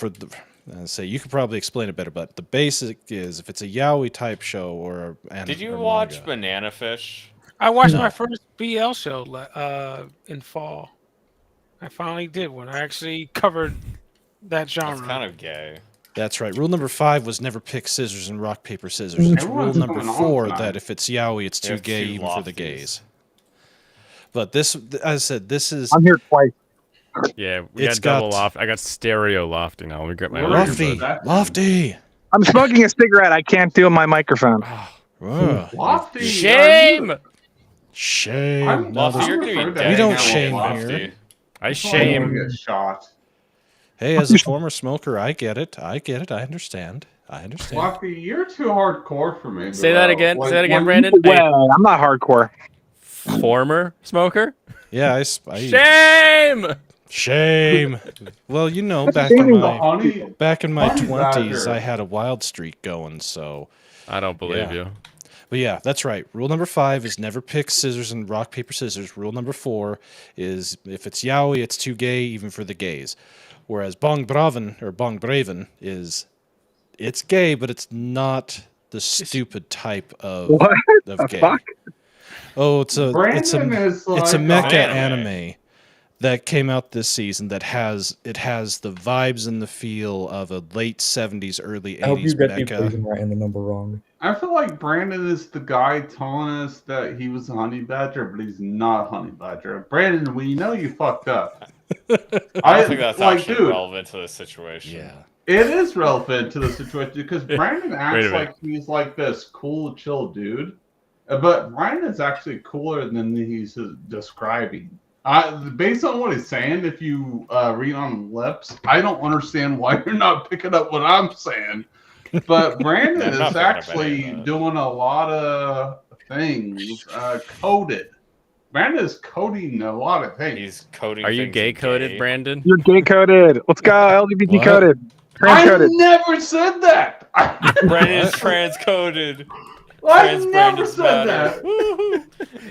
you could probably explain it better, but the basic is if it's a yaoi type show or Did you or watch manga, Banana Fish? I watched my first BL show in fall. I finally did one. I actually covered that genre. That's kind of gay. That's right. Rule number 5 was never pick scissors and rock, paper, scissors. It's rule Everyone's number going on 4 tonight. that if it's yaoi, it's too There's gay two even for the lofties. gays. But this, as I said, this is I'm here twice. Yeah, we It's got double got- loft. I got stereo lofty now. Let me grab my lofty, earbuds. lofty. I'm smoking a cigarette. I can't do my microphone. Ugh. Lofty. Shame! Shame. I'm Now Lofty, there's- you're gonna be We dead we don't now, shame Lofty. here. I I'm shame. gonna get shot. Hey, as a former smoker, I get it. I understand. Lofty, you're too hardcore for me. Say that bro. again. Like, Say that again, when- Brandon. Hey, I'm not hardcore. former smoker. Yeah, I Shame. Shame. Well, you know, back in my 20s, I had a wild streak going, so I don't believe you. But yeah, that's right. Rule number 5 is never pick scissors and rock, paper, scissors. Rule number 4 is if it's yaoi, it's too gay, even for the gays. Whereas Bong Braven, or Bong Braven, is it's gay, but it's not the stupid type of gay. Fuck? Oh, it's a mecha anime. anime that came out this season that has the vibes and the feel of a late 70s, early 80s I hope you get the mecha. equation right and the number wrong. I feel like Brandon is the guy telling us that he was a honey badger, but he's not a honey badger. Brandon, we know you fucked up. I don't think that's actually relevant to the situation. Yeah. It is relevant to the situation because Brandon acts like he's like this cool, chill dude. But Brandon is actually cooler than he's describing. Based on what he's saying, if you read on the lips, I don't understand why you're not picking up what I'm saying. But Brandon is actually doing a lot of things coded. Brandon is coding a lot of things. He's coding. Are you gay coded, Brandon? You're gay coded. Let's go. LGBT coded. Trans I coded. never said that. Brandon's transcoded. I never said that.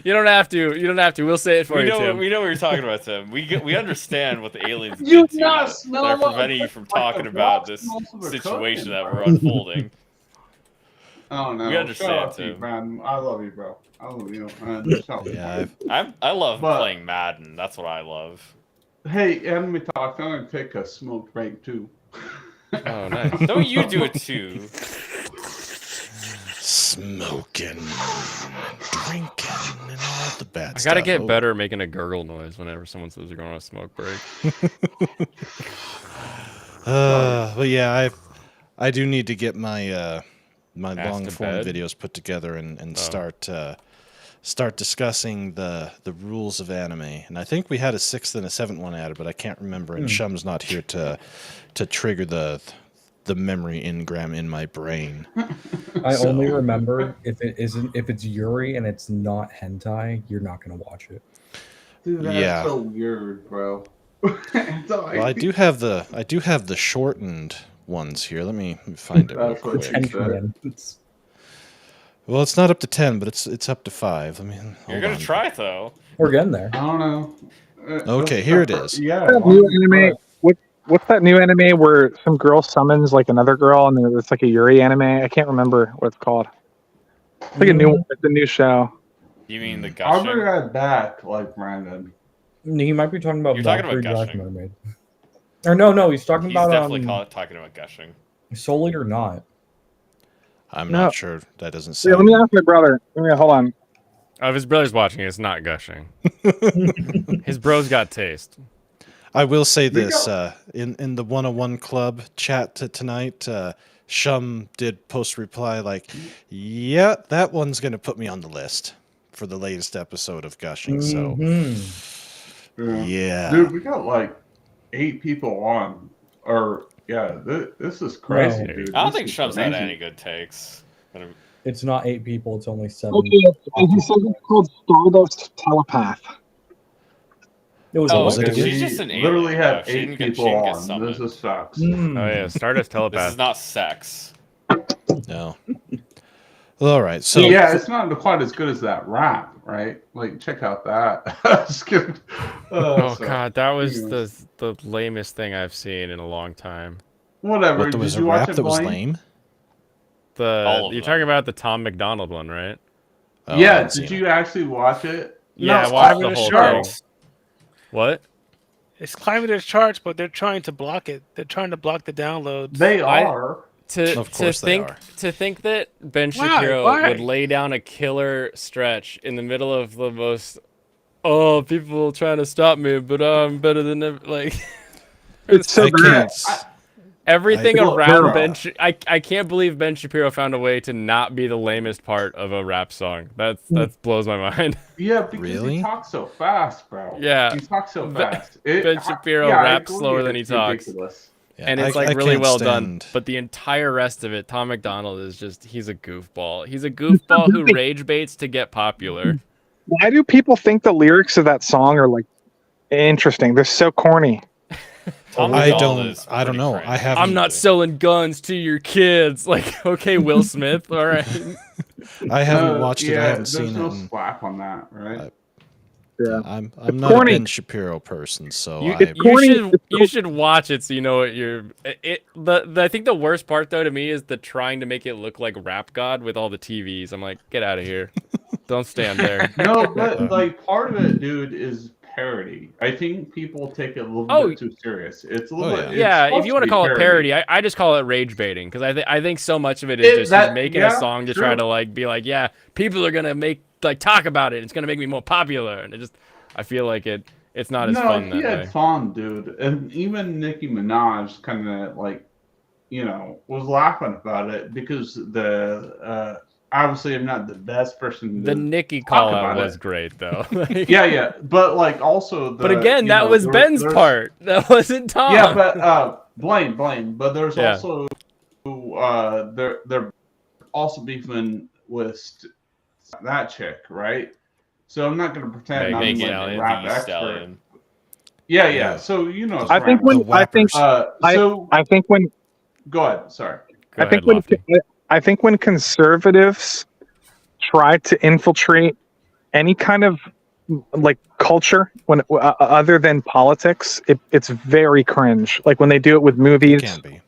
You don't have to. You don't have to. We'll say it for you, Tim. We know what you're talking about, Tim. We understand what the aliens You did to not you smell that are what preventing you from like talking the about rocks this smells of a situation cooking, that bro. we're unfolding. Oh no! We understand, Shut up, Tim. man. I love you, bro. I love you. I love playing Madden. That's what I love. Hey, Enemy Talk, I'm gonna take a smoke break too. Oh, nice. Don't you do it too? Smoking, drinking, and all the bad I stuff. gotta get better at making a gurgle noise whenever someone says they're going on a smoke break. But yeah, I do need to get my my Ass long to form bed? videos put together and start discussing the rules of anime. And I think we had a 6th and a 7th one added, but I can't remember. And Shum's not here to trigger the memory engram in my brain. I only remember if it's Yuri and it's not hentai, you're not gonna watch it. Dude, that's Yeah. so weird, bro. Well, I do have the shortened ones here. Let me find it real That's what quick. you said. Well, it's not up to 10, but it's up to 5. I mean, You're gonna try though. We're getting there. I don't know. Okay, here it is. Yeah. That new anime. What's that new anime where some girl summons like another girl and it's like a Yuri anime? I can't remember what it's called. It's like a new one. It's a new show. You mean the I'll gushing? bring that back, like Brandon. He might be talking about You're talking about Valkyrie Black gushing. Mermaid. Or no, he's talking He's about definitely talking about gushing. Solely or not. I'm No. not sure. That doesn't say. Yeah, let me ask my brother. Hold on. Oh, if his brother's watching, it's not gushing. His bro's got taste. I will say this, in the 101 Club chat tonight, Shum did post reply like, yeah, that one's going to put me on the list for the latest episode of Gushing. So, yeah. Dude, we got like 8 people on. Or, yeah, this is crazy, No. dude. I don't This think is Shum's had crazy. any good takes. It's not 8 people, it's only 7. Okay, he said it's called Stardust Telepath. It was Oh, was it okay, again? she's just an Literally alien. had though. She 8 didn't get people on. summoned. This is facts. Oh yeah, Stardust This telepath. is not sex. No. Well, all right. So, Yeah, it's not quite as good as that rap, right? Like, check out that. Just kidding. Oh So, god, that was anyways. the lamest thing I've seen in a long time. Whatever. what, there was Did a you watch rap it, that was Blaine? lame? All of You're them. talking about the Tom McDonald one, right? Oh, I Yeah, haven't did seen you actually watch it? Yeah, it's I watched climbing the the whole charts. thing. What? It's climbing the charts, but they're trying to block it. They're trying to block the downloads. They are. Of course they are. To think that Ben Why? Shapiro Why? would lay down a killer stretch in the middle of the most people trying to stop me, but I'm better than like It's so I bad. can't. everything Well, around Vera. Ben. I can't believe Ben Shapiro found a way to not be the lamest part of a rap song. That blows my mind. Yeah, because Really? he talks so fast, bro. Yeah. He talks so Ben- fast. Ben Shapiro I raps agree, slower than he it's talks. ridiculous. Yeah, And it's I like really can't well done, stand- but the entire rest of it, Tom McDonald is he's a goofball. He's a goofball who rage baits to get popular. Why do people think the lyrics of that song are like Interesting. They're so corny. I don't know. I haven't. I'm not selling guns to your kids. Like, okay, Will Smith. All right. I haven't watched it. I haven't there's seen no it. slap on that, right? Yeah, I'm not a Ben Shapiro person, so you should watch it so you know what you're. I think the worst part though to me is the trying to make it look like Rap God with all the TVs. I'm like, get out of here. Don't stand there. No, but like part of it, dude, is parody. I think people take it a little bit too serious. It's a little bit. Yeah, if you want to call it parody, I just call it rage baiting because I think so much of it is just he's making a song to try to like be like, yeah, people are gonna talk about it. It's gonna make me more popular, and I feel like it's not as fun that way. No, he had fun, dude, and even Nicki Minaj kind of like, was laughing about it because obviously I'm not the best person. The Nicki call out was great though. yeah, but like also but again, that was Ben's part. That wasn't Tom. Yeah, but blame. But there's also they're also beefing with that chick, right? So I'm not gonna pretend I'm like a rap expert. Yeah. So I think when go ahead. Sorry. I think when conservatives try to infiltrate any kind of like culture when other than politics, it's very cringe. Like when they do it with movies, it can be.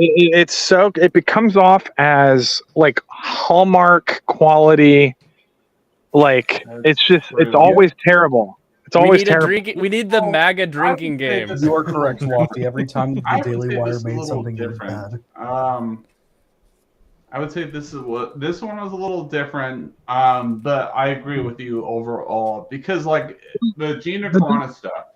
It becomes off as like Hallmark quality. Like it's always terrible. It's always terrible. We need the MAGA drinking game. You are correct, Lofty. Every time the Daily Wire made something different. I would say this one was a little different, but I agree with you overall because like the Gina Carano stuff.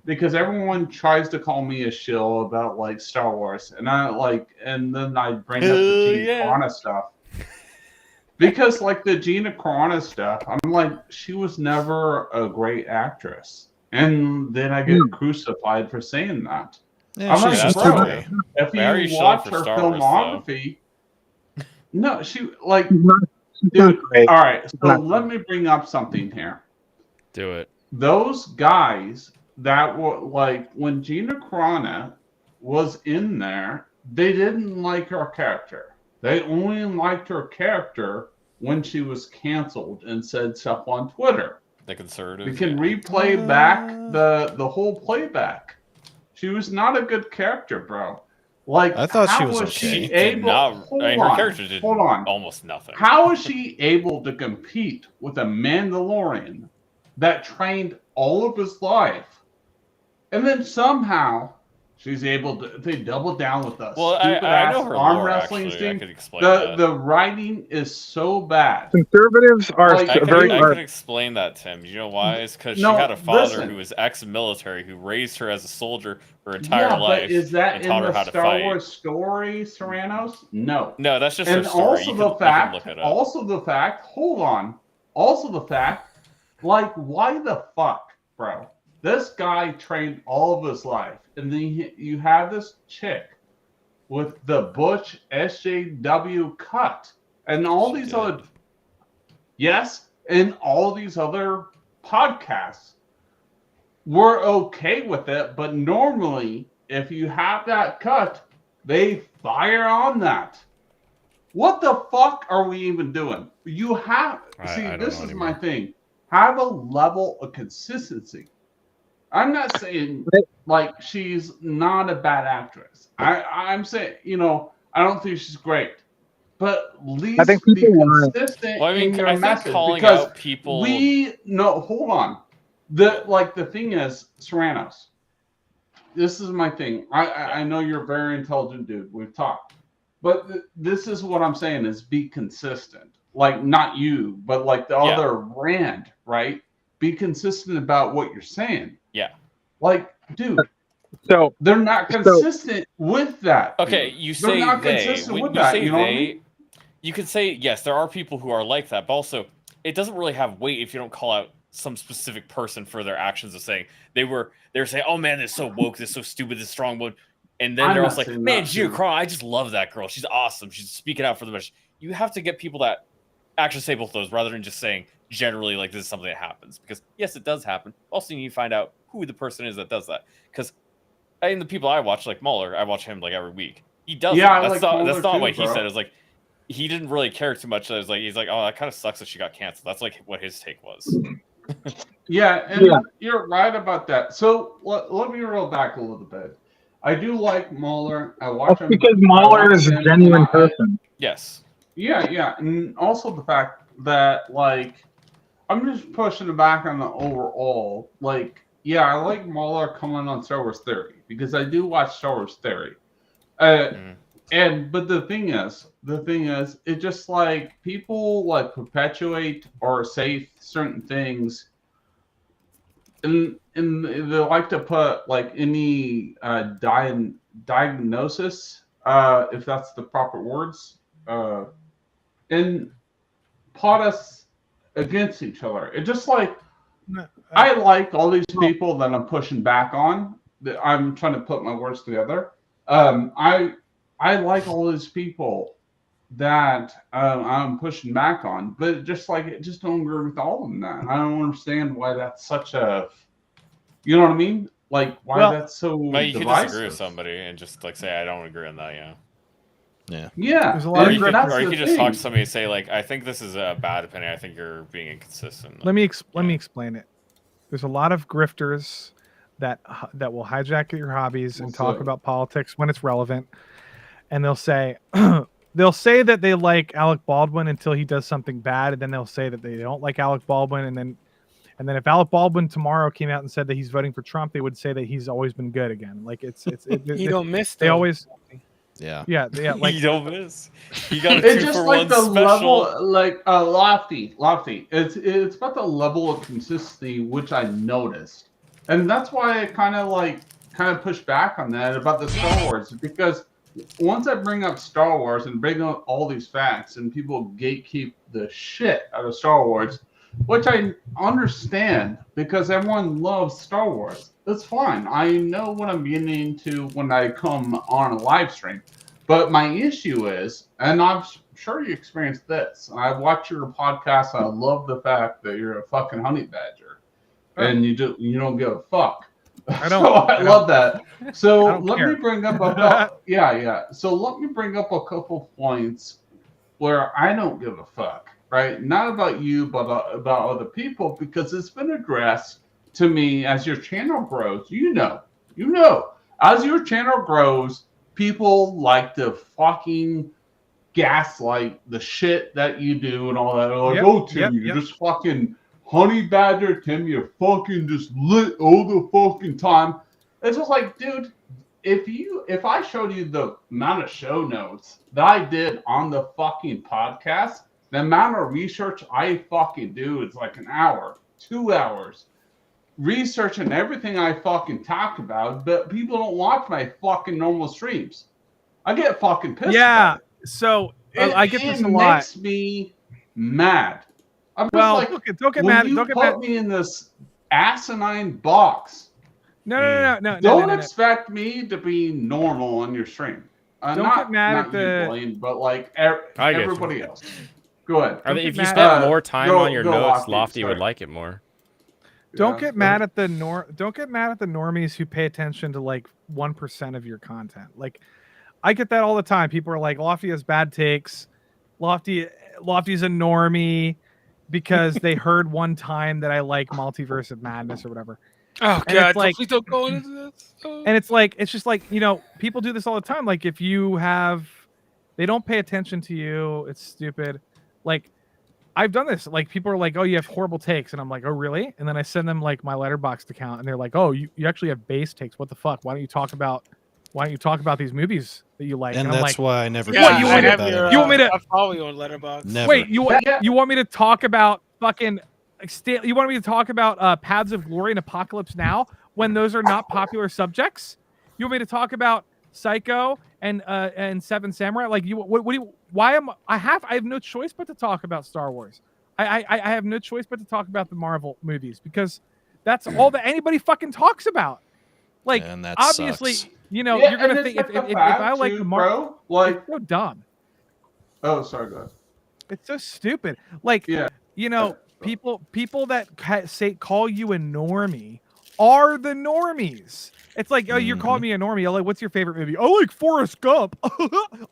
Because everyone tries to call me a shill about like Star Wars, and then I bring up the Gina Carano stuff. Because like the Gina Carano stuff, I'm like, she was never a great actress, and then I get crucified for saying that. Yeah, I'm like, bro, okay. if you watch her filmography, no, she like, dude. All right, so let me bring up something here. Do it. Those guys that were like when Gina Carano was in there, they didn't like her character. They only liked her character when she was canceled and said stuff on Twitter. The conservative. We can replay back the whole playback. She was not a good character, bro. Like I thought she was okay. Her character did almost nothing. How is she able to compete with a Mandalorian that trained all of his life? And then somehow she's able to. They double down with us. Well, I know her arm lore, wrestling actually. thing. I could explain that. The writing is so bad. Conservatives are I can explain that, Tim. You know why? It's because she had a father who was ex-military who raised her as a soldier her entire life. But is that and in taught her the how to Star fight. Wars story, Serranos? No. No, that's just her And story. also You the can fact. look it up. Also the fact. Hold on. Also the fact. Like, why the fuck, bro? This guy trained all of his life, and then you have this chick with the Butch SJW cut, and all these other, and all these other podcasts were okay with it, but normally, if you have that cut, they fire on that. What the fuck are we even doing? You have this is my thing. Have a level of consistency. I'm not saying like she's not a bad actress. I'm saying, I don't think she's great. But at least I think be people consistent Well, I mean, in your I think message. calling Because out people. hold on. The thing is, Serranos, this is my thing. I know you're a very intelligent dude. We've talked. But this is what I'm saying is be consistent. Like, not you, but like the other brand, right? Be consistent about what you're saying. Yeah. Like, dude. So they're not consistent with that. Okay, dude. you They're say not they. consistent When with you that. say You know what I they, mean? you could say yes. There are people who are like that, but also it doesn't really have weight if you don't call out some specific person for their actions of saying they were saying, "Oh man, this is so woke, this is so stupid, this strong woke," and then they're also like, "Man, Gina Carano, I just love that girl. She's awesome. She's speaking out for the message." You have to get people that actually say both those rather than just saying generally like this is something that happens, because yes, it does happen. Also, you need to find out who the person is that does that, because I mean, the people I watch, like Mueller, I watch him like every week. He does. Yeah, That's Mueller not too, what he bro. said. It was like he didn't really care too much. He's like, oh, that kind of sucks that she got canceled. That's like what his take was. Yeah, and you're right about that. So let me roll back a little bit. I do like Mueller. I watch him because Mueller is a genuine person. Yes. Yeah, and also the fact that like I'm just pushing it back on the overall. Like, yeah, I like Mueller coming on Star Wars Theory because I do watch Star Wars Theory. But the thing is, it just like people like perpetuate or say certain things, and they like to put like any diagnosis, if that's the proper words, and plot us against each other. It just like I like all these people that I'm pushing back on. That I'm trying to put my words together. I like all these people that I'm pushing back on, but just like it just don't agree with all of them. That I don't understand why that's such a, you know what I mean? Like why that's so Well, you could divisive. disagree with somebody and just like say I don't agree on that. Yeah. There's a lot Or of you could, grifters. or you could just talk to somebody and say like, I think this is a bad opinion. I think you're being inconsistent. Let me explain it. There's a lot of grifters that will hijack your hobbies and talk about politics when it's relevant, and they'll say that they like Alec Baldwin until he does something bad, and then they'll say that they don't like Alec Baldwin, and then if Alec Baldwin tomorrow came out and said that he's voting for Trump, they would say that he's always been good again. Like You don't miss. They always. Yeah. Like you don't miss. You got a it's 2 just for like 1 the special. level, like lofty. It's about the level of consistency which I noticed, and that's why I kind of push back on that about the Star Wars, because once I bring up Star Wars and bring up all these facts, and people gatekeep the shit out of Star Wars, which I understand because everyone loves Star Wars. That's fine. I know what I'm getting into when I come on a live stream. But my issue is, and I'm sure you experienced this, I watch your podcast and I love the fact that you're a fucking honey badger. And you don't give a fuck. I don't. So I love that. So let care. me bring up a couple, So let me bring up a couple points where I don't give a fuck, right? Not about you, but about other people, because it's been addressed to me as your channel grows. You know, as your channel grows, people like to fucking gaslight the shit that you do and all that. They're like, Tim, you're just fucking honey badger, Tim, you're fucking just lit all the fucking time. It's just like, dude, if I showed you the amount of show notes that I did on the fucking podcast, the amount of research I fucking do is like an hour, 2 hours, researching everything I fucking talk about, but people don't watch my fucking normal streams. I get fucking pissed. Yeah, so I get this a lot. It makes me mad. I'm just like, don't get when mad. you Don't get put mad. me in this asinine box. No. Don't expect me to be normal on your stream. Don't not, get mad not at the. you, Blaine, but like everybody else. Go ahead. If you spent more time on your notes, Lofty would like it more. Don't get mad at the Don't get mad at the normies who pay attention to like 1% of your content. Like, I get that all the time. People are like, Lofty has bad takes. Lofty's a normie because they heard one time that I like Multiverse of Madness or whatever. Oh And God! it's like, Please don't go into this. Oh. and it's just like, people do this all the time. Like, if you have, they don't pay attention to you. It's stupid. Like, I've done this. Like, people are like, "Oh, you have horrible takes," and I'm like, "Oh, really?" And then I send them like my Letterboxd account, and they're like, "Oh, you actually have base takes. What the fuck? Why don't you talk about these movies that you like?" And I'm that's like, why I never. What, you want me to? I follow you on Letterboxd. Never. Wait, you want me to talk about fucking? You want me to talk about Paths of Glory and Apocalypse Now when those are not popular subjects? You want me to talk about Psycho and Seven Samurai? Like, what do you? Why am I have no choice but to talk about Star Wars. I have no choice but to talk about the Marvel movies because that's all that anybody fucking talks about. Like, and that obviously, sucks. you're gonna think if I like the Marvel, like, it's so dumb. Oh, sorry, guys. It's so stupid. Like, people that call you a normie are the normies. It's like, oh, you're calling me a normie. I'm like, what's your favorite movie? I like Forrest Gump.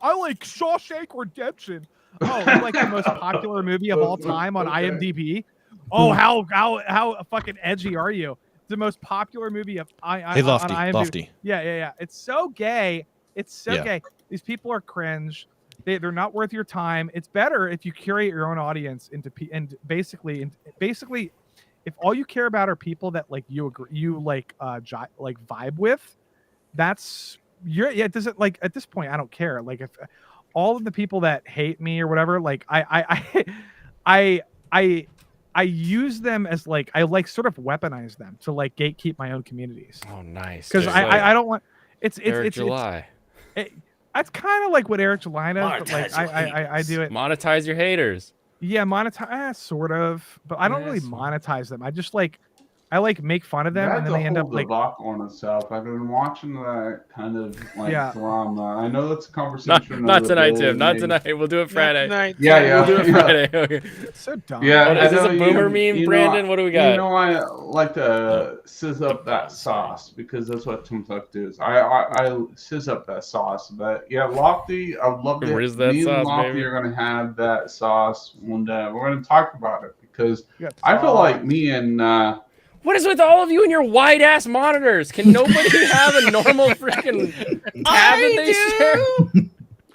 I like Shawshank Redemption. Oh, you like the most popular movie of all time on IMDb? Oh, how fucking edgy are you? The most popular movie of Hey, Lofty, on IMDb. Lofty. Yeah. It's so gay. It's so gay. These people are cringe. They're not worth your time. It's better if you curate your own audience and basically, if all you care about are people that like vibe with, it doesn't, like, at this point I don't care. Like, if all of the people that hate me or whatever, like I use them as like, I like sort of weaponize them to like gatekeep my own communities. Oh, nice. Because I don't want it's July. That's kind of like what Eric July does, but like I do it. Monetize your haters. Yeah, monetize sort of, but I don't really monetize them. I just like make fun of them, and then they end up like on itself. I've been watching that kind of like drama. I know that's a conversation. Not tonight, Tim. Not tonight. We'll do it Friday. Yeah. We'll do it Friday. Okay. It's so dumb. Yeah, is this a boomer meme, Brandon? What do we got? You know, I like to sizz up that sauce because that's what Tim Tuck does. I sizz up that sauce, but yeah, Lofty, I love it. Where's that Me sauce, and Lofty baby? are gonna have that sauce one day. We're gonna talk about it because I feel like me and. What is with all of you and your wide ass monitors? Can nobody have a normal freaking tab that they share?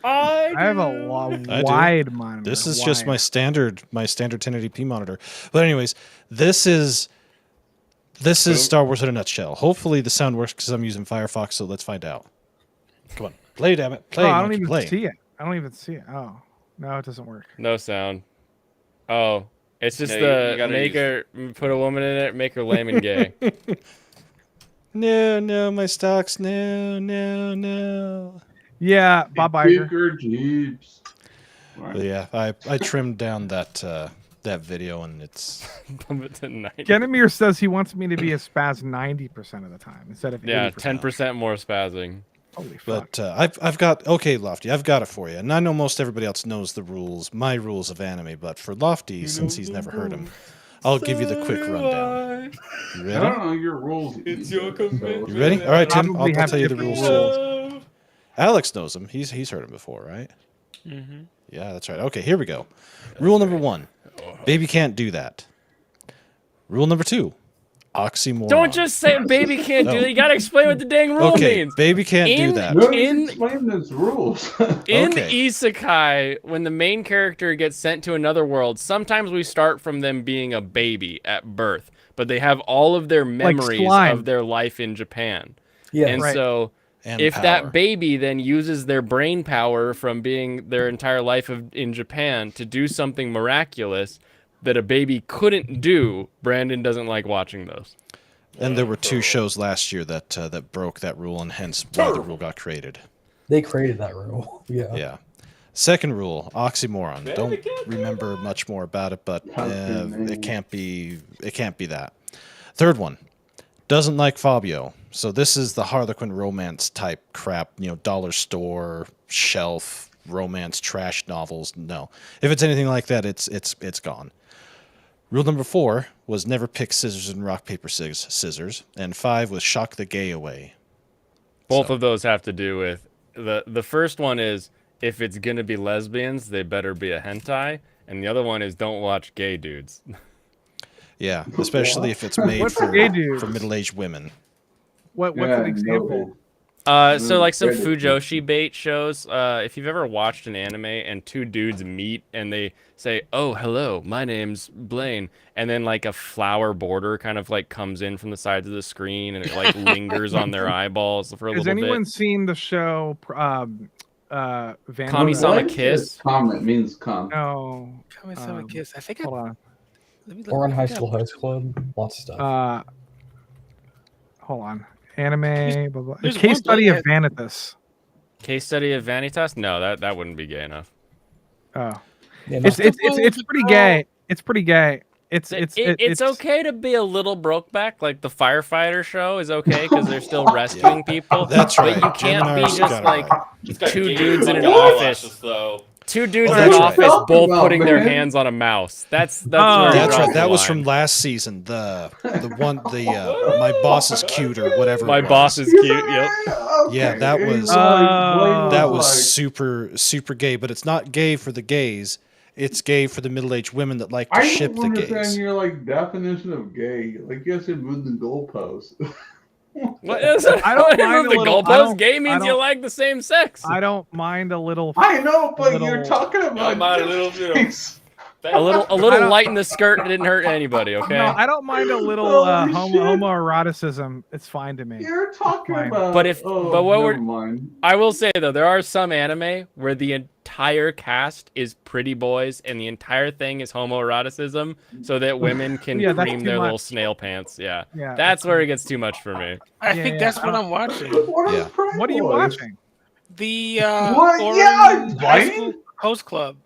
I have a wide monitor. This is just my standard 1080p monitor. But anyways, this is Star Wars in a nutshell. Hopefully the sound works because I'm using Firefox. So let's find out. Come on, play, damn it, play. I don't even see it. Oh no, it doesn't work. No sound. Oh. It's just put a woman in it, make her lame and gay. No, my stocks, no. Yeah, Bob Iger. Jeeps. But yeah, I trimmed down that video and it's. Genemir says he wants me to be a spaz 90% of the time instead of 80%. 10% more spazzing. Holy fuck. But I've got Lofty. I've got it for you, and I know most everybody else knows the rules, my rules of anime. But for Lofty, since he's never heard them, I'll give you the quick rundown. You ready? I don't know your rules. It's your commitment. You ready? All right, Tim. I'll tell you the different rules too. Alex knows them. He's heard them before, right? Mm-hmm. Yeah, that's right. Okay, here we go. Rule number 1: baby can't do that. Rule number 2: oxymoron. Don't just say baby can't do that. You gotta explain what the dang rule means. Baby can't do that. Explain those rules. In Isekai, when the main character gets sent to another world, sometimes we start from them being a baby at birth, but they have all of their memories of their life in Japan. Yeah, and so if that baby then uses their brain power from being their entire life in Japan to do something miraculous that a baby couldn't do, Brandon doesn't like watching those. And there were 2 shows last year that broke that rule, and hence why the rule got created. They created that rule. Yeah. Second rule: oxymoron. Don't remember much more about it, but it can't be that. Third one: doesn't like Fabio. So this is the Harlequin romance type crap. Dollar store shelf romance trash novels. No, if it's anything like that, it's gone. Rule number 4 was never pick scissors and rock, paper, scissors. And 5 was shock the gay away. Both of those have to do with the first one is if it's gonna be lesbians, they better be a hentai, and the other one is don't watch gay dudes. Yeah, especially if it's made for middle-aged women. What's an example? So like some Fujoshi bait shows, if you've ever watched an anime and 2 dudes meet and they say, "Oh, hello, my name's Blaine," and then like a flower border kind of like comes in from the sides of the screen and it like lingers on their eyeballs for a little bit. Has anyone seen the show Kami-sama Kiss? Comment means come. No. Kami-sama Kiss. I think hold on. Or on High School Host Club. Lots of stuff. Hold on. Anime, blah, blah. Case study of Vanitas. Case study of Vanitas? No, that wouldn't be gay enough. Oh, it's pretty gay. It's pretty gay. It's okay to be a little brokeback, like the firefighter show is okay because they're still rescuing people. That's right. But you can't be just like 2 dudes in an office. Though. two dudes Oh, in an that's office right. both About, putting their man. hands on a mouse. That's where he That's draws right. the That was line. from last season. The my boss is cute or whatever. My it was. boss is cute. Yep. Yeah, that was that was super gay, but it's not gay for the gays. It's gay for the middle-aged women that like to I ship don't the understand gays. your like definition of gay. Like you guys should move the goalposts. What is it? I don't mind a the little. goalpost. Gay means you like the same sex. I don't mind a little. I know, but you're talking about a little, things. A little light in the skirt didn't hurt anybody. Okay. No, I don't mind a little homoeroticism. It's fine to me. You're talking about. But Oh, what never we're mind. I will say though, there are some anime where the entire cast is pretty boys and the entire thing is homoeroticism, so that women can Yeah, that's cream too their much. little snail pants. Yeah, Yeah, that's where it gets too much for me. I think that's what I'm watching. Yeah. What are you watching? The What? Orange Yeah, High right? School Host Club.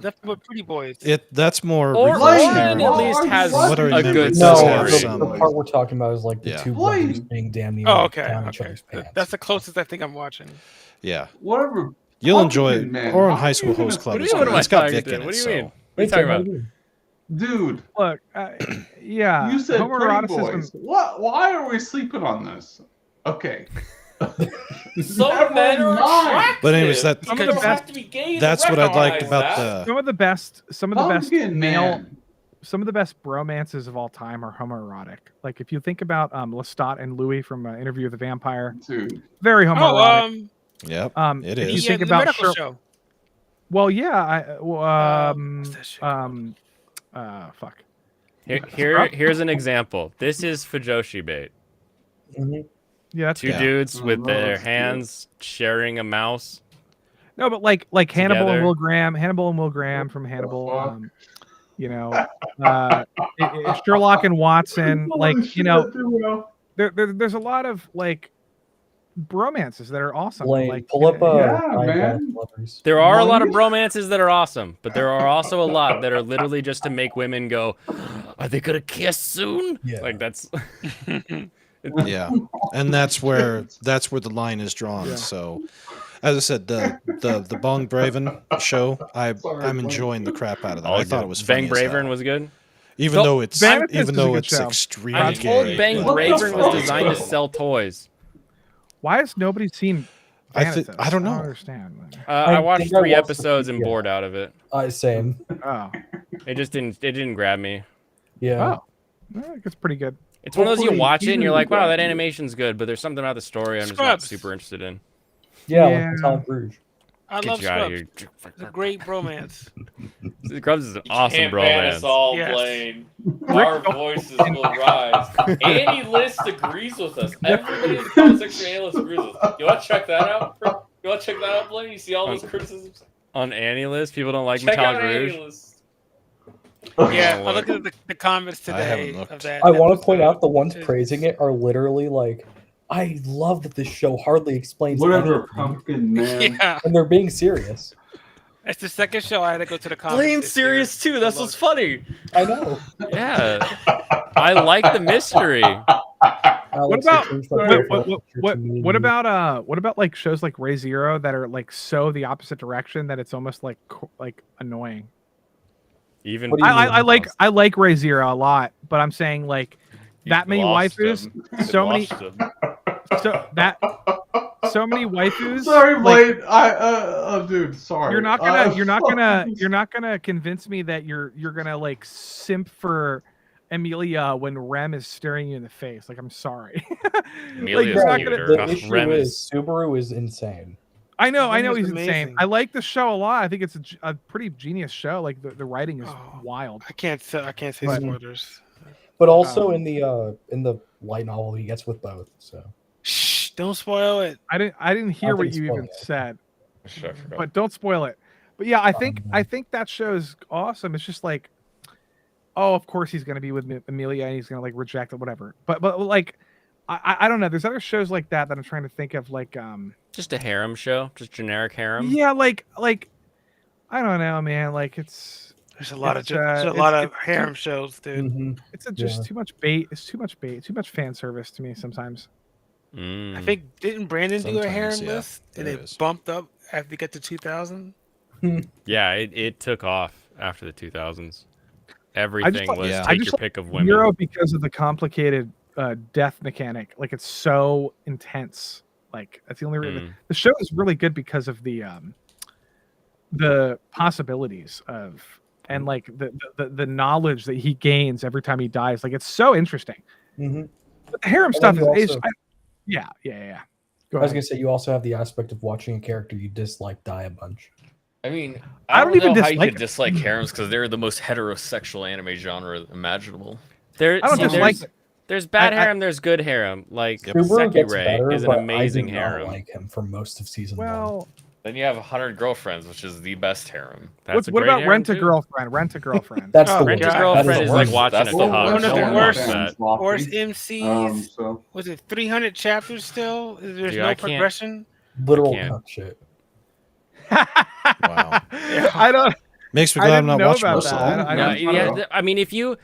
That's what Pretty Boys. That's more Or revolutionary. at least has What I a remember, good it does No, have story. some- the part we're talking about is like the Yeah. two brothers being damn near Oh, okay. down each Okay. other's pants. That's the closest I think I'm watching. Yeah. Whatever. You'll enjoy Pumpkin Man, Orange how High are School you gonna- Host Club. What do is you mean, good. what am I It's got talking Vic to? in What it, do you mean? so. What are you talking about? Dude, Look, yeah. you said pretty homoeroticism. boys. What? Why are we sleeping on this? Okay. Some men are attractive. But anyways, that Some of You the don't best- have to be gay to that's what I liked recognize about that. Some of the best Pumpkin male, Man. some of the best bromances of all time are homoerotic. Like if you think about Lestat and Louis from Interview with the Vampire, Dude. very homoerotic. Yep, it If you is. think the about medical show. Well, yeah, what's that shit fuck. Here's an example. This is Fujoshi bait. Yeah, that's Two dudes with their hands sharing a mouse. No, but like Hannibal Together. and Will Graham from Hannibal. You know, Sherlock and Watson. Like you know, there's a lot of like bromances that are awesome. Blaine, like pull up Yeah, Nine man. Lovers. There are a lot of bromances that are awesome, but there are also a lot that are literally just to make women go, "Are they gonna kiss soon?" Yeah. Like that's. Yeah, and that's where the line is drawn. So, as I said, the Bong Braven show, I'm enjoying the crap out of that. I thought it was funny Bang as hell. Bravern was good. Even though it's Vanity is a good show. extremely I'm told gay. Bang but- Bravern was designed to sell toys. Why has nobody seen? I Thanatos? don't know. I don't understand. I watched think I 3 watched the episodes and yeah. bored out of it. Same. Oh, It didn't grab me. Yeah. I think it's pretty good. It's one of those you Hopefully watch it and you're like, wow, that season- animation's good, but there's something about the story I'm just not Scrubs. super interested in. Yeah, Yeah. like Tom Cruise. I Get love you out of Scrubs. here. It's a great bromance. Scrubs is an awesome Can't ban us bromance. all, Yes. Blaine. Our voices will rise. Annie List agrees with us. Everybody in the comment section, Annie List agrees with us. You want to check that out? You want to check that out, Blaine? You see all those criticisms? On Annie List, people don't like Check out Metallic Annie Rouge. List. Yeah, Oh, I looked at the comments I haven't today looked. of that. I want to point episode. out the ones It's- praising it are literally like, I love that this show hardly explains Whatever, anything," Pumpkin Man. Yeah, and they're being serious. it's the second show I had to go to the comments. Blaine's this year. serious too. That's what's funny. I know. Yeah, I like the mystery. Alex, about- I changed my profile What, picture to me. what about like shows like Ray Zero that are like so the opposite direction that it's almost like annoying? Even What do you mean? I like Ray Zero a lot, but I'm saying like that many lost waifus, him. so many, Lost him. so many waifus. Sorry, like, Blade. Dude, sorry. you're not gonna convince me that you're gonna like simp for Amelia when Rem is staring you in the face. Like I'm sorry. Amelia's you're not cuter. The Ugh, issue Rem is Subaru is insane. I know Rem is he's insane. amazing. I like the show a lot. I think it's a pretty genius show. Like the writing is Oh. wild. I can't say But- spoilers. But also in the light novel, he gets with both. So Shh! Don't spoil it. I didn't hear don't what think you spoil even it. said. Sure, I forgot. But don't spoil it. But yeah, I think that show is awesome. It's just like, oh, of course he's gonna be with Amelia and he's gonna like reject it, whatever. But like, I don't know. There's other shows like that I'm trying to think of. Like Just a harem show, just generic harem. yeah, like I don't know, man. Like There's a lot It's, of it's- harem it's- shows, dude. Mhm. it's just Yeah. too much bait. It's too much bait. Too much fan service to me sometimes. Mm. I think didn't Brandon do a harem Sometimes, yeah, list and there it is. bumped up after we got to 2000? Yeah, it took off after the 2000s. Everything was I take just your pick of women. Hero because of the complicated death mechanic. Like it's so intense. Like that's the only reason. The show is really good because of the possibilities of and like the knowledge that he gains every time he dies. Like it's so interesting. But the harem stuff is yeah. I was gonna say you also have the aspect of watching a character you dislike die a bunch. I mean, I don't even know how you dislike could dislike harems because they're the most heterosexual anime genre imaginable. There, I don't dislike it. There's bad harem, there's good harem. Like Subaru gets Sekirei better, is an but amazing I do not harem. like him for most of season Well, one. Then you have 100 Girlfriends, which is the best harem. That's what about Rent a Girlfriend? Rent a Girlfriend. That's the Rent a worst. Girlfriend That is the like worst. watching a That's the tub. worst. One of the No one worst, wants that. worst MCs. So Was it 300 chapters still? There's Dude, no I can't- progression. Literal can't. cuck shit. Wow. I don't. Makes me I glad I'm didn't not know watching about most of that. them. I No, don't- yeah, I mean, if you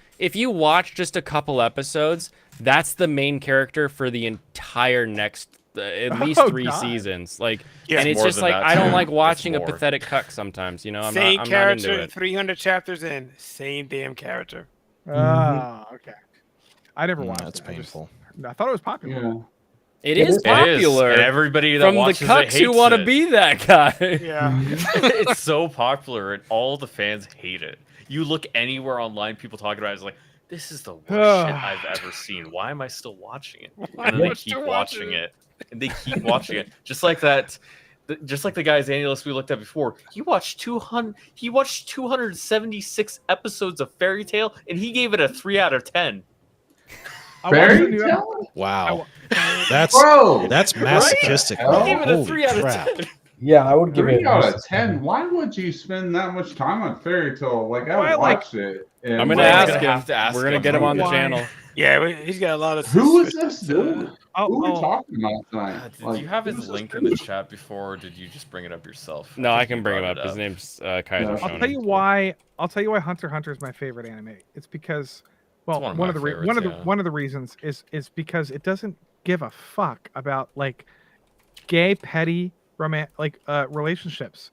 watch just a couple episodes, that's the main character for the entire next at least Oh, 3 God. seasons. Like, Yeah. and it's More just than like that, I don't too. like It's watching a more. pathetic cuck sometimes. You know, I'm Same not character, into it. 300 chapters in, same damn character. Oh, okay. I never watched That's it. painful. I thought it was popular. yeah. It is It is, popular. and everybody that from the watches it cucks who hates want to it. be that guy. Yeah. It's so popular, and all the fans hate it. You look anywhere online, people talking about it, it's like, this is the worst shit I've ever seen. Why am I still watching it? And then they keep watching it, and they keep watching it, just like that. Just like the guy's annual list we looked at before, he watched 276 episodes of Fairy Tail, and he gave it a 3 out of 10. Fairy Tail? Wow. That's Bro, masochistic. Right? He gave it a Holy 3 out of crap. 10. Yeah, I would give it 3 out of 10. Why would you spend that much time on Fairy Tail? Like I watched it. And I'm gonna We're ask gonna him. have to ask We're gonna him. get him on the Why? channel. Yeah, he's got a lot of. Who is this dude? Who are we Oh, talking about tonight? Did you have his link in the chat before, or did you just bring it up yourself? No, I think can you bring him brought up. it His name's Kaiser Yeah. Shonen. I'll tell you why. I'll tell you why Hunter x Hunter is my favorite anime. It's because, well, It's one of one my of the favorites, yeah. one of the reasons is because it doesn't give a fuck about like gay petty relationships,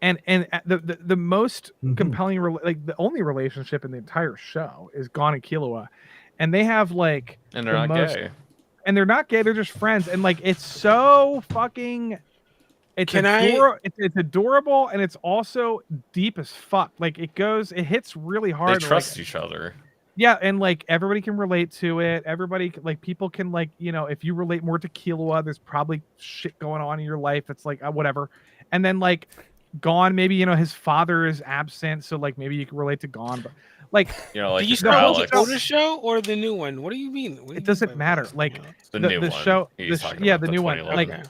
and the most compelling like the only relationship in the entire show is Gon and Killua, and they have like And they're not gay. and they're not gay, they're just friends, and like it's so fucking it's it's adorable, and it's also deep as fuck. Like it hits really They hard. trust like, each other. yeah, and like everybody can relate to it. Everybody like people can like, you know, if you relate more to Killua, there's probably shit going on in your life. It's like whatever. And then like Gon, maybe, you know, his father is absent, so like maybe you can relate to Gon, but like, You know, like Do you your still Alex. the older show or the new one? What do you mean? What do you it doesn't mean by matter. that? Like The new one. show, He's talking yeah, about the new one. 2011. Like,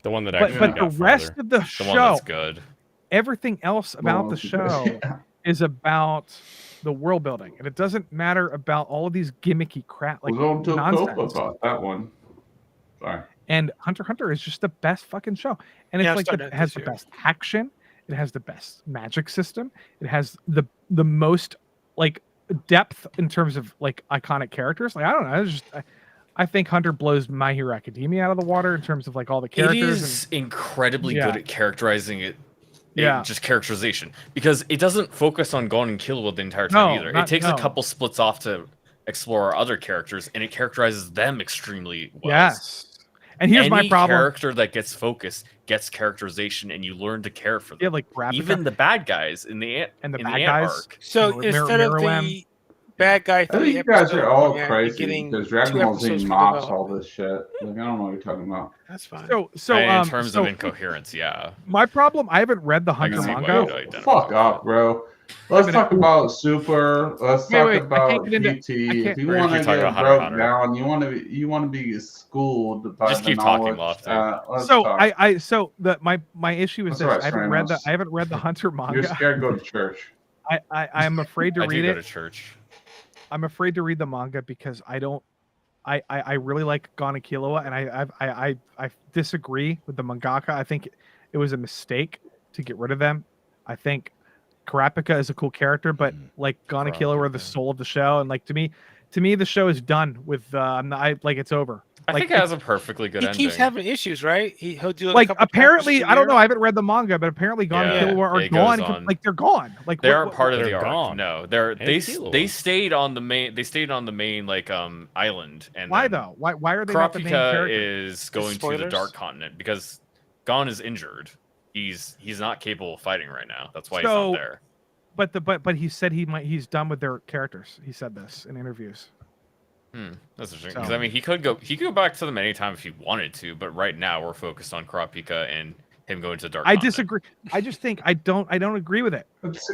The one that but actually the got rest farther. of the The show, one that's good. everything else about the show is about the world building, and it doesn't matter about all of these gimmicky crap like We'll go to nonsense. about that one. Sorry. And Hunter x Hunter is just the best fucking show, and it's Yeah, I'm like starting it it has this the year. best action, it has the best magic system, it has the most like depth in terms of like iconic characters. Like I don't know, it's just I think Hunter blows My Hero Academia out of the water in terms of like all the It characters. is incredibly Yeah. good at characterizing it. Yeah. Just characterization, because it doesn't focus on Gon and Killua the entire No, time either. It not- takes no. a couple splits off to explore other characters, and it characterizes them extremely well. Yes. And here's my Any problem. character that gets focused gets characterization, and you learn to care for them. Yeah, like Ravnica. Even the bad guys in the ant And the in bad ant guys. arc. So Mir- instead of Meruem. the bad guy, I think 3 you guys are all episode, crazy getting because 2 Dragon Ball episodes Z for mocks all development. this shit. Like I don't know what you're talking about. That's fine. So in terms so of incoherence, yeah. my problem, I haven't read the I can Hunter see why manga. you'd identify Fuck with up, bro. Let's talk about Super. Let's Wait, talk wait, I about can't get into- PT. I If can't- you We're want gonna to keep talking get about Hunter broke x Hunter. down, you want to be schooled by Just the keep talking, knowledge. Lofty. Let's So talk. I so the my issue is That's this. right, I haven't read the Hunter You're manga. scared to go to church. I'm afraid to I do read go it. to church. I'm afraid to read the manga because I don't. I really like Gon and Killua, and I disagree with the mangaka. I think it was a mistake to get rid of them. I think Karapika is a cool character, but like Gon and Killua are the soul of the show, and like to me the show is done with. Like it's over. I think it has a perfectly good he ending. keeps having issues, right? He'll do like a couple apparently, chapters I don't know. here. I haven't read the manga, but apparently Gon and Killua are it goes gone. on. Like they're gone. Like They aren't part of they're the arc. gone. No, Hey, they stayed on the main. They stayed on the main like island. And why then though? Why are they not the main Kurapika character? is going to the Spoilers? Dark Continent because Gon is injured. He's not capable of fighting right now. That's why he's So- not there. But he said he's done with their characters. He said this in interviews. That's interesting. Because So- I mean, he could go back to them anytime if he wanted to. But right now, we're focused on Kurapika and him going to the Dark I Continent. disagree. I just think I don't agree with it.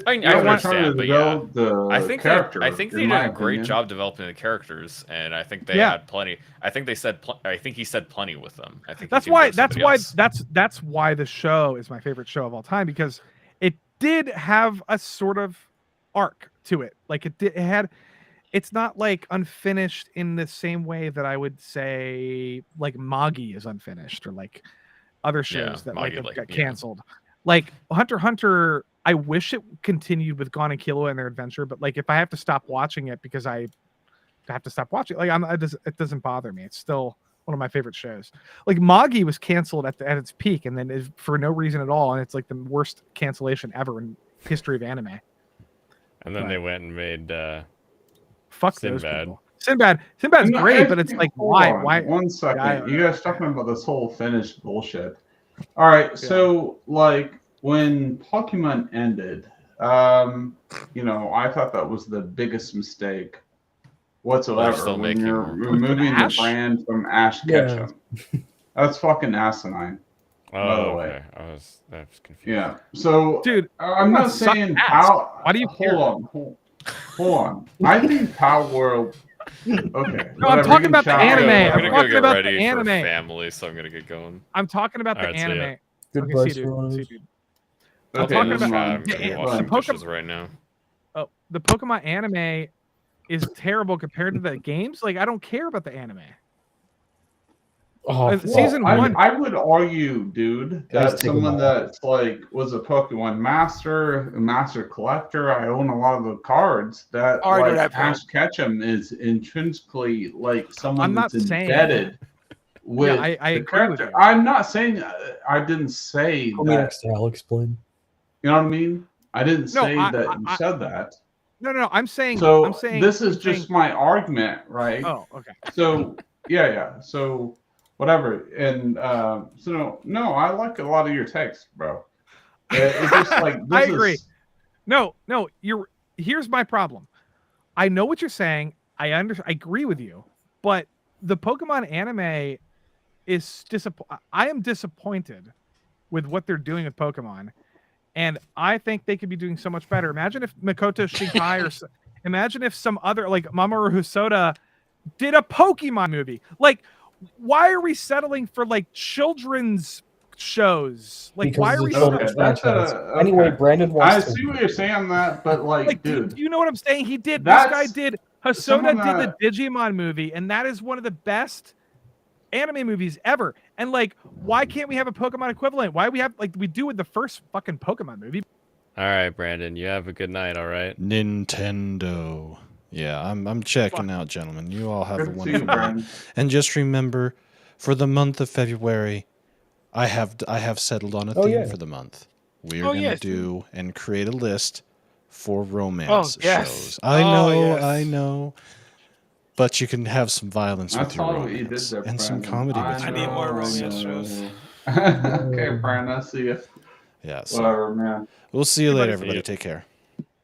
I can understand, but yeah, I think character, I think they in did my a great opinion. job developing the characters, and I think they Yeah. had plenty. I think they said. I think he said plenty with them. I think That's he teamed why. with somebody else. That's why the show is my favorite show of all time, because it did have a sort of arc to it. Like it had. It's not like unfinished in the same way that I would say like Magi is unfinished, or like other shows that like Magi, got yeah. canceled. Like Hunter x Hunter, I wish it continued with Gon and Killua and their adventure, but like if I have to stop watching it because I have to stop watching, like it doesn't bother me. It's still one of my favorite shows. Like Magi was canceled at its peak, and then for no reason at all, and it's like the worst cancellation ever in history of anime. And then they went and made Fuck Sinbad. those people. Sinbad's No, great, but actually, it's like hold why? on, Why? 1 second. Yeah, You guys talking about this whole finished bullshit. All right, so like when Pokemon ended, I thought that was the biggest mistake whatsoever. still when making you're more. removing the Ash? brand from Ash Yeah. Ketchum. That's fucking asinine. Oh, the way. okay. I was confused. Yeah. So, Dude, I'm not suck saying ass. Why do you care? Hold on. I think PalWorld. Okay. No, I'm talking about the anime. I'm I'm gonna go talking get about ready the for anime. family, so I'm gonna get going. I'm talking about the Alright, see ya. anime. Goodbye, Okay, see, Serrano. dude. Okay, I'm talking never about- mind. I'm gonna yeah, watch some Pokemon- dishes right now. Oh, the Pokemon anime is terrible compared to the games. Like I don't care about the anime. Oh, Season I, one. I would argue, dude, Guys, that take 'em someone all. that's like was a Pokemon master, a master collector. I own a lot of the cards. That Argue like that, bro. Ash Ketchum is intrinsically like someone I'm not that's saying- embedded with I the agree with character. you. I'm not saying I didn't say Coming that. next, I'll explain. You know what I mean? I didn't No, say that you said that. No. I'm saying. So I'm saying this is I'm saying- just my argument, right? Oh, okay. So yeah. So whatever. And so no, I like a lot of your takes, bro. It's just like this I agree. is- No. Here's my problem. I know what you're saying. I agree with you, but the Pokemon anime is I am disappointed with what they're doing with Pokemon, and I think they could be doing so much better. Imagine if Makoto Shinkai imagine if some other like Mamoru Hosoda did a Pokemon movie. Like, why are we settling for like children's shows? Like, why are we? it's a children's franchise. Anyway, Brandon wants I to. see what you're saying on that, but like do dude, you know what I'm saying? He did. That's- This guy did. Hosoda someone did that- the Digimon movie, and that is one of the best anime movies ever. And like, why can't we have a Pokemon equivalent? Why we have like we do with the first fucking Pokemon movie? All right, Brandon. You have a good night. All right. Nintendo. Yeah, I'm checking out, gentlemen. You all have Good a to see wonderful you, night. Brandon. And just remember, for the month of February, I have settled on a Oh, theme yeah. for the month. We're Oh, gonna yes. do and create a list for romance yes. shows. I Oh, know, yes. I know. But you can have some violence I with your saw what you did romance there, and some Brandon. comedy with I your need more romance. romance shows. Okay, Brandon, I see you. Yeah, so Whatever, man. we'll see you later, See everybody. you. Take care.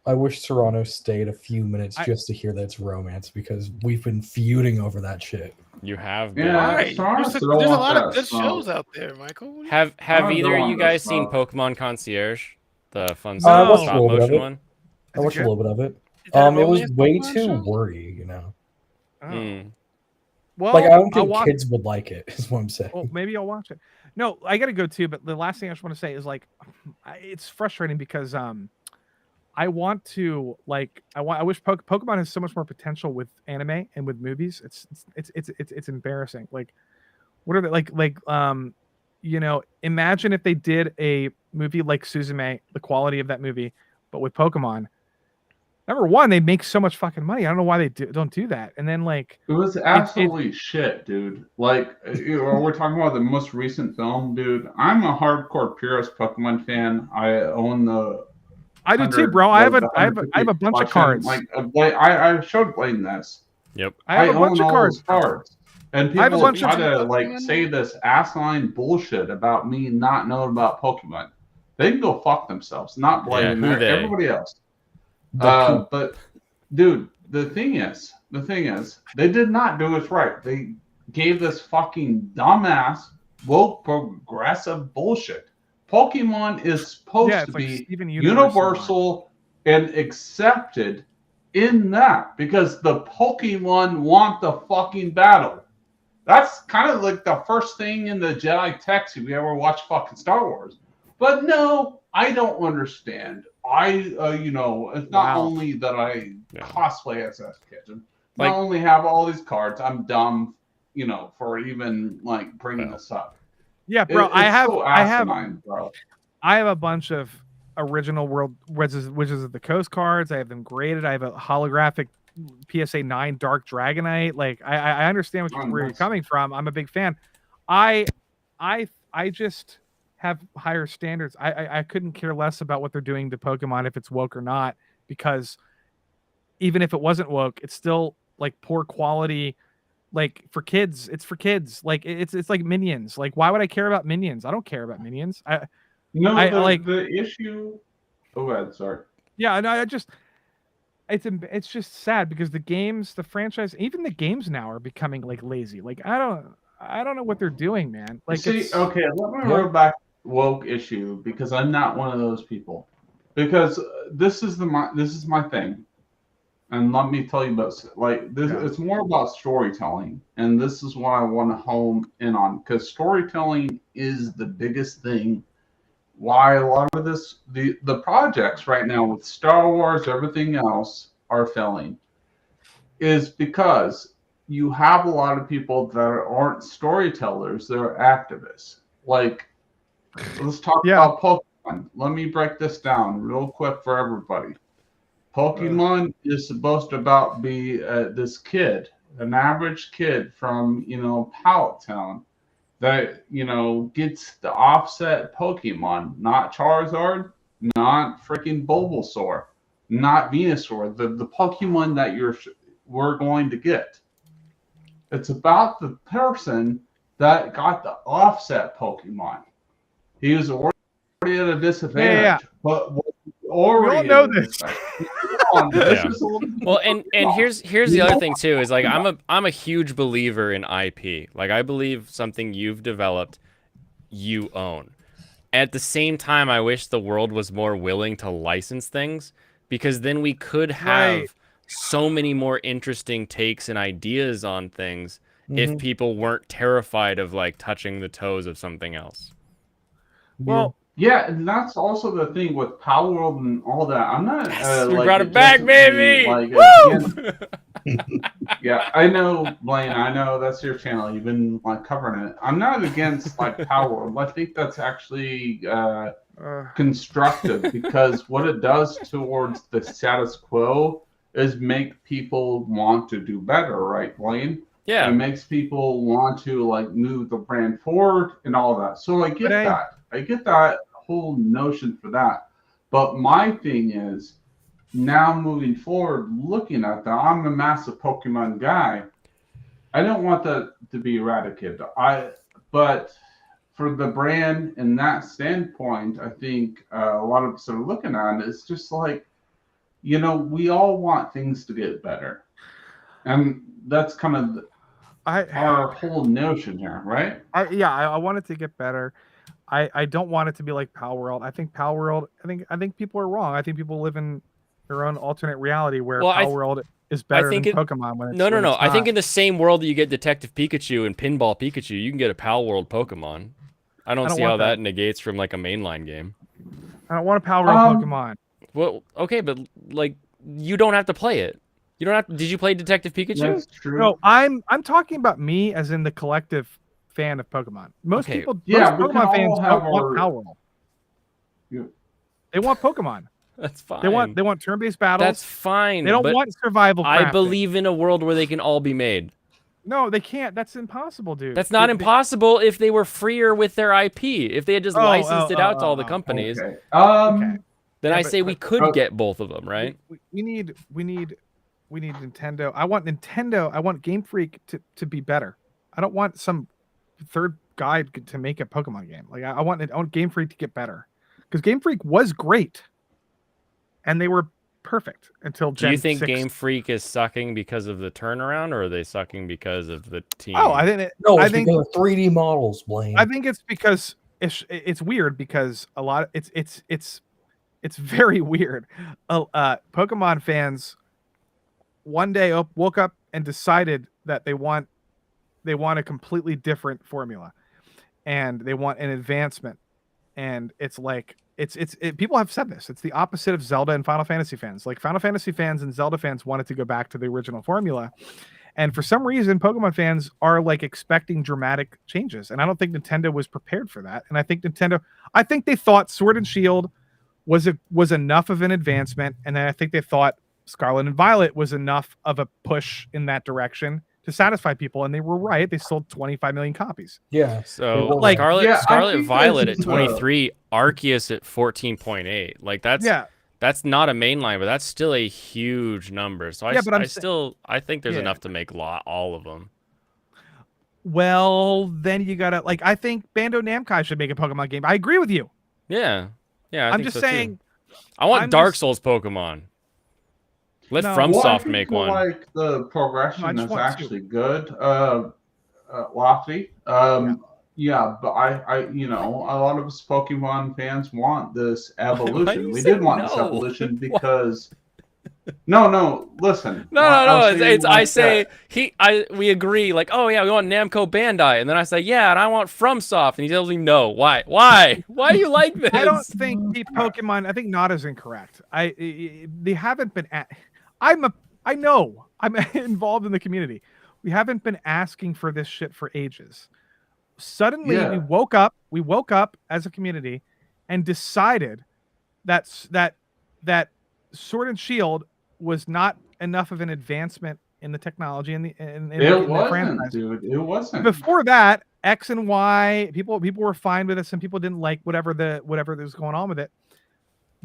I wish Serrano stayed a few minutes just to hear that it's romance, because we've been feuding over that shit. You have been. Yeah, Right. Sarah There's a still want lot of that good smoke. shows out there, Michael. What do you- Have I either don't of you want guys this seen smoke. Pokemon Concierge, the fun No. I watched a stop little bit of motion it. one? I watched a little bit of it. Is that a It was romance way Pokemon too show? wordy, you know. Oh. Hmm. Well, Like I don't I'll think watch- kids would like it. Is what I'm saying. Well, maybe I'll watch it. No, I gotta go too. But the last thing I just want to say is like, it's frustrating because I want to like I wish Pokemon has so much more potential with anime and with movies. It's embarrassing. Like, what are they like imagine if they did a movie like Suzume, the quality of that movie, but with Pokemon. number one, they make so much fucking money. I don't know why they don't do that. And then like it was absolutely shit, dude. Like we're talking about the most recent film, dude. I'm a hardcore purist Pokemon fan. I own the. I do too, bro. I have a bunch of cards. Like I showed Blaine this. Yep. I have a bunch of cards. And people try to like say this asinine bullshit about me not knowing about Pokemon. They can go fuck themselves. Not Blaine, everybody else. But dude, the thing is, they did not do it right. They gave this fucking dumbass, woke, progressive bullshit. Pokemon is supposed to be universal and accepted in that because the Pokemon want the fucking battle. That's kind of like the first thing in the Jedi text if you ever watch fucking Star Wars. But no, I don't understand. It's not only that I cosplay as a kid. Not only have all these cards, I'm dumb, for even like bringing this up. Yeah, bro, I have bro. I have a bunch of original World Wizards of the Coast cards. I have them graded. I have a holographic PSA 9 Dark Dragonite. Like I understand where you're coming from. I'm a big fan. I just have higher standards. I couldn't care less about what they're doing to Pokemon if it's woke or not, because even if it wasn't woke, it's still like poor quality. Like for kids, it's for kids. Like it's like Minions. Like why would I care about Minions? I don't care about Minions. The issue. Oh, go ahead. Sorry. Yeah, no, it's just sad because the franchise, even the games now are becoming like lazy. Like I don't know what they're doing, man. Like let me roll back woke issue because I'm not one of those people. Because this is my thing. And let me tell you about this. It's more about storytelling, and this is what I want to home in on because storytelling is the biggest thing. Why a lot of the projects right now with Star Wars, everything else are failing, is because you have a lot of people that aren't storytellers; they're activists. Like, let's talk about Pokemon. Let me break this down real quick for everybody. Pokemon is supposed to be this kid, an average kid from Pallet Town, that gets the offset Pokemon, not Charizard, not freaking Bulbasaur, not Venusaur, the Pokemon that we're going to get. It's about the person that got the offset Pokemon. He was already at a disadvantage, but we all know this. Well, and here's the other thing too is like I'm a huge believer in IP. Like I believe something you've developed, you own. At the same time, I wish the world was more willing to license things because then we could have so many more interesting takes and ideas on things if people weren't terrified of like touching the toes of something else. Well. Yeah, and that's also the thing with PalWorld and all that. I'm not. We brought it back, baby! Yeah, I know, Blaine. I know that's your channel. You've been like covering it. I'm not against like PalWorld. I think that's actually constructive because what it does towards the status quo is make people want to do better, right, Blaine? Yeah, it makes people want to like move the brand forward and all that. So I get that. I get that whole notion for that. But my thing is, now moving forward, looking at that, I'm a massive Pokemon guy. I don't want that to be eradicated. But for the brand in that standpoint, I think a lot of us are looking at it. It's just like, we all want things to get better. And that's kind of our whole notion here, right? I want it to get better. I don't want it to be like PalWorld. I think PalWorld. I think people are wrong. I think people live in their own alternate reality where PalWorld is better than Pokemon. When it's, no. I think in the same world that you get Detective Pikachu and Pinball Pikachu, you can get a PalWorld Pokemon. I don't see how that negates from like a mainline game. I don't want a PalWorld Pokemon. Well, okay, but like you don't have to play it. You don't have. Did you play Detective Pikachu? That's true. No, I'm talking about me as in the collective fan of Pokemon. Most Pokemon fans don't want PalWorld. They want Pokemon. That's fine. They want turn-based battles. That's fine. They don't but want survival crafting. I believe in a world where they can all be made. No, they can't. That's impossible, dude. That's not impossible if they were freer with their IP. If they had just licensed it out to all the companies. Okay. Then I say we could get both of them, right? We need Nintendo. I want Game Freak to be better. I don't want some third guy to make a Pokemon game. Like I want Game Freak to get better, because Game Freak was great, and they were perfect until Gen Do you think 6. Game Freak is sucking because of the turnaround, or are they sucking because of the team? Oh, I think because of 3D models, Blaine. I think it's because it's weird, because a lot of it's very weird. Pokemon fans one day woke up and decided that they want a completely different formula, and they want an advancement. And it's like people have said this. It's the opposite of Zelda and Final Fantasy fans. Like Final Fantasy fans and Zelda fans wanted to go back to the original formula, and for some reason, Pokemon fans are like expecting dramatic changes. And I don't think Nintendo was prepared for that. And I think they thought Sword and Shield was enough of an advancement, and then I think they thought Scarlet and Violet was enough of a push in that direction to satisfy people, and they were right. They sold 25 million copies. Yeah. So like Scarlet Violet at 23, Arceus at 14.8. Like that's not a mainline, but that's still a huge number. So I think there's enough to make all of them. Well, then you gotta I think Bandai Namco should make a Pokemon game. I agree with you. Yeah. I'm just saying. I want Dark Souls Pokemon. Let FromSoft make one. Like the progression is actually good. Lofty. Yeah, but I a lot of us Pokemon fans want this evolution. We did want this evolution because no, listen. No. We agree. Like, oh yeah, we want Namco Bandai, and then I say, yeah, and I want FromSoft, and he tells me no. Why? Why do you like this? I don't think the Pokemon. I think Nada's incorrect. They haven't been at. I know. I'm involved in the community. We haven't been asking for this shit for ages. Suddenly, we woke up as a community, and decided that Sword and Shield was not enough of an advancement in the technology in the franchise. Dude. It wasn't. Before that, X and Y, people were fine with it. Some people didn't like whatever was going on with it.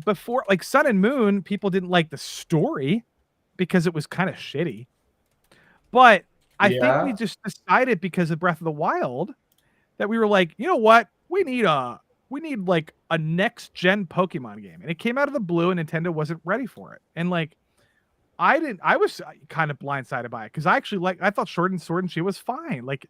Before, like Sun and Moon, people didn't like the story because it was kind of shitty. But I think we just decided, because of Breath of the Wild, that we were like, you know what? We need like a next gen Pokemon game. And it came out of the blue, and Nintendo wasn't ready for it. And like I was kind of blindsided by it, because I thought Sword and Shield was fine. Like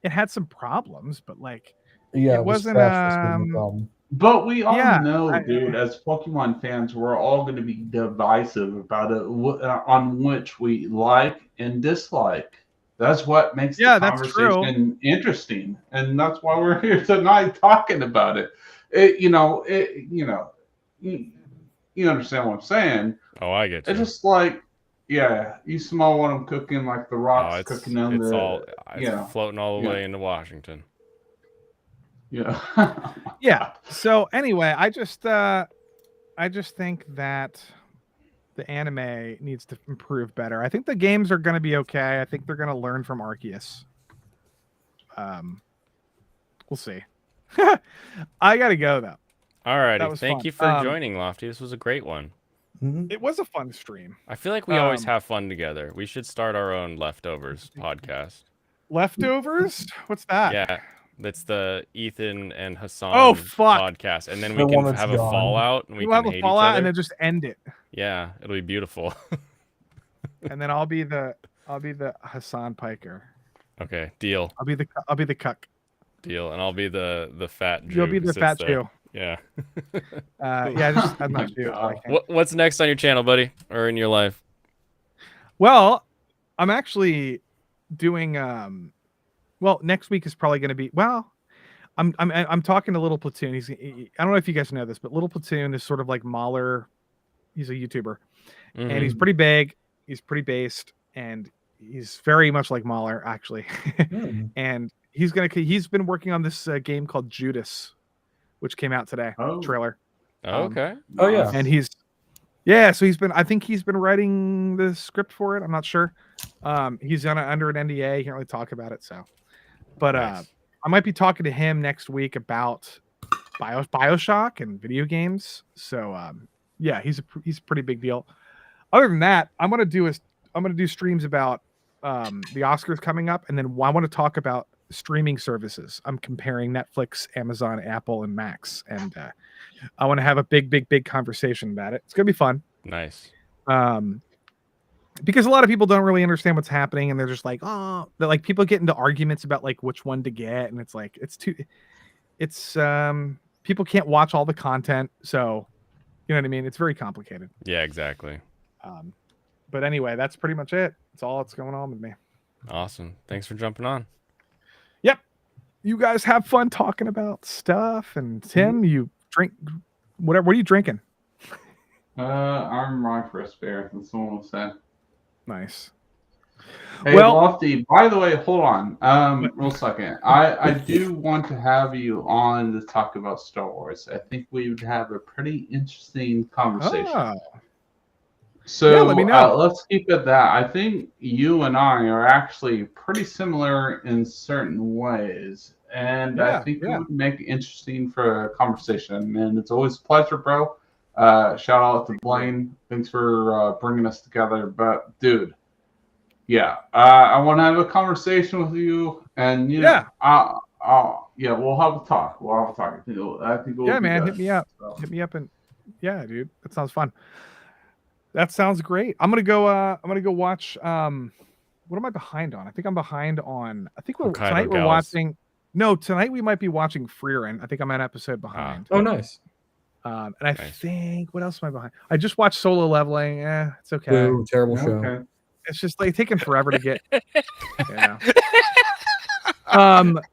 it had some problems, but like it wasn't problem. But we all know, dude, as Pokemon fans, we're all going to be divisive about it, on which we like and dislike. That's what makes the conversation interesting, and that's why we're here tonight talking about it. You understand what I'm saying? Oh, I get you. It's just like, you smell what I'm cooking, like the rocks cooking on it's floating all the way into Washington. Yeah. So anyway, I just think that the anime needs to improve better. I think the games are going to be okay. I think they're going to learn from Arceus. We'll see. I got to go though. All righty. Thank you for joining, Lofty. This was a great one. It was a fun stream. I feel like we always have fun together. We should start our own Leftovers podcast. Leftovers? What's that? Yeah. That's the Ethan and Hassan podcast, and then we can have a fallout, and we can have a fallout, and then just end it. Yeah, it'll be beautiful. And then I'll be the Hassan Piker. Okay, deal. I'll be the cuck. Deal, and I'll be the fat Jew. You'll be the fat Jew. Yeah. I'm not Jew. What's next on your channel, buddy, or in your life? Well, I'm actually doing well, next week is probably going to be. Well, I'm talking to Little Platoon. I don't know if you guys know this, but Little Platoon is sort of like Mahler. He's a YouTuber, and he's pretty big. He's pretty based, and he's very much like Mahler, actually. And he's been working on this game called Judas, which came out today. Trailer. Okay. Oh yeah. And he's Yeah, so I think he's been writing the script for it. I'm not sure. He's under an NDA. He can't really talk about it. So, but Nice. I might be talking to him next week about Bioshock and video games. So, yeah, he's a pretty big deal. Other than that, I'm gonna do streams about the Oscars coming up, and then I want to talk about streaming services. I'm comparing Netflix, Amazon, Apple, and Max, and I want to have a big conversation about it. It's gonna be fun. Nice. Because a lot of people don't really understand what's happening, and they're just like, oh, they're like people get into arguments about like which one to get, and it's like people can't watch all the content, so you know what I mean. It's very complicated. Yeah, exactly. But anyway, that's pretty much it. That's all that's going on with me. Awesome. Thanks for jumping on. Yep. You guys have fun talking about stuff. And Tim, you drink whatever. What are you drinking? I'm rye for a spare. That's all I'll say. Nice. Hey, Well- Lofty, by the way, hold on. Real second. I do want to have you on to talk about Star Wars. I think we would have a pretty interesting conversation. Oh. So Yeah, let me know. let's keep it that. I think you and I are actually pretty similar in certain ways. And I think it would make it interesting for a conversation. And it's always a pleasure, bro. Shout out to Blaine. Thanks for bringing us together. But, dude, yeah, I want to have a conversation with you. And, you know, yeah, we'll have a talk. I think it'll Yeah, be man, good. hit me up. So. Hit me up, and yeah, dude, that sounds fun. That sounds great. I'm gonna go watch. What am I behind on? I think I'm behind on. I think Hokkaido tonight we're Gals. watching. No, tonight we might be watching Freerin. I think I'm an episode behind. Oh, nice. And I think what else am I behind? I just watched Solo Leveling. It's okay. Boo, terrible show. Okay. It's just like taking forever to get. Yeah.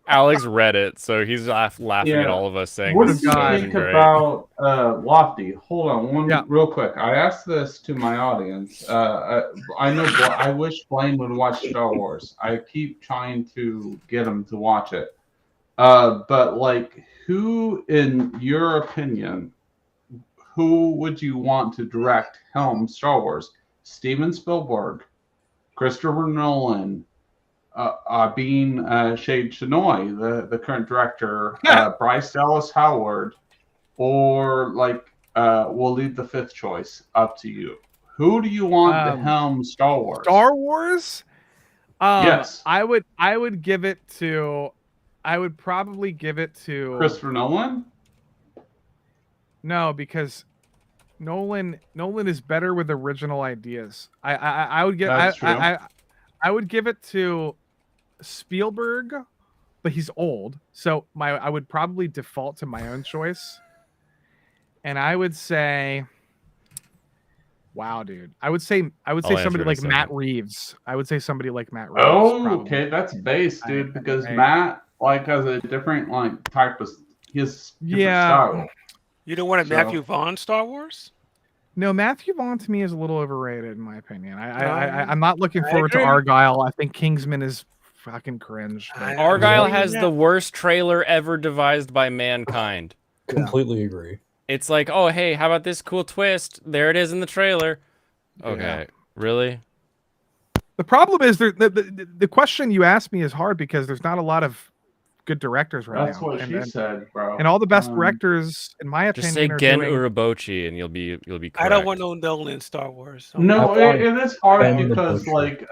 Alex read it, so he's laughing at all of us saying What this do you is think great. about Lofty? Hold on, real quick. I asked this to my audience. I know I wish Blaine would watch Star Wars. I keep trying to get him to watch it. But like, who, in your opinion, who would you want to direct helm Star Wars? Steven Spielberg, Christopher Nolan, being Shade Chinoy, the current director, Bryce Dallas Howard, or like we'll leave the fifth choice up to you. Who do you want to helm Star Wars? Star Wars? Yes. I would give it to. I would probably give it to Christopher Nolan. No, because Nolan is better with original ideas. I would give I would give it to Spielberg, but he's old, so I would probably default to my own choice, and I would say, wow, dude, I would say somebody like Matt Reeves. I would say somebody like Matt Reeves. Oh, probably. okay, that's base, dude. Because Matt like has a different like type of his different style. You don't want a Matthew Vaughn Star Wars? No, Matthew Vaughn to me is a little overrated in my opinion. I'm not looking forward to Argyle. I think Kingsman is fucking cringe. But Argyle has the worst trailer ever devised by mankind. Completely agree. It's like, oh, hey, how about this cool twist? There it is in the trailer. Okay, really? The problem is the question you asked me is hard because there's not a lot of good directors right That's now. what she said, bro. And all the best directors, in my opinion, Just say are Gen doing... Urabochi and you'll be correct. I don't want no Nolan Star Wars. So. No, it is hard because like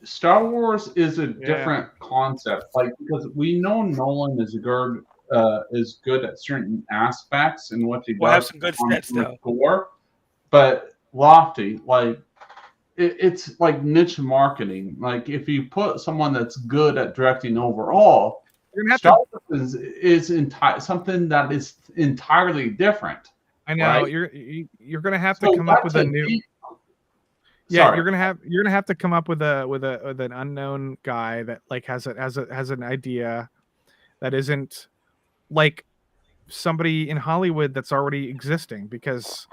Star Wars is a different concept. Like because we know Nolan is good at certain aspects and what he does. Have some good sets though. Gore, but Lofty, like it's like niche marketing. Like if you put someone that's good at directing overall, Star Wars is something that is entirely different. I know right? you're gonna have to come up with a new. Sorry. You're gonna have to come up with an unknown guy that like has an idea that isn't like somebody in Hollywood that's already existing. Because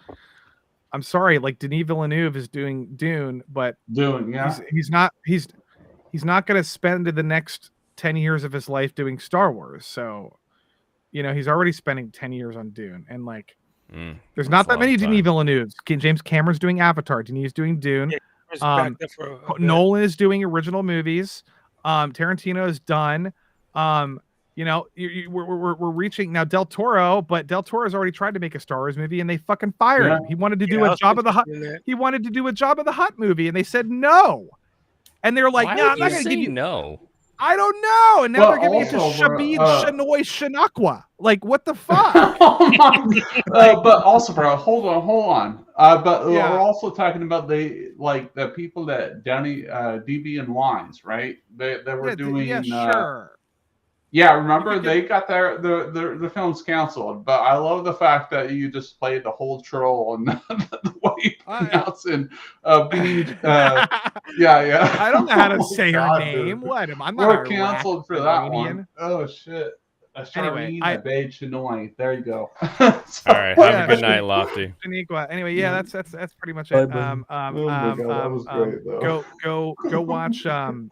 I'm sorry, like Denis Villeneuve is doing Dune, but he's not gonna spend the next 10 years of his life doing Star Wars. So, you know, he's already spending 10 years on Dune, and like There's not a that lot many of Denis time. Villeneuve's. James Cameron's doing Avatar. Denis is doing Dune. Yeah, it's back there for a bit. Nolan is doing original movies. Tarantino is done. You know, we're reaching now Del Toro, but Del Toro's already tried to make a Star Wars movie and they fucking fired him. He wanted to do a Job of the Hutt. He wanted to do a Job of the Hutt movie and they said no. And they're like, Why no, would I'm not you going to say give you. no? I don't know. And now But they're giving it to also, Shabib bro, Shanoy Shanakwa. Like, what the fuck? Oh my- but also, bro, hold on. But Yeah. we're also talking about the people that DB and Lines, right? They were doing. Sure. Yeah, remember they got their films canceled. But I love the fact that you just played the whole troll and the way you pronounce it. Yeah. I don't know how to Oh my say God, her name. dude. What am I? I'm not We're Iraq, canceled for that Iranian. one. Oh shit. Anyway, Charlene Abe Chinoy. There you go. All right, have a good night, Lofty. Shaniqua. Anyway, yeah, that's pretty much it. Oh my God, that was great though. Go watch Freerin,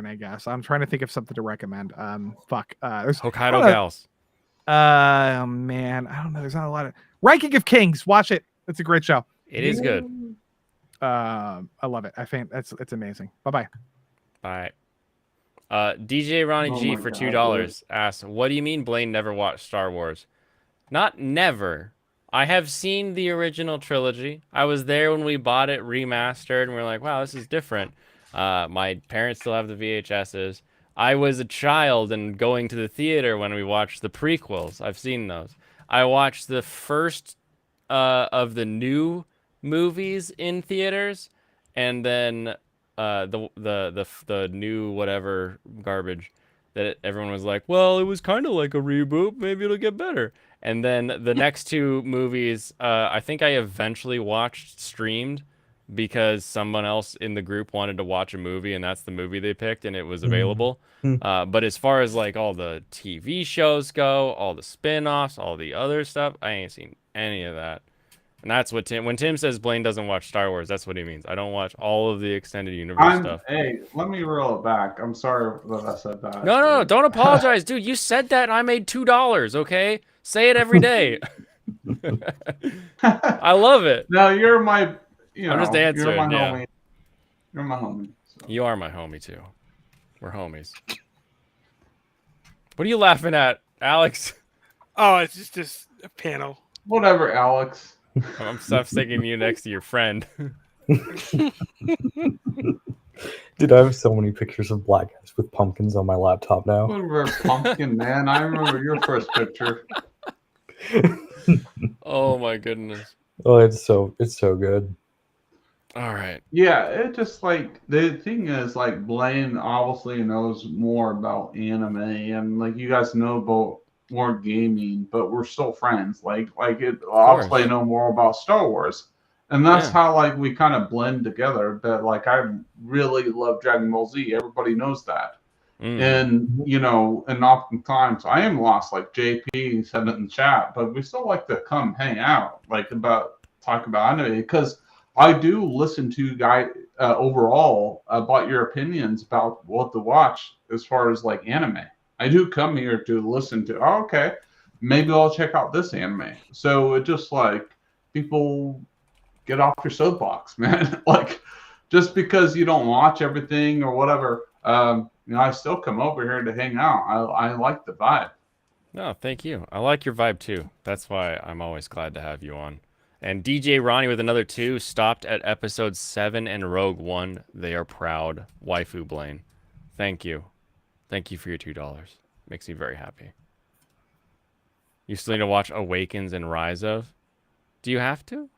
I guess. I'm trying to think of something to recommend. There's Hokkaido Gals. Oh man, I don't know. There's not a lot of Ranking of Kings. Watch it. It's a great show. It is good. I love it. I think it's amazing. Bye. Bye. DJ Ronnie Oh G my for God, $2 asks, "What do you mean Blaine never watched Star Wars?" Not never. I have seen the original trilogy. I was there when we bought it remastered, and we're like, "Wow, this is different." My parents still have the VHSs. I was a child and going to the theater when we watched the prequels. I've seen those. I watched the first of the new movies in theaters, and then the new whatever garbage that everyone was like, well, it was kind of like a reboot, maybe it'll get better. And then the next two movies, I think I eventually watched streamed because someone else in the group wanted to watch a movie and that's the movie they picked and it was available. But as far as like all the TV shows go, all the spin-offs, all the other stuff, I ain't seen any of that. And that's what when Tim says Blaine doesn't watch Star Wars, that's what he means. I don't watch all of the extended universe stuff. Hey, let me roll it back. I'm sorry that I said that. No, don't apologize, dude. You said that and I made $2, okay? Say it every day. I love it. No, you're my, I'm just answering, you're my yeah. homie. You're my homie. So. You are my homie, too. We're homies. What are you laughing at, Alex? Oh, it's just this panel. Whatever, Alex. I'm sticking you next to your friend. Dude, I have so many pictures of black guys with pumpkins on my laptop now. Whatever, pumpkin, man. I remember your first picture. Oh my goodness. Oh, it's so good. All right. Yeah, it just like the thing is like Blaine obviously knows more about anime and like you guys know about more gaming, but we're still friends. Like it obviously I know more about Star Wars. And that's how like we kind of blend together. But like I really love Dragon Ball Z. Everybody knows that. And and oftentimes I am lost, like JP said it in the chat, but we still like to come hang out, like talk about anime because I do listen to you guys overall about your opinions about what to watch as far as like anime. I do come here to listen to, okay, maybe I'll check out this anime. So it just like people get off your soapbox, man. Like just because you don't watch everything or whatever, I still come over here to hang out. I like the vibe. No, thank you. I like your vibe too. That's why I'm always glad to have you on. And DJ Ronnie with another 2 stopped at episode 7 and Rogue One. They are proud. Waifu Blaine. Thank you. Thank you for your $2. Makes me very happy. You still need to watch Awakens and Rise of. Do you have to?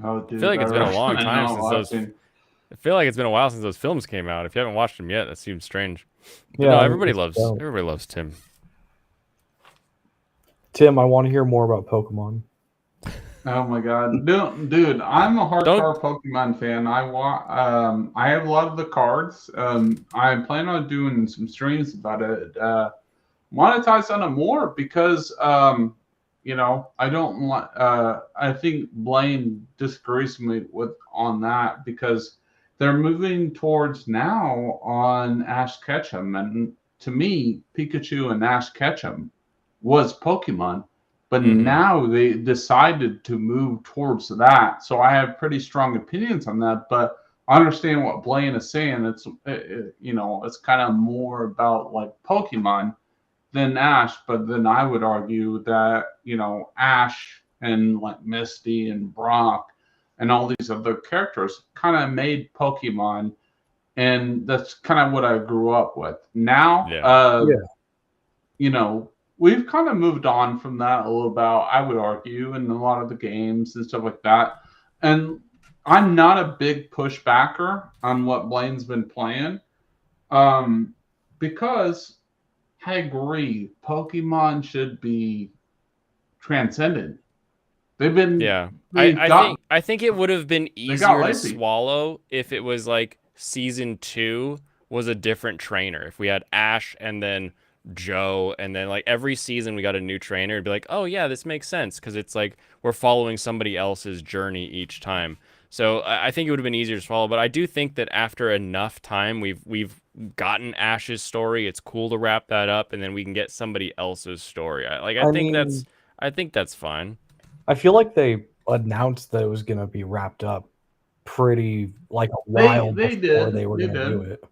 Oh, dude, I feel like it's been a long time since those. watching. I feel like it's been a while since those films came out. If you haven't watched them yet, that seems strange. But Yeah, no, everybody it's loves Tim. Tim, I want to hear more about Pokemon. Oh my god, dude! I'm a hardcore Pokemon fan. I have a lot of the cards. I plan on doing some streams about it. Monetize on it more because I don't want. I think Blaine disagrees with on that because they're moving towards now on Ash Ketchum, and to me, Pikachu and Ash Ketchum was Pokemon. But now they decided to move towards that. So I have pretty strong opinions on that. But I understand what Blaine is saying. It's it's kind of more about like Pokemon than Ash. But then I would argue that Ash and like Misty and Brock and all these other characters kind of made Pokemon, and that's kind of what I grew up with. Now, we've kind of moved on from that a little bit, I would argue, in a lot of the games and stuff like that. And I'm not a big pushbacker on what Blaine's been playing, because I agree, Pokemon should be transcended. They've been I think it would have been easier to swallow if it was like season 2 was a different trainer. If we had Ash and then Joe, and then like every season we got a new trainer, it'd be like, oh yeah, this makes sense, because it's like we're following somebody else's journey each time. So I think it would have been easier to swallow. But I do think that after enough time, we've gotten Ash's story. It's cool to wrap that up, and then we can get somebody else's story. I think that's fine. I feel like they announced that it was going to be wrapped up pretty like a while before they were going to do it.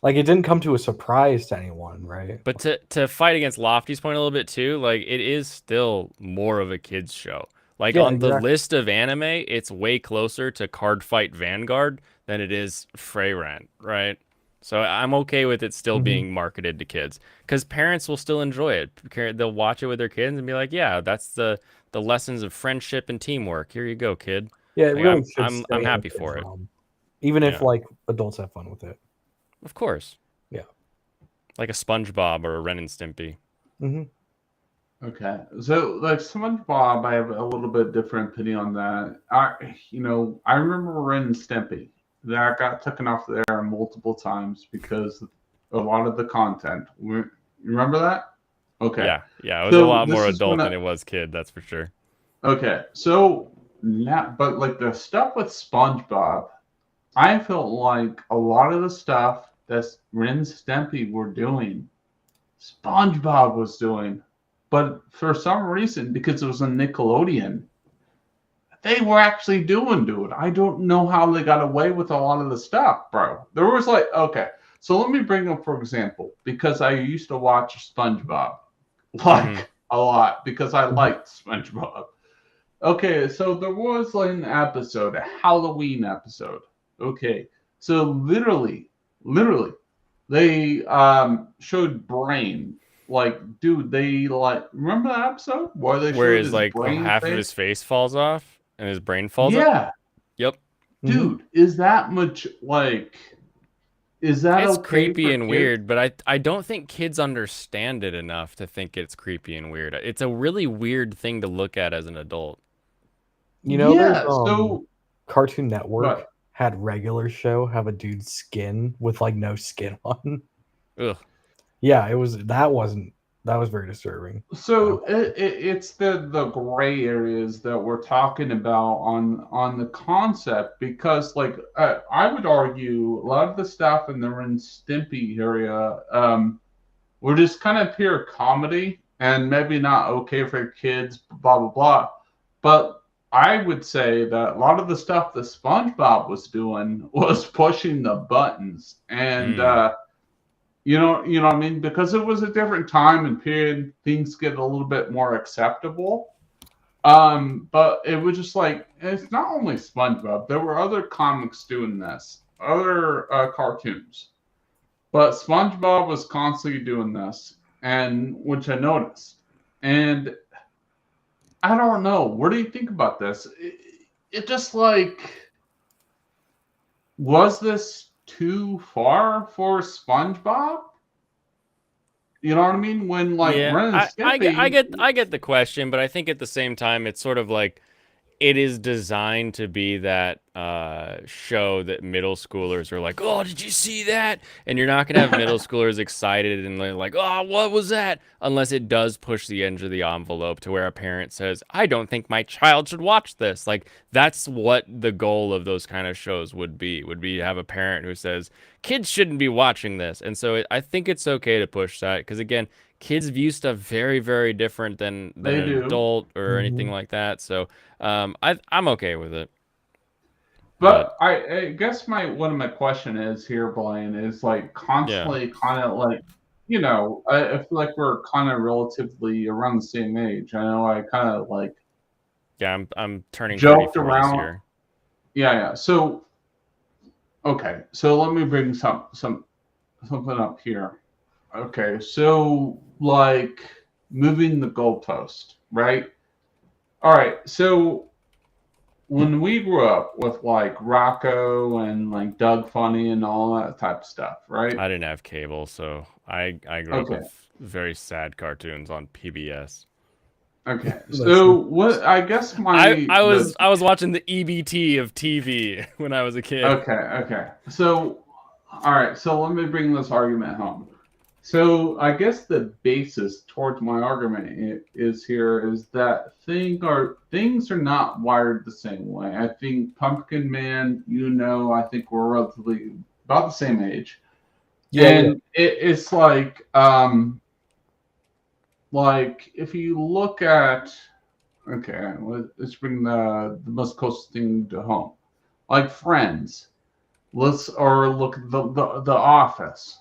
Like, it didn't come to a surprise to anyone, right? But to fight against Lofty's point a little bit too, like, it is still more of a kids show. Like, on the list of anime, it's way closer to Card Fight Vanguard than it is Freyran, right? So I'm okay with it still being marketed to kids, because parents will still enjoy it. They'll watch it with their kids and be like, yeah, that's the lessons of friendship and teamwork. Here you go, kid. Yeah, it like, really I'm happy for it. Even if like adults have fun with it. Of course. Yeah. Like a SpongeBob or a Ren and Stimpy. Okay. So like SpongeBob, I have a little bit different opinion on that. I remember Ren and Stimpy. That got taken off the air multiple times because a lot of the content. Remember that? Okay. Yeah. It was a lot more adult than it was kid. That's for sure. Okay. So now, but like the stuff with SpongeBob, I felt like a lot of the stuff that Ren and Stimpy were doing, SpongeBob was doing. But for some reason, because it was a Nickelodeon, they were actually doing it. I don't know how they got away with a lot of the stuff, bro. There was like, okay, so let me bring up, for example, because I used to watch SpongeBob like a lot because I liked SpongeBob. Okay, so there was like an episode, a Halloween episode. Okay, so literally, they showed Brain. Like, dude, they like remember that episode where his like half of his face falls off and his brain falls up? Yep. Dude, is that much like? Is that it's okay creepy and weird, but I don't think kids understand it enough to think it's creepy and weird. It's a really weird thing to look at as an adult. So Cartoon Network had regular show have a dude's skin with like no skin on. Ugh. Yeah, that was very disturbing. So it's the gray areas that we're talking about on the concept, because like I would argue a lot of the stuff in the Ren and Stimpy area were just kind of pure comedy and maybe not okay for kids, blah blah blah. But I would say that a lot of the stuff that SpongeBob was doing was pushing the buttons, and you know what I mean? Because it was a different time and period, things get a little bit more acceptable. But it was just like, it's not only SpongeBob. There were other comics doing this, other cartoons. But SpongeBob was constantly doing this, and which I noticed. And I don't know. What do you think about this? It just like, was this too far for SpongeBob? You know what I mean? When like Ren and Stimpy, I get the question, but I think at the same time it's sort of like it is designed to be that show that middle schoolers are like, oh, did you see that? And you're not gonna have middle schoolers excited and like, oh, what was that? Unless it does push the edge of the envelope to where a parent says, I don't think my child should watch this. Like, that's what the goal of those kind of shows would be to have a parent who says kids shouldn't be watching this. And so I think it's okay to push that, because again, kids view stuff very, very different than They an do. adult or anything like that. So I'm okay with it. But I guess one of my question is here, Blaine, is like constantly kind of like, you know, I feel like we're kind of relatively around the same age. I know I kind of like I'm turning joked 34 around. this year. Yeah. So okay, so let me bring something up here. Okay, so like moving the goalpost, right? All right, so when we grew up with like Rocco and like Doug Funny and all that type of stuff, right? I didn't have cable, so I grew up with very sad cartoons on PBS. Okay, so what? I guess I was watching the EBT of TV when I was a kid. Okay. So, all right. So let me bring this argument home. So I guess the basis towards my argument is that things are not wired the same way. I think Pumpkin Man, I think we're relatively about the same age. Yeah, and it's like if you look at, okay, let's bring the most closest thing to home, like Friends. Or look at the Office.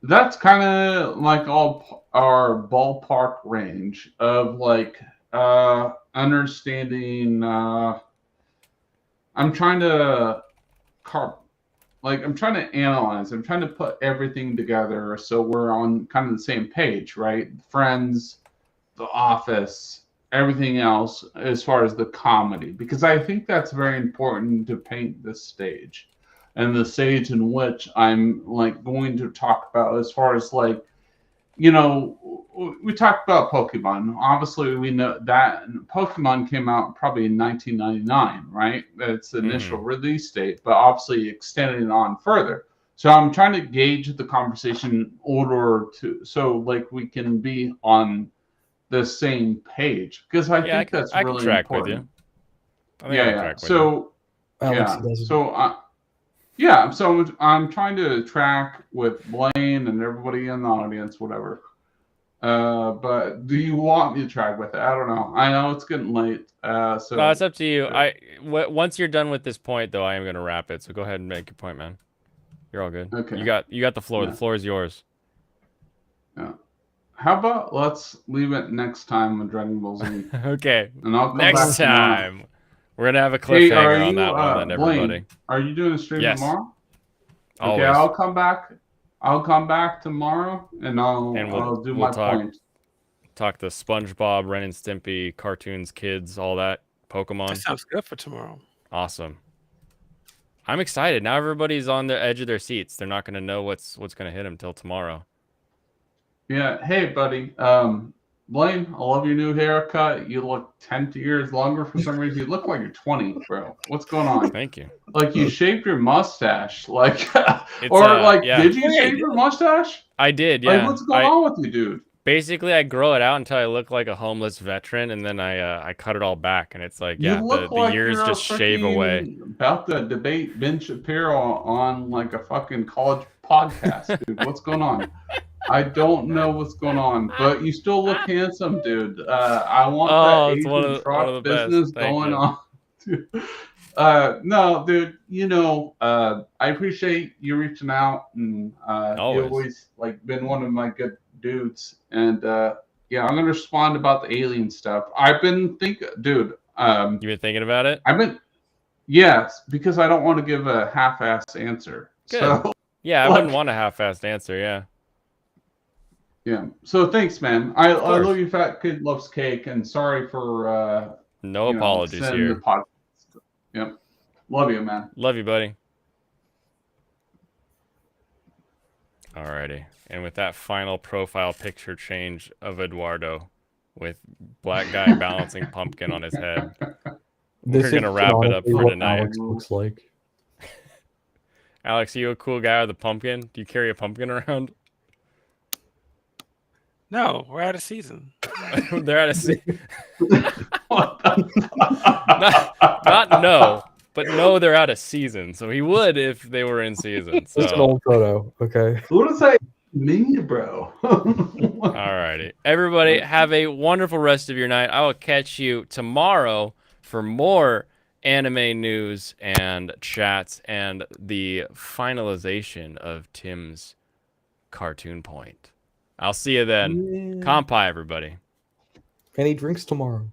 That's kind of like all our ballpark range of like understanding. I'm trying to analyze. I'm trying to put everything together so we're on kind of the same page, right? Friends, The Office, everything else as far as the comedy, because I think that's very important to paint the stage. And the stage in which I'm like going to talk about as far as like, we talked about Pokemon. Obviously, we know that Pokemon came out probably in 1999, right? That's the initial release date, but obviously extended it on further. So I'm trying to gauge the conversation order so like we can be on the same page, because I think that's really can track important. With you. So I'm trying to track with Blaine and everybody in the audience, whatever. But do you want me to track with it? I don't know. I know it's getting late. No, it's up to you. Once you're done with this point, though, I am going to wrap it. So go ahead and make your point, man. You're all good. Okay. You got the floor. Yeah. The floor is yours. Yeah. How about let's leave it next time with Dragon Ball Z? Okay. And I'll come next back time. Tomorrow. We're gonna have a cliffhanger on that one, then, Blaine, everybody. are you doing a stream tomorrow? Always. Okay, I'll come back. I'll come back tomorrow, and I'll do my point. Talk the SpongeBob, Ren and Stimpy, cartoons, kids, all that, Pokemon. That sounds good for tomorrow. Awesome. I'm excited. Now everybody's on the edge of their seats. They're not gonna know what's gonna hit them till tomorrow. Yeah. Hey, buddy. Blaine, I love your new haircut. You look 10 years longer for some reason. You look like you're 20, bro. What's going on? Thank you. Like you shaved your mustache. Like, yeah. Did you shave your mustache? I did, yeah. Like, what's going on with you, dude? Basically, I grow it out until I look like a homeless veteran, and then I cut it all back, and it's like, the years just shave away. About to debate Ben Shapiro on like a fucking college podcast, dude. What's going on? I don't know what's going on, but you still look handsome, dude. I want that Asian truck business going on. No, dude. I appreciate you reaching out, and you always like been one of my good dudes. And I'm gonna respond about the alien stuff. I've been thinking, dude. You been thinking about it? Yes, because I don't want to give a half-assed answer. Good. So, I wouldn't want a half-assed answer. Yeah. Yeah. So thanks, man. I love you, fat kid loves cake, and sorry for no apologies here. The podcast. Yep. Love you, man. Love you, buddy. Alrighty. And with that final profile picture change of Eduardo with black guy balancing pumpkin on his head, we're gonna wrap it up for tonight. Alex looks like. Alex, are you a cool guy with a pumpkin? Do you carry a pumpkin around? No, we're out of season. They're out of season. not no, but no, they're out of season. So he would if they were in season. So. Just an old photo, okay. Who to say? Me, bro. Alrighty. Everybody, have a wonderful rest of your night. I will catch you tomorrow for more anime news and chats and the finalization of Tim's cartoon point. I'll see you then. Yeah. Kampai, everybody. Any drinks tomorrow?